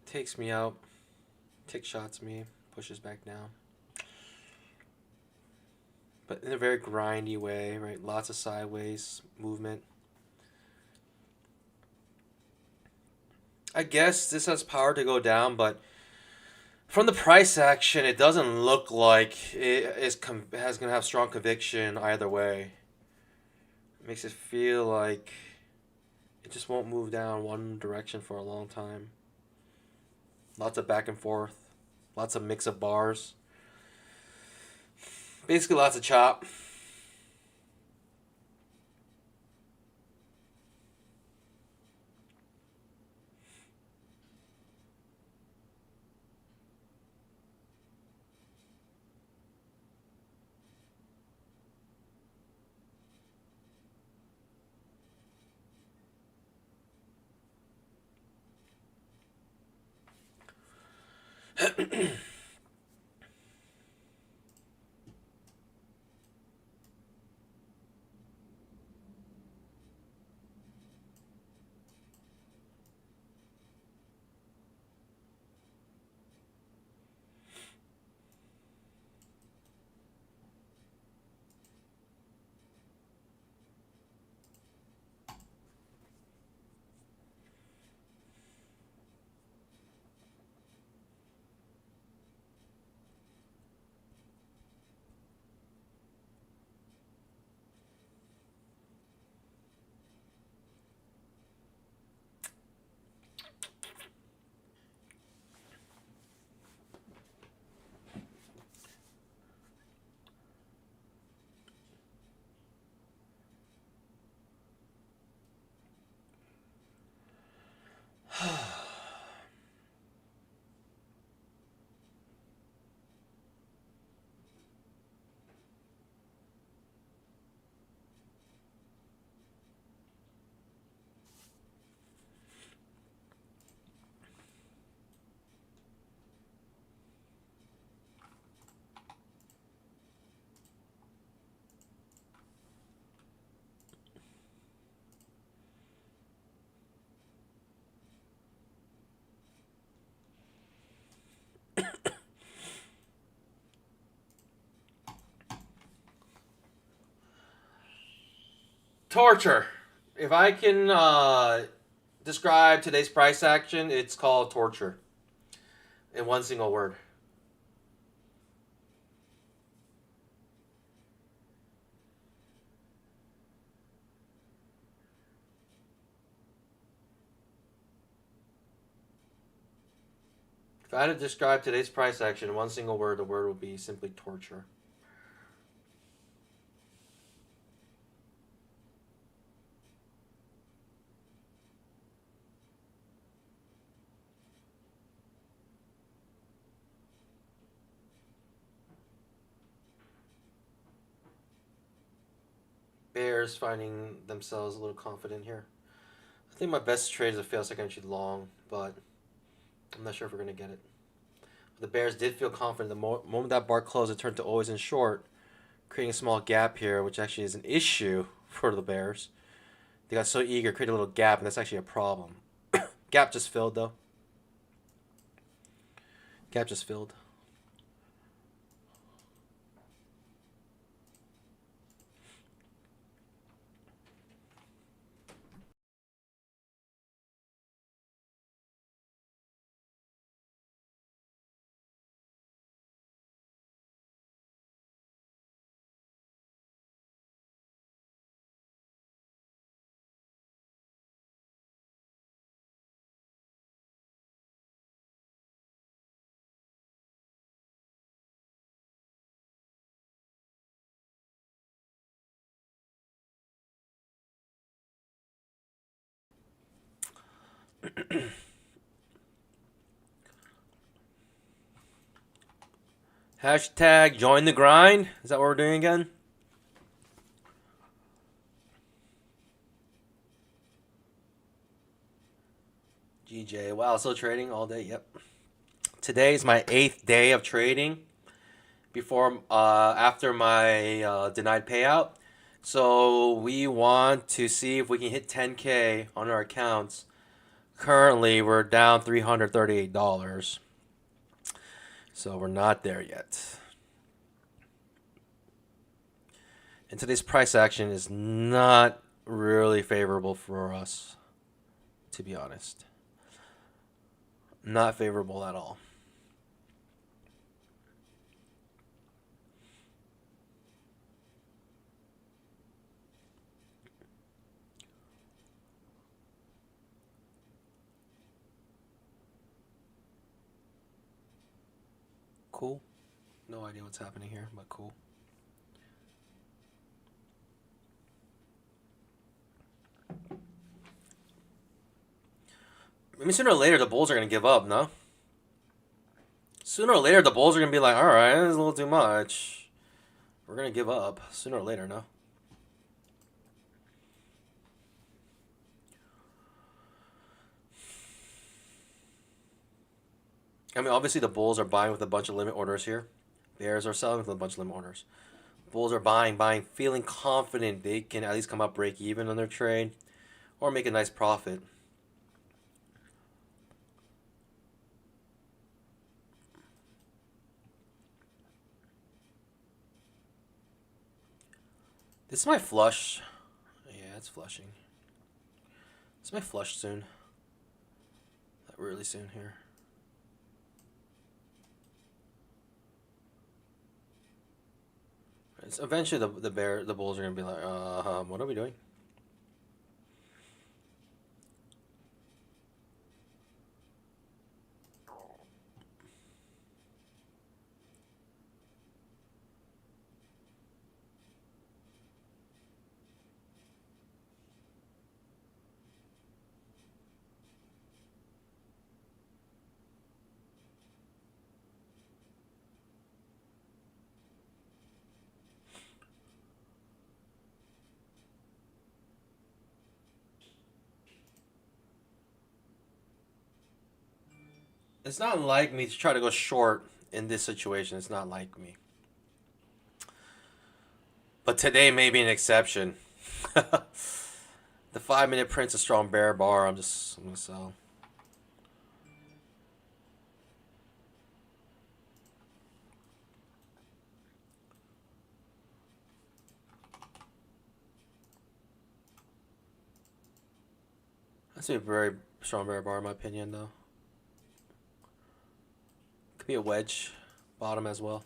Takes me out. Tick shots me. Pushes back down. But in a very grindy way, right? Lots of sideways movement. I guess this has power to go down, but from the price action, it doesn't look like it is going to have strong conviction either way. It makes it feel like it just won't move down one direction for a long time. Lots of back and forth. Lots of mix of bars. Basically, lots of chop. Torture. If I can describe today's price action, it's called torture. In one single word. If I had to describe today's price action in one single word, the word would be simply torture. Bears finding themselves a little confident here. I think my best trade is a fail second entry long, but I'm not sure if we're going to get it. The Bears did feel confident. The moment that bar closed, it turned to always in short, creating a small gap here, which actually is an issue for the Bears. They got so eager, created a little gap, and that's actually a problem. Gap just filled, though. Gap just filled. Hashtag join the grind. Is that what we're doing again? GJ. Wow, still trading all day. Yep. Today is my 8th day of trading after my denied payout. So we want to see if we can hit 10K on our accounts. Currently, we're down $338. So we're not there yet. And today's price action is not really favorable for us, to be honest. Not favorable at all. Cool. No idea what's happening here, but cool. I mean, sooner or later, the Bulls are going to give up, no? Sooner or later, the Bulls are going to be like, all right, this is a little too much. We're going to give up sooner or later, no? I mean, obviously, the Bulls are buying with a bunch of limit orders here. Bears are selling with a bunch of limit orders. Bulls are buying, feeling confident they can at least come up break even on their trade or make a nice profit. This might flush. Yeah, it's flushing. This might flush soon. Really soon here. So eventually, the Bulls are gonna be like, what are we doing? It's not like me to try to go short in this situation. It's not like me. But today may be an exception. The 5-minute print's a strong bear bar. I'm gonna sell. That's a very strong bear bar in my opinion, though. Could be a wedge bottom as well.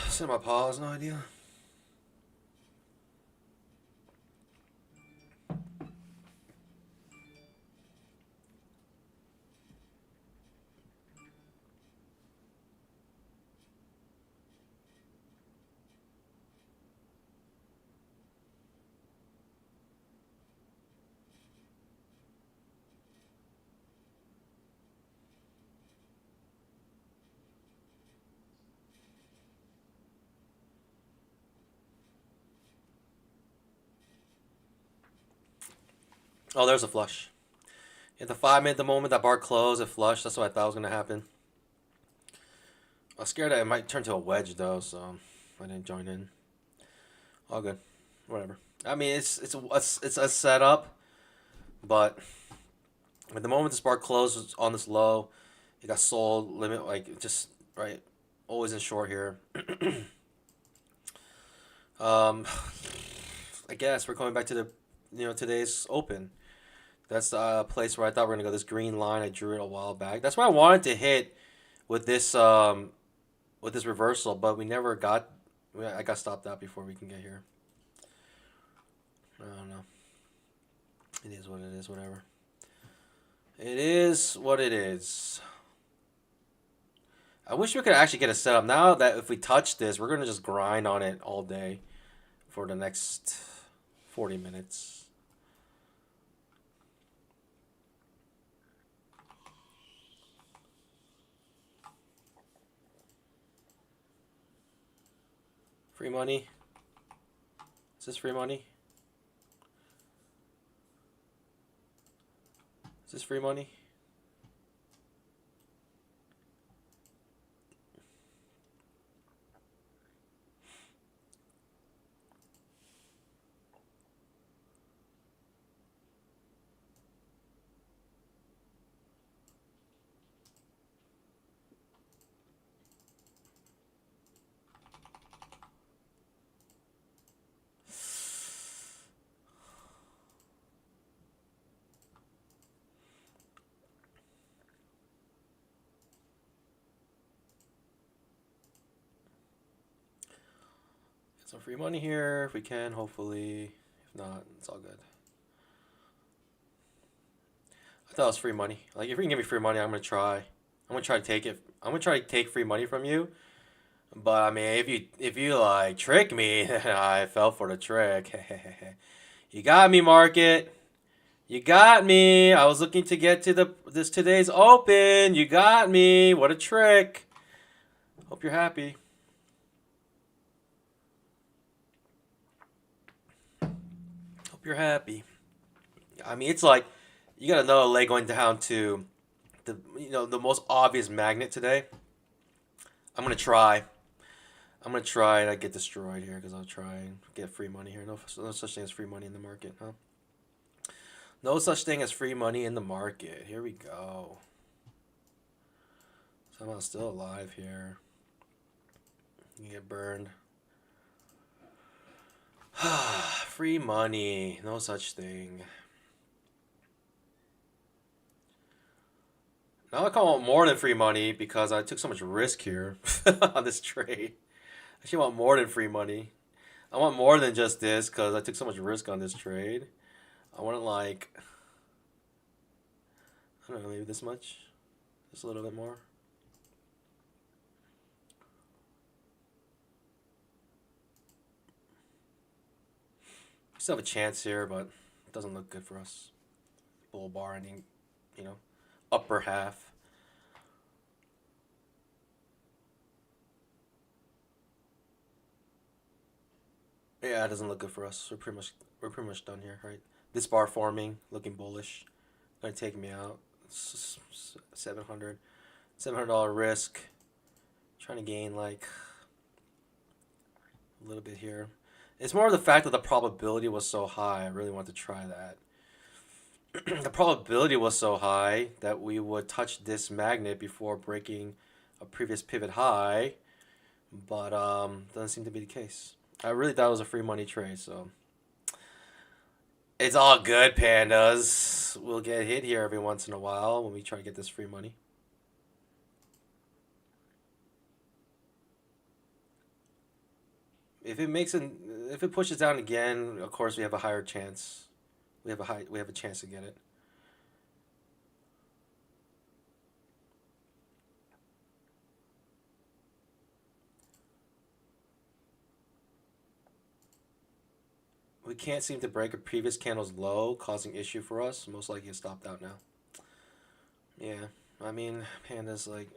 Cinema pause, no idea. Oh, there's a flush. At the 5-minute, the moment that bar closed, it flushed. That's what I thought was gonna happen. I was scared that it might turn to a wedge though, so I didn't join in. All good, whatever. I mean, it's a setup, but at the moment this bar closed on this low, it got sold limit like just right, always in short here. I guess we're going back to the today's open. That's the place where I thought we were gonna go. This green line, I drew it a while back. That's what I wanted to hit with this reversal, but we never got. I got stopped out before we can get here. I don't know. It is what it is. Whatever. It is what it is. I wish we could actually get a setup. Now that if we touch this, we're gonna just grind on it all day for the next 40 minutes. Free money. Is this free money? Is this free money? Some free money here if we can, hopefully. If not, it's all good. I thought it was free money. Like, if you can give me free money, I'm gonna try. I'm gonna try to take it. I'm gonna try to take free money from you. But I mean, if you like trick me, I fell for the trick. You got me, market. You got me. I was looking to get to this today's open. You got me. What a trick. Hope you're happy. Hope you're happy. I mean, it's like you got another leg going down to the most obvious magnet today. I'm gonna try. I'm gonna try and I get destroyed here because I'll try and get free money here. No such thing as free money in the market, huh? No such thing as free money in the market. Here we go. Somehow still alive here. You get burned. Free money. No such thing. Now I call it more than free money because I took so much risk here on this trade. I actually want more than free money. I want more than just this because I took so much risk on this trade. I want it like, I don't know, maybe this much? Just a little bit more? We still have a chance here, but it doesn't look good for us. Bull bar ending, upper half. Yeah, it doesn't look good for us. We're pretty much done here, right? This bar forming, looking bullish. Gonna take me out. $700 risk. Trying to gain like a little bit here. It's more of the fact that the probability was so high. I really want to try that. The probability was so high that we would touch this magnet before breaking a previous pivot high, but doesn't seem to be the case. I really thought it was a free money trade, so it's all good, pandas. We'll get hit here every once in a while when we try to get this free money. If it pushes down again, of course we have a higher chance. We have a chance to get it. We can't seem to break a previous candle's low, causing issue for us. Most likely it's stopped out now. Yeah, I mean, panda's like,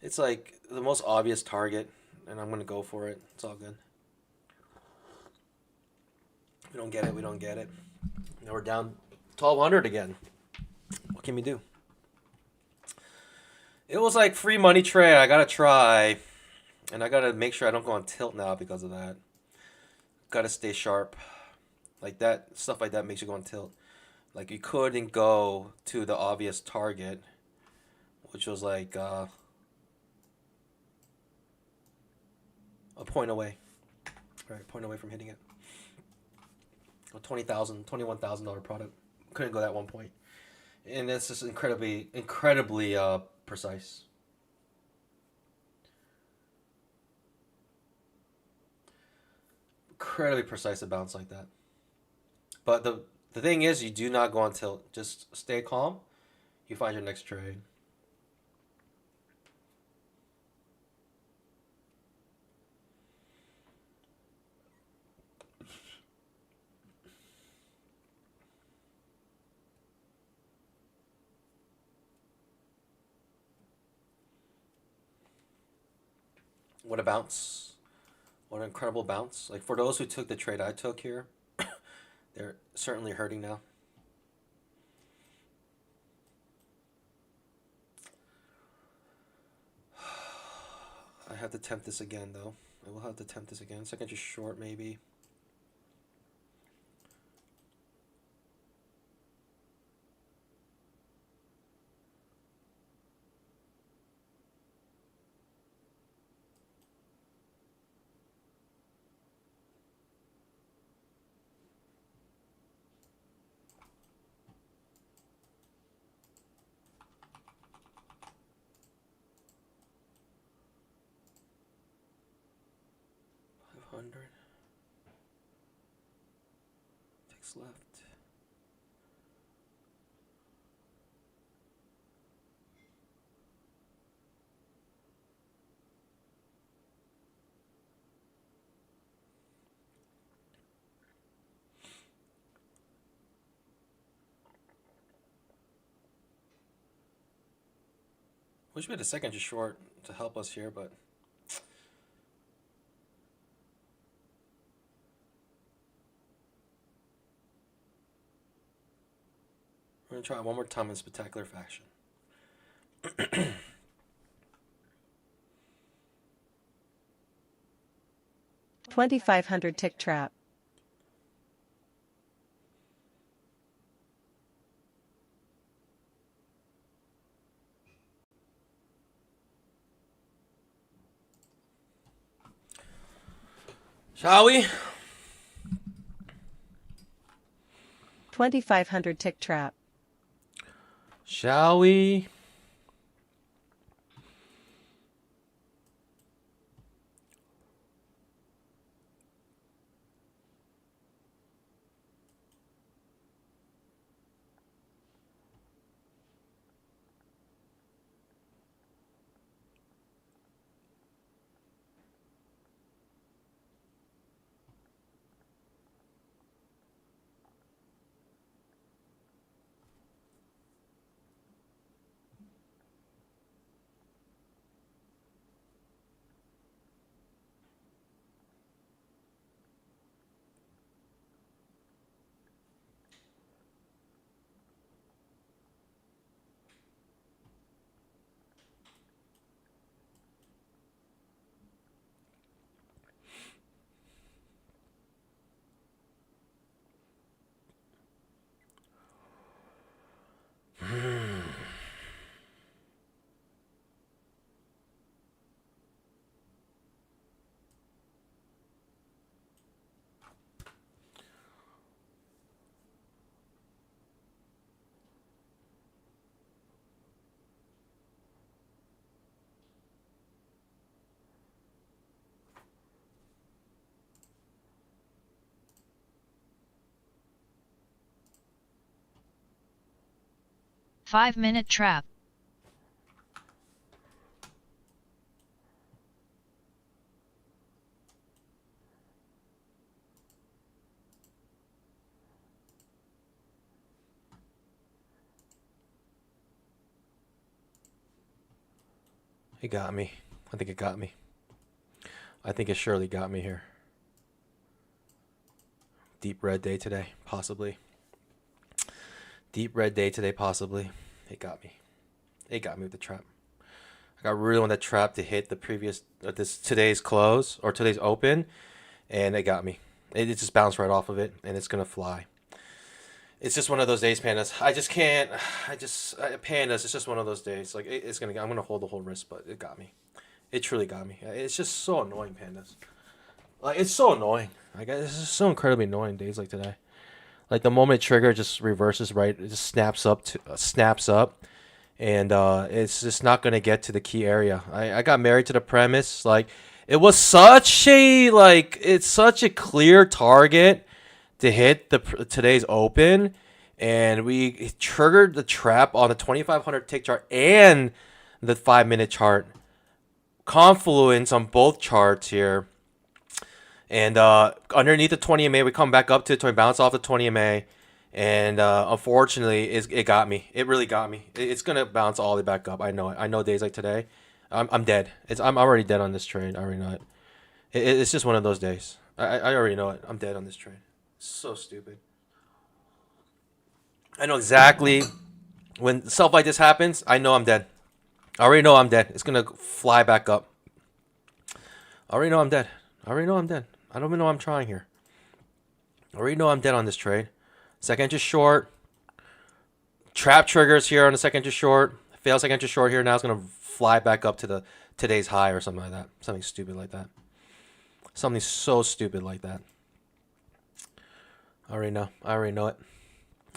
it's like the most obvious target, and I'm gonna go for it. It's all good. If we don't get it, we don't get it. Now we're down 1,200 again. What can we do? It was like free money trade. I gotta try, and I gotta make sure I don't go on tilt now because of that. Gotta stay sharp. Like that, stuff like that makes you go on tilt. Like you couldn't go to the obvious target, which was like a point away. Right, a point away from hitting it. A $21,000 product. Couldn't go that one point. And it's just incredibly precise. Incredibly precise to bounce like that. But the thing is, you do not go on tilt. Just stay calm. You find your next trade. What a bounce. What an incredible bounce. Like for those who took the trade I took here, they're certainly hurting now. I have to tempt this again though. I will have to tempt this again. Second just short maybe. $500. minutes left. Wish we had a second to short to help us here, but we're gonna try it one more time in spectacular fashion. 2,500 tick trap. Shall we? 2,500 tick trap. Shall we? Five-minute trap. It got me. I think it got me. I think it surely got me here. Deep red day today, possibly. Deep red day today, possibly. It got me. It got me with the trap. I got really on that trap to hit the previous, today's close or today's open, and it got me. It just bounced right off of it, and it's gonna fly. It's just one of those days, pandas. I just can't. Pandas. It's just one of those days. Like it's gonna. I'm gonna hold the whole wrist, but it got me. It truly got me. It's just so annoying, pandas. Like it's so annoying. Like it's just so incredibly annoying days like today. Like the moment trigger just reverses right, it just snaps up, and it's just not gonna get to the key area. I got married to the premise. Like it was such a it's such a clear target to hit today's open, and we triggered the trap on the 2,500 tick chart and the 5-minute chart. Confluence on both charts here. And underneath the 20 MA, we come back up to it, bounce off the 20 MA, and unfortunately, it got me. It really got me. It's gonna bounce all the way back up. I know it. I know days like today, I'm dead. I'm already dead on this trade. I already know it. It's just one of those days. I already know it. I'm dead on this trade. So stupid. I know exactly when stuff like this happens. I know I'm dead. I already know I'm dead. It's gonna fly back up. I already know I'm dead. I already know I'm dead. I don't even know I'm trying here. I already know I'm dead on this trade. Second inch short. Trap triggers here on the second inch short. Fail second inch short here. Now it's gonna fly back up to today's high or something like that. Something stupid like that. Something so stupid like that. I already know. I already know it.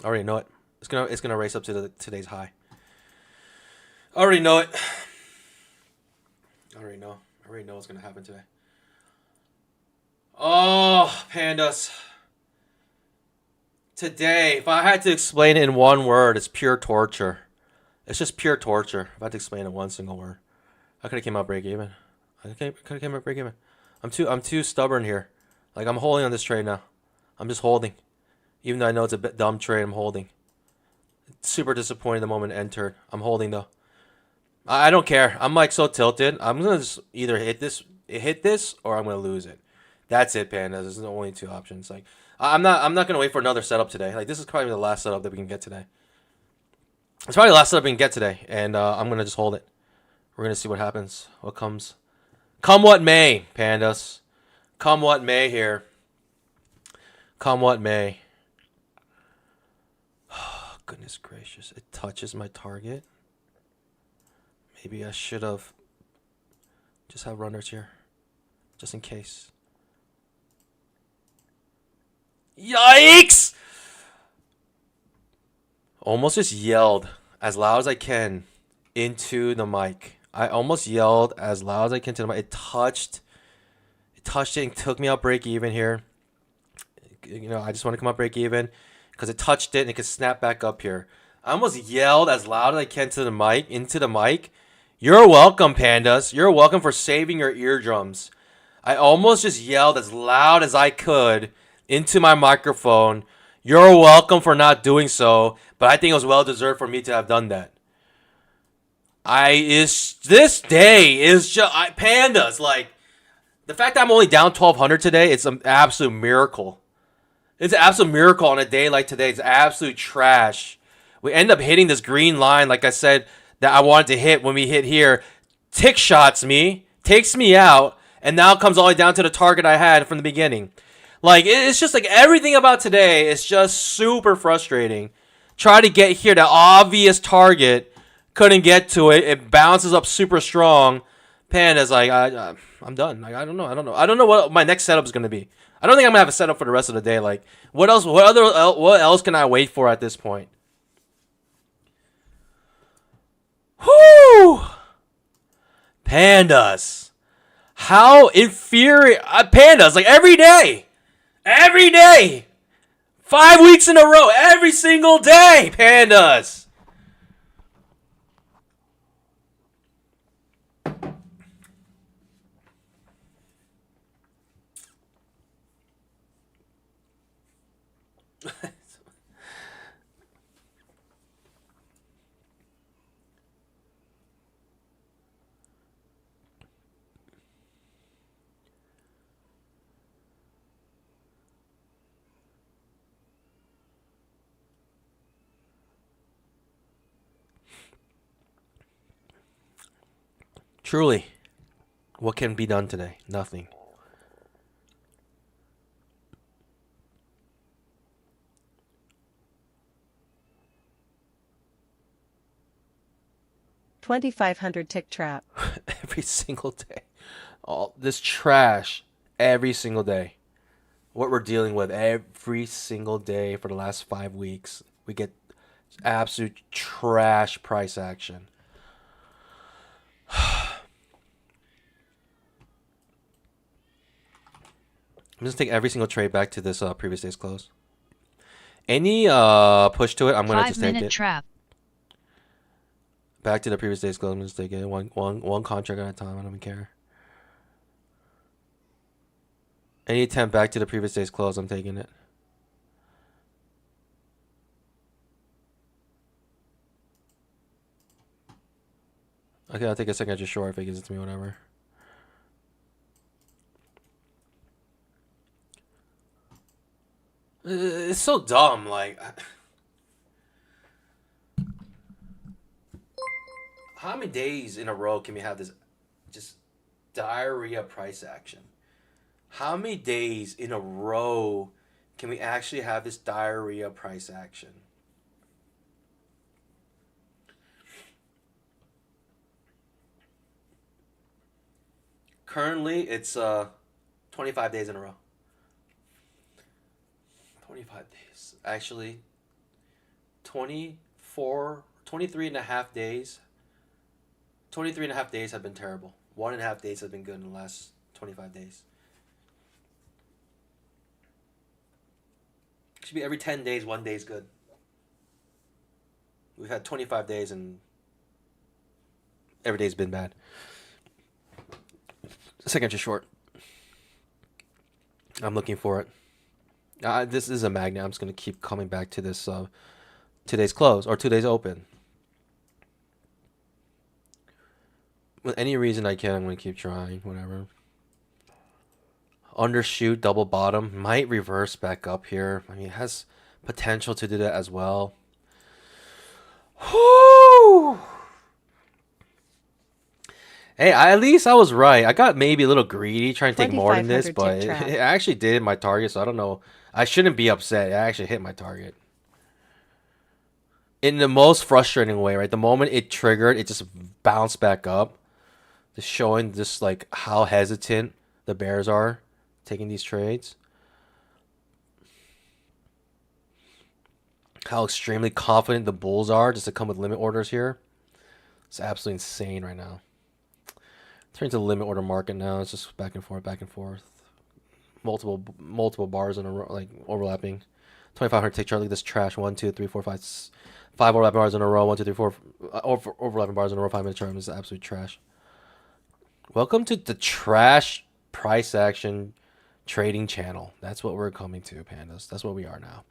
I already know it. It's gonna race up to today's high. I already know it. I already know. I already know what's gonna happen today. Oh, pandas. Today, if I had to explain it in one word, it's pure torture. It's just pure torture. If I had to explain it in one single word, I could have came out break even. I could have came out break even. I'm too stubborn here. Like I'm holding on this trade now. I'm just holding, even though I know it's a bit dumb trade. I'm holding. Super disappointed the moment it entered. I'm holding though. I don't care. I'm like so tilted. I'm gonna just either hit this, or I'm gonna lose it. That's it, Panda. There's only two options. Like I'm not gonna wait for another setup today. Like this is probably the last setup that we can get today. It's probably the last setup we can get today, and I'm gonna just hold it. We're gonna see what happens. What comes. Come what may, pandas. Come what may here. Come what may. Oh, goodness gracious. It touches my target. Maybe I should have just have runners here. Just in case. Yikes! Almost just yelled as loud as I can into the mic. I almost yelled as loud as I can to the mic. It touched it and took me out break even here. You know, I just want to come out break even because it touched it and it could snap back up here. I almost yelled as loud as I can to the mic, into the mic. You're welcome, pandas. You're welcome for saving your eardrums. I almost just yelled as loud as I could into my microphone. You're welcome for not doing so, but I think it was well deserved for me to have done that. This day is just pandas. Like the fact that I'm only down 1,200 today, it's an absolute miracle. It's an absolute miracle on a day like today. It's absolute trash. We end up hitting this green line, like I said, that I wanted to hit when we hit here. Tick shots me, takes me out, and now comes all the way down to the target I had from the beginning. Like, it's just like everything about today is just super frustrating. Try to get here, the obvious target, couldn't get to it. It bounces up super strong. Panda's like, I'm done. Like, I don't know what my next setup is going to be. I don't think I'm going to have a setup for the rest of the day. Like, what else can I wait for at this point? Whoo! Pandas. How infuriating. Pandas, like every day. Every day. 5 weeks in a row. Every single day. Pandas. Truly, what can be done today? Nothing. $2,500 tick trap. Every single day. All this trash every single day. What we're dealing with every single day for the last 5 weeks. We get absolute trash price action. I'm just take every single trade back to this previous day's close. Any push to it, I'm gonna just take 5-minute it. trap. Back to the previous day's close. I'm just taking it one contract at a time. I don't even care. Any attempt back to the previous day's close, I'm taking it. Okay, I'll take a second just short if it gives it to me, whatever. It's so dumb, like how many days in a row can we have this just diarrhea price action? How many days in a row can we actually have this diarrhea price action? Currently, it's 25 days in a row. 25 days. Actually, 23 and a half days. 23 and a half days have been terrible. 1.5 days have been good in the last 25 days. Should be every 10 days, 1 day is good. We've had 25 days and every day's been bad. Second entry short. I'm looking for it. This is a magnet. I'm just going to keep coming back to this today's close or today's open. With any reason I can, I'm going to keep trying. Whatever. Undershoot, double bottom. Might reverse back up here. I mean, it has potential to do that as well. Whew. Hey, at least I was right. I got maybe a little greedy trying to take more than this, 2500 but tick trap. it actually did hit my target, so I don't know. I shouldn't be upset. It actually hit my target. In the most frustrating way, right? The moment it triggered, it just bounced back up. Just showing just like how hesitant the bears are taking these trades. How extremely confident the bulls are just to come with limit orders here. It's absolutely insane right now. Turn to the limit order market now. It's just back and forth, back and forth. Multiple bars in a row, like overlapping. 2500 tick chart. Look at this trash. 1, 2, 3, 4, 5, 5 overlapping bars in a row. 1, 2, 3, 4 overlapping bars in a row. 5 minute chart. This is absolute trash. Welcome to the trash price action trading channel. That's what we're coming to, pandas. That's what we are now.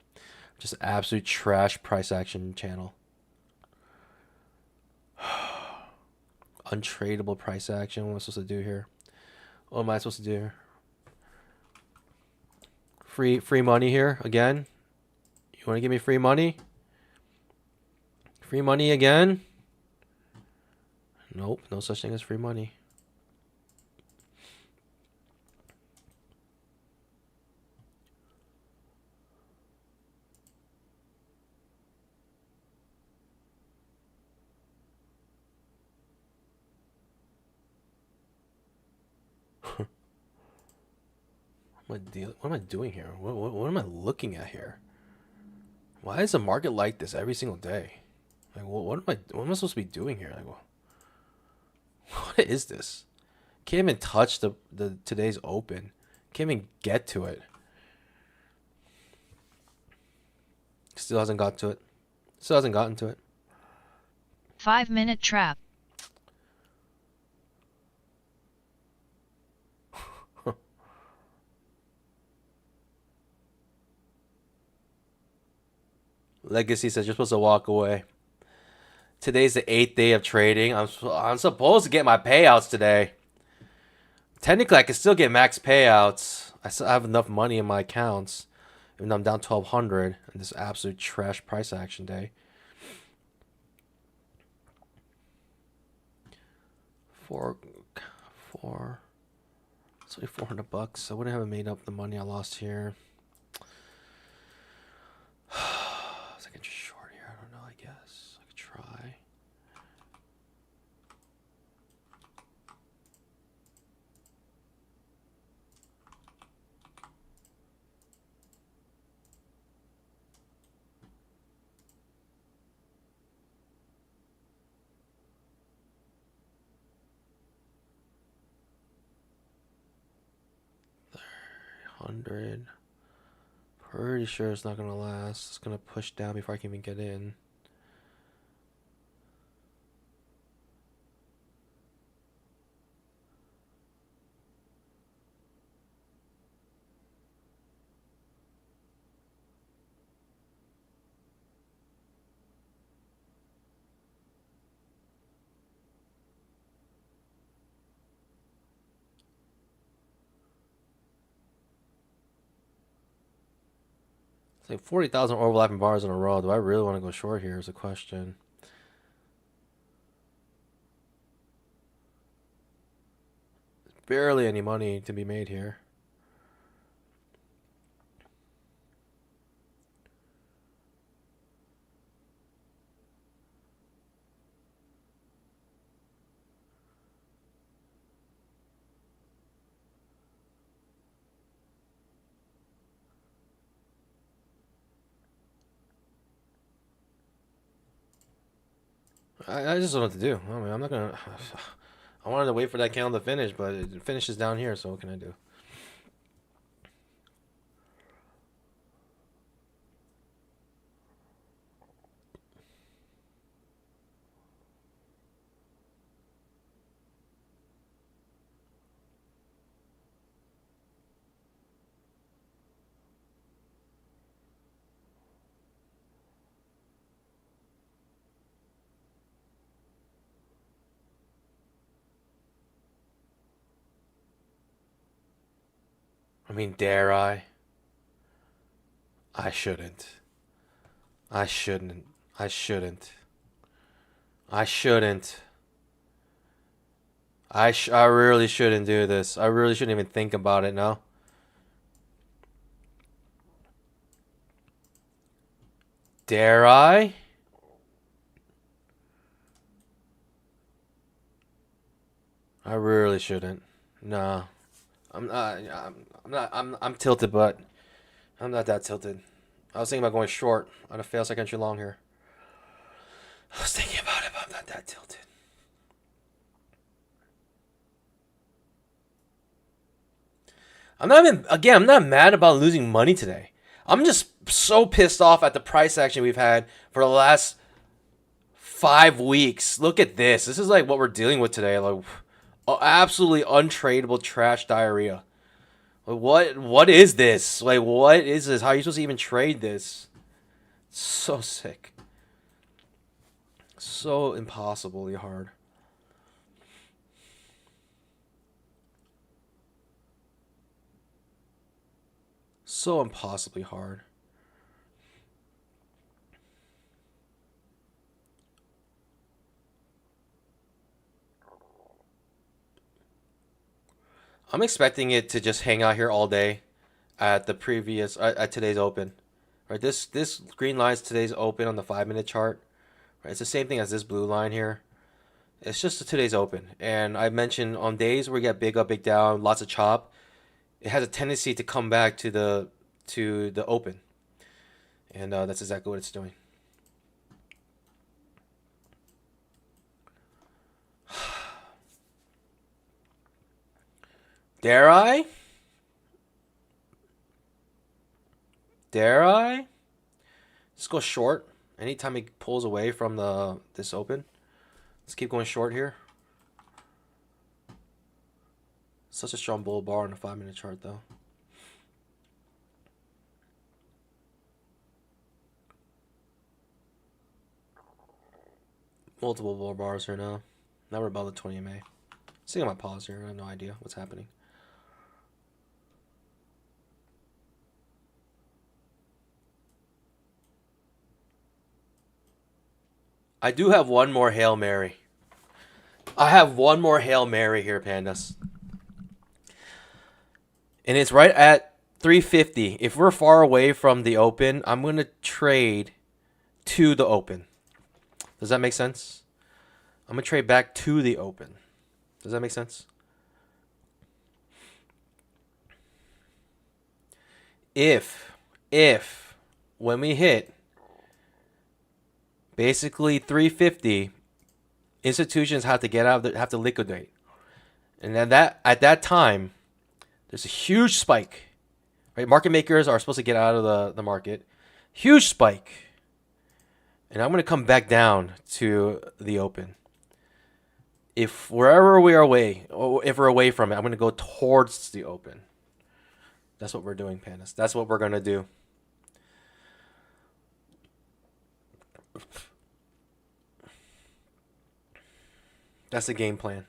Just absolute trash price action channel. Untradable price action. What am I supposed to do here? What am I supposed to do here? Free money here again? You want to give me free money? Free money again? Nope, no such thing as free money. What am I doing here? What am I looking at here? Why is the market like this every single day? Like, what am I supposed to be doing here? Like, what is this? Can't even touch the today's open. Can't even get to it. Still hasn't got to it. Still hasn't gotten to it. 5-minute trap. Legacy says you're supposed to walk away. Today's the 8th day of trading. I'm supposed to get my payouts today. Technically, I can still get max payouts. I still have enough money in my accounts. Even though I'm down 1,200 in this absolute trash price action day. It's only $400. I wouldn't have made up the money I lost here. Second short here. I don't know. I guess I could try. $100. Pretty sure it's not gonna last. It's gonna push down before I can even get in. It's like 40,000 overlapping bars in a row. Do I really want to go short here is a question. There's barely any money to be made here. I just don't know what to do. I mean, I'm not gonna. I wanted to wait for that candle to finish, but it finishes down here. So what can I do? I mean, dare I? I shouldn't. I shouldn't. I shouldn't. I shouldn't. I really shouldn't do this. I really shouldn't even think about it, no? Dare I? I really shouldn't. No. I'm not I'm tilted, but I'm not that tilted. I was thinking about going short on a fail second entry long here. I was thinking about it, but I'm not that tilted. I'm not mad about losing money today. I'm just so pissed off at the price action we've had for the last 5 weeks. Look at this. This is like what we're dealing with today. Like absolutely untradeable trash diarrhea. Like, what is this? Like, what is this? How are you supposed to even trade this? So sick. So impossibly hard. So impossibly hard. I'm expecting it to just hang out here all day at the previous at today's open. Right? This green line is today's open on the 5-minute chart. Right? It's the same thing as this blue line here. It's just today's open. And I mentioned on days where we get big up, big down, lots of chop, it has a tendency to come back to the open. And that's exactly what it's doing. Dare I? Dare I? Let's go short. Anytime he pulls away from this open, let's keep going short here. Such a strong bull bar on the 5-minute chart, though. Multiple bull bars here now. Now we're about the 20 MA. Seeing my pause here. I have no idea what's happening. I do have one more Hail Mary. I have one more Hail Mary here, Pandas. And it's right at 350. If we're far away from the open, I'm going to trade to the open. Does that make sense? I'm going to trade back to the open. Does that make sense? If when we hit basically 350, institutions have to get out of have to liquidate. And then at that time, there's a huge spike. Right? Market makers are supposed to get out of the market. Huge spike. And I'm going to come back down to the open. If wherever we are away, or if we're away from it, I'm going to go towards the open. That's what we're doing, Pandas. That's what we're going to do. That's the game plan.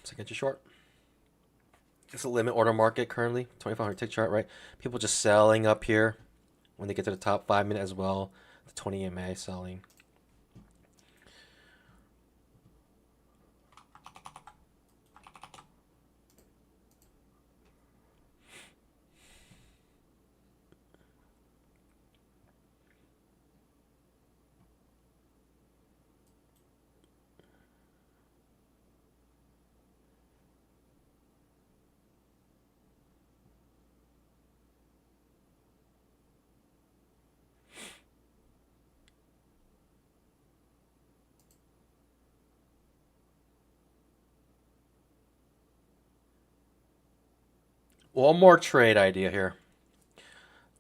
So get you short. It's a limit order market currently. 2,500 tick chart, right? People just selling up here when they get to the top 5-minute as well. The 20 EMA selling. One more trade idea here.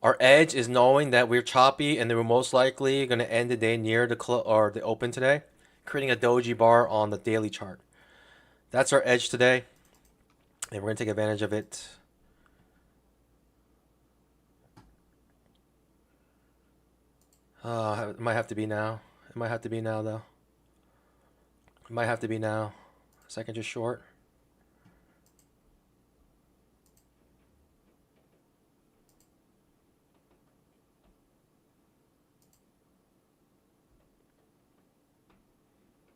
Our edge is knowing that we're choppy and then we're most likely going to end the day near the or the open today, creating a doji bar on the daily chart. That's our edge today, and we're going to take advantage of it. It might have to be now. It might have to be now, though. It might have to be now. Second just short.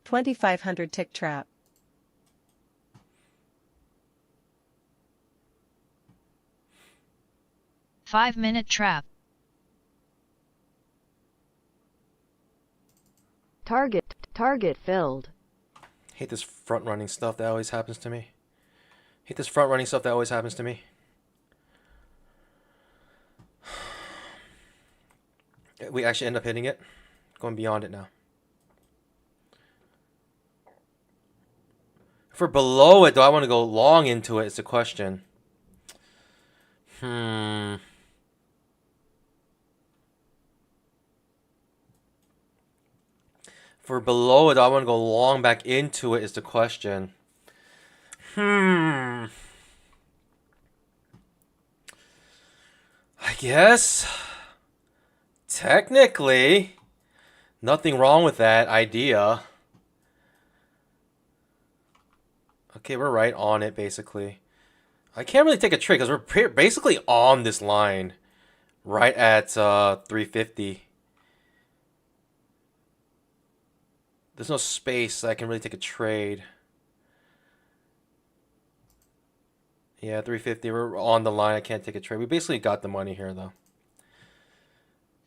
$2,500 tick trap. Five-minute trap. Target filled. Hate this front running stuff that always happens to me. Hate this front running stuff that always happens to me. We actually end up hitting it. Going beyond it now. If we're below it, do I want to go long into it? It's the question. If we're below it, do I want to go long back into it? Is the question. I guess technically nothing wrong with that idea. Okay, we're right on it basically. I can't really take a trade because we're basically on this line right at 350. There's no space that I can really take a trade. Yeah, 350. We're on the line. I can't take a trade. We basically got the money here, though.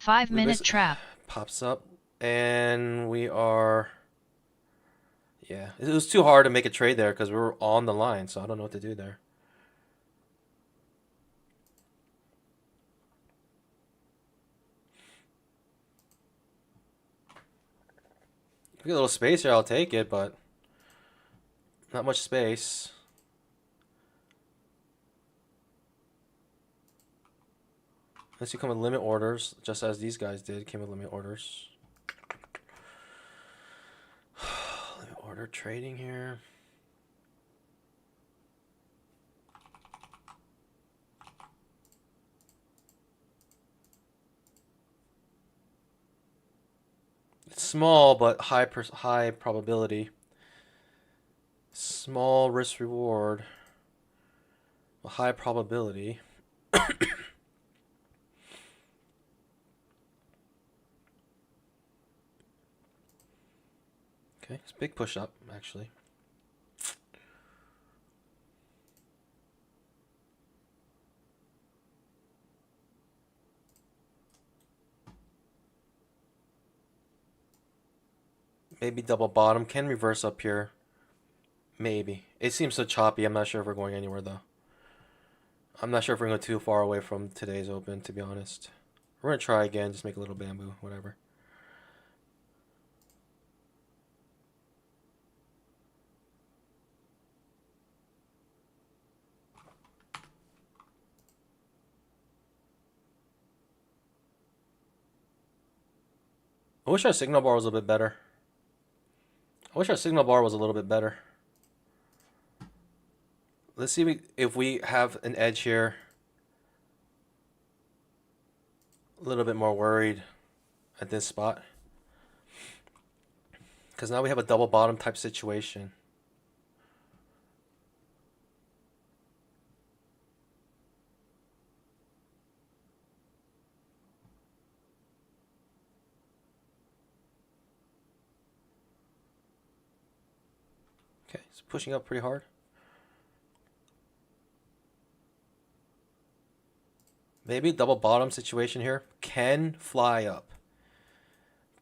5-minute trap. Pops up. And we are... Yeah, it was too hard to make a trade there because we were on the line. So I don't know what to do there. If we get a little space here, I'll take it, but not much space. Unless you come with limit orders, just as these guys did, came with limit orders. Limit order trading here. It's small, but high probability. Small risk reward, high probability. Okay, it's a big push up, actually. Maybe double bottom. Can reverse up here. Maybe. It seems so choppy. I'm not sure if we're going anywhere, though. I'm not sure if we're going too far away from today's open, to be honest. We're going to try again. Just make a little bamboo, whatever. I wish our signal bar was a little bit better. Let's see if we have an edge here. A little bit more worried at this spot. Because now we have a double bottom type situation. Okay, it's pushing up pretty hard. Maybe double bottom situation here. Can fly up.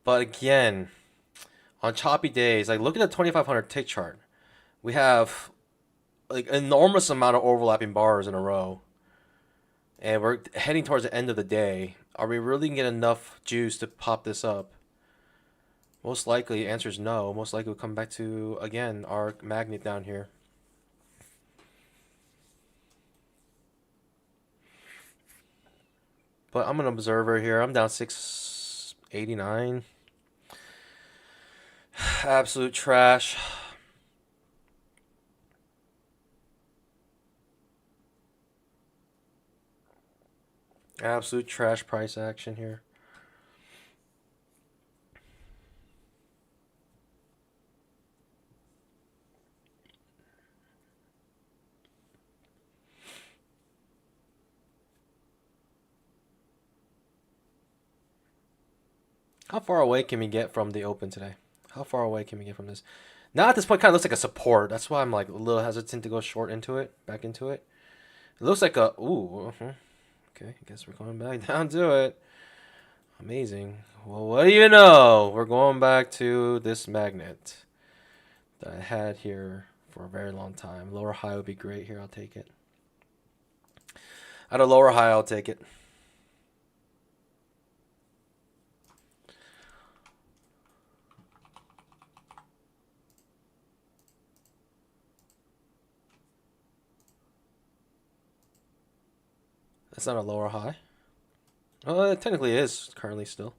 But again, on choppy days, like look at the 2500 tick chart. We have like an enormous amount of overlapping bars in a row. And we're heading towards the end of the day. Are we really going to get enough juice to pop this up? Most likely, the answer is no. Most likely, we'll come back to, again, our magnet down here. But I'm an observer here. I'm down 689. Absolute trash. Absolute trash price action here. How far away can we get from the open today? How far away can we get from this? Now at this point, kind of looks like a support. That's why I'm like a little hesitant to go short into it, back into it. It looks like a ooh. Okay, I guess we're going back down to it. Amazing. Well, what do you know? We're going back to this magnet that I had here for a very long time. Lower high would be great here. I'll take it. At a lower high, I'll take it. That's not a lower high. Oh, it technically is currently still.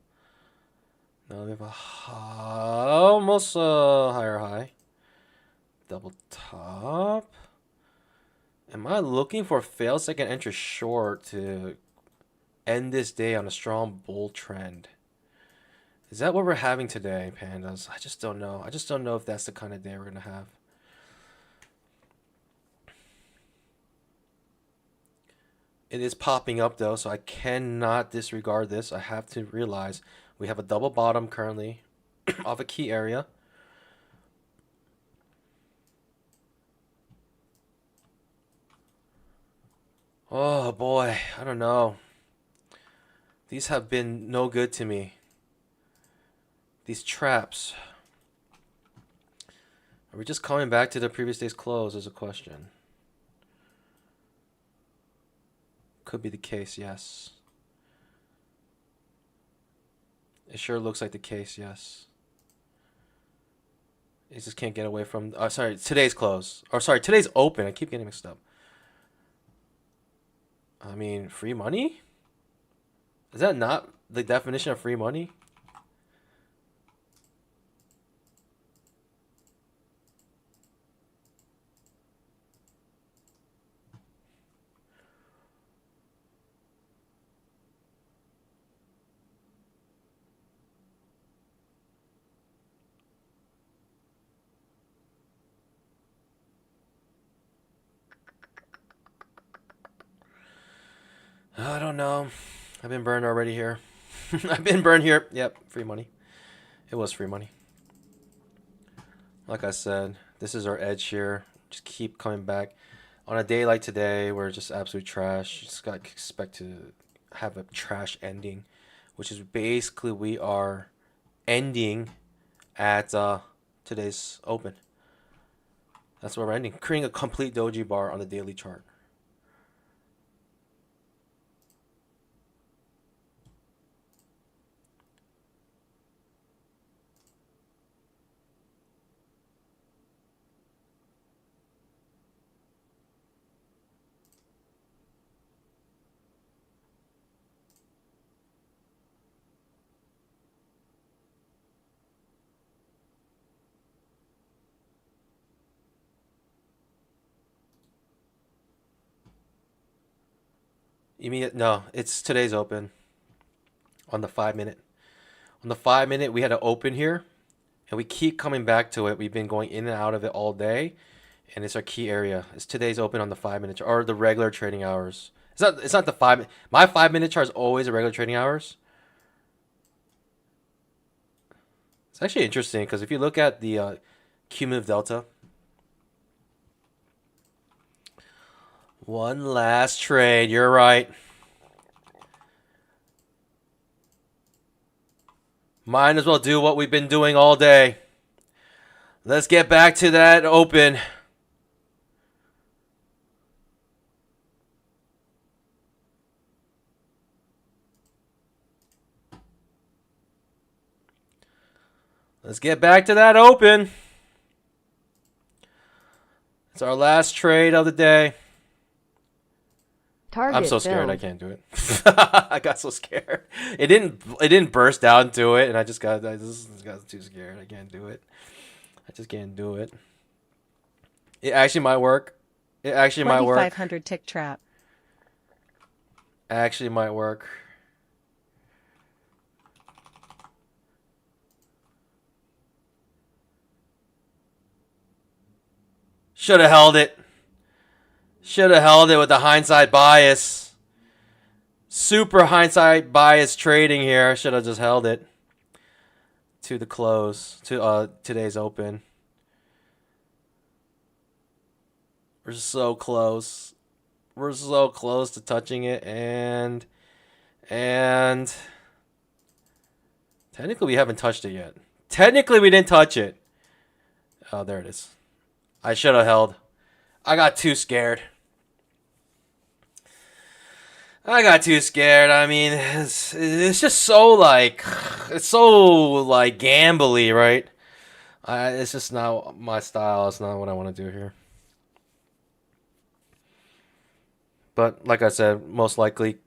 Now we have a almost a higher high. Double top. Am I looking for a failed second entry short to end this day on a strong bull trend? Is that what we're having today, pandas? I just don't know. I just don't know if that's the kind of day we're going to have. It is popping up though, so I cannot disregard this. I have to realize we have a double bottom currently off a key area. Oh boy, I don't know. These have been no good to me. These traps. Are we just coming back to the previous day's close is a question. Could be the case, yes. It sure looks like the case, yes. It just can't get away from... sorry, today's close. Or sorry, today's open. I keep getting mixed up. I mean, free money? Is that not the definition of free money? I don't know. I've been burned already here. I've been burned here. Yep, free money. It was free money. Like I said, this is our edge here. Just keep coming back. On a day like today, we're just absolute trash. You just got to expect to have a trash ending, which is basically we are ending at today's open. That's where we're ending. Creating a complete doji bar on the daily chart. You mean no? It's today's open. On the 5 minute. On the 5 minute, we had an open here, and we keep coming back to it. We've been going in and out of it all day, and it's our key area. It's today's open on the 5 minute or the regular trading hours. It's not the 5. My 5 minute chart is always the regular trading hours. It's actually interesting because if you look at the cumulative delta. One last trade. You're right. Might as well do what we've been doing all day. Let's get back to that open. Let's get back to that open. It's our last trade of the day. Target I'm so scared filled. I can't do it. I got so scared. It didn't burst down to it, and I just got too scared. I can't do it. I just can't do it. It actually might work. It actually might work. 2500 tick trap. Actually might work. Should have held it. Should have held it with the hindsight bias. Super hindsight bias trading here. Should have just held it to the close, to today's open. We're so close. We're so close to touching it, and technically we haven't touched it yet. Technically we didn't touch it. Oh, there it is. I should have held. I got too scared. I mean, it's just so like, it's so like gambly, right? It's just not my style. It's not what I want to do here. But like I said, most likely,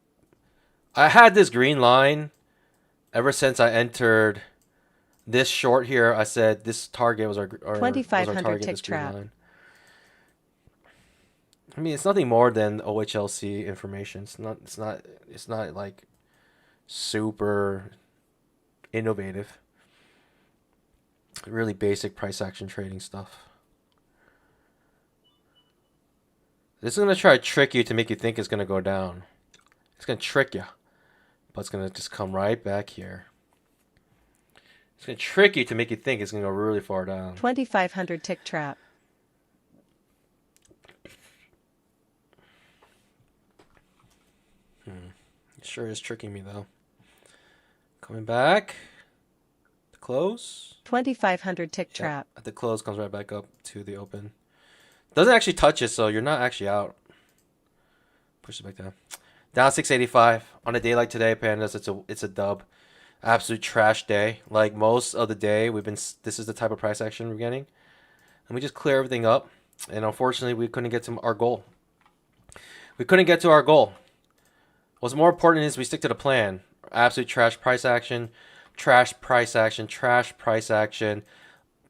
I had this green line ever since I entered this short here. I said this target was our 2500 target. tick This green trap. line. I mean, it's nothing more than OHLC information. It's not like super innovative. Really basic price action trading stuff. This is gonna try to trick you to make you think it's gonna go down. It's gonna trick you, but it's gonna just come right back here. It's gonna trick you to make you think it's gonna go really far down. 2500 tick trap. It sure is tricking me though. Coming back. The close. 2500 tick Yeah, trap. at the close comes right back up to the open. Doesn't actually touch it, so you're not actually out. Push it back down. Down 685 on a day like today, pandas. It's a dub. Absolute trash day. Like most of the day, this is the type of price action we're getting, and we just clear everything up. And unfortunately, we couldn't get to our goal. What's more important is we stick to the plan. Absolute trash price action, trash price action, trash price action.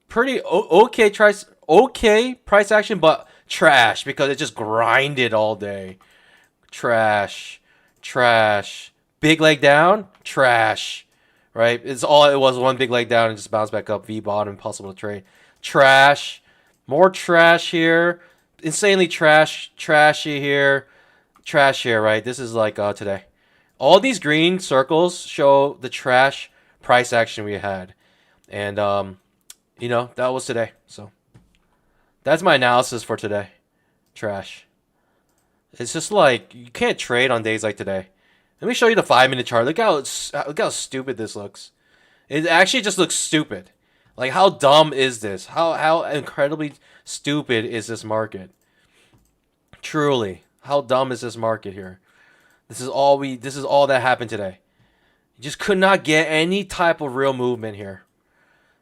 Pretty okay price action, but trash because it just grinded all day. Trash. Big leg down, trash. Right? It was one big leg down and just bounced back up. V bottom, impossible to trade. Trash. More trash here. Insanely trashy here. Trash here, right? This is like today. All these green circles show the trash price action we had. And that was today. So that's my analysis for today. Trash. It's just like you can't trade on days like today. Let me show you the 5-minute chart. Look how stupid this looks. It actually just looks stupid. Like how dumb is this? How incredibly stupid is this market? Truly, how dumb is this market here? This is all that happened today. You just could not get any type of real movement here.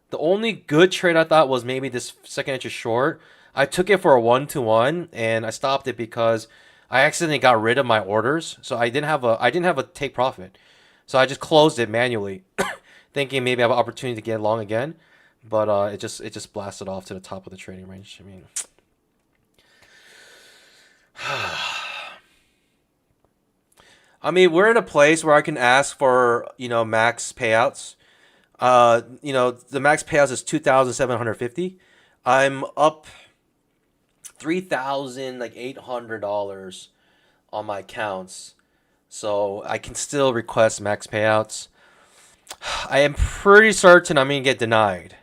The only good trade I thought was maybe this second entry short. I took it for a 1-to-1 and I stopped it because I accidentally got rid of my orders. So I didn't have a take profit. So I just closed it manually, thinking maybe I have an opportunity to get long again. But it just blasted off to the top of the trading range. We're in a place where I can ask for, max payouts. The max payouts is $2,750. I'm up $3,800 on my accounts, so I can still request max payouts. I am pretty certain I'm gonna get denied.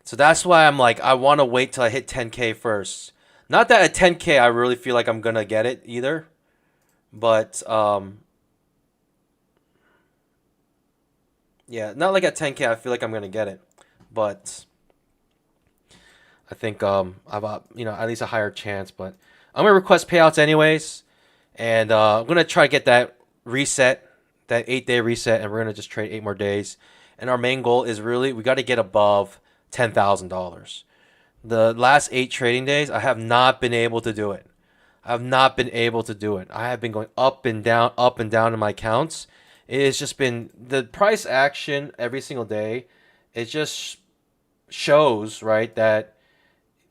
So that's why I'm like, I want to wait till I hit 10K first. Not that at 10K I really feel like I'm gonna get it either, but yeah, not like at 10K I feel like I'm gonna get it, but I think I've at least a higher chance. But I'm gonna request payouts anyways, and I'm gonna try to get that reset, that 8-day reset, and we're gonna just trade 8 more days. And our main goal is really we got to get above $10,000. The last 8 trading days, I have not been able to do it. I have not been able to do it. I have been going up and down in my counts. It has just been the price action every single day. It just shows, right, that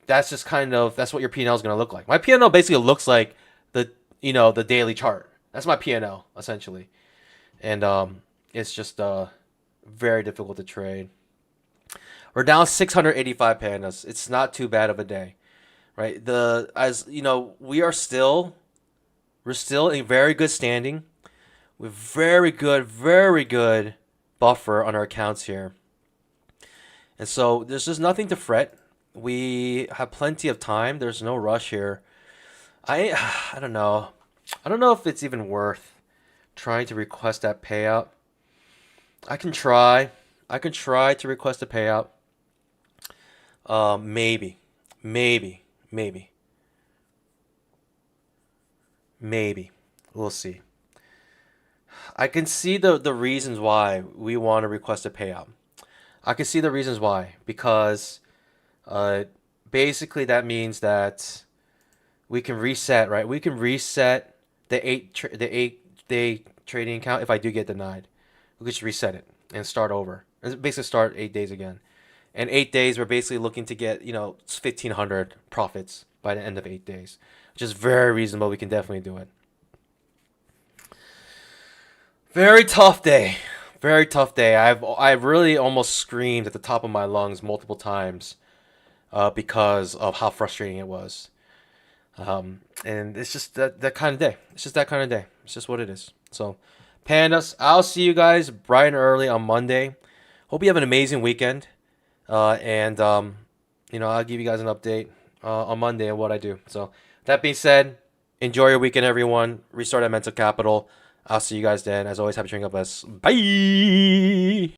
that's just kind of that's what your P&L is going to look like. My P&L basically looks like the daily chart. That's my P&L essentially, and it's just very difficult to trade. We're down 685 pandas. It's not too bad of a day, right? We're still in very good standing with very good buffer on our accounts here, and so there's just nothing to fret. We have plenty of time. There's no rush here. I don't know. I don't know if it's even worth trying to request that payout. I can try. I can try to request a payout. Maybe. We'll see. I can see the reasons why we want to request a payout. I can see the reasons why, because basically that means that we can reset, right? We can reset the 8-day trading account if I do get denied. We could just reset it and start over. And basically start 8 days again. And 8 days, we're basically looking to get 1,500 profits by the end of 8 days, which is very reasonable. We can definitely do it. Very tough day. Very tough day. I've really almost screamed at the top of my lungs multiple times because of how frustrating it was. And it's just that kind of day. It's just that kind of day. It's just what it is. So, pandas, I'll see you guys bright and early on Monday. Hope you have an amazing weekend. And I'll give you guys an update on Monday on what I do. So, that being said, enjoy your weekend, everyone. Restart that mental capital. I'll see you guys then. As always, happy trading up us. Bye.